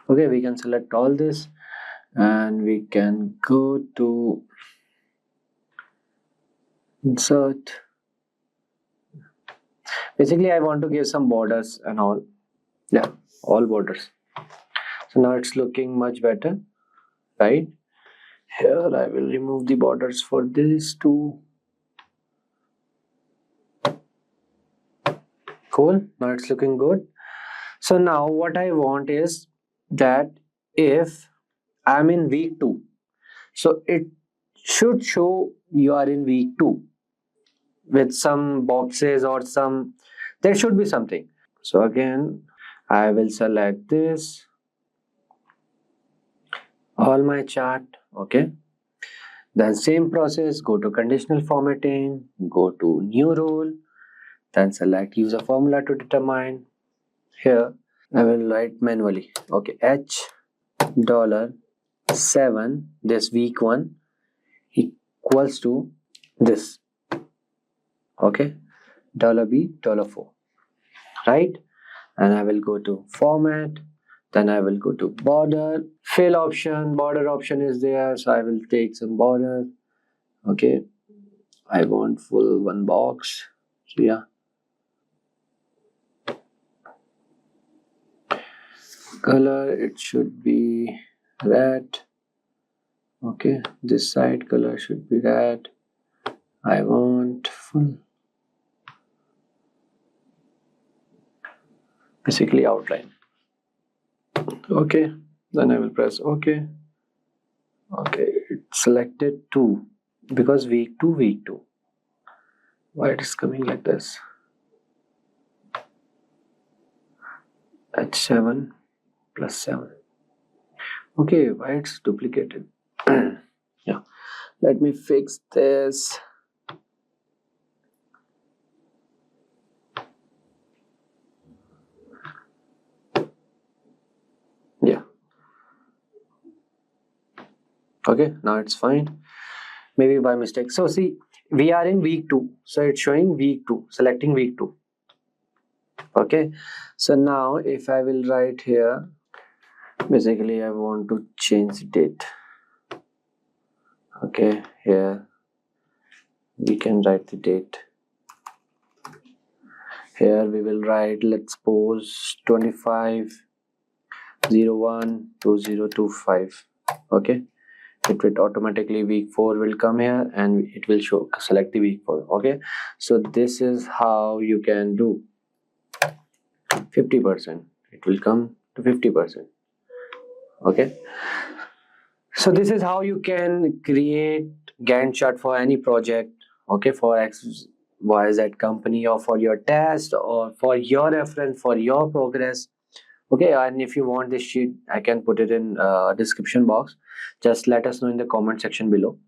Okay, we can select all this, and we can go to insert. Basically I want to give some borders and all. Yeah, all borders. So now it's looking much better, right? Here I will remove the borders for these two. Cool, now it's looking good. So now what I want is that if I'm in week 2, so it should show you are in week 2 with some boxes or some, there should be something. So again I will select this, all my chart. Okay, then same process, go to conditional formatting, go to new rule, then select use a formula to determine. Here I will write manually. Okay, $7, this week 1 equals to this. Okay, $B, $4, right? And I will go to format, then I will go to border, fill option, border option is there, so I will take some border. Okay, I want full one box, so yeah. Color, it should be red. Okay, this side color should be red. I want full, basically outline. Okay, then I will press OK. Okay, it's selected 2 because week 2. Why it is coming like this? H7 plus 7. Okay, why it's duplicated? Yeah, let me fix this. Yeah, Okay, now it's fine. Maybe by mistake. So see, we are in week 2. So it's showing week 2, selecting week 2. Okay, so now if I will write here, basically I want to change the date. Okay, here we can write the date. Here we will write, let's suppose 25/01/2025. Okay, it will automatically week 4 will come here and it will show select the week 4. Okay, so this is how you can do 50%. It will come to 50%. Okay, so this is how you can create Gantt chart for any project. Okay, for X, Y, Z company, or for your test, or for your reference, for your progress. Okay, and if you want this sheet, I can put it in description box. Just let us know in the comment section below.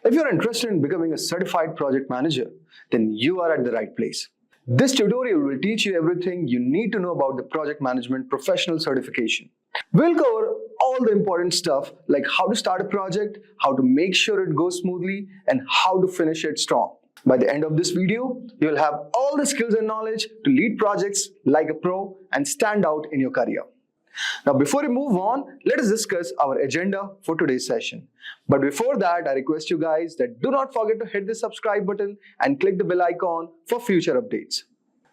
If you're interested in becoming a certified project manager, then you are at the right place. This tutorial will teach you everything you need to know about the project management professional certification. We'll cover all the important stuff like how to start a project, how to make sure it goes smoothly, and how to finish it strong. By the end of this video, you'll have all the skills and knowledge to lead projects like a pro and stand out in your career. Now, before we move on, let us discuss our agenda for today's session. But before that, I request you guys that do not forget to hit the subscribe button and click the bell icon for future updates.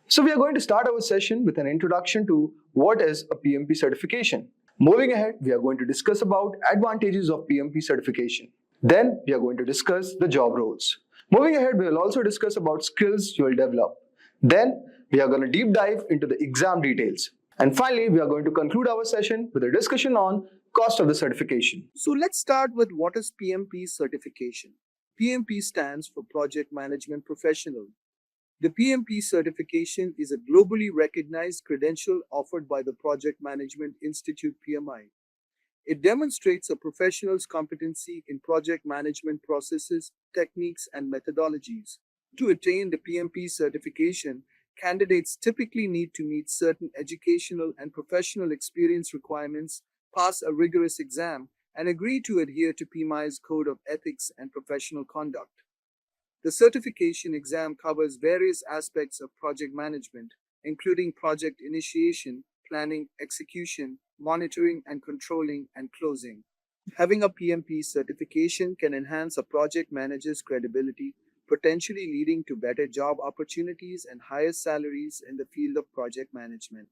So we are going to start our session with an introduction to what is a PMP certification. Moving ahead, we are going to discuss about advantages of PMP certification. Then we are going to discuss the job roles. Moving ahead, we will also discuss about skills you will develop. Then we are going to deep dive into the exam details. And finally, we are going to conclude our session with a discussion on cost of the certification. So let's start with what is PMP certification. PMP stands for Project Management Professional. The PMP certification is a globally recognized credential offered by the Project Management Institute PMI. It demonstrates a professional's competency in project management processes, techniques, and methodologies. To attain the PMP certification, candidates typically need to meet certain educational and professional experience requirements, pass a rigorous exam, and agree to adhere to PMI's Code of Ethics and Professional Conduct. The certification exam covers various aspects of project management, including project initiation, planning, execution, monitoring and controlling, and closing. Having a PMP certification can enhance a project manager's credibility, potentially leading to better job opportunities and higher salaries in the field of project management.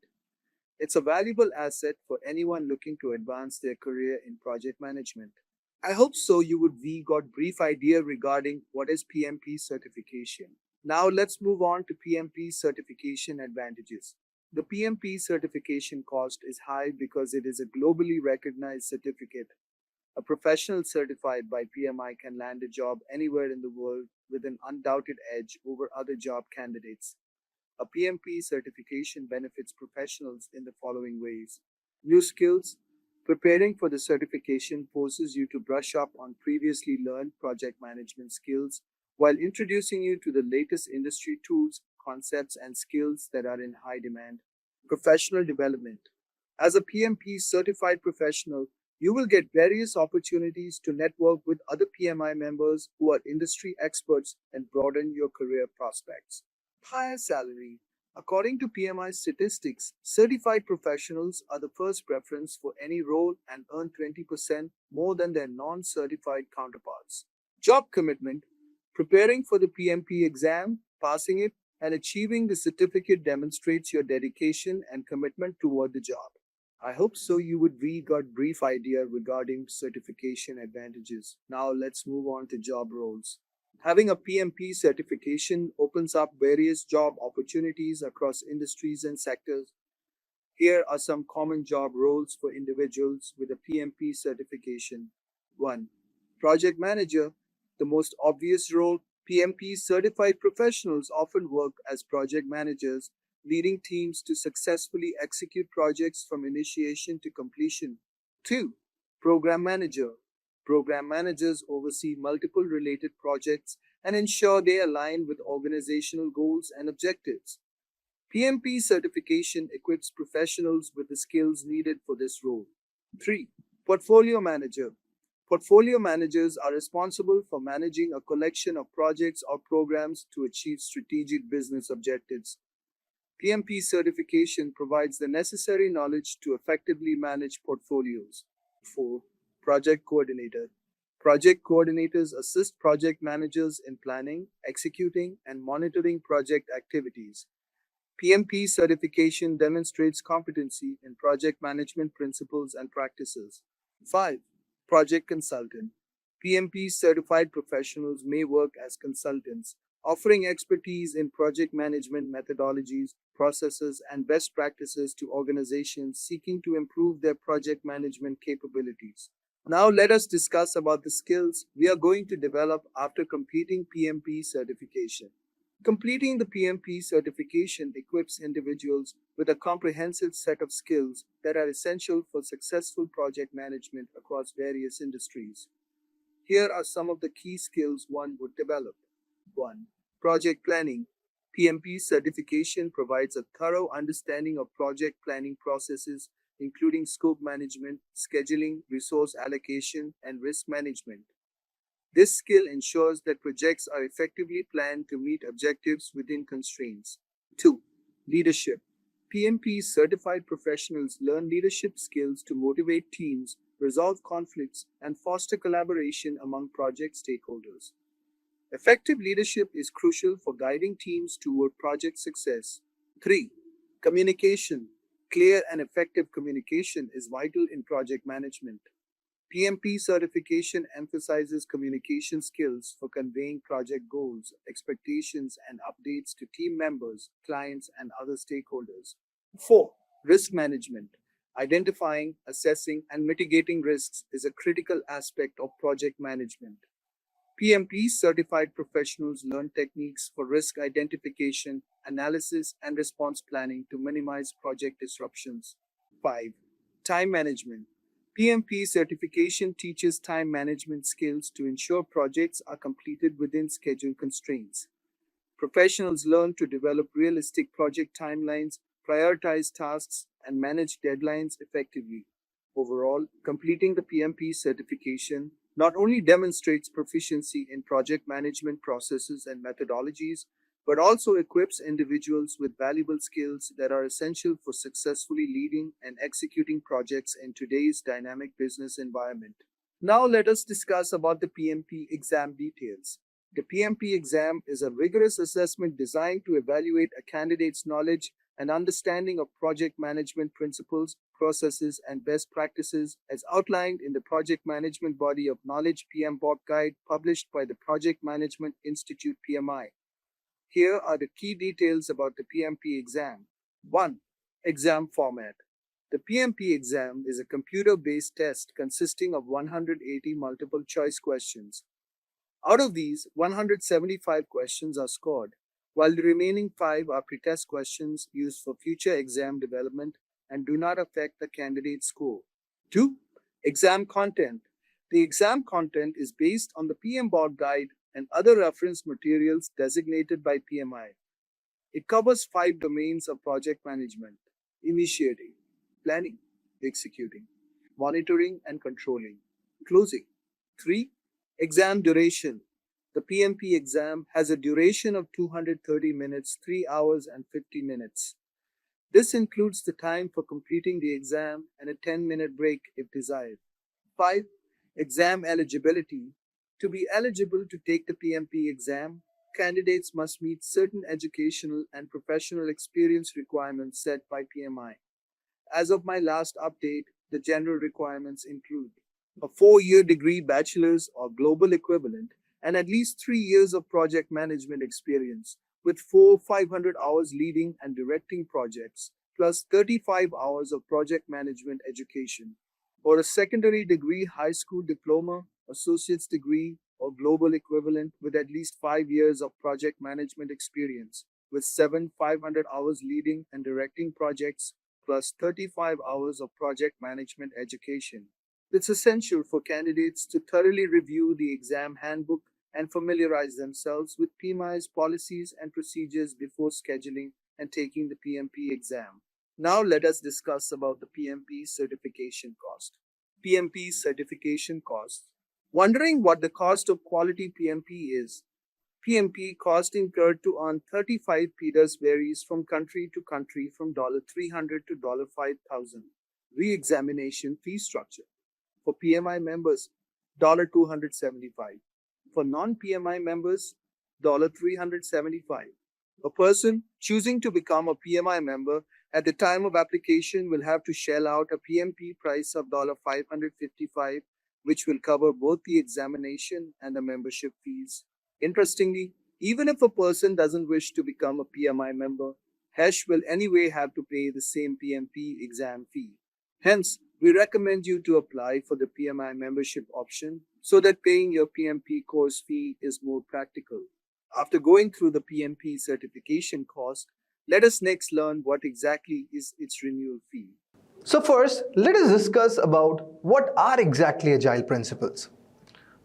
It's a valuable asset for anyone looking to advance their career in project management. I hope so you would got brief idea regarding what is PMP certification. Now let's move on to PMP certification advantages. The PMP certification cost is high because it is a globally recognized certificate. A professional certified by PMI can land a job anywhere in the world with an undoubted edge over other job candidates. A PMP certification benefits professionals in the following ways. New skills. Preparing for the certification forces you to brush up on previously learned project management skills while introducing you to the latest industry tools, concepts, and skills that are in high demand. Professional development. As a PMP certified professional, you will get various opportunities to network with other PMI members who are industry experts and broaden your career prospects. Higher salary. According to PMI statistics, certified professionals are the first preference for any role and earn 20% more than their non-certified counterparts. Job commitment. Preparing for the PMP exam, passing it, and achieving the certificate demonstrates your dedication and commitment toward the job. I hope so you would got brief idea regarding certification advantages. Now let's move on to job roles. Having a PMP certification opens up various job opportunities across industries and sectors. Here are some common job roles for individuals with a PMP certification. 1. Project manager. The most obvious role, PMP certified professionals often work as project managers, leading teams to successfully execute projects from initiation to completion. 2. Program manager. Program managers oversee multiple related projects and ensure they align with organizational goals and objectives. PMP certification equips professionals with the skills needed for this role. 3. Portfolio manager. Portfolio managers are responsible for managing a collection of projects or programs to achieve strategic business objectives. PMP certification provides the necessary knowledge to effectively manage portfolios. 4. Project coordinator. Project coordinators assist project managers in planning, executing, and monitoring project activities. PMP certification demonstrates competency in project management principles and practices. 5. Project consultant. PMP certified professionals may work as consultants, offering expertise in project management methodologies, processes, and best practices to organizations seeking to improve their project management capabilities. Now let us discuss about the skills we are going to develop after completing PMP certification. Completing the PMP certification equips individuals with a comprehensive set of skills that are essential for successful project management across various industries. Here are some of the key skills one would develop. 1. Project planning. PMP certification provides a thorough understanding of project planning processes, including scope management, scheduling, resource allocation, and risk management. This skill ensures that projects are effectively planned to meet objectives within constraints. 2. Leadership. PMP certified professionals learn leadership skills to motivate teams, resolve conflicts, and foster collaboration among project stakeholders. Effective leadership is crucial for guiding teams toward project success. 3. Communication. Clear and effective communication is vital in project management. PMP certification emphasizes communication skills for conveying project goals, expectations, and updates to team members, clients, and other stakeholders. 4. Risk management. Identifying, assessing, and mitigating risks is a critical aspect of project management. PMP certified professionals learn techniques for risk identification, analysis, and response planning to minimize project disruptions. 5. Time management. PMP certification teaches time management skills to ensure projects are completed within schedule constraints. Professionals learn to develop realistic project timelines, prioritize tasks, and manage deadlines effectively. Overall, completing the PMP certification not only demonstrates proficiency in project management processes and methodologies, but also equips individuals with valuable skills that are essential for successfully leading and executing projects in today's dynamic business environment. Now let us discuss about the PMP exam details. The PMP exam is a rigorous assessment designed to evaluate a candidate's knowledge and understanding of project management principles, processes, and best practices as outlined in the Project Management Body of Knowledge PMBOK Guide published by the Project Management Institute PMI. Here are the key details about the PMP exam. 1. Exam format. The PMP exam is a computer-based test consisting of 180 multiple-choice questions. Out of these, 175 questions are scored, while the remaining 5 are pretest questions used for future exam development and do not affect the candidate's score. 2. Exam content. The exam content is based on the PMBOK Guide and other reference materials designated by PMI. It covers 5 domains of project management: initiating, planning, executing, monitoring and controlling, closing. 3. Exam duration. The PMP exam has a duration of 230 minutes, 3 hours and 50 minutes. This includes the time for completing the exam and a 10-minute break if desired. 5. Exam eligibility. To be eligible to take the PMP exam, candidates must meet certain educational and professional experience requirements set by PMI. As of my last update, the general requirements include a 4-year degree bachelor's or global equivalent and at least 3 years of project management experience, with 500 hours leading and directing projects, plus 35 hours of project management education, or a secondary degree, high school diploma, associate's degree, or global equivalent with at least 5 years of project management experience, with 500 hours leading and directing projects, plus 35 hours of project management education. It's essential for candidates to thoroughly review the exam handbook and familiarize themselves with PMI's policies and procedures before scheduling and taking the PMP exam. Now let us discuss about the PMP certification cost. PMP certification costs Wondering what the cost of quality PMP is? PMP cost incurred to earn 35 PDAs varies from country to country from $300 to $5,000. Re-examination fee structure. For PMI members, $275. For non-PMI members, $375. A person choosing to become a PMI member at the time of application will have to shell out a PMP price of $555, which will cover both the examination and the membership fees. Interestingly, even if a person doesn't wish to become a PMI member, HESH will anyway have to pay the same PMP exam fee. Hence, we recommend you to apply for the PMI membership option so that paying your PMP course fee is more practical. After going through the PMP certification cost, let us next learn what exactly is its renewal fee. So first, let us discuss about what are exactly Agile principles.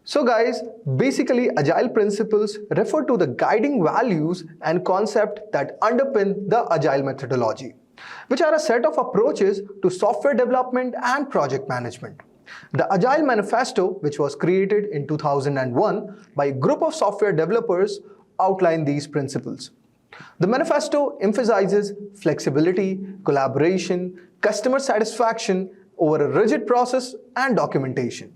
So guys, basically Agile principles refer to the guiding values and concepts that underpin the Agile methodology, which are a set of approaches to software development and project management. The Agile Manifesto, which was created in 2001 by a group of software developers, outline these principles. The manifesto emphasizes flexibility, collaboration, customer satisfaction over a rigid process and documentation.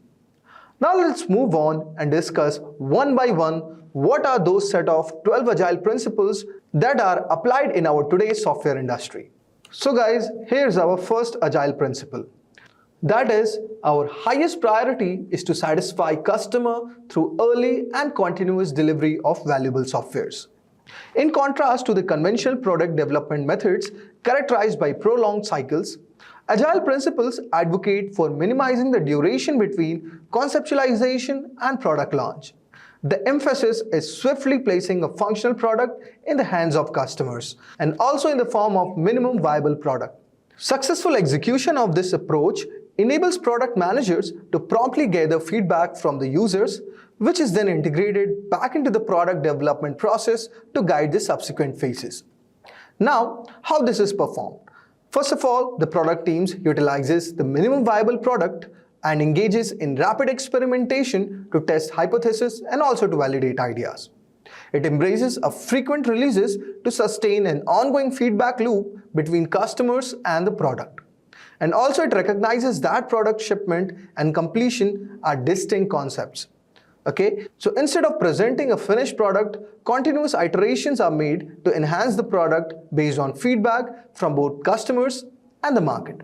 Now let's move on and discuss one by one what are those set of 12 Agile principles that are applied in our today's software industry. So guys, here's our first Agile principle. That is, our highest priority is to satisfy customer through early and continuous delivery of valuable softwares. In contrast to the conventional product development methods characterized by prolonged cycles, Agile principles advocate for minimizing the duration between conceptualization and product launch. The emphasis is swiftly placing a functional product in the hands of customers and also in the form of minimum viable product. Successful execution of this approach enables product managers to promptly gather feedback from the users, which is then integrated back into the product development process to guide the subsequent phases. Now, how this is performed? First of all, the product teams utilizes the minimum viable product and engages in rapid experimentation to test hypotheses and also to validate ideas. It embraces a frequent releases to sustain an ongoing feedback loop between customers and the product. And also it recognizes that product shipment and completion are distinct concepts. Okay, so instead of presenting a finished product, continuous iterations are made to enhance the product based on feedback from both customers and the market.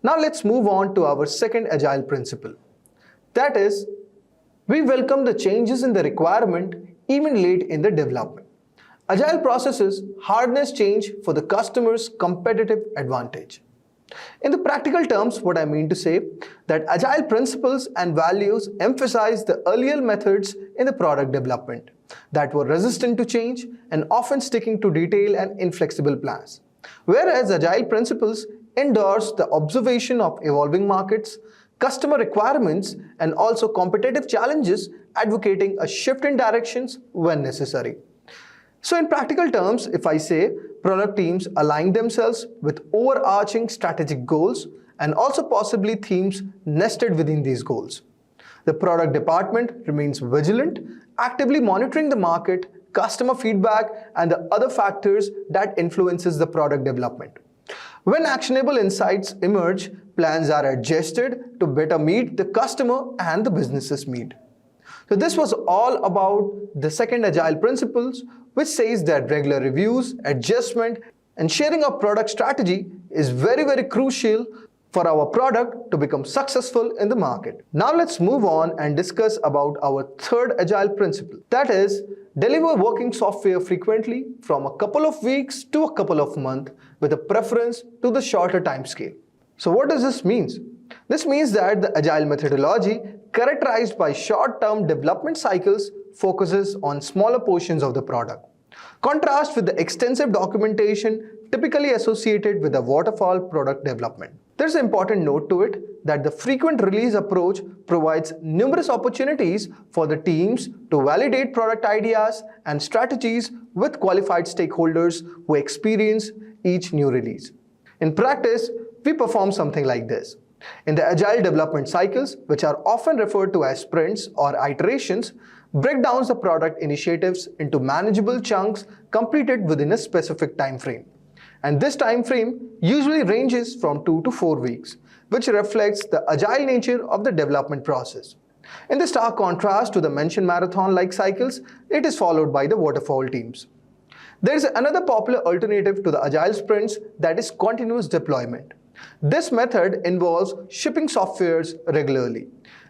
Now let's move on to our second Agile principle. That is, we welcome the changes in the requirement even late in the development. Agile processes harness change for the customer's competitive advantage. In the practical terms, what I mean to say that Agile principles and values emphasize the earlier methods in the product development that were resistant to change and often sticking to detailed and inflexible plans. Whereas Agile principles endorse the observation of evolving markets, customer requirements, and also competitive challenges, advocating a shift in directions when necessary. So in practical terms, if I say, product teams align themselves with overarching strategic goals and also possibly themes nested within these goals. The product department remains vigilant, actively monitoring the market, customer feedback, and the other factors that influences the product development. When actionable insights emerge, plans are adjusted to better meet the customer and the business's need. So this was all about the second Agile principles, which says that regular reviews, adjustment, and sharing of product strategy is very crucial for our product to become successful in the market. Now let's move on and discuss about our third Agile principle. That is, deliver working software frequently from a couple of weeks to a couple of months with a preference to the shorter time scale. So what does this mean? This means that the Agile methodology, characterized by short-term development cycles, focuses on smaller portions of the product. Contrast with the extensive documentation typically associated with the waterfall product development. There's an important note to it that the frequent release approach provides numerous opportunities for the teams to validate product ideas and strategies with qualified stakeholders who experience each new release. In practice, we perform something like this. In the agile development cycles, which are often referred to as sprints or iterations, break down the product initiatives into manageable chunks completed within a specific time frame. And this time frame usually ranges from 2 to 4 weeks, which reflects the agile nature of the development process. In the stark contrast to the mentioned marathon-like cycles, it is followed by the waterfall teams. There is another popular alternative to the agile sprints, that is continuous deployment. This method involves shipping softwares regularly,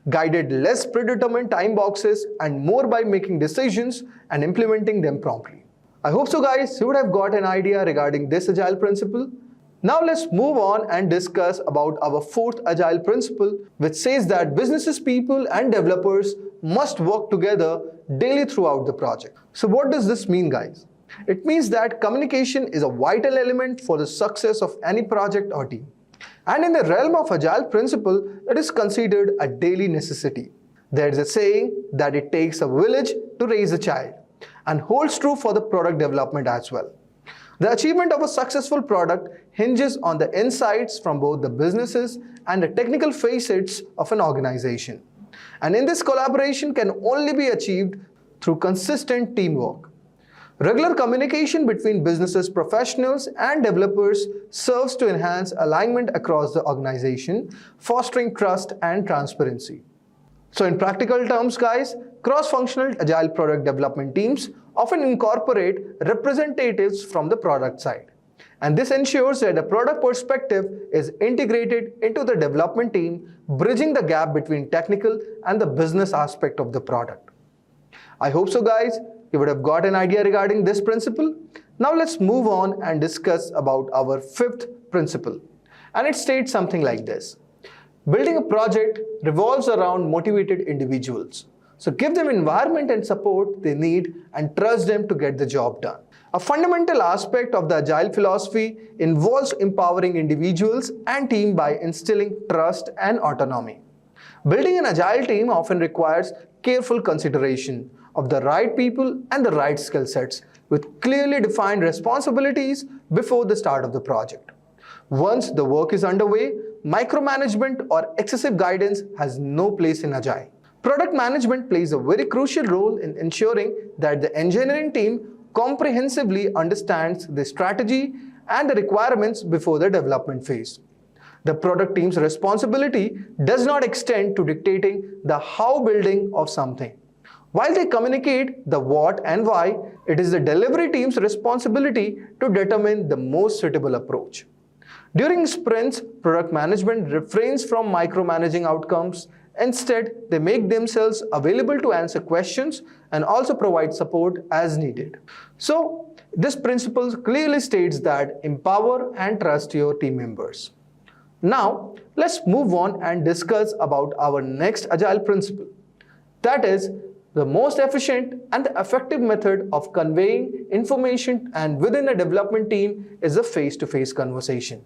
guided less predetermined time boxes and more by making decisions and implementing them promptly. I hope so guys, you would have got an idea regarding this agile principle. Now let's move on and discuss about our fourth agile principle, which says that businesses, people and developers must work together daily throughout the project. So what does this mean guys? It means that communication is a vital element for the success of any project or team. And in the realm of agile principle, it is considered a daily necessity. There is a saying that it takes a village to raise a child, and holds true for the product development as well. The achievement of a successful product hinges on the insights from both the businesses and the technical facets of an organization. And in this, collaboration can only be achieved through consistent teamwork. Regular communication between businesses professionals and developers serves to enhance alignment across the organization, fostering trust and transparency. So in practical terms guys, cross-functional agile product development teams often incorporate representatives from the product side. And this ensures that the product perspective is integrated into the development team, bridging the gap between technical and the business aspect of the product. I hope so guys, you would have got an idea regarding this principle. Now let's move on and discuss about our fifth principle. And it states something like this. Building a project revolves around motivated individuals. So give them environment and support they need and trust them to get the job done. A fundamental aspect of the agile philosophy involves empowering individuals and team by instilling trust and autonomy. Building an agile team often requires careful consideration of the right people and the right skill sets with clearly defined responsibilities before the start of the project. Once the work is underway, micromanagement or excessive guidance has no place in agile. Product management plays a very crucial role in ensuring that the engineering team comprehensively understands the strategy and the requirements before the development phase. The product team's responsibility does not extend to dictating the how building of something. While they communicate the what and why, it is the delivery team's responsibility to determine the most suitable approach. During sprints, product management refrains from micromanaging outcomes. Instead, they make themselves available to answer questions and also provide support as needed. So, this principle clearly states that empower and trust your team members. Now, let's move on and discuss about our next agile principle. That is, the most efficient and the effective method of conveying information and within a development team is a face-to-face conversation.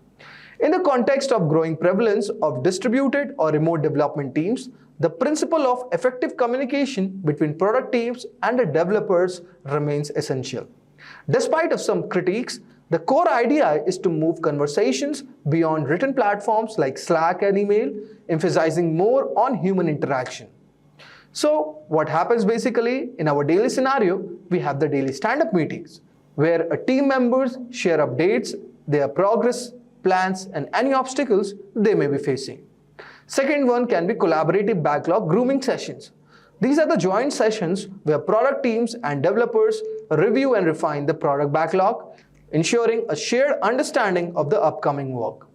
In the context of growing prevalence of distributed or remote development teams, the principle of effective communication between product teams and the developers remains essential. Despite of some critiques, the core idea is to move conversations beyond written platforms like Slack and email, emphasizing more on human interaction. So what happens basically in our daily scenario, we have the daily stand-up meetings where a team members share updates, their progress, plans and any obstacles they may be facing. Second one can be collaborative backlog grooming sessions. These are the joint sessions where product teams and developers review and refine the product backlog, ensuring a shared understanding of the upcoming work.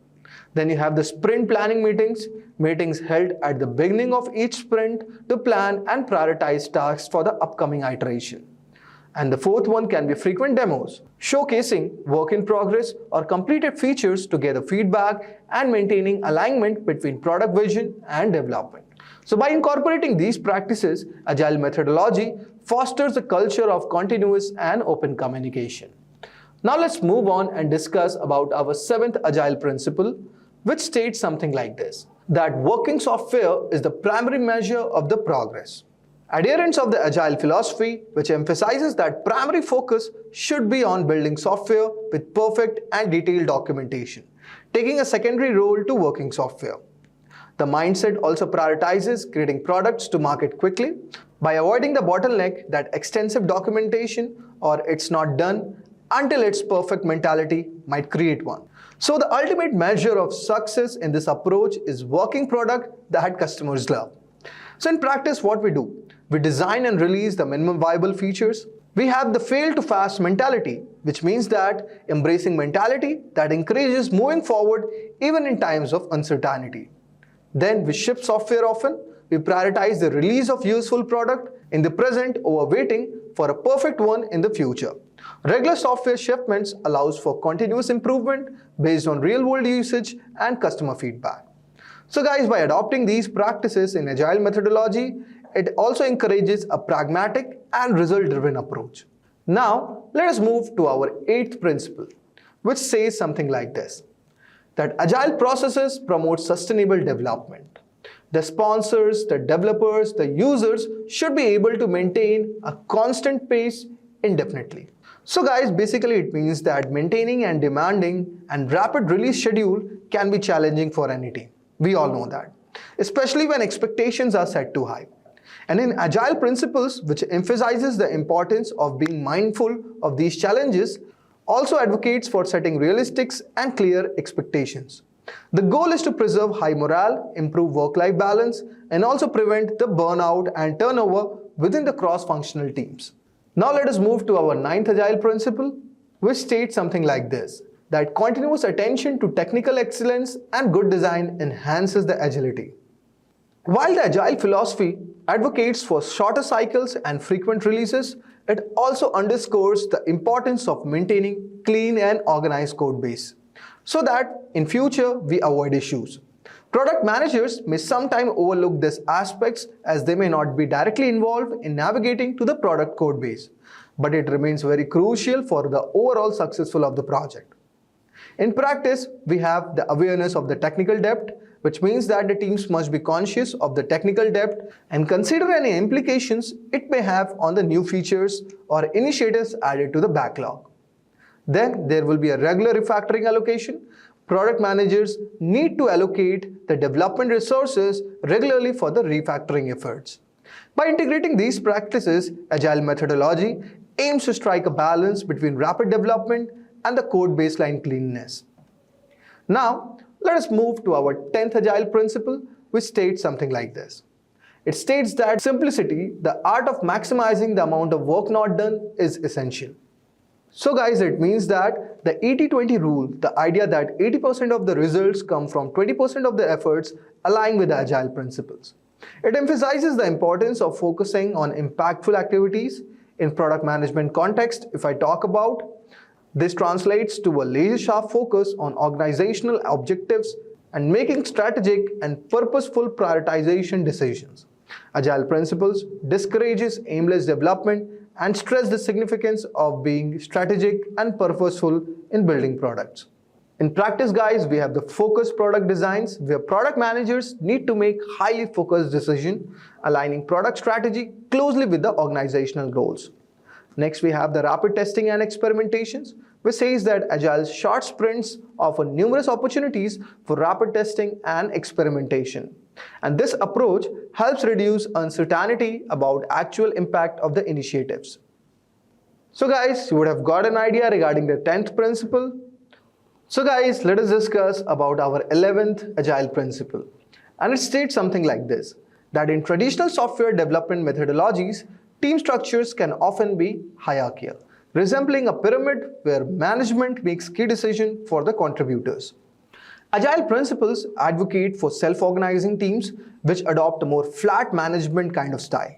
Then you have the sprint planning meetings held at the beginning of each sprint to plan and prioritize tasks for the upcoming iteration. And the fourth one can be frequent demos, showcasing work in progress or completed features to gather feedback and maintaining alignment between product vision and development. So by incorporating these practices, Agile methodology fosters a culture of continuous and open communication. Now let's move on and discuss about our seventh Agile principle, which states something like this, that working software is the primary measure of the progress. Adherents of the Agile philosophy, which emphasizes that primary focus should be on building software with perfect and detailed documentation, taking a secondary role to working software. The mindset also prioritizes creating products to market quickly by avoiding the bottleneck that extensive documentation or it's not done until it's perfect mentality might create one. So the ultimate measure of success in this approach is working product that customers love. So in practice, what we do? We design and release the minimum viable features. We have the fail to fast mentality, which means that embracing mentality that encourages moving forward even in times of uncertainty. Then we ship software often. We prioritize the release of useful product in the present over waiting for a perfect one in the future. Regular software shipments allows for continuous improvement based on real-world usage and customer feedback. So guys, by adopting these practices in Agile methodology, it also encourages a pragmatic and result-driven approach. Now, let us move to our 8th principle, which says something like this, that Agile processes promote sustainable development. The sponsors, the developers, the users should be able to maintain a constant pace indefinitely. So guys, basically it means that maintaining and demanding and rapid release schedule can be challenging for any team. We all know that, especially when expectations are set too high. And in Agile principles, which emphasizes the importance of being mindful of these challenges, also advocates for setting realistic and clear expectations. The goal is to preserve high morale, improve work-life balance, and also prevent the burnout and turnover within the cross-functional teams. Now let us move to our 9th Agile principle, which states something like this, that continuous attention to technical excellence and good design enhances the agility. While the Agile philosophy advocates for shorter cycles and frequent releases, it also underscores the importance of maintaining clean and organized code base, so that in future we avoid issues. Product managers may sometimes overlook these aspects as they may not be directly involved in navigating to the product code base, but it remains very crucial for the overall success of the project. In practice, we have the awareness of the technical debt, which means that the teams must be conscious of the technical debt and consider any implications it may have on the new features or initiatives added to the backlog. Then there will be a regular refactoring allocation. Product managers need to allocate the development resources regularly for the refactoring efforts. By integrating these practices, Agile methodology aims to strike a balance between rapid development and the code baseline cleanliness. Now, let us move to our 10th Agile principle, which states something like this. It states that simplicity, the art of maximizing the amount of work not done, is essential. So guys, it means that the 80-20 rule, the idea that 80% of the results come from 20% of the efforts, align with the Agile principles. It emphasizes the importance of focusing on impactful activities. In product management context, if I talk about, this translates to a laser-sharp focus on organizational objectives and making strategic and purposeful prioritization decisions. Agile principles discourages aimless development and stress the significance of being strategic and purposeful in building products. In practice, guys, we have the focused product designs where product managers need to make highly focused decisions, aligning product strategy closely with the organizational goals. Next, we have the rapid testing and experimentations, which says that Agile's short sprints offer numerous opportunities for rapid testing and experimentation. And this approach helps reduce uncertainty about actual impact of the initiatives. So guys, you would have got an idea regarding the 10th principle. So guys, let us discuss about our 11th Agile principle. And it states something like this, that in traditional software development methodologies, team structures can often be hierarchical, resembling a pyramid where management makes key decisions for the contributors. Agile principles advocate for self-organizing teams which adopt a more flat management kind of style.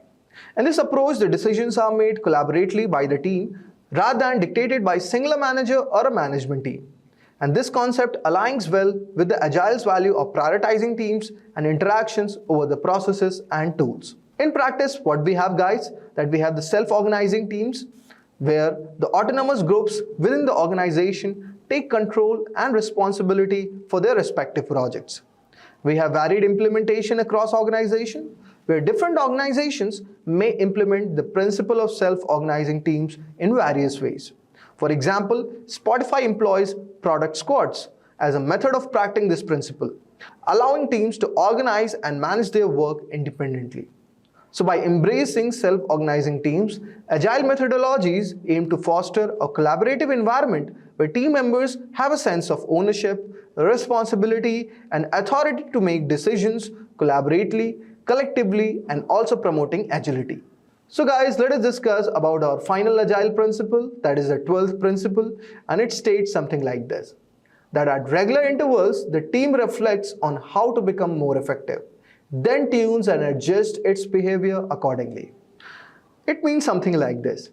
In this approach, the decisions are made collaboratively by the team rather than dictated by a single manager or a management team. And this concept aligns well with the Agile's value of prioritizing teams and interactions over the processes and tools. In practice, what we have, guys, that we have the self-organizing teams where the autonomous groups within the organization take control and responsibility for their respective projects. We have varied implementation across organizations where different organizations may implement the principle of self-organizing teams in various ways. For example, Spotify employs product squads as a method of practicing this principle. allowing teams to organize and manage their work independently. So by embracing self-organizing teams, Agile methodologies aim to foster a collaborative environment where team members have a sense of ownership, responsibility, and authority to make decisions collaboratively, collectively, and also promoting agility. So guys, let us discuss about our final Agile principle, that is the 12th principle, and it states something like this, that at regular intervals, the team reflects on how to become more effective, then tunes and adjusts its behavior accordingly. It means something like this.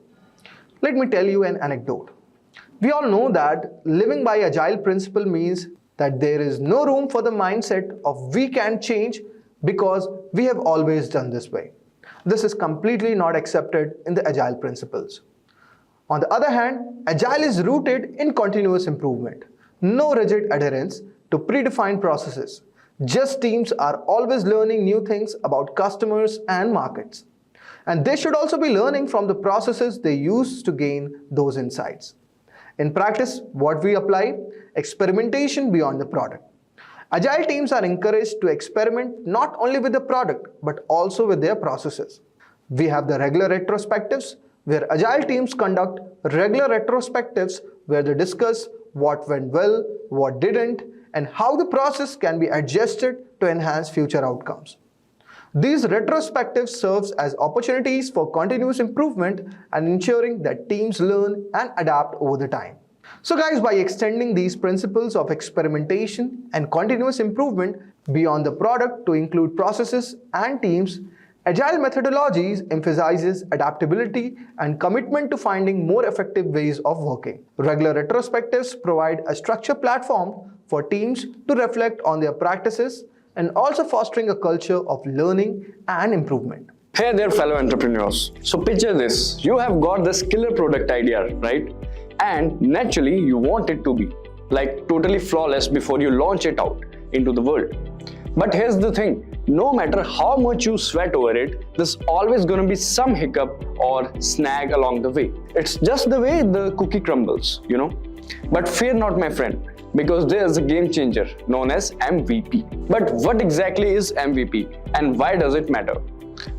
Let me tell you an anecdote. We all know that living by Agile principle means that there is no room for the mindset of we can change because we have always done this way. This is completely not accepted in the Agile principles. On the other hand, Agile is rooted in continuous improvement. No rigid adherence to predefined processes. Just teams are always learning new things about customers and markets. And they should also be learning from the processes they use to gain those insights. In practice, what we apply? Experimentation beyond the product. Agile teams are encouraged to experiment not only with the product, but also with their processes. We have the regular retrospectives, where Agile teams conduct regular retrospectives where they discuss what went well, what didn't, and how the process can be adjusted to enhance future outcomes. These retrospectives serve as opportunities for continuous improvement and ensuring that teams learn and adapt over the time. So guys, by extending these principles of experimentation and continuous improvement beyond the product to include processes and teams, Agile methodologies emphasizes adaptability and commitment to finding more effective ways of working. Regular retrospectives provide a structured platform for teams to reflect on their practices and also fostering a culture of learning and improvement. Hey there, fellow entrepreneurs. So picture this, you have got this killer product idea, right? And naturally you want it to be like totally flawless before you launch it out into the world. But here's the thing, no matter how much you sweat over it, there's always going to be some hiccup or snag along the way. It's just the way the cookie crumbles, you know. But fear not, my friend, because there's a game changer known as MVP. But what exactly is MVP and why does it matter?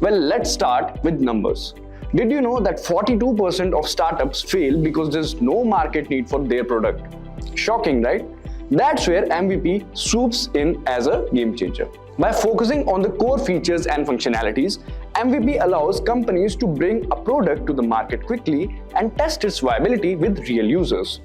Well, let's start with numbers. Did you know that 42% of startups fail because there's no market need for their product? Shocking, right? That's where MVP swoops in as a game changer. By focusing on the core features and functionalities, MVP allows companies to bring a product to the market quickly and test its viability with real users.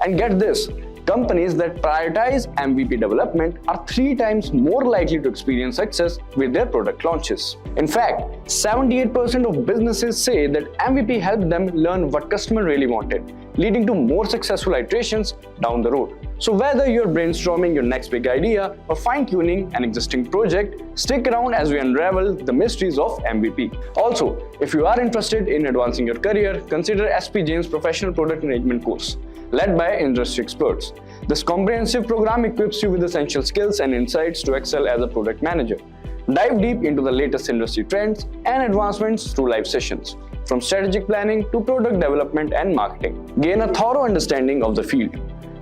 And get this, companies that prioritize MVP development are 3 times more likely to experience success with their product launches. In fact, 78% of businesses say that MVP helped them learn what customer really wanted, leading to more successful iterations down the road. So whether you're brainstorming your next big idea or fine-tuning an existing project, stick around as we unravel the mysteries of MVP. Also, if you are interested in advancing your career, consider SP Jain's Professional Product Management course, led by industry experts. This comprehensive program equips you with essential skills and insights to excel as a product manager. Dive deep into the latest industry trends and advancements through live sessions, from strategic planning to product development and marketing. Gain a thorough understanding of the field.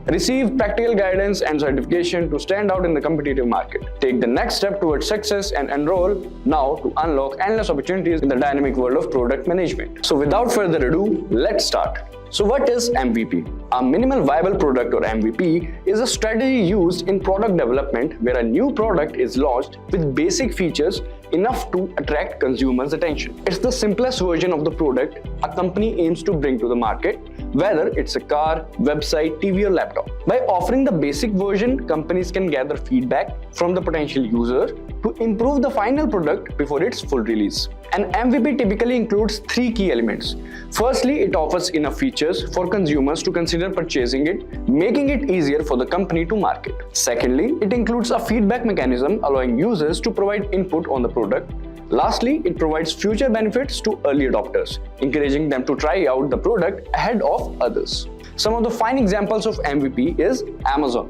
Receive practical guidance and certification to stand out in the competitive market. Take the next step towards success and enroll now to unlock endless opportunities in the dynamic world of product management. So without further ado, let's start. So what is MVP? A minimal viable product or MVP is a strategy used in product development where a new product is launched with basic features enough to attract consumers' attention. It's the simplest version of the product a company aims to bring to the market, whether it's a car, website, TV or laptop. By offering the basic version, companies can gather feedback from the potential user to improve the final product before its full release. An MVP typically includes 3 key elements. Firstly, it offers enough features for consumers to consider purchasing it, making it easier for the company to market. Secondly, it includes a feedback mechanism allowing users to provide input on the product. Lastly, it provides future benefits to early adopters, encouraging them to try out the product ahead of others. Some of the fine examples of MVP is Amazon.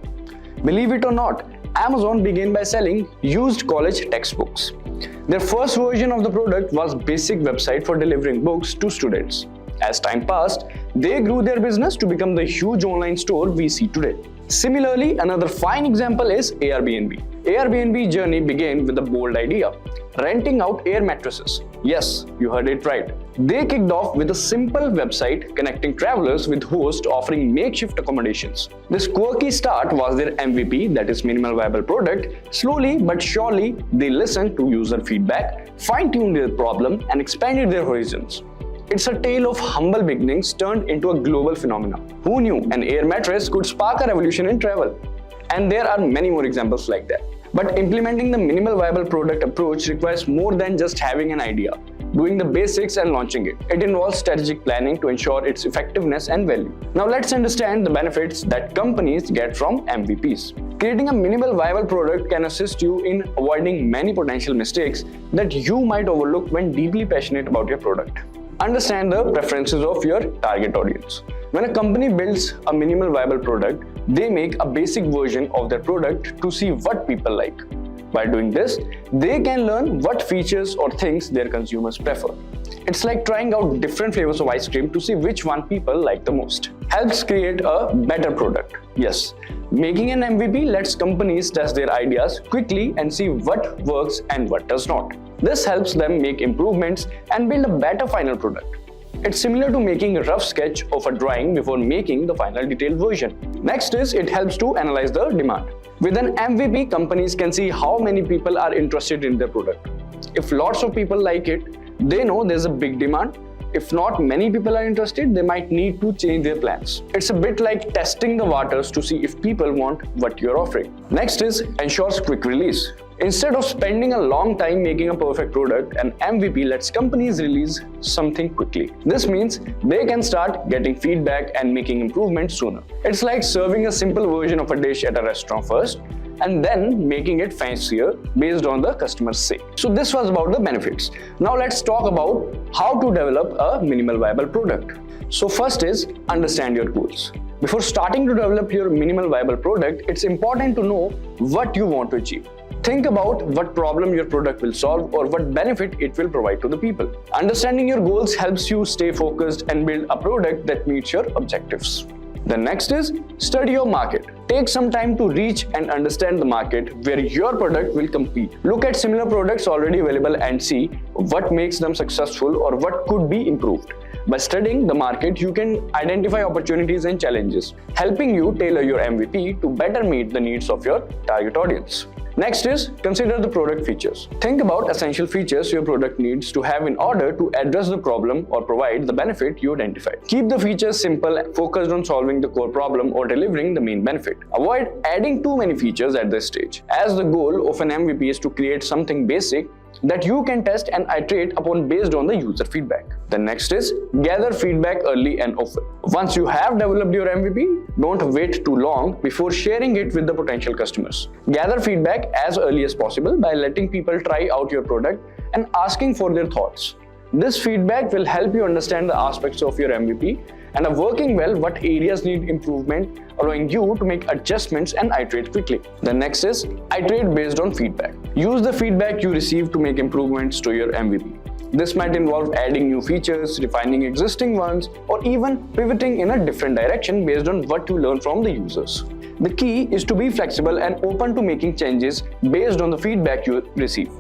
Believe it or not, Amazon began by selling used college textbooks. Their first version of the product was a basic website for delivering books to students. As time passed, they grew their business to become the huge online store we see today. Similarly, another fine example is Airbnb. Airbnb journey began with a bold idea: renting out air mattresses. Yes, you heard it right. They kicked off with a simple website connecting travelers with hosts offering makeshift accommodations. This quirky start was their MVP, that is minimal viable product. Slowly but surely, they listened to user feedback, fine-tuned their problem, and expanded their horizons. It's a tale of humble beginnings turned into a global phenomenon. Who knew an air mattress could spark a revolution in travel? And there are many more examples like that. But implementing the minimal viable product approach requires more than just having an idea, doing the basics and launching it. It involves strategic planning to ensure its effectiveness and value. Now let's understand the benefits that companies get from MVPs. Creating a minimal viable product can assist you in avoiding many potential mistakes that you might overlook when deeply passionate about your product. Understand the preferences of your target audience. When a company builds a minimal viable product, they make a basic version of their product to see what people like. By doing this, they can learn what features or things their consumers prefer. It's like trying out different flavors of ice cream to see which one people like the most. Helps create a better product. Yes, making an MVP lets companies test their ideas quickly and see what works and what does not. This helps them make improvements and build a better final product. It's similar to making a rough sketch of a drawing before making the final detailed version. Next is it helps to analyze the demand. With an MVP, companies can see how many people are interested in their product. If lots of people like it, they know there's a big demand. If not many people are interested, they might need to change their plans. It's a bit like testing the waters to see if people want what you're offering. Next is ensures quick release. Instead of spending a long time making a perfect product, an MVP lets companies release something quickly. This means they can start getting feedback and making improvements sooner. It's like serving a simple version of a dish at a restaurant first and then making it fancier based on the customer's say. So this was about the benefits. Now let's talk about how to develop a minimal viable product. So first is understand your goals. Before starting to develop your minimal viable product, it's important to know what you want to achieve. Think about what problem your product will solve or what benefit it will provide to the people. Understanding your goals helps you stay focused and build a product that meets your objectives. The next is study your market. Take some time to reach and understand the market where your product will compete. Look at similar products already available and see what makes them successful or what could be improved. By studying the market, you can identify opportunities and challenges, helping you tailor your MVP to better meet the needs of your target audience. Next is consider the product features. Think about essential features your product needs to have in order to address the problem or provide the benefit you identified. Keep the features simple and focused on solving the core problem or delivering the main benefit. Avoid adding too many features at this stage, as the goal of an MVP is to create something basic that you can test and iterate upon based on the user feedback. The next is gather feedback early and often. Once you have developed your MVP, don't wait too long before sharing it with the potential customers. Gather feedback as early as possible by letting people try out your product and asking for their thoughts. This feedback will help you understand the aspects of your MVP and are working well what areas need improvement, allowing you to make adjustments and iterate quickly. The next is iterate based on feedback. Use the feedback you receive to make improvements to your MVP. This might involve adding new features, refining existing ones, or even pivoting in a different direction based on what you learn from the users. The key is to be flexible and open to making changes based on the feedback you receive,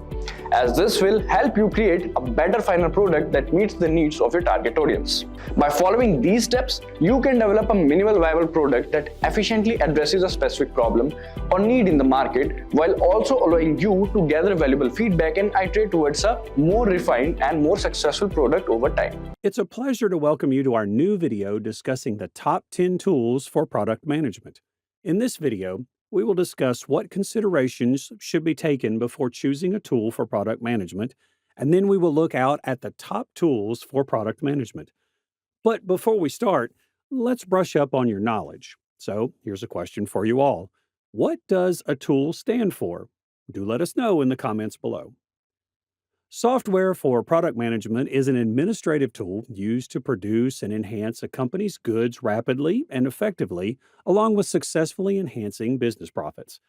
as this will help you create a better final product that meets the needs of your target audience. By following these steps, you can develop a minimal viable product that efficiently addresses a specific problem or need in the market, while also allowing you to gather valuable feedback and iterate towards a more refined and more successful product over time. It's a pleasure to welcome you to our new video discussing the top 10 tools for product management. In this video, we will discuss what considerations should be taken before choosing a tool for product management, and then we will look out at the top tools for product management. But before we start, let's brush up on your knowledge. So here's a question for you all. What does a tool stand for? Do let us know in the comments below. Software for product management is an administrative tool used to produce and enhance a company's goods rapidly and effectively, along with successfully enhancing business profits.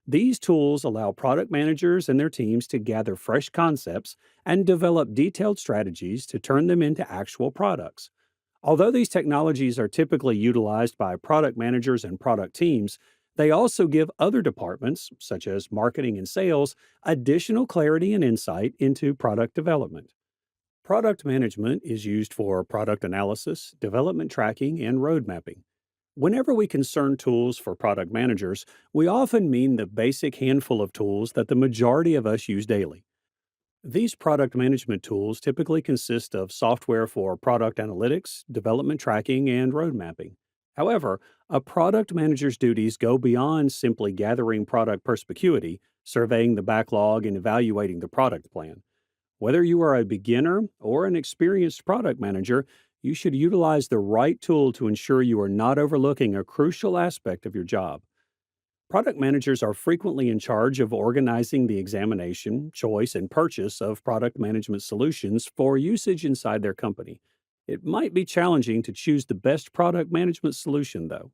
These tools allow product managers and their teams to gather fresh concepts and develop detailed strategies to turn them into actual products. Although these technologies are typically utilized by product managers and product teams, they also give other departments, such as marketing and sales, additional clarity and insight into product development. Product management is used for product analysis, development tracking, and road mapping. Whenever we concern tools for product managers, we often mean the basic handful of tools that the majority of us use daily. These product management tools typically consist of software for product analytics, development tracking, and road mapping. However, a product manager's duties go beyond simply gathering product perspicuity, surveying the backlog, and evaluating the product plan. Whether you are a beginner or an experienced product manager, you should utilize the right tool to ensure you are not overlooking a crucial aspect of your job. Product managers are frequently in charge of organizing the examination, choice, and purchase of product management solutions for usage inside their company. It might be challenging to choose the best product management solution, though.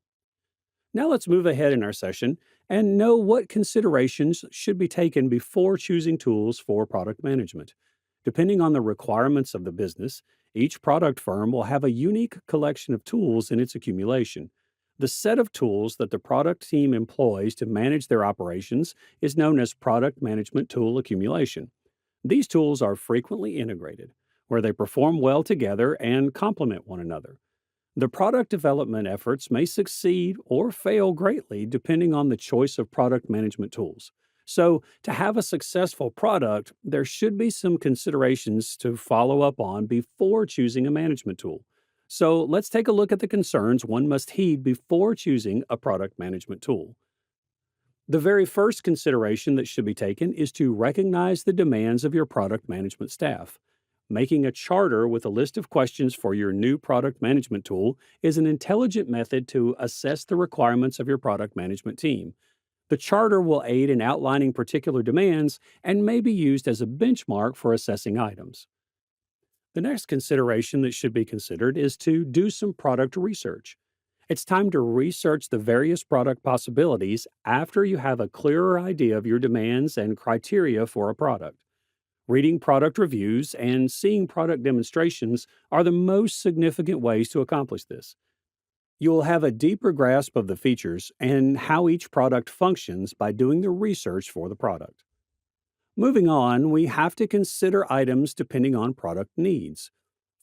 Now let's move ahead in our session and know what considerations should be taken before choosing tools for product management. Depending on the requirements of the business, each product firm will have a unique collection of tools in its accumulation. The set of tools that the product team employs to manage their operations is known as product management tool accumulation. These tools are frequently integrated, where they perform well together and complement one another. The product development efforts may succeed or fail greatly depending on the choice of product management tools. So, to have a successful product, there should be some considerations to follow up on before choosing a management tool. So, let's take a look at the concerns one must heed before choosing a product management tool. The very first consideration that should be taken is to recognize the demands of your product management staff. Making a charter with a list of questions for your new product management tool is an intelligent method to assess the requirements of your product management team. The charter will aid in outlining particular demands and may be used as a benchmark for assessing items. The next consideration that should be considered is to do some product research. It's time to research the various product possibilities after you have a clearer idea of your demands and criteria for a product. Reading product reviews and seeing product demonstrations are the most significant ways to accomplish this. You'll have a deeper grasp of the features and how each product functions by doing the research for the product. Moving on, we have to consider items depending on product needs.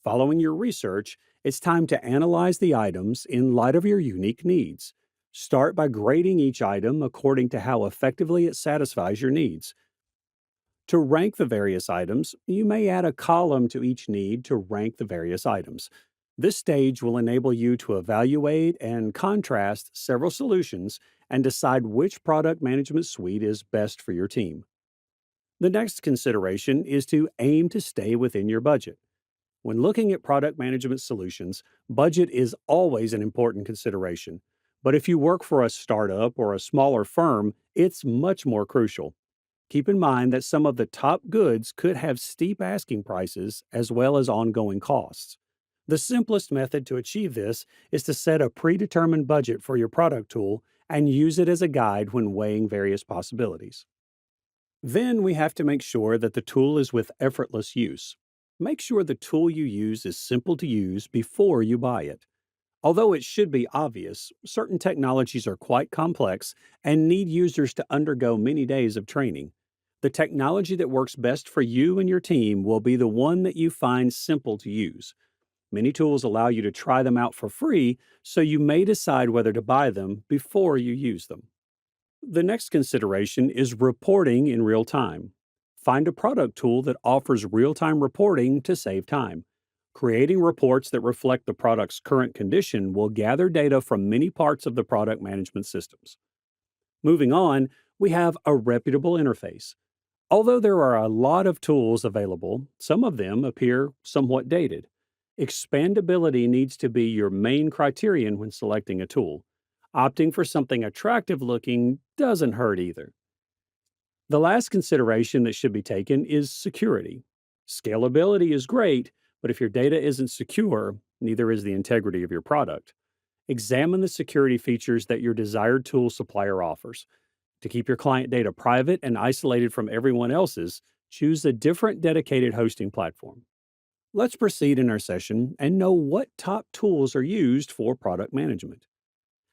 Following your research, it's time to analyze the items in light of your unique needs. Start by grading each item according to how effectively it satisfies your needs. To rank the various items, you may add a column to each need to rank the various items. This stage will enable you to evaluate and contrast several solutions and decide which product management suite is best for your team. The next consideration is to aim to stay within your budget. When looking at product management solutions, budget is always an important consideration. But if you work for a startup or a smaller firm, it's much more crucial. Keep in mind that some of the top goods could have steep asking prices as well as ongoing costs. The simplest method to achieve this is to set a predetermined budget for your product tool and use it as a guide when weighing various possibilities. Then we have to make sure that the tool is with effortless use. Make sure the tool you use is simple to use before you buy it. Although it should be obvious, certain technologies are quite complex and need users to undergo many days of training. The technology that works best for you and your team will be the one that you find simple to use. Many tools allow you to try them out for free, so you may decide whether to buy them before you use them. The next consideration is reporting in real time. Find a product tool that offers real-time reporting to save time. Creating reports that reflect the product's current condition will gather data from many parts of the product management systems. Moving on, we have a reputable interface. Although there are a lot of tools available, some of them appear somewhat dated. Expandability needs to be your main criterion when selecting a tool. Opting for something attractive looking doesn't hurt either. The last consideration that should be taken is security. Scalability is great, but if your data isn't secure, neither is the integrity of your product. Examine the security features that your desired tool supplier offers. To keep your client data private and isolated from everyone else's, choose a different dedicated hosting platform. Let's proceed in our session and know what top tools are used for product management.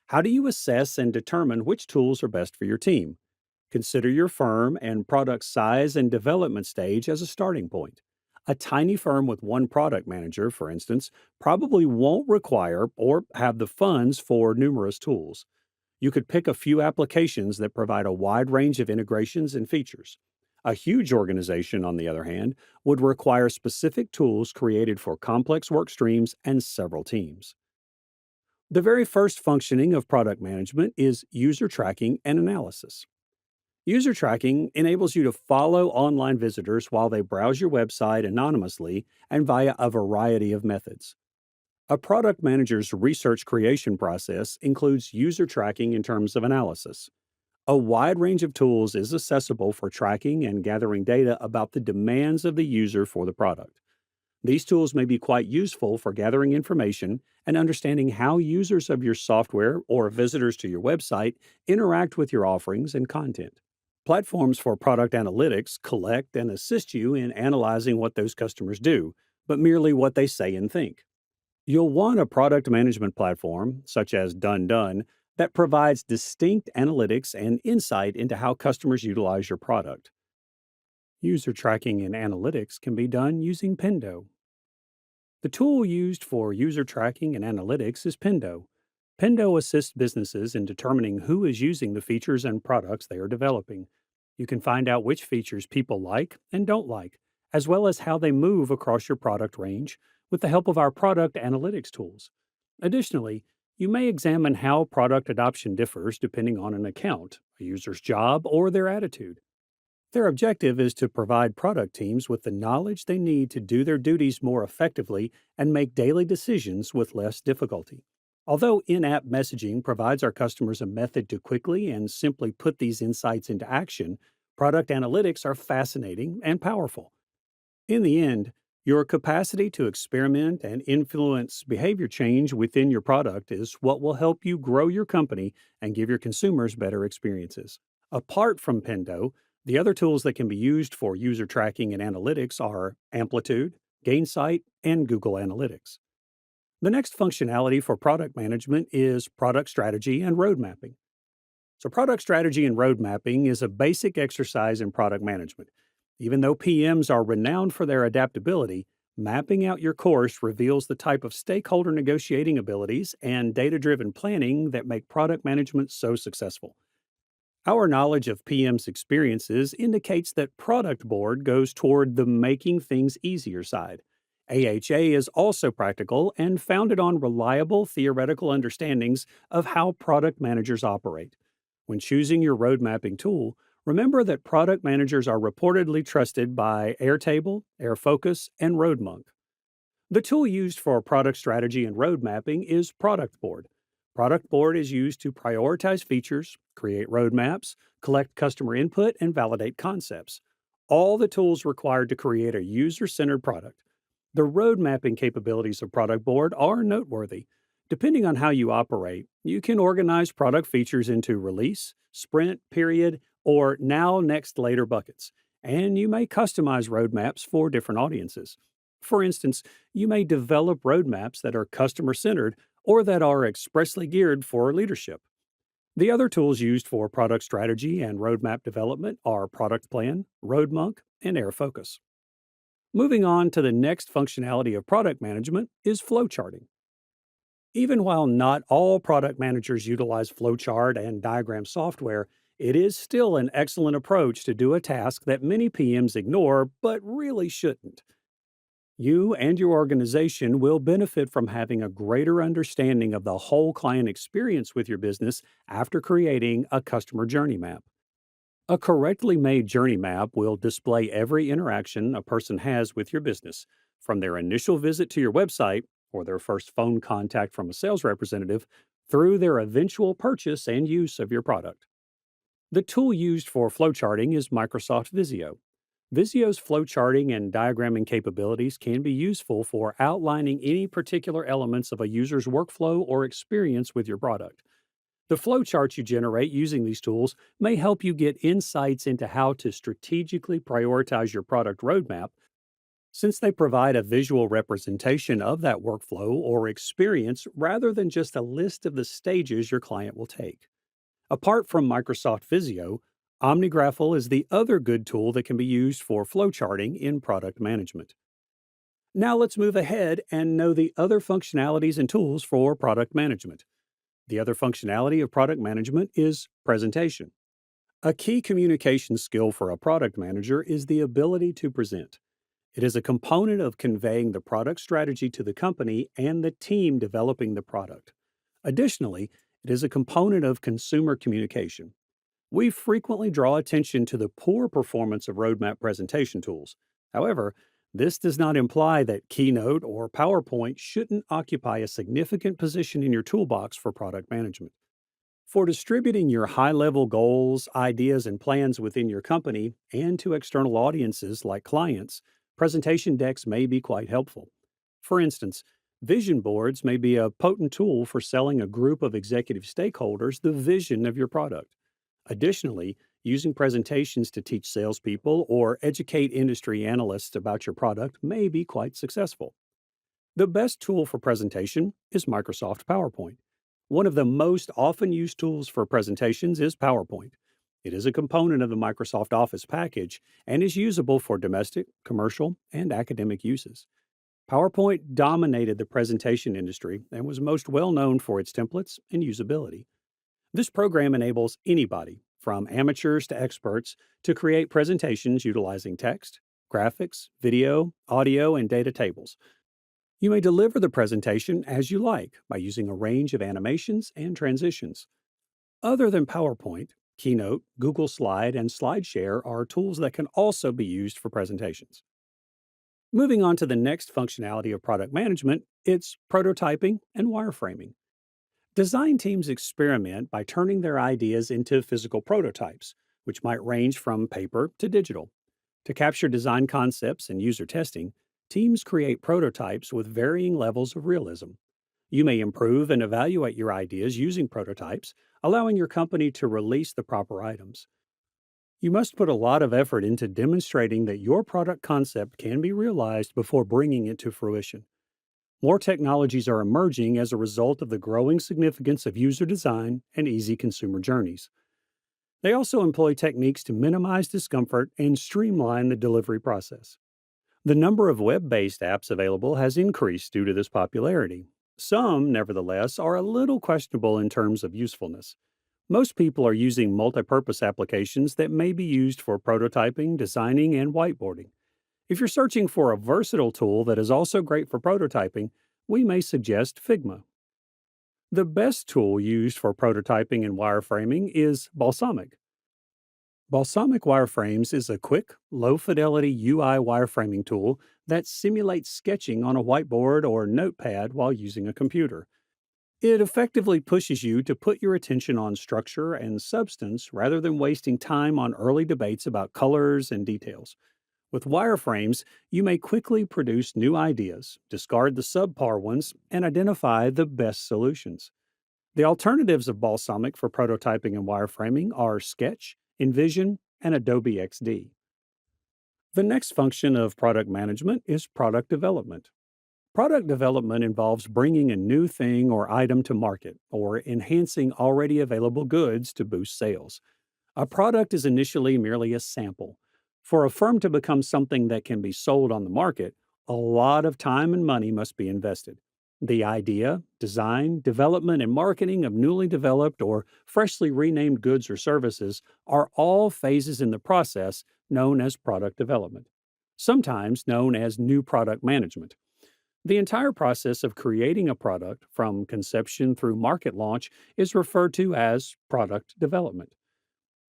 How do you assess and determine which tools are best for your team? Consider your firm and product size and development stage as a starting point. A tiny firm with one product manager, for instance, probably won't require or have the funds for numerous tools. You could pick a few applications that provide a wide range of integrations and features. A huge organization, on the other hand, would require specific tools created for complex work streams and several teams. The very first functioning of product management is user tracking and analysis. User tracking enables you to follow online visitors while they browse your website anonymously and via a variety of methods. A product manager's research creation process includes user tracking in terms of analysis. A wide range of tools is accessible for tracking and gathering data about the demands of the user for the product. These tools may be quite useful for gathering information and understanding how users of your software or visitors to your website interact with your offerings and content. Platforms for product analytics collect and assist you in analyzing what those customers do, but merely what they say and think. You'll want a product management platform, such as Done, that provides distinct analytics and insight into how customers utilize your product. User tracking and analytics can be done using Pendo. The tool used for user tracking and analytics is Pendo. Pendo assists businesses in determining who is using the features and products they are developing. You can find out which features people like and don't like, as well as how they move across your product range with the help of our product analytics tools. Additionally, you may examine how product adoption differs depending on an account, a user's job, or their attitude. Their objective is to provide product teams with the knowledge they need to do their duties more effectively and make daily decisions with less difficulty. Although in-app messaging provides our customers a method to quickly and simply put these insights into action, product analytics are fascinating and powerful. In the end, your capacity to experiment and influence behavior change within your product is what will help you grow your company and give your consumers better experiences. Apart from Pendo, the other tools that can be used for user tracking and analytics are Amplitude, Gainsight, and Google Analytics. The next functionality for product management is product strategy and road mapping. So, product strategy and road mapping is a basic exercise in product management. Even though PMs are renowned for their adaptability, mapping out your course reveals the type of stakeholder negotiating abilities and data-driven planning that make product management so successful. Our knowledge of PM's experiences indicates that Product Board goes toward the making things easier side. AHA is also practical and founded on reliable theoretical understandings of how product managers operate. When choosing your road mapping tool, remember that product managers are reportedly trusted by Airtable, Airfocus, and RoadMonk. The tool used for product strategy and road mapping is Product Board. Product Board is used to prioritize features, create roadmaps, collect customer input, and validate concepts. All the tools required to create a user-centered product. The road mapping capabilities of Product Board are noteworthy. Depending on how you operate, you can organize product features into release, sprint, period, or now, next, later buckets, and you may customize roadmaps for different audiences. For instance, you may develop roadmaps that are customer-centered or that are expressly geared for leadership. The other tools used for product strategy and roadmap development are Product Plan, RoadMonk, and Airfocus. Moving on to the next functionality of product management is flowcharting. Even while not all product managers utilize flowchart and diagram software, it is still an excellent approach to do a task that many PMs ignore but really shouldn't. You and your organization will benefit from having a greater understanding of the whole client experience with your business after creating a customer journey map. A correctly made journey map will display every interaction a person has with your business, from their initial visit to your website or their first phone contact from a sales representative through their eventual purchase and use of your product. The tool used for flowcharting is Microsoft Visio. Visio's flowcharting and diagramming capabilities can be useful for outlining any particular elements of a user's workflow or experience with your product. The flowcharts you generate using these tools may help you get insights into how to strategically prioritize your product roadmap, since they provide a visual representation of that workflow or experience rather than just a list of the stages your client will take. Apart from Microsoft Visio, OmniGraffle is the other good tool that can be used for flowcharting in product management. Now let's move ahead and know the other functionalities and tools for product management. The other functionality of product management is presentation. A key communication skill for a product manager is the ability to present. It is a component of conveying the product strategy to the company and the team developing the product. Additionally, it is a component of consumer communication. We frequently draw attention to the poor performance of roadmap presentation tools. However, this does not imply that Keynote or PowerPoint shouldn't occupy a significant position in your toolbox for product management. For distributing your high-level goals, ideas, and plans within your company and to external audiences like clients, presentation decks may be quite helpful. For instance, vision boards may be a potent tool for selling a group of executive stakeholders the vision of your product. Additionally, using presentations to teach salespeople or educate industry analysts about your product may be quite successful. The best tool for presentation is Microsoft PowerPoint. One of the most often used tools for presentations is PowerPoint. It is a component of the Microsoft Office package and is usable for domestic, commercial, and academic uses. PowerPoint dominated the presentation industry and was most well known for its templates and usability. This program enables anybody, from amateurs to experts, to create presentations utilizing text, graphics, video, audio, and data tables. You may deliver the presentation as you like by using a range of animations and transitions. Other than PowerPoint, Keynote, Google Slide, and SlideShare are tools that can also be used for presentations. Moving on to the next functionality of product management, it's prototyping and wireframing. Design teams experiment by turning their ideas into physical prototypes, which might range from paper to digital. To capture design concepts and user testing, teams create prototypes with varying levels of realism. You may improve and evaluate your ideas using prototypes, allowing your company to release the proper items. You must put a lot of effort into demonstrating that your product concept can be realized before bringing it to fruition. More technologies are emerging as a result of the growing significance of user design and easy consumer journeys. They also employ techniques to minimize discomfort and streamline the delivery process. The number of web-based apps available has increased due to this popularity. Some, nevertheless, are a little questionable in terms of usefulness. Most people are using multi-purpose applications that may be used for prototyping, designing, and whiteboarding. If you're searching for a versatile tool that is also great for prototyping, we may suggest Figma. The best tool used for prototyping and wireframing is Balsamiq. Balsamiq Wireframes is a quick, low-fidelity UI wireframing tool that simulates sketching on a whiteboard or notepad while using a computer. It effectively pushes you to put your attention on structure and substance rather than wasting time on early debates about colors and details. With wireframes, you may quickly produce new ideas, discard the subpar ones, and identify the best solutions. The alternatives of Balsamiq for prototyping and wireframing are Sketch, InVision, and Adobe XD. The next function of product management is product development. Product development involves bringing a new thing or item to market or enhancing already available goods to boost sales. A product is initially merely a sample. For a firm to become something that can be sold on the market, a lot of time and money must be invested. The idea, design, development, and marketing of newly developed or freshly renamed goods or services are all phases in the process known as product development, sometimes known as new product management. The entire process of creating a product, from conception through market launch, is referred to as product development.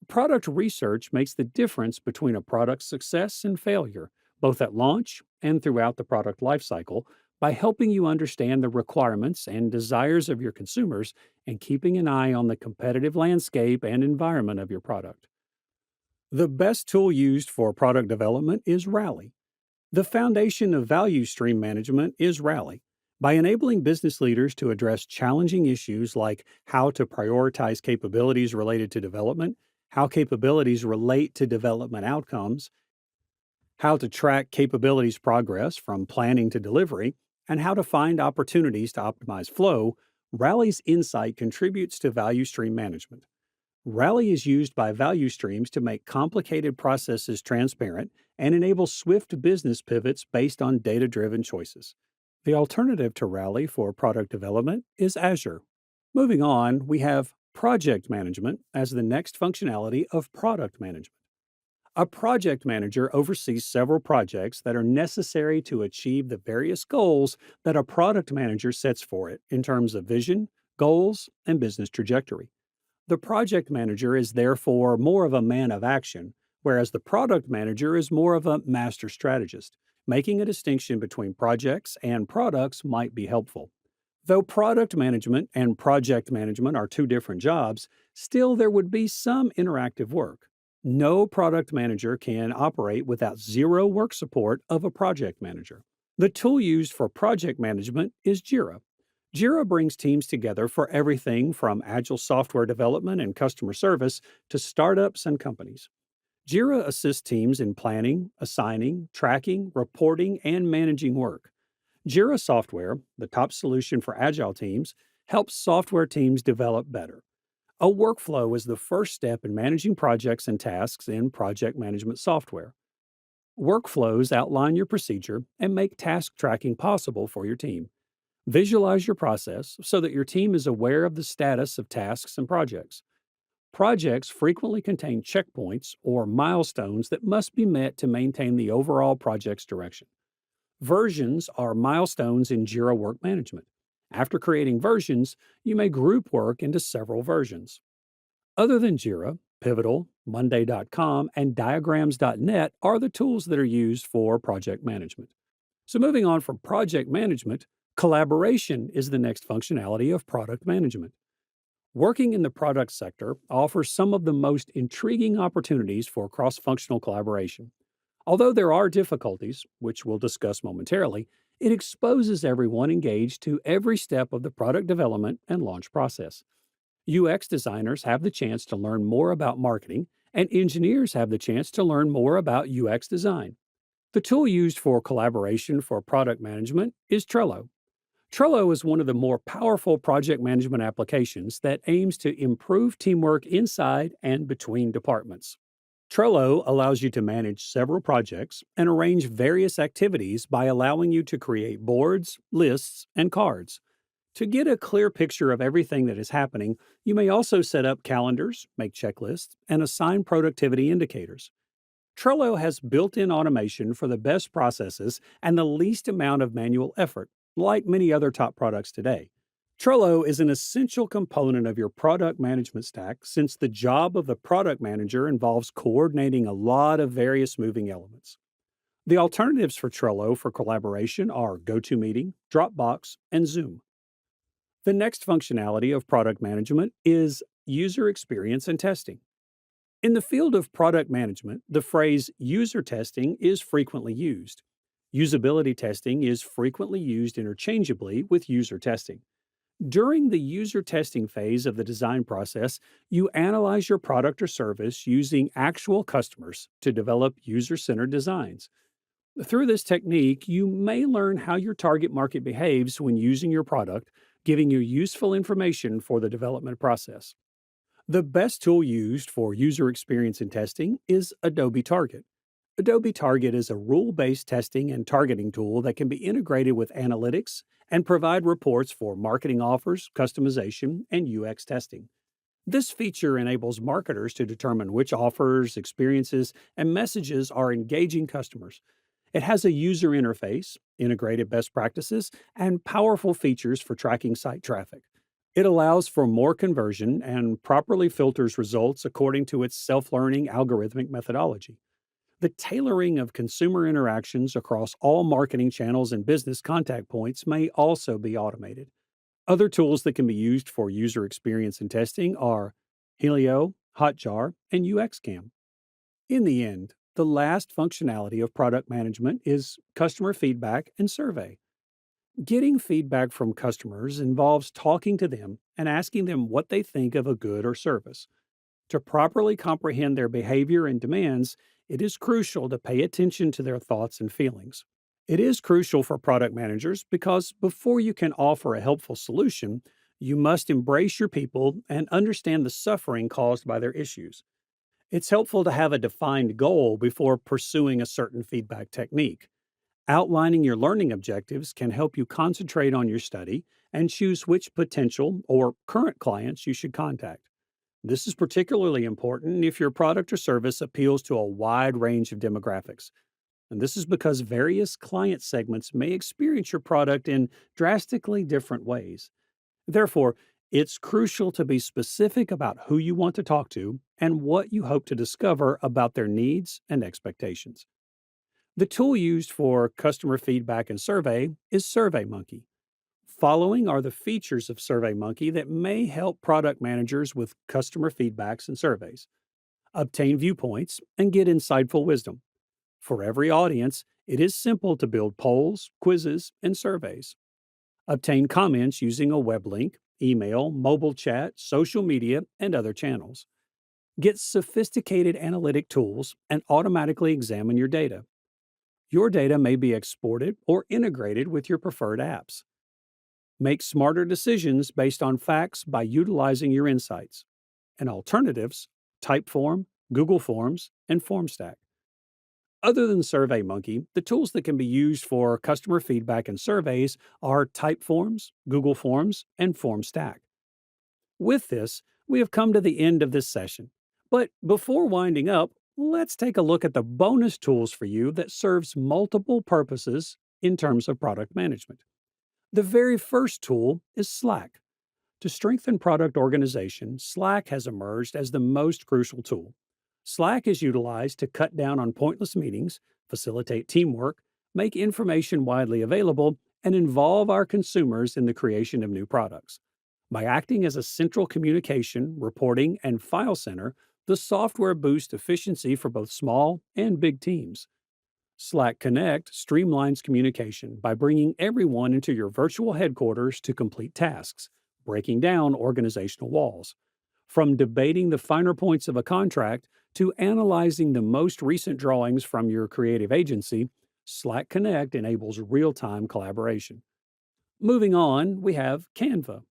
Product research makes the difference between a product's success and failure, both at launch and throughout the product lifecycle, by helping you understand the requirements and desires of your consumers and keeping an eye on the competitive landscape and environment of your product. The best tool used for product development is Rally. The foundation of value stream management is Rally. By enabling business leaders to address challenging issues like how to prioritize capabilities related to development, how capabilities relate to development outcomes, how to track capabilities progress from planning to delivery, and how to find opportunities to optimize flow, Rally's insight contributes to value stream management. Rally is used by value streams to make complicated processes transparent and enable swift business pivots based on data driven choices. The alternative to Rally for product development is Azure. Moving on, we have project management as the next functionality of product management. A project manager oversees several projects that are necessary to achieve the various goals that a product manager sets for it in terms of vision, goals, and business trajectory. The project manager is therefore more of a man of action, whereas the product manager is more of a master strategist. Making a distinction between projects and products might be helpful. Though product management and project management are two different jobs, still there would be some interactive work. No product manager can operate without zero work support of a project manager. The tool used for project management is Jira. Jira brings teams together for everything from agile software development and customer service to startups and companies. Jira assists teams in planning, assigning, tracking, reporting, and managing work. Jira software, the top solution for agile teams, helps software teams develop better. A workflow is the first step in managing projects and tasks in project management software. Workflows outline your procedure and make task tracking possible for your team. Visualize your process so that your team is aware of the status of tasks and projects. Projects frequently contain checkpoints or milestones that must be met to maintain the overall project's direction. Versions are milestones in Jira Work Management. After creating versions, you may group work into several versions. Other than Jira, Pivotal, Monday.com, and Diagrams.net are the tools that are used for project management. So moving on from project management, collaboration is the next functionality of product management. Working in the product sector offers some of the most intriguing opportunities for cross-functional collaboration. Although there are difficulties, which we'll discuss momentarily, it exposes everyone engaged to every step of the product development and launch process. UX designers have the chance to learn more about marketing, and engineers have the chance to learn more about UX design. The tool used for collaboration for product management is Trello. Trello is one of the more powerful project management applications that aims to improve teamwork inside and between departments. Trello allows you to manage several projects and arrange various activities by allowing you to create boards, lists, and cards. To get a clear picture of everything that is happening, you may also set up calendars, make checklists, and assign productivity indicators. Trello has built-in automation for the best processes and the least amount of manual effort, like many other top products today. Trello is an essential component of your product management stack since the job of the product manager involves coordinating a lot of various moving elements. The alternatives for Trello for collaboration are GoToMeeting, Dropbox, and Zoom. The next functionality of product management is user experience and testing. In the field of product management, the phrase user testing is frequently used. Usability testing is frequently used interchangeably with user testing. During the user testing phase of the design process, you analyze your product or service using actual customers to develop user-centered designs. Through this technique, you may learn how your target market behaves when using your product, giving you useful information for the development process. The best tool used for user experience and testing is Adobe Target. Adobe Target is a rule-based testing and targeting tool that can be integrated with analytics and provide reports for marketing offers, customization, and UX testing. This feature enables marketers to determine which offers, experiences, and messages are engaging customers. It has a user interface, integrated best practices, and powerful features for tracking site traffic. It allows for more conversion and properly filters results according to its self-learning algorithmic methodology. The tailoring of consumer interactions across all marketing channels and business contact points may also be automated. Other tools that can be used for user experience and testing are Helio, Hotjar, and UXCam. In the end, the last functionality of product management is customer feedback and survey. Getting feedback from customers involves talking to them and asking them what they think of a good or service. To properly comprehend their behavior and demands, it is crucial to pay attention to their thoughts and feelings. It is crucial for product managers because before you can offer a helpful solution, you must embrace your people and understand the suffering caused by their issues. It's helpful to have a defined goal before pursuing a certain feedback technique. Outlining your learning objectives can help you concentrate on your study and choose which potential or current clients you should contact. This is particularly important if your product or service appeals to a wide range of demographics. And this is because various client segments may experience your product in drastically different ways. Therefore, it's crucial to be specific about who you want to talk to and what you hope to discover about their needs and expectations. The tool used for customer feedback and survey is SurveyMonkey. Following are the features of SurveyMonkey that may help product managers with customer feedbacks and surveys. Obtain viewpoints and get insightful wisdom. For every audience, it is simple to build polls, quizzes, and surveys. Obtain comments using a web link, email, mobile chat, social media, and other channels. Get sophisticated analytic tools and automatically examine your data. Your data may be exported or integrated with your preferred apps. Make smarter decisions based on facts by utilizing your insights. And alternatives, Typeform, Google Forms, and FormStack. Other than SurveyMonkey, the tools that can be used for customer feedback and surveys are Typeforms, Google Forms, and FormStack. With this, we have come to the end of this session. But before winding up, let's take a look at the bonus tools for you that serves multiple purposes in terms of product management. The very first tool is Slack. To strengthen product organization, Slack has emerged as the most crucial tool. Slack is utilized to cut down on pointless meetings, facilitate teamwork, make information widely available, and involve our consumers in the creation of new products. By acting as a central communication, reporting, and file center, the software boosts efficiency for both small and big teams. Slack Connect streamlines communication by bringing everyone into your virtual headquarters to complete tasks, breaking down organizational walls. From debating the finer points of a contract to analyzing the most recent drawings from your creative agency, Slack Connect enables real-time collaboration. Moving on, we have Canva.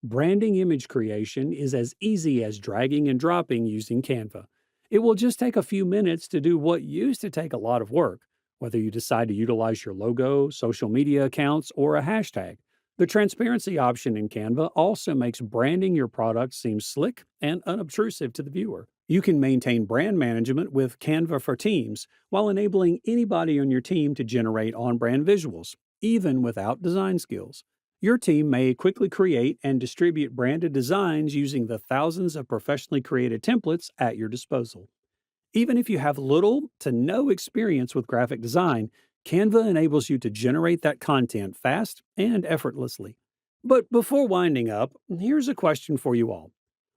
Branding image creation is as easy as dragging and dropping using Canva. It will just take a few minutes to do what used to take a lot of work, whether you decide to utilize your logo, social media accounts, or a hashtag. The transparency option in Canva also makes branding your product seem slick and unobtrusive to the viewer. You can maintain brand management with Canva for Teams while enabling anybody on your team to generate on-brand visuals, even without design skills. Your team may quickly create and distribute branded designs using the thousands of professionally created templates at your disposal. Even if you have little to no experience with graphic design, Canva enables you to generate that content fast and effortlessly. But before winding up, here's a question for you all.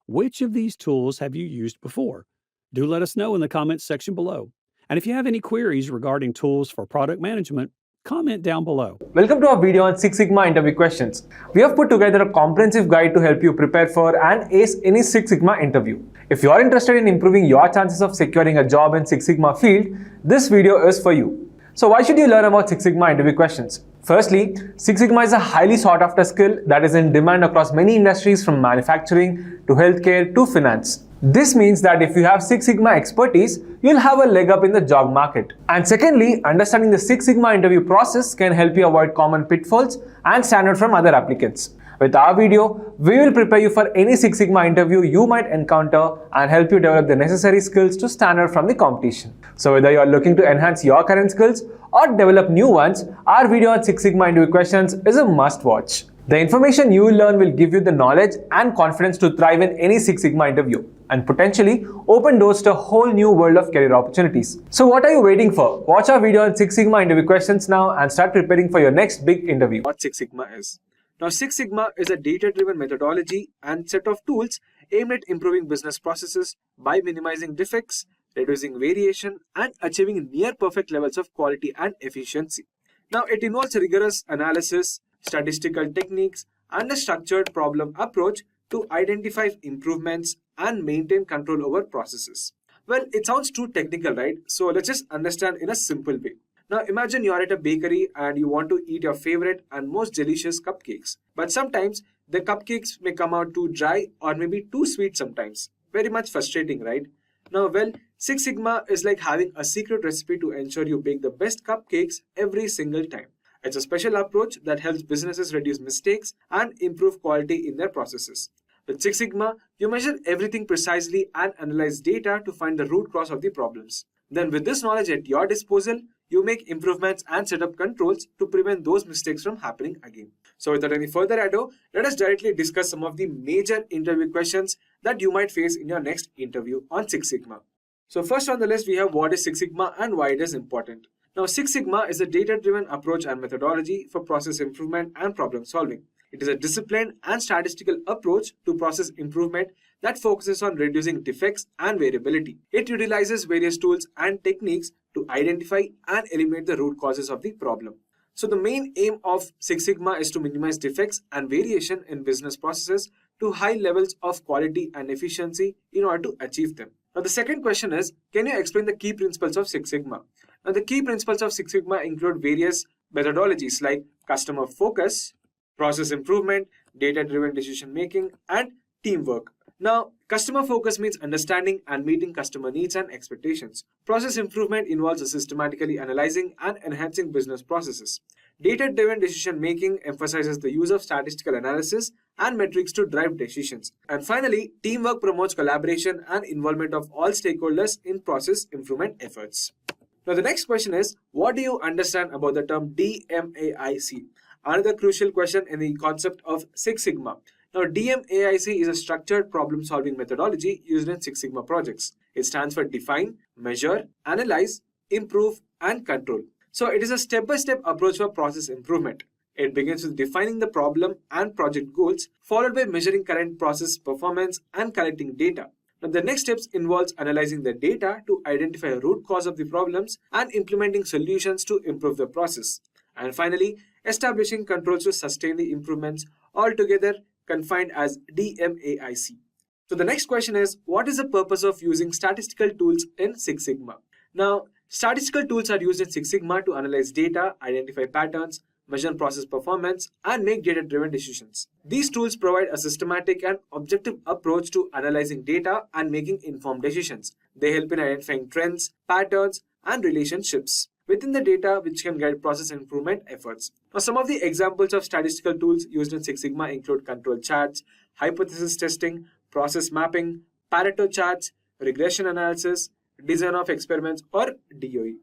Which of these tools have you used before? Do let us know in the comments section below. And if you have any queries regarding tools for product management, comment down below. Welcome to our video on Six Sigma interview questions. We have put together a comprehensive guide to help you prepare for and ace any Six Sigma interview. If you are interested in improving your chances of securing a job in Six Sigma field, this video is for you. So why should you learn about Six Sigma interview questions? Firstly, Six Sigma is a highly sought after skill that is in demand across many industries from manufacturing to healthcare to finance. This means that if you have Six Sigma expertise, you'll have a leg up in the job market. And secondly, understanding the Six Sigma interview process can help you avoid common pitfalls and stand out from other applicants. With our video, we will prepare you for any Six Sigma interview you might encounter and help you develop the necessary skills to stand out from the competition. So whether you are looking to enhance your current skills or develop new ones, our video on Six Sigma interview questions is a must watch. The information you will learn will give you the knowledge and confidence to thrive in any Six Sigma interview and potentially open doors to a whole new world of career opportunities. So what are you waiting for? Watch our video on Six Sigma interview questions now and start preparing for your next big interview. What Six Sigma is. Now, Six Sigma is a data-driven methodology and set of tools aimed at improving business processes by minimizing defects, reducing variation, and achieving near-perfect levels of quality and efficiency. Now, it involves rigorous analysis, statistical techniques, and a structured problem approach to identify improvements and maintain control over processes. Well, it sounds too technical, right? So let's just understand in a simple way. Now imagine you're at a bakery and you want to eat your favorite and most delicious cupcakes. But sometimes the cupcakes may come out too dry or maybe too sweet sometimes. Very much frustrating, right? Now, well, Six Sigma is like having a secret recipe to ensure you bake the best cupcakes every single time. It's a special approach that helps businesses reduce mistakes and improve quality in their processes. With Six Sigma, you measure everything precisely and analyze data to find the root cause of the problems. Then with this knowledge at your disposal, you make improvements and set up controls to prevent those mistakes from happening again. So without any further ado, let us directly discuss some of the major interview questions that you might face in your next interview on Six Sigma. So first on the list, we have what is Six Sigma and why it is important. Now, Six Sigma is a data-driven approach and methodology for process improvement and problem solving. It is a disciplined and statistical approach to process improvement that focuses on reducing defects and variability. It utilizes various tools and techniques to identify and eliminate the root causes of the problem. So the main aim of Six Sigma is to minimize defects and variation in business processes to high levels of quality and efficiency in order to achieve them. Now the second question is, can you explain the key principles of Six Sigma? Now the key principles of Six Sigma include various methodologies like customer focus, process improvement, data-driven decision making, and teamwork. Now, customer focus means understanding and meeting customer needs and expectations. Process improvement involves systematically analyzing and enhancing business processes. Data-driven decision making emphasizes the use of statistical analysis and metrics to drive decisions. And finally, teamwork promotes collaboration and involvement of all stakeholders in process improvement efforts. Now, the next question is, what do you understand about the term DMAIC? Another crucial question in the concept of Six Sigma. Now, DMAIC is a structured problem-solving methodology used in Six Sigma projects. It stands for Define, Measure, Analyze, Improve, and Control. So, it is a step-by-step approach for process improvement. It begins with defining the problem and project goals, followed by measuring current process performance and collecting data. Now, the next steps involves analyzing the data to identify a root cause of the problems and implementing solutions to improve the process. And finally, establishing controls to sustain the improvements, altogether confined as DMAIC. So the next question is, what is the purpose of using statistical tools in Six Sigma? Now, statistical tools are used in Six Sigma to analyze data, identify patterns, measure process performance, and make data-driven decisions. These tools provide a systematic and objective approach to analyzing data and making informed decisions. They help in identifying trends, patterns, and relationships within the data, which can guide process improvement efforts. Now, some of the examples of statistical tools used in Six Sigma include control charts, hypothesis testing, process mapping, Pareto charts, regression analysis, design of experiments, or DOE.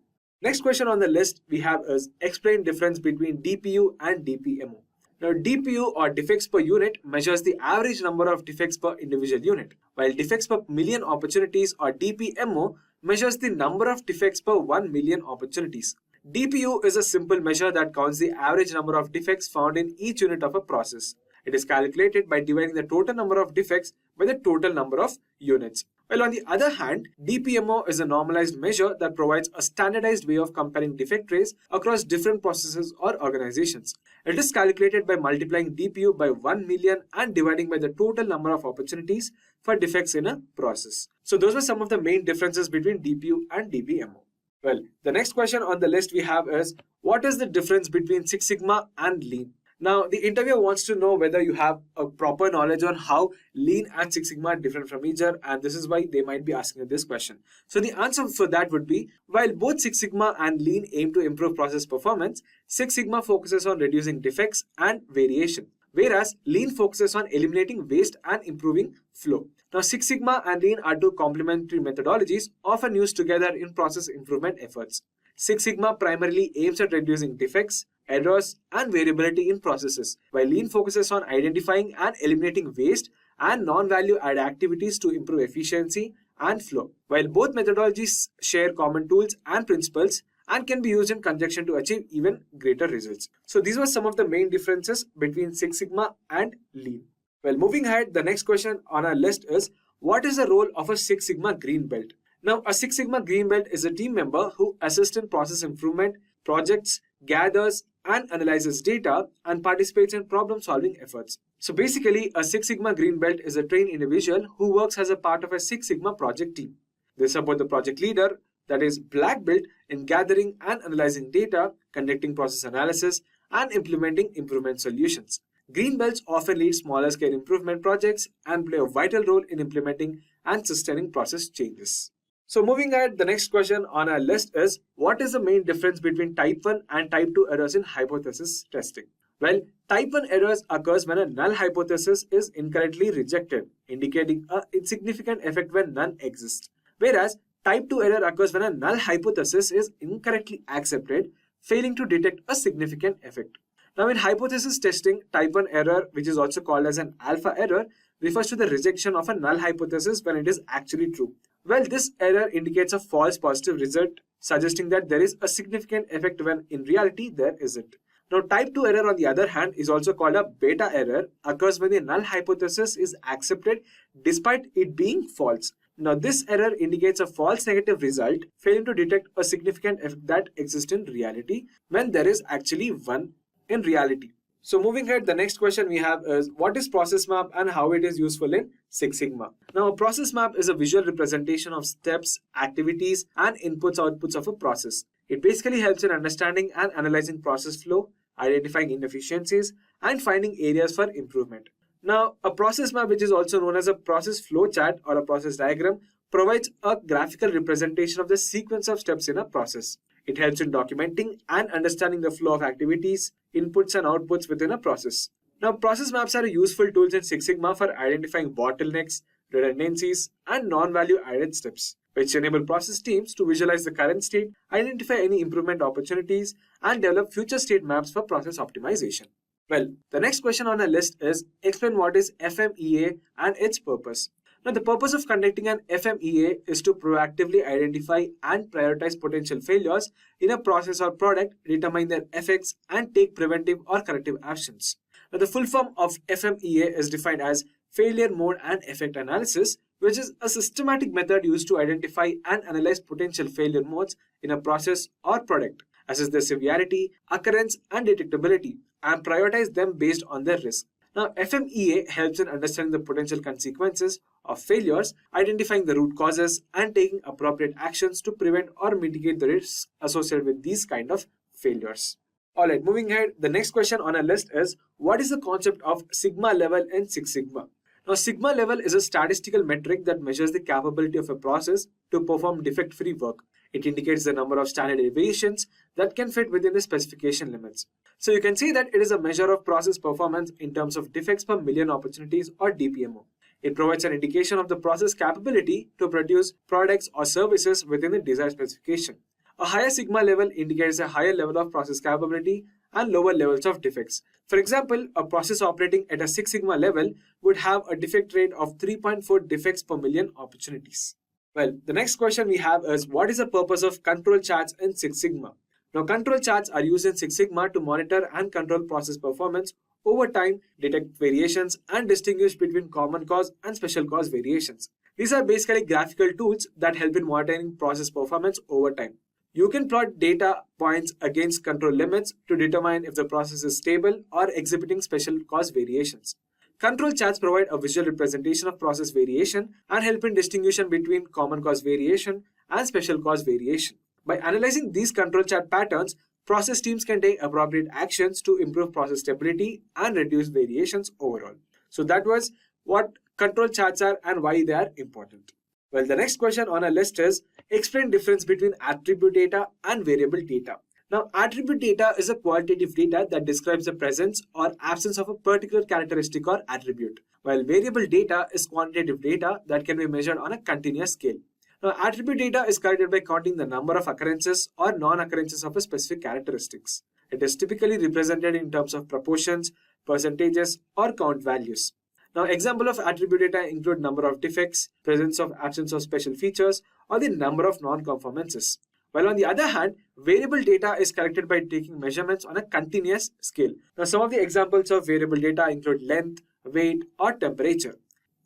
Next question on the list we have is, explain difference between DPU and DPMO. Now, DPU or defects per unit measures the average number of defects per individual unit, while defects per million opportunities or DPMO measures the number of defects per 1 million opportunities. DPU is a simple measure that counts the average number of defects found in each unit of a process. It is calculated by dividing the total number of defects by the total number of units. While on the other hand, DPMO is a normalized measure that provides a standardized way of comparing defect rates across different processes or organizations. It is calculated by multiplying DPU by 1 million and dividing by the total number of opportunities for defects in a process. So those were some of the main differences between DPU and DPMO. Well, the next question on the list we have is, what is the difference between Six Sigma and Lean? Now, the interviewer wants to know whether you have a proper knowledge on how Lean and Six Sigma are different from each other, and this is why they might be asking you this question. So the answer for that would be, while both Six Sigma and Lean aim to improve process performance, Six Sigma focuses on reducing defects and variation, whereas Lean focuses on eliminating waste and improving flow. Now, Six Sigma and Lean are two complementary methodologies often used together in process improvement efforts. Six Sigma primarily aims at reducing defects, errors, and variability in processes, while Lean focuses on identifying and eliminating waste and non-value add activities to improve efficiency and flow. While both methodologies share common tools and principles and can be used in conjunction to achieve even greater results. So these were some of the main differences between Six Sigma and Lean. Well, moving ahead, the next question on our list is, what is the role of a Six Sigma Green Belt? Now, a Six Sigma Green Belt is a team member who assists in process improvement projects, gathers and analyzes data, and participates in problem-solving efforts. So basically, a Six Sigma Green Belt is a trained individual who works as a part of a Six Sigma project team. They support the project leader, that is Black Belt, in gathering and analyzing data, conducting process analysis, and implementing improvement solutions. Green Belts often lead smaller scale improvement projects and play a vital role in implementing and sustaining process changes. So moving ahead, the next question on our list is, what is the main difference between type 1 and type 2 errors in hypothesis testing? Well, type 1 errors occurs when a null hypothesis is incorrectly rejected, indicating a insignificant effect when none exists. Whereas type 2 error occurs when a null hypothesis is incorrectly accepted, failing to detect a significant effect. Now in hypothesis testing, type 1 error, which is also called as an alpha error, refers to the rejection of a null hypothesis when it is actually true. Well, this error indicates a false positive result, suggesting that there is a significant effect when in reality there isn't. Now, type 2 error, on the other hand, is also called a beta error, occurs when the null hypothesis is accepted despite it being false. Now, this error indicates a false negative result, failing to detect a significant effect that exists in reality when there is actually one in reality. So moving ahead, the next question we have is, what is process map and how it is useful in Six Sigma? Now, a process map is a visual representation of steps, activities, and outputs of a process. It basically helps in understanding and analyzing process flow, identifying inefficiencies, and finding areas for improvement. Now, a process map, which is also known as a process flow chart or a process diagram, provides a graphical representation of the sequence of steps in a process. It helps in documenting and understanding the flow of activities, inputs and outputs within a process. Now, process maps are useful tools in Six Sigma for identifying bottlenecks, redundancies, and non-value added steps, which enable process teams to visualize the current state, identify any improvement opportunities, and develop future state maps for process optimization. Well, the next question on our list is, explain what is FMEA and its purpose. Now, the purpose of conducting an FMEA is to proactively identify and prioritize potential failures in a process or product, determine their effects, and take preventive or corrective actions. Now, the full form of FMEA is defined as Failure Mode and Effect Analysis, which is a systematic method used to identify and analyze potential failure modes in a process or product, assess their severity, occurrence, and detectability, and prioritize them based on their risk. Now, FMEA helps in understanding the potential consequences of failures, identifying the root causes, and taking appropriate actions to prevent or mitigate the risks associated with these kind of failures. Alright, moving ahead, the next question on our list is, what is the concept of sigma level in Six Sigma? Now, sigma level is a statistical metric that measures the capability of a process to perform defect-free work. It indicates the number of standard deviations that can fit within the specification limits. So you can see that it is a measure of process performance in terms of defects per million opportunities, or DPMO. It provides an indication of the process capability to produce products or services within the desired specification. A higher sigma level indicates a higher level of process capability and lower levels of defects. For example, a process operating at a Six Sigma level would have a defect rate of 3.4 defects per million opportunities. Well, the next question we have is, what is the purpose of control charts in Six Sigma? Now, control charts are used in Six Sigma to monitor and control process performance over time, detect variations, and distinguish between common cause and special cause variations. These are basically graphical tools that help in monitoring process performance over time. You can plot data points against control limits to determine if the process is stable or exhibiting special cause variations. Control charts provide a visual representation of process variation and help in distinguishing between common cause variation and special cause variation. By analyzing these control chart patterns, process teams can take appropriate actions to improve process stability and reduce variations overall. So that was what control charts are and why they are important. Well, the next question on our list is, explain difference between attribute data and variable data. Now, attribute data is a qualitative data that describes the presence or absence of a particular characteristic or attribute, while variable data is quantitative data that can be measured on a continuous scale. Now, attribute data is calculated by counting the number of occurrences or non-occurrences of a specific characteristics. It is typically represented in terms of proportions, percentages, or count values. Now, example of attribute data include number of defects, presence of absence of special features, or the number of non-conformances. While on the other hand, variable data is collected by taking measurements on a continuous scale. Now, some of the examples of variable data include length, weight, or temperature.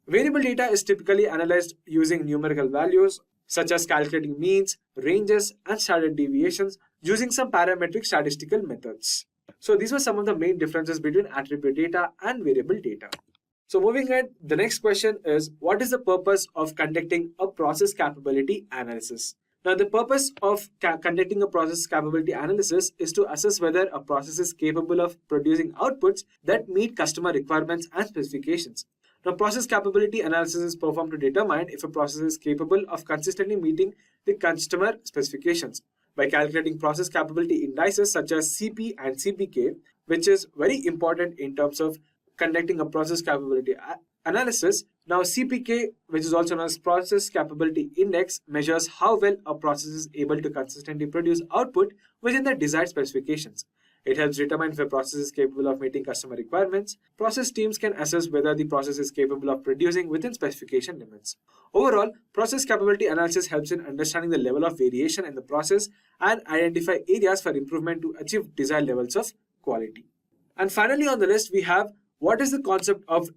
Variable data is typically analyzed using numerical values, such as calculating means, ranges, and standard deviations using some parametric statistical methods. So these were some of the main differences between attribute data and variable data. So moving ahead, the next question is, what is the purpose of conducting a process capability analysis? Now, the purpose of conducting a process capability analysis is to assess whether a process is capable of producing outputs that meet customer requirements and specifications. Now, process capability analysis is performed to determine if a process is capable of consistently meeting the customer specifications. By calculating process capability indices such as CP and CPK, which is very important in terms of conducting a process capability analysis. Now, CPK, which is also known as Process Capability Index, measures how well a process is able to consistently produce output within the desired specifications. It helps determine if a process is capable of meeting customer requirements. Process teams can assess whether the process is capable of producing within specification limits. Overall, process capability analysis helps in understanding the level of variation in the process and identify areas for improvement to achieve desired levels of quality. And finally on the list, we have what is the concept of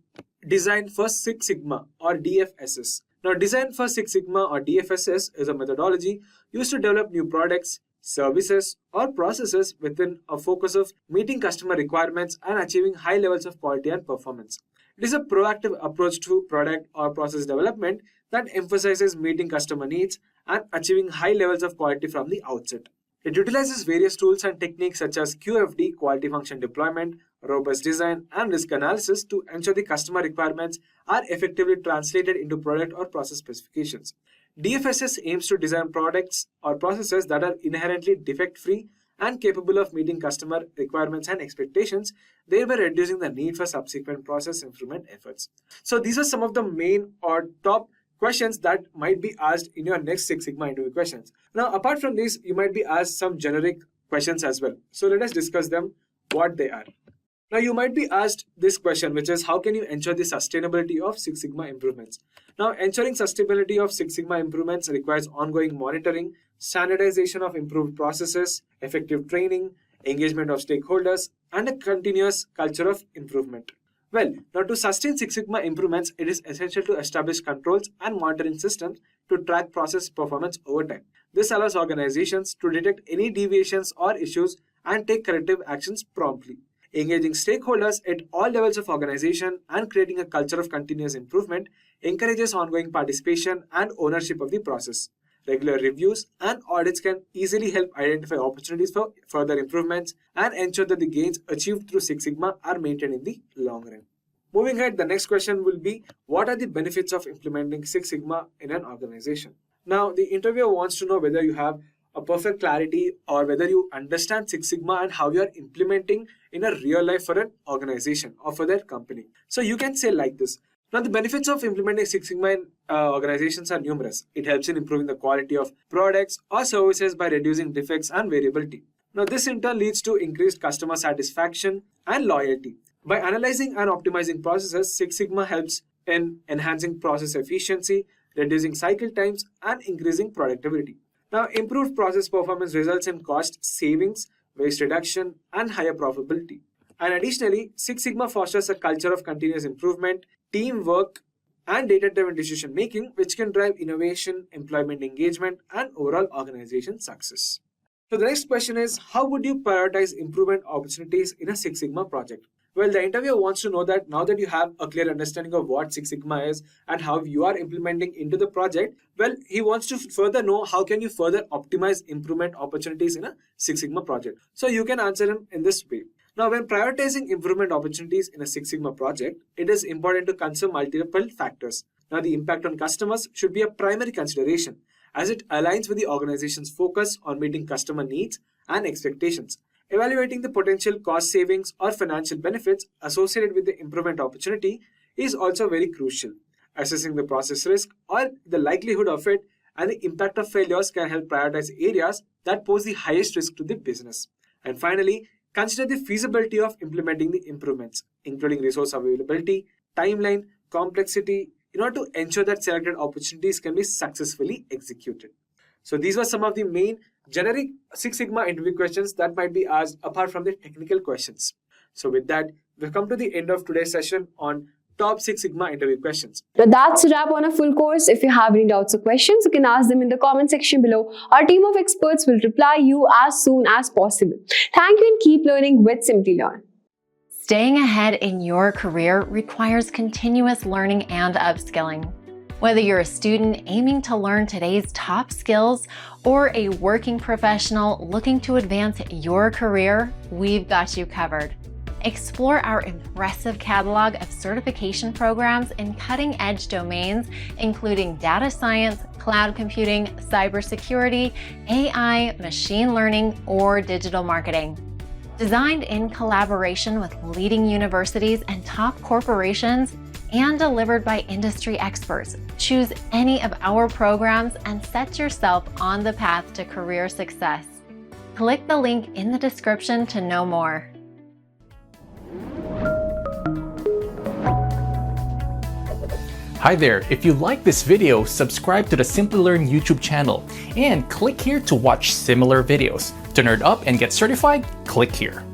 Design for Six Sigma or DFSS. Now, Design for Six Sigma or DFSS is a methodology used to develop new products, services, or processes within a focus of meeting customer requirements and achieving high levels of quality and performance. It is a proactive approach to product or process development that emphasizes meeting customer needs and achieving high levels of quality from the outset. It utilizes various tools and techniques such as QFD, quality function deployment, robust design, and risk analysis to ensure the customer requirements are effectively translated into product or process specifications. DFSS aims to design products or processes that are inherently defect-free and capable of meeting customer requirements and expectations, thereby reducing the need for subsequent process improvement efforts. So these are some of the main or top questions that might be asked in your next Six Sigma interview questions. Now, apart from these, you might be asked some generic questions as well. So let us discuss them, what they are. Now, you might be asked this question, which is how can you ensure the sustainability of Six Sigma improvements? Now, ensuring sustainability of Six Sigma improvements requires ongoing monitoring, standardization of improved processes, effective training, engagement of stakeholders, and a continuous culture of improvement. Well, now to sustain Six Sigma improvements, it is essential to establish controls and monitoring systems to track process performance over time. This allows organizations to detect any deviations or issues and take corrective actions promptly. Engaging stakeholders at all levels of organization and creating a culture of continuous improvement encourages ongoing participation and ownership of the process. Regular reviews and audits can easily help identify opportunities for further improvements and ensure that the gains achieved through Six Sigma are maintained in the long run. Moving ahead, the next question will be, what are the benefits of implementing Six Sigma in an organization? Now, the interviewer wants to know whether you have a perfect clarity or whether you understand Six Sigma and how you are implementing in a real life for an organization or for their company. So you can say like this. Now, the benefits of implementing Six Sigma in organizations are numerous. It helps in improving the quality of products or services by reducing defects and variability. Now, this in turn leads to increased customer satisfaction and loyalty. By analyzing and optimizing processes, Six Sigma helps in enhancing process efficiency, reducing cycle times, and increasing productivity. Now, improved process performance results in cost savings, waste reduction, and higher profitability. And additionally, Six Sigma fosters a culture of continuous improvement, teamwork, and data-driven decision-making, which can drive innovation, employment engagement, and overall organization success. So the next question is, how would you prioritize improvement opportunities in a Six Sigma project? Well, the interviewer wants to know that now that you have a clear understanding of what Six Sigma is and how you are implementing into the project, well, he wants to further know how can you further optimize improvement opportunities in a Six Sigma project. So you can answer him in this way. Now, when prioritizing improvement opportunities in a Six Sigma project, it is important to consider multiple factors. Now, the impact on customers should be a primary consideration as it aligns with the organization's focus on meeting customer needs and expectations. Evaluating the potential cost savings or financial benefits associated with the improvement opportunity is also very crucial. Assessing the process risk or the likelihood of it and the impact of failures can help prioritize areas that pose the highest risk to the business. And finally, consider the feasibility of implementing the improvements, including resource availability, timeline, complexity, in order to ensure that selected opportunities can be successfully executed. So these were some of the main generic Six Sigma interview questions that might be asked apart from the technical questions. So with that, we've come to the end of today's session on top Six Sigma interview questions. Now that's a wrap on a full course. If you have any doubts or questions, you can ask them in the comment section below. Our team of experts will reply you as soon as possible. Thank you and keep learning with Simplilearn. Staying ahead in your career requires continuous learning and upskilling. Whether you're a student aiming to learn today's top skills or a working professional looking to advance your career, we've got you covered. Explore our impressive catalog of certification programs in cutting-edge domains, including data science, cloud computing, cybersecurity, AI, machine learning, or digital marketing. Designed in collaboration with leading universities and top corporations, and delivered by industry experts, choose any of our programs and set yourself on the path to career success. Click the link in the description to know more. Hi there, if you like this video, subscribe to the Simplilearn YouTube channel and click here to watch similar videos. To nerd up and get certified, click here.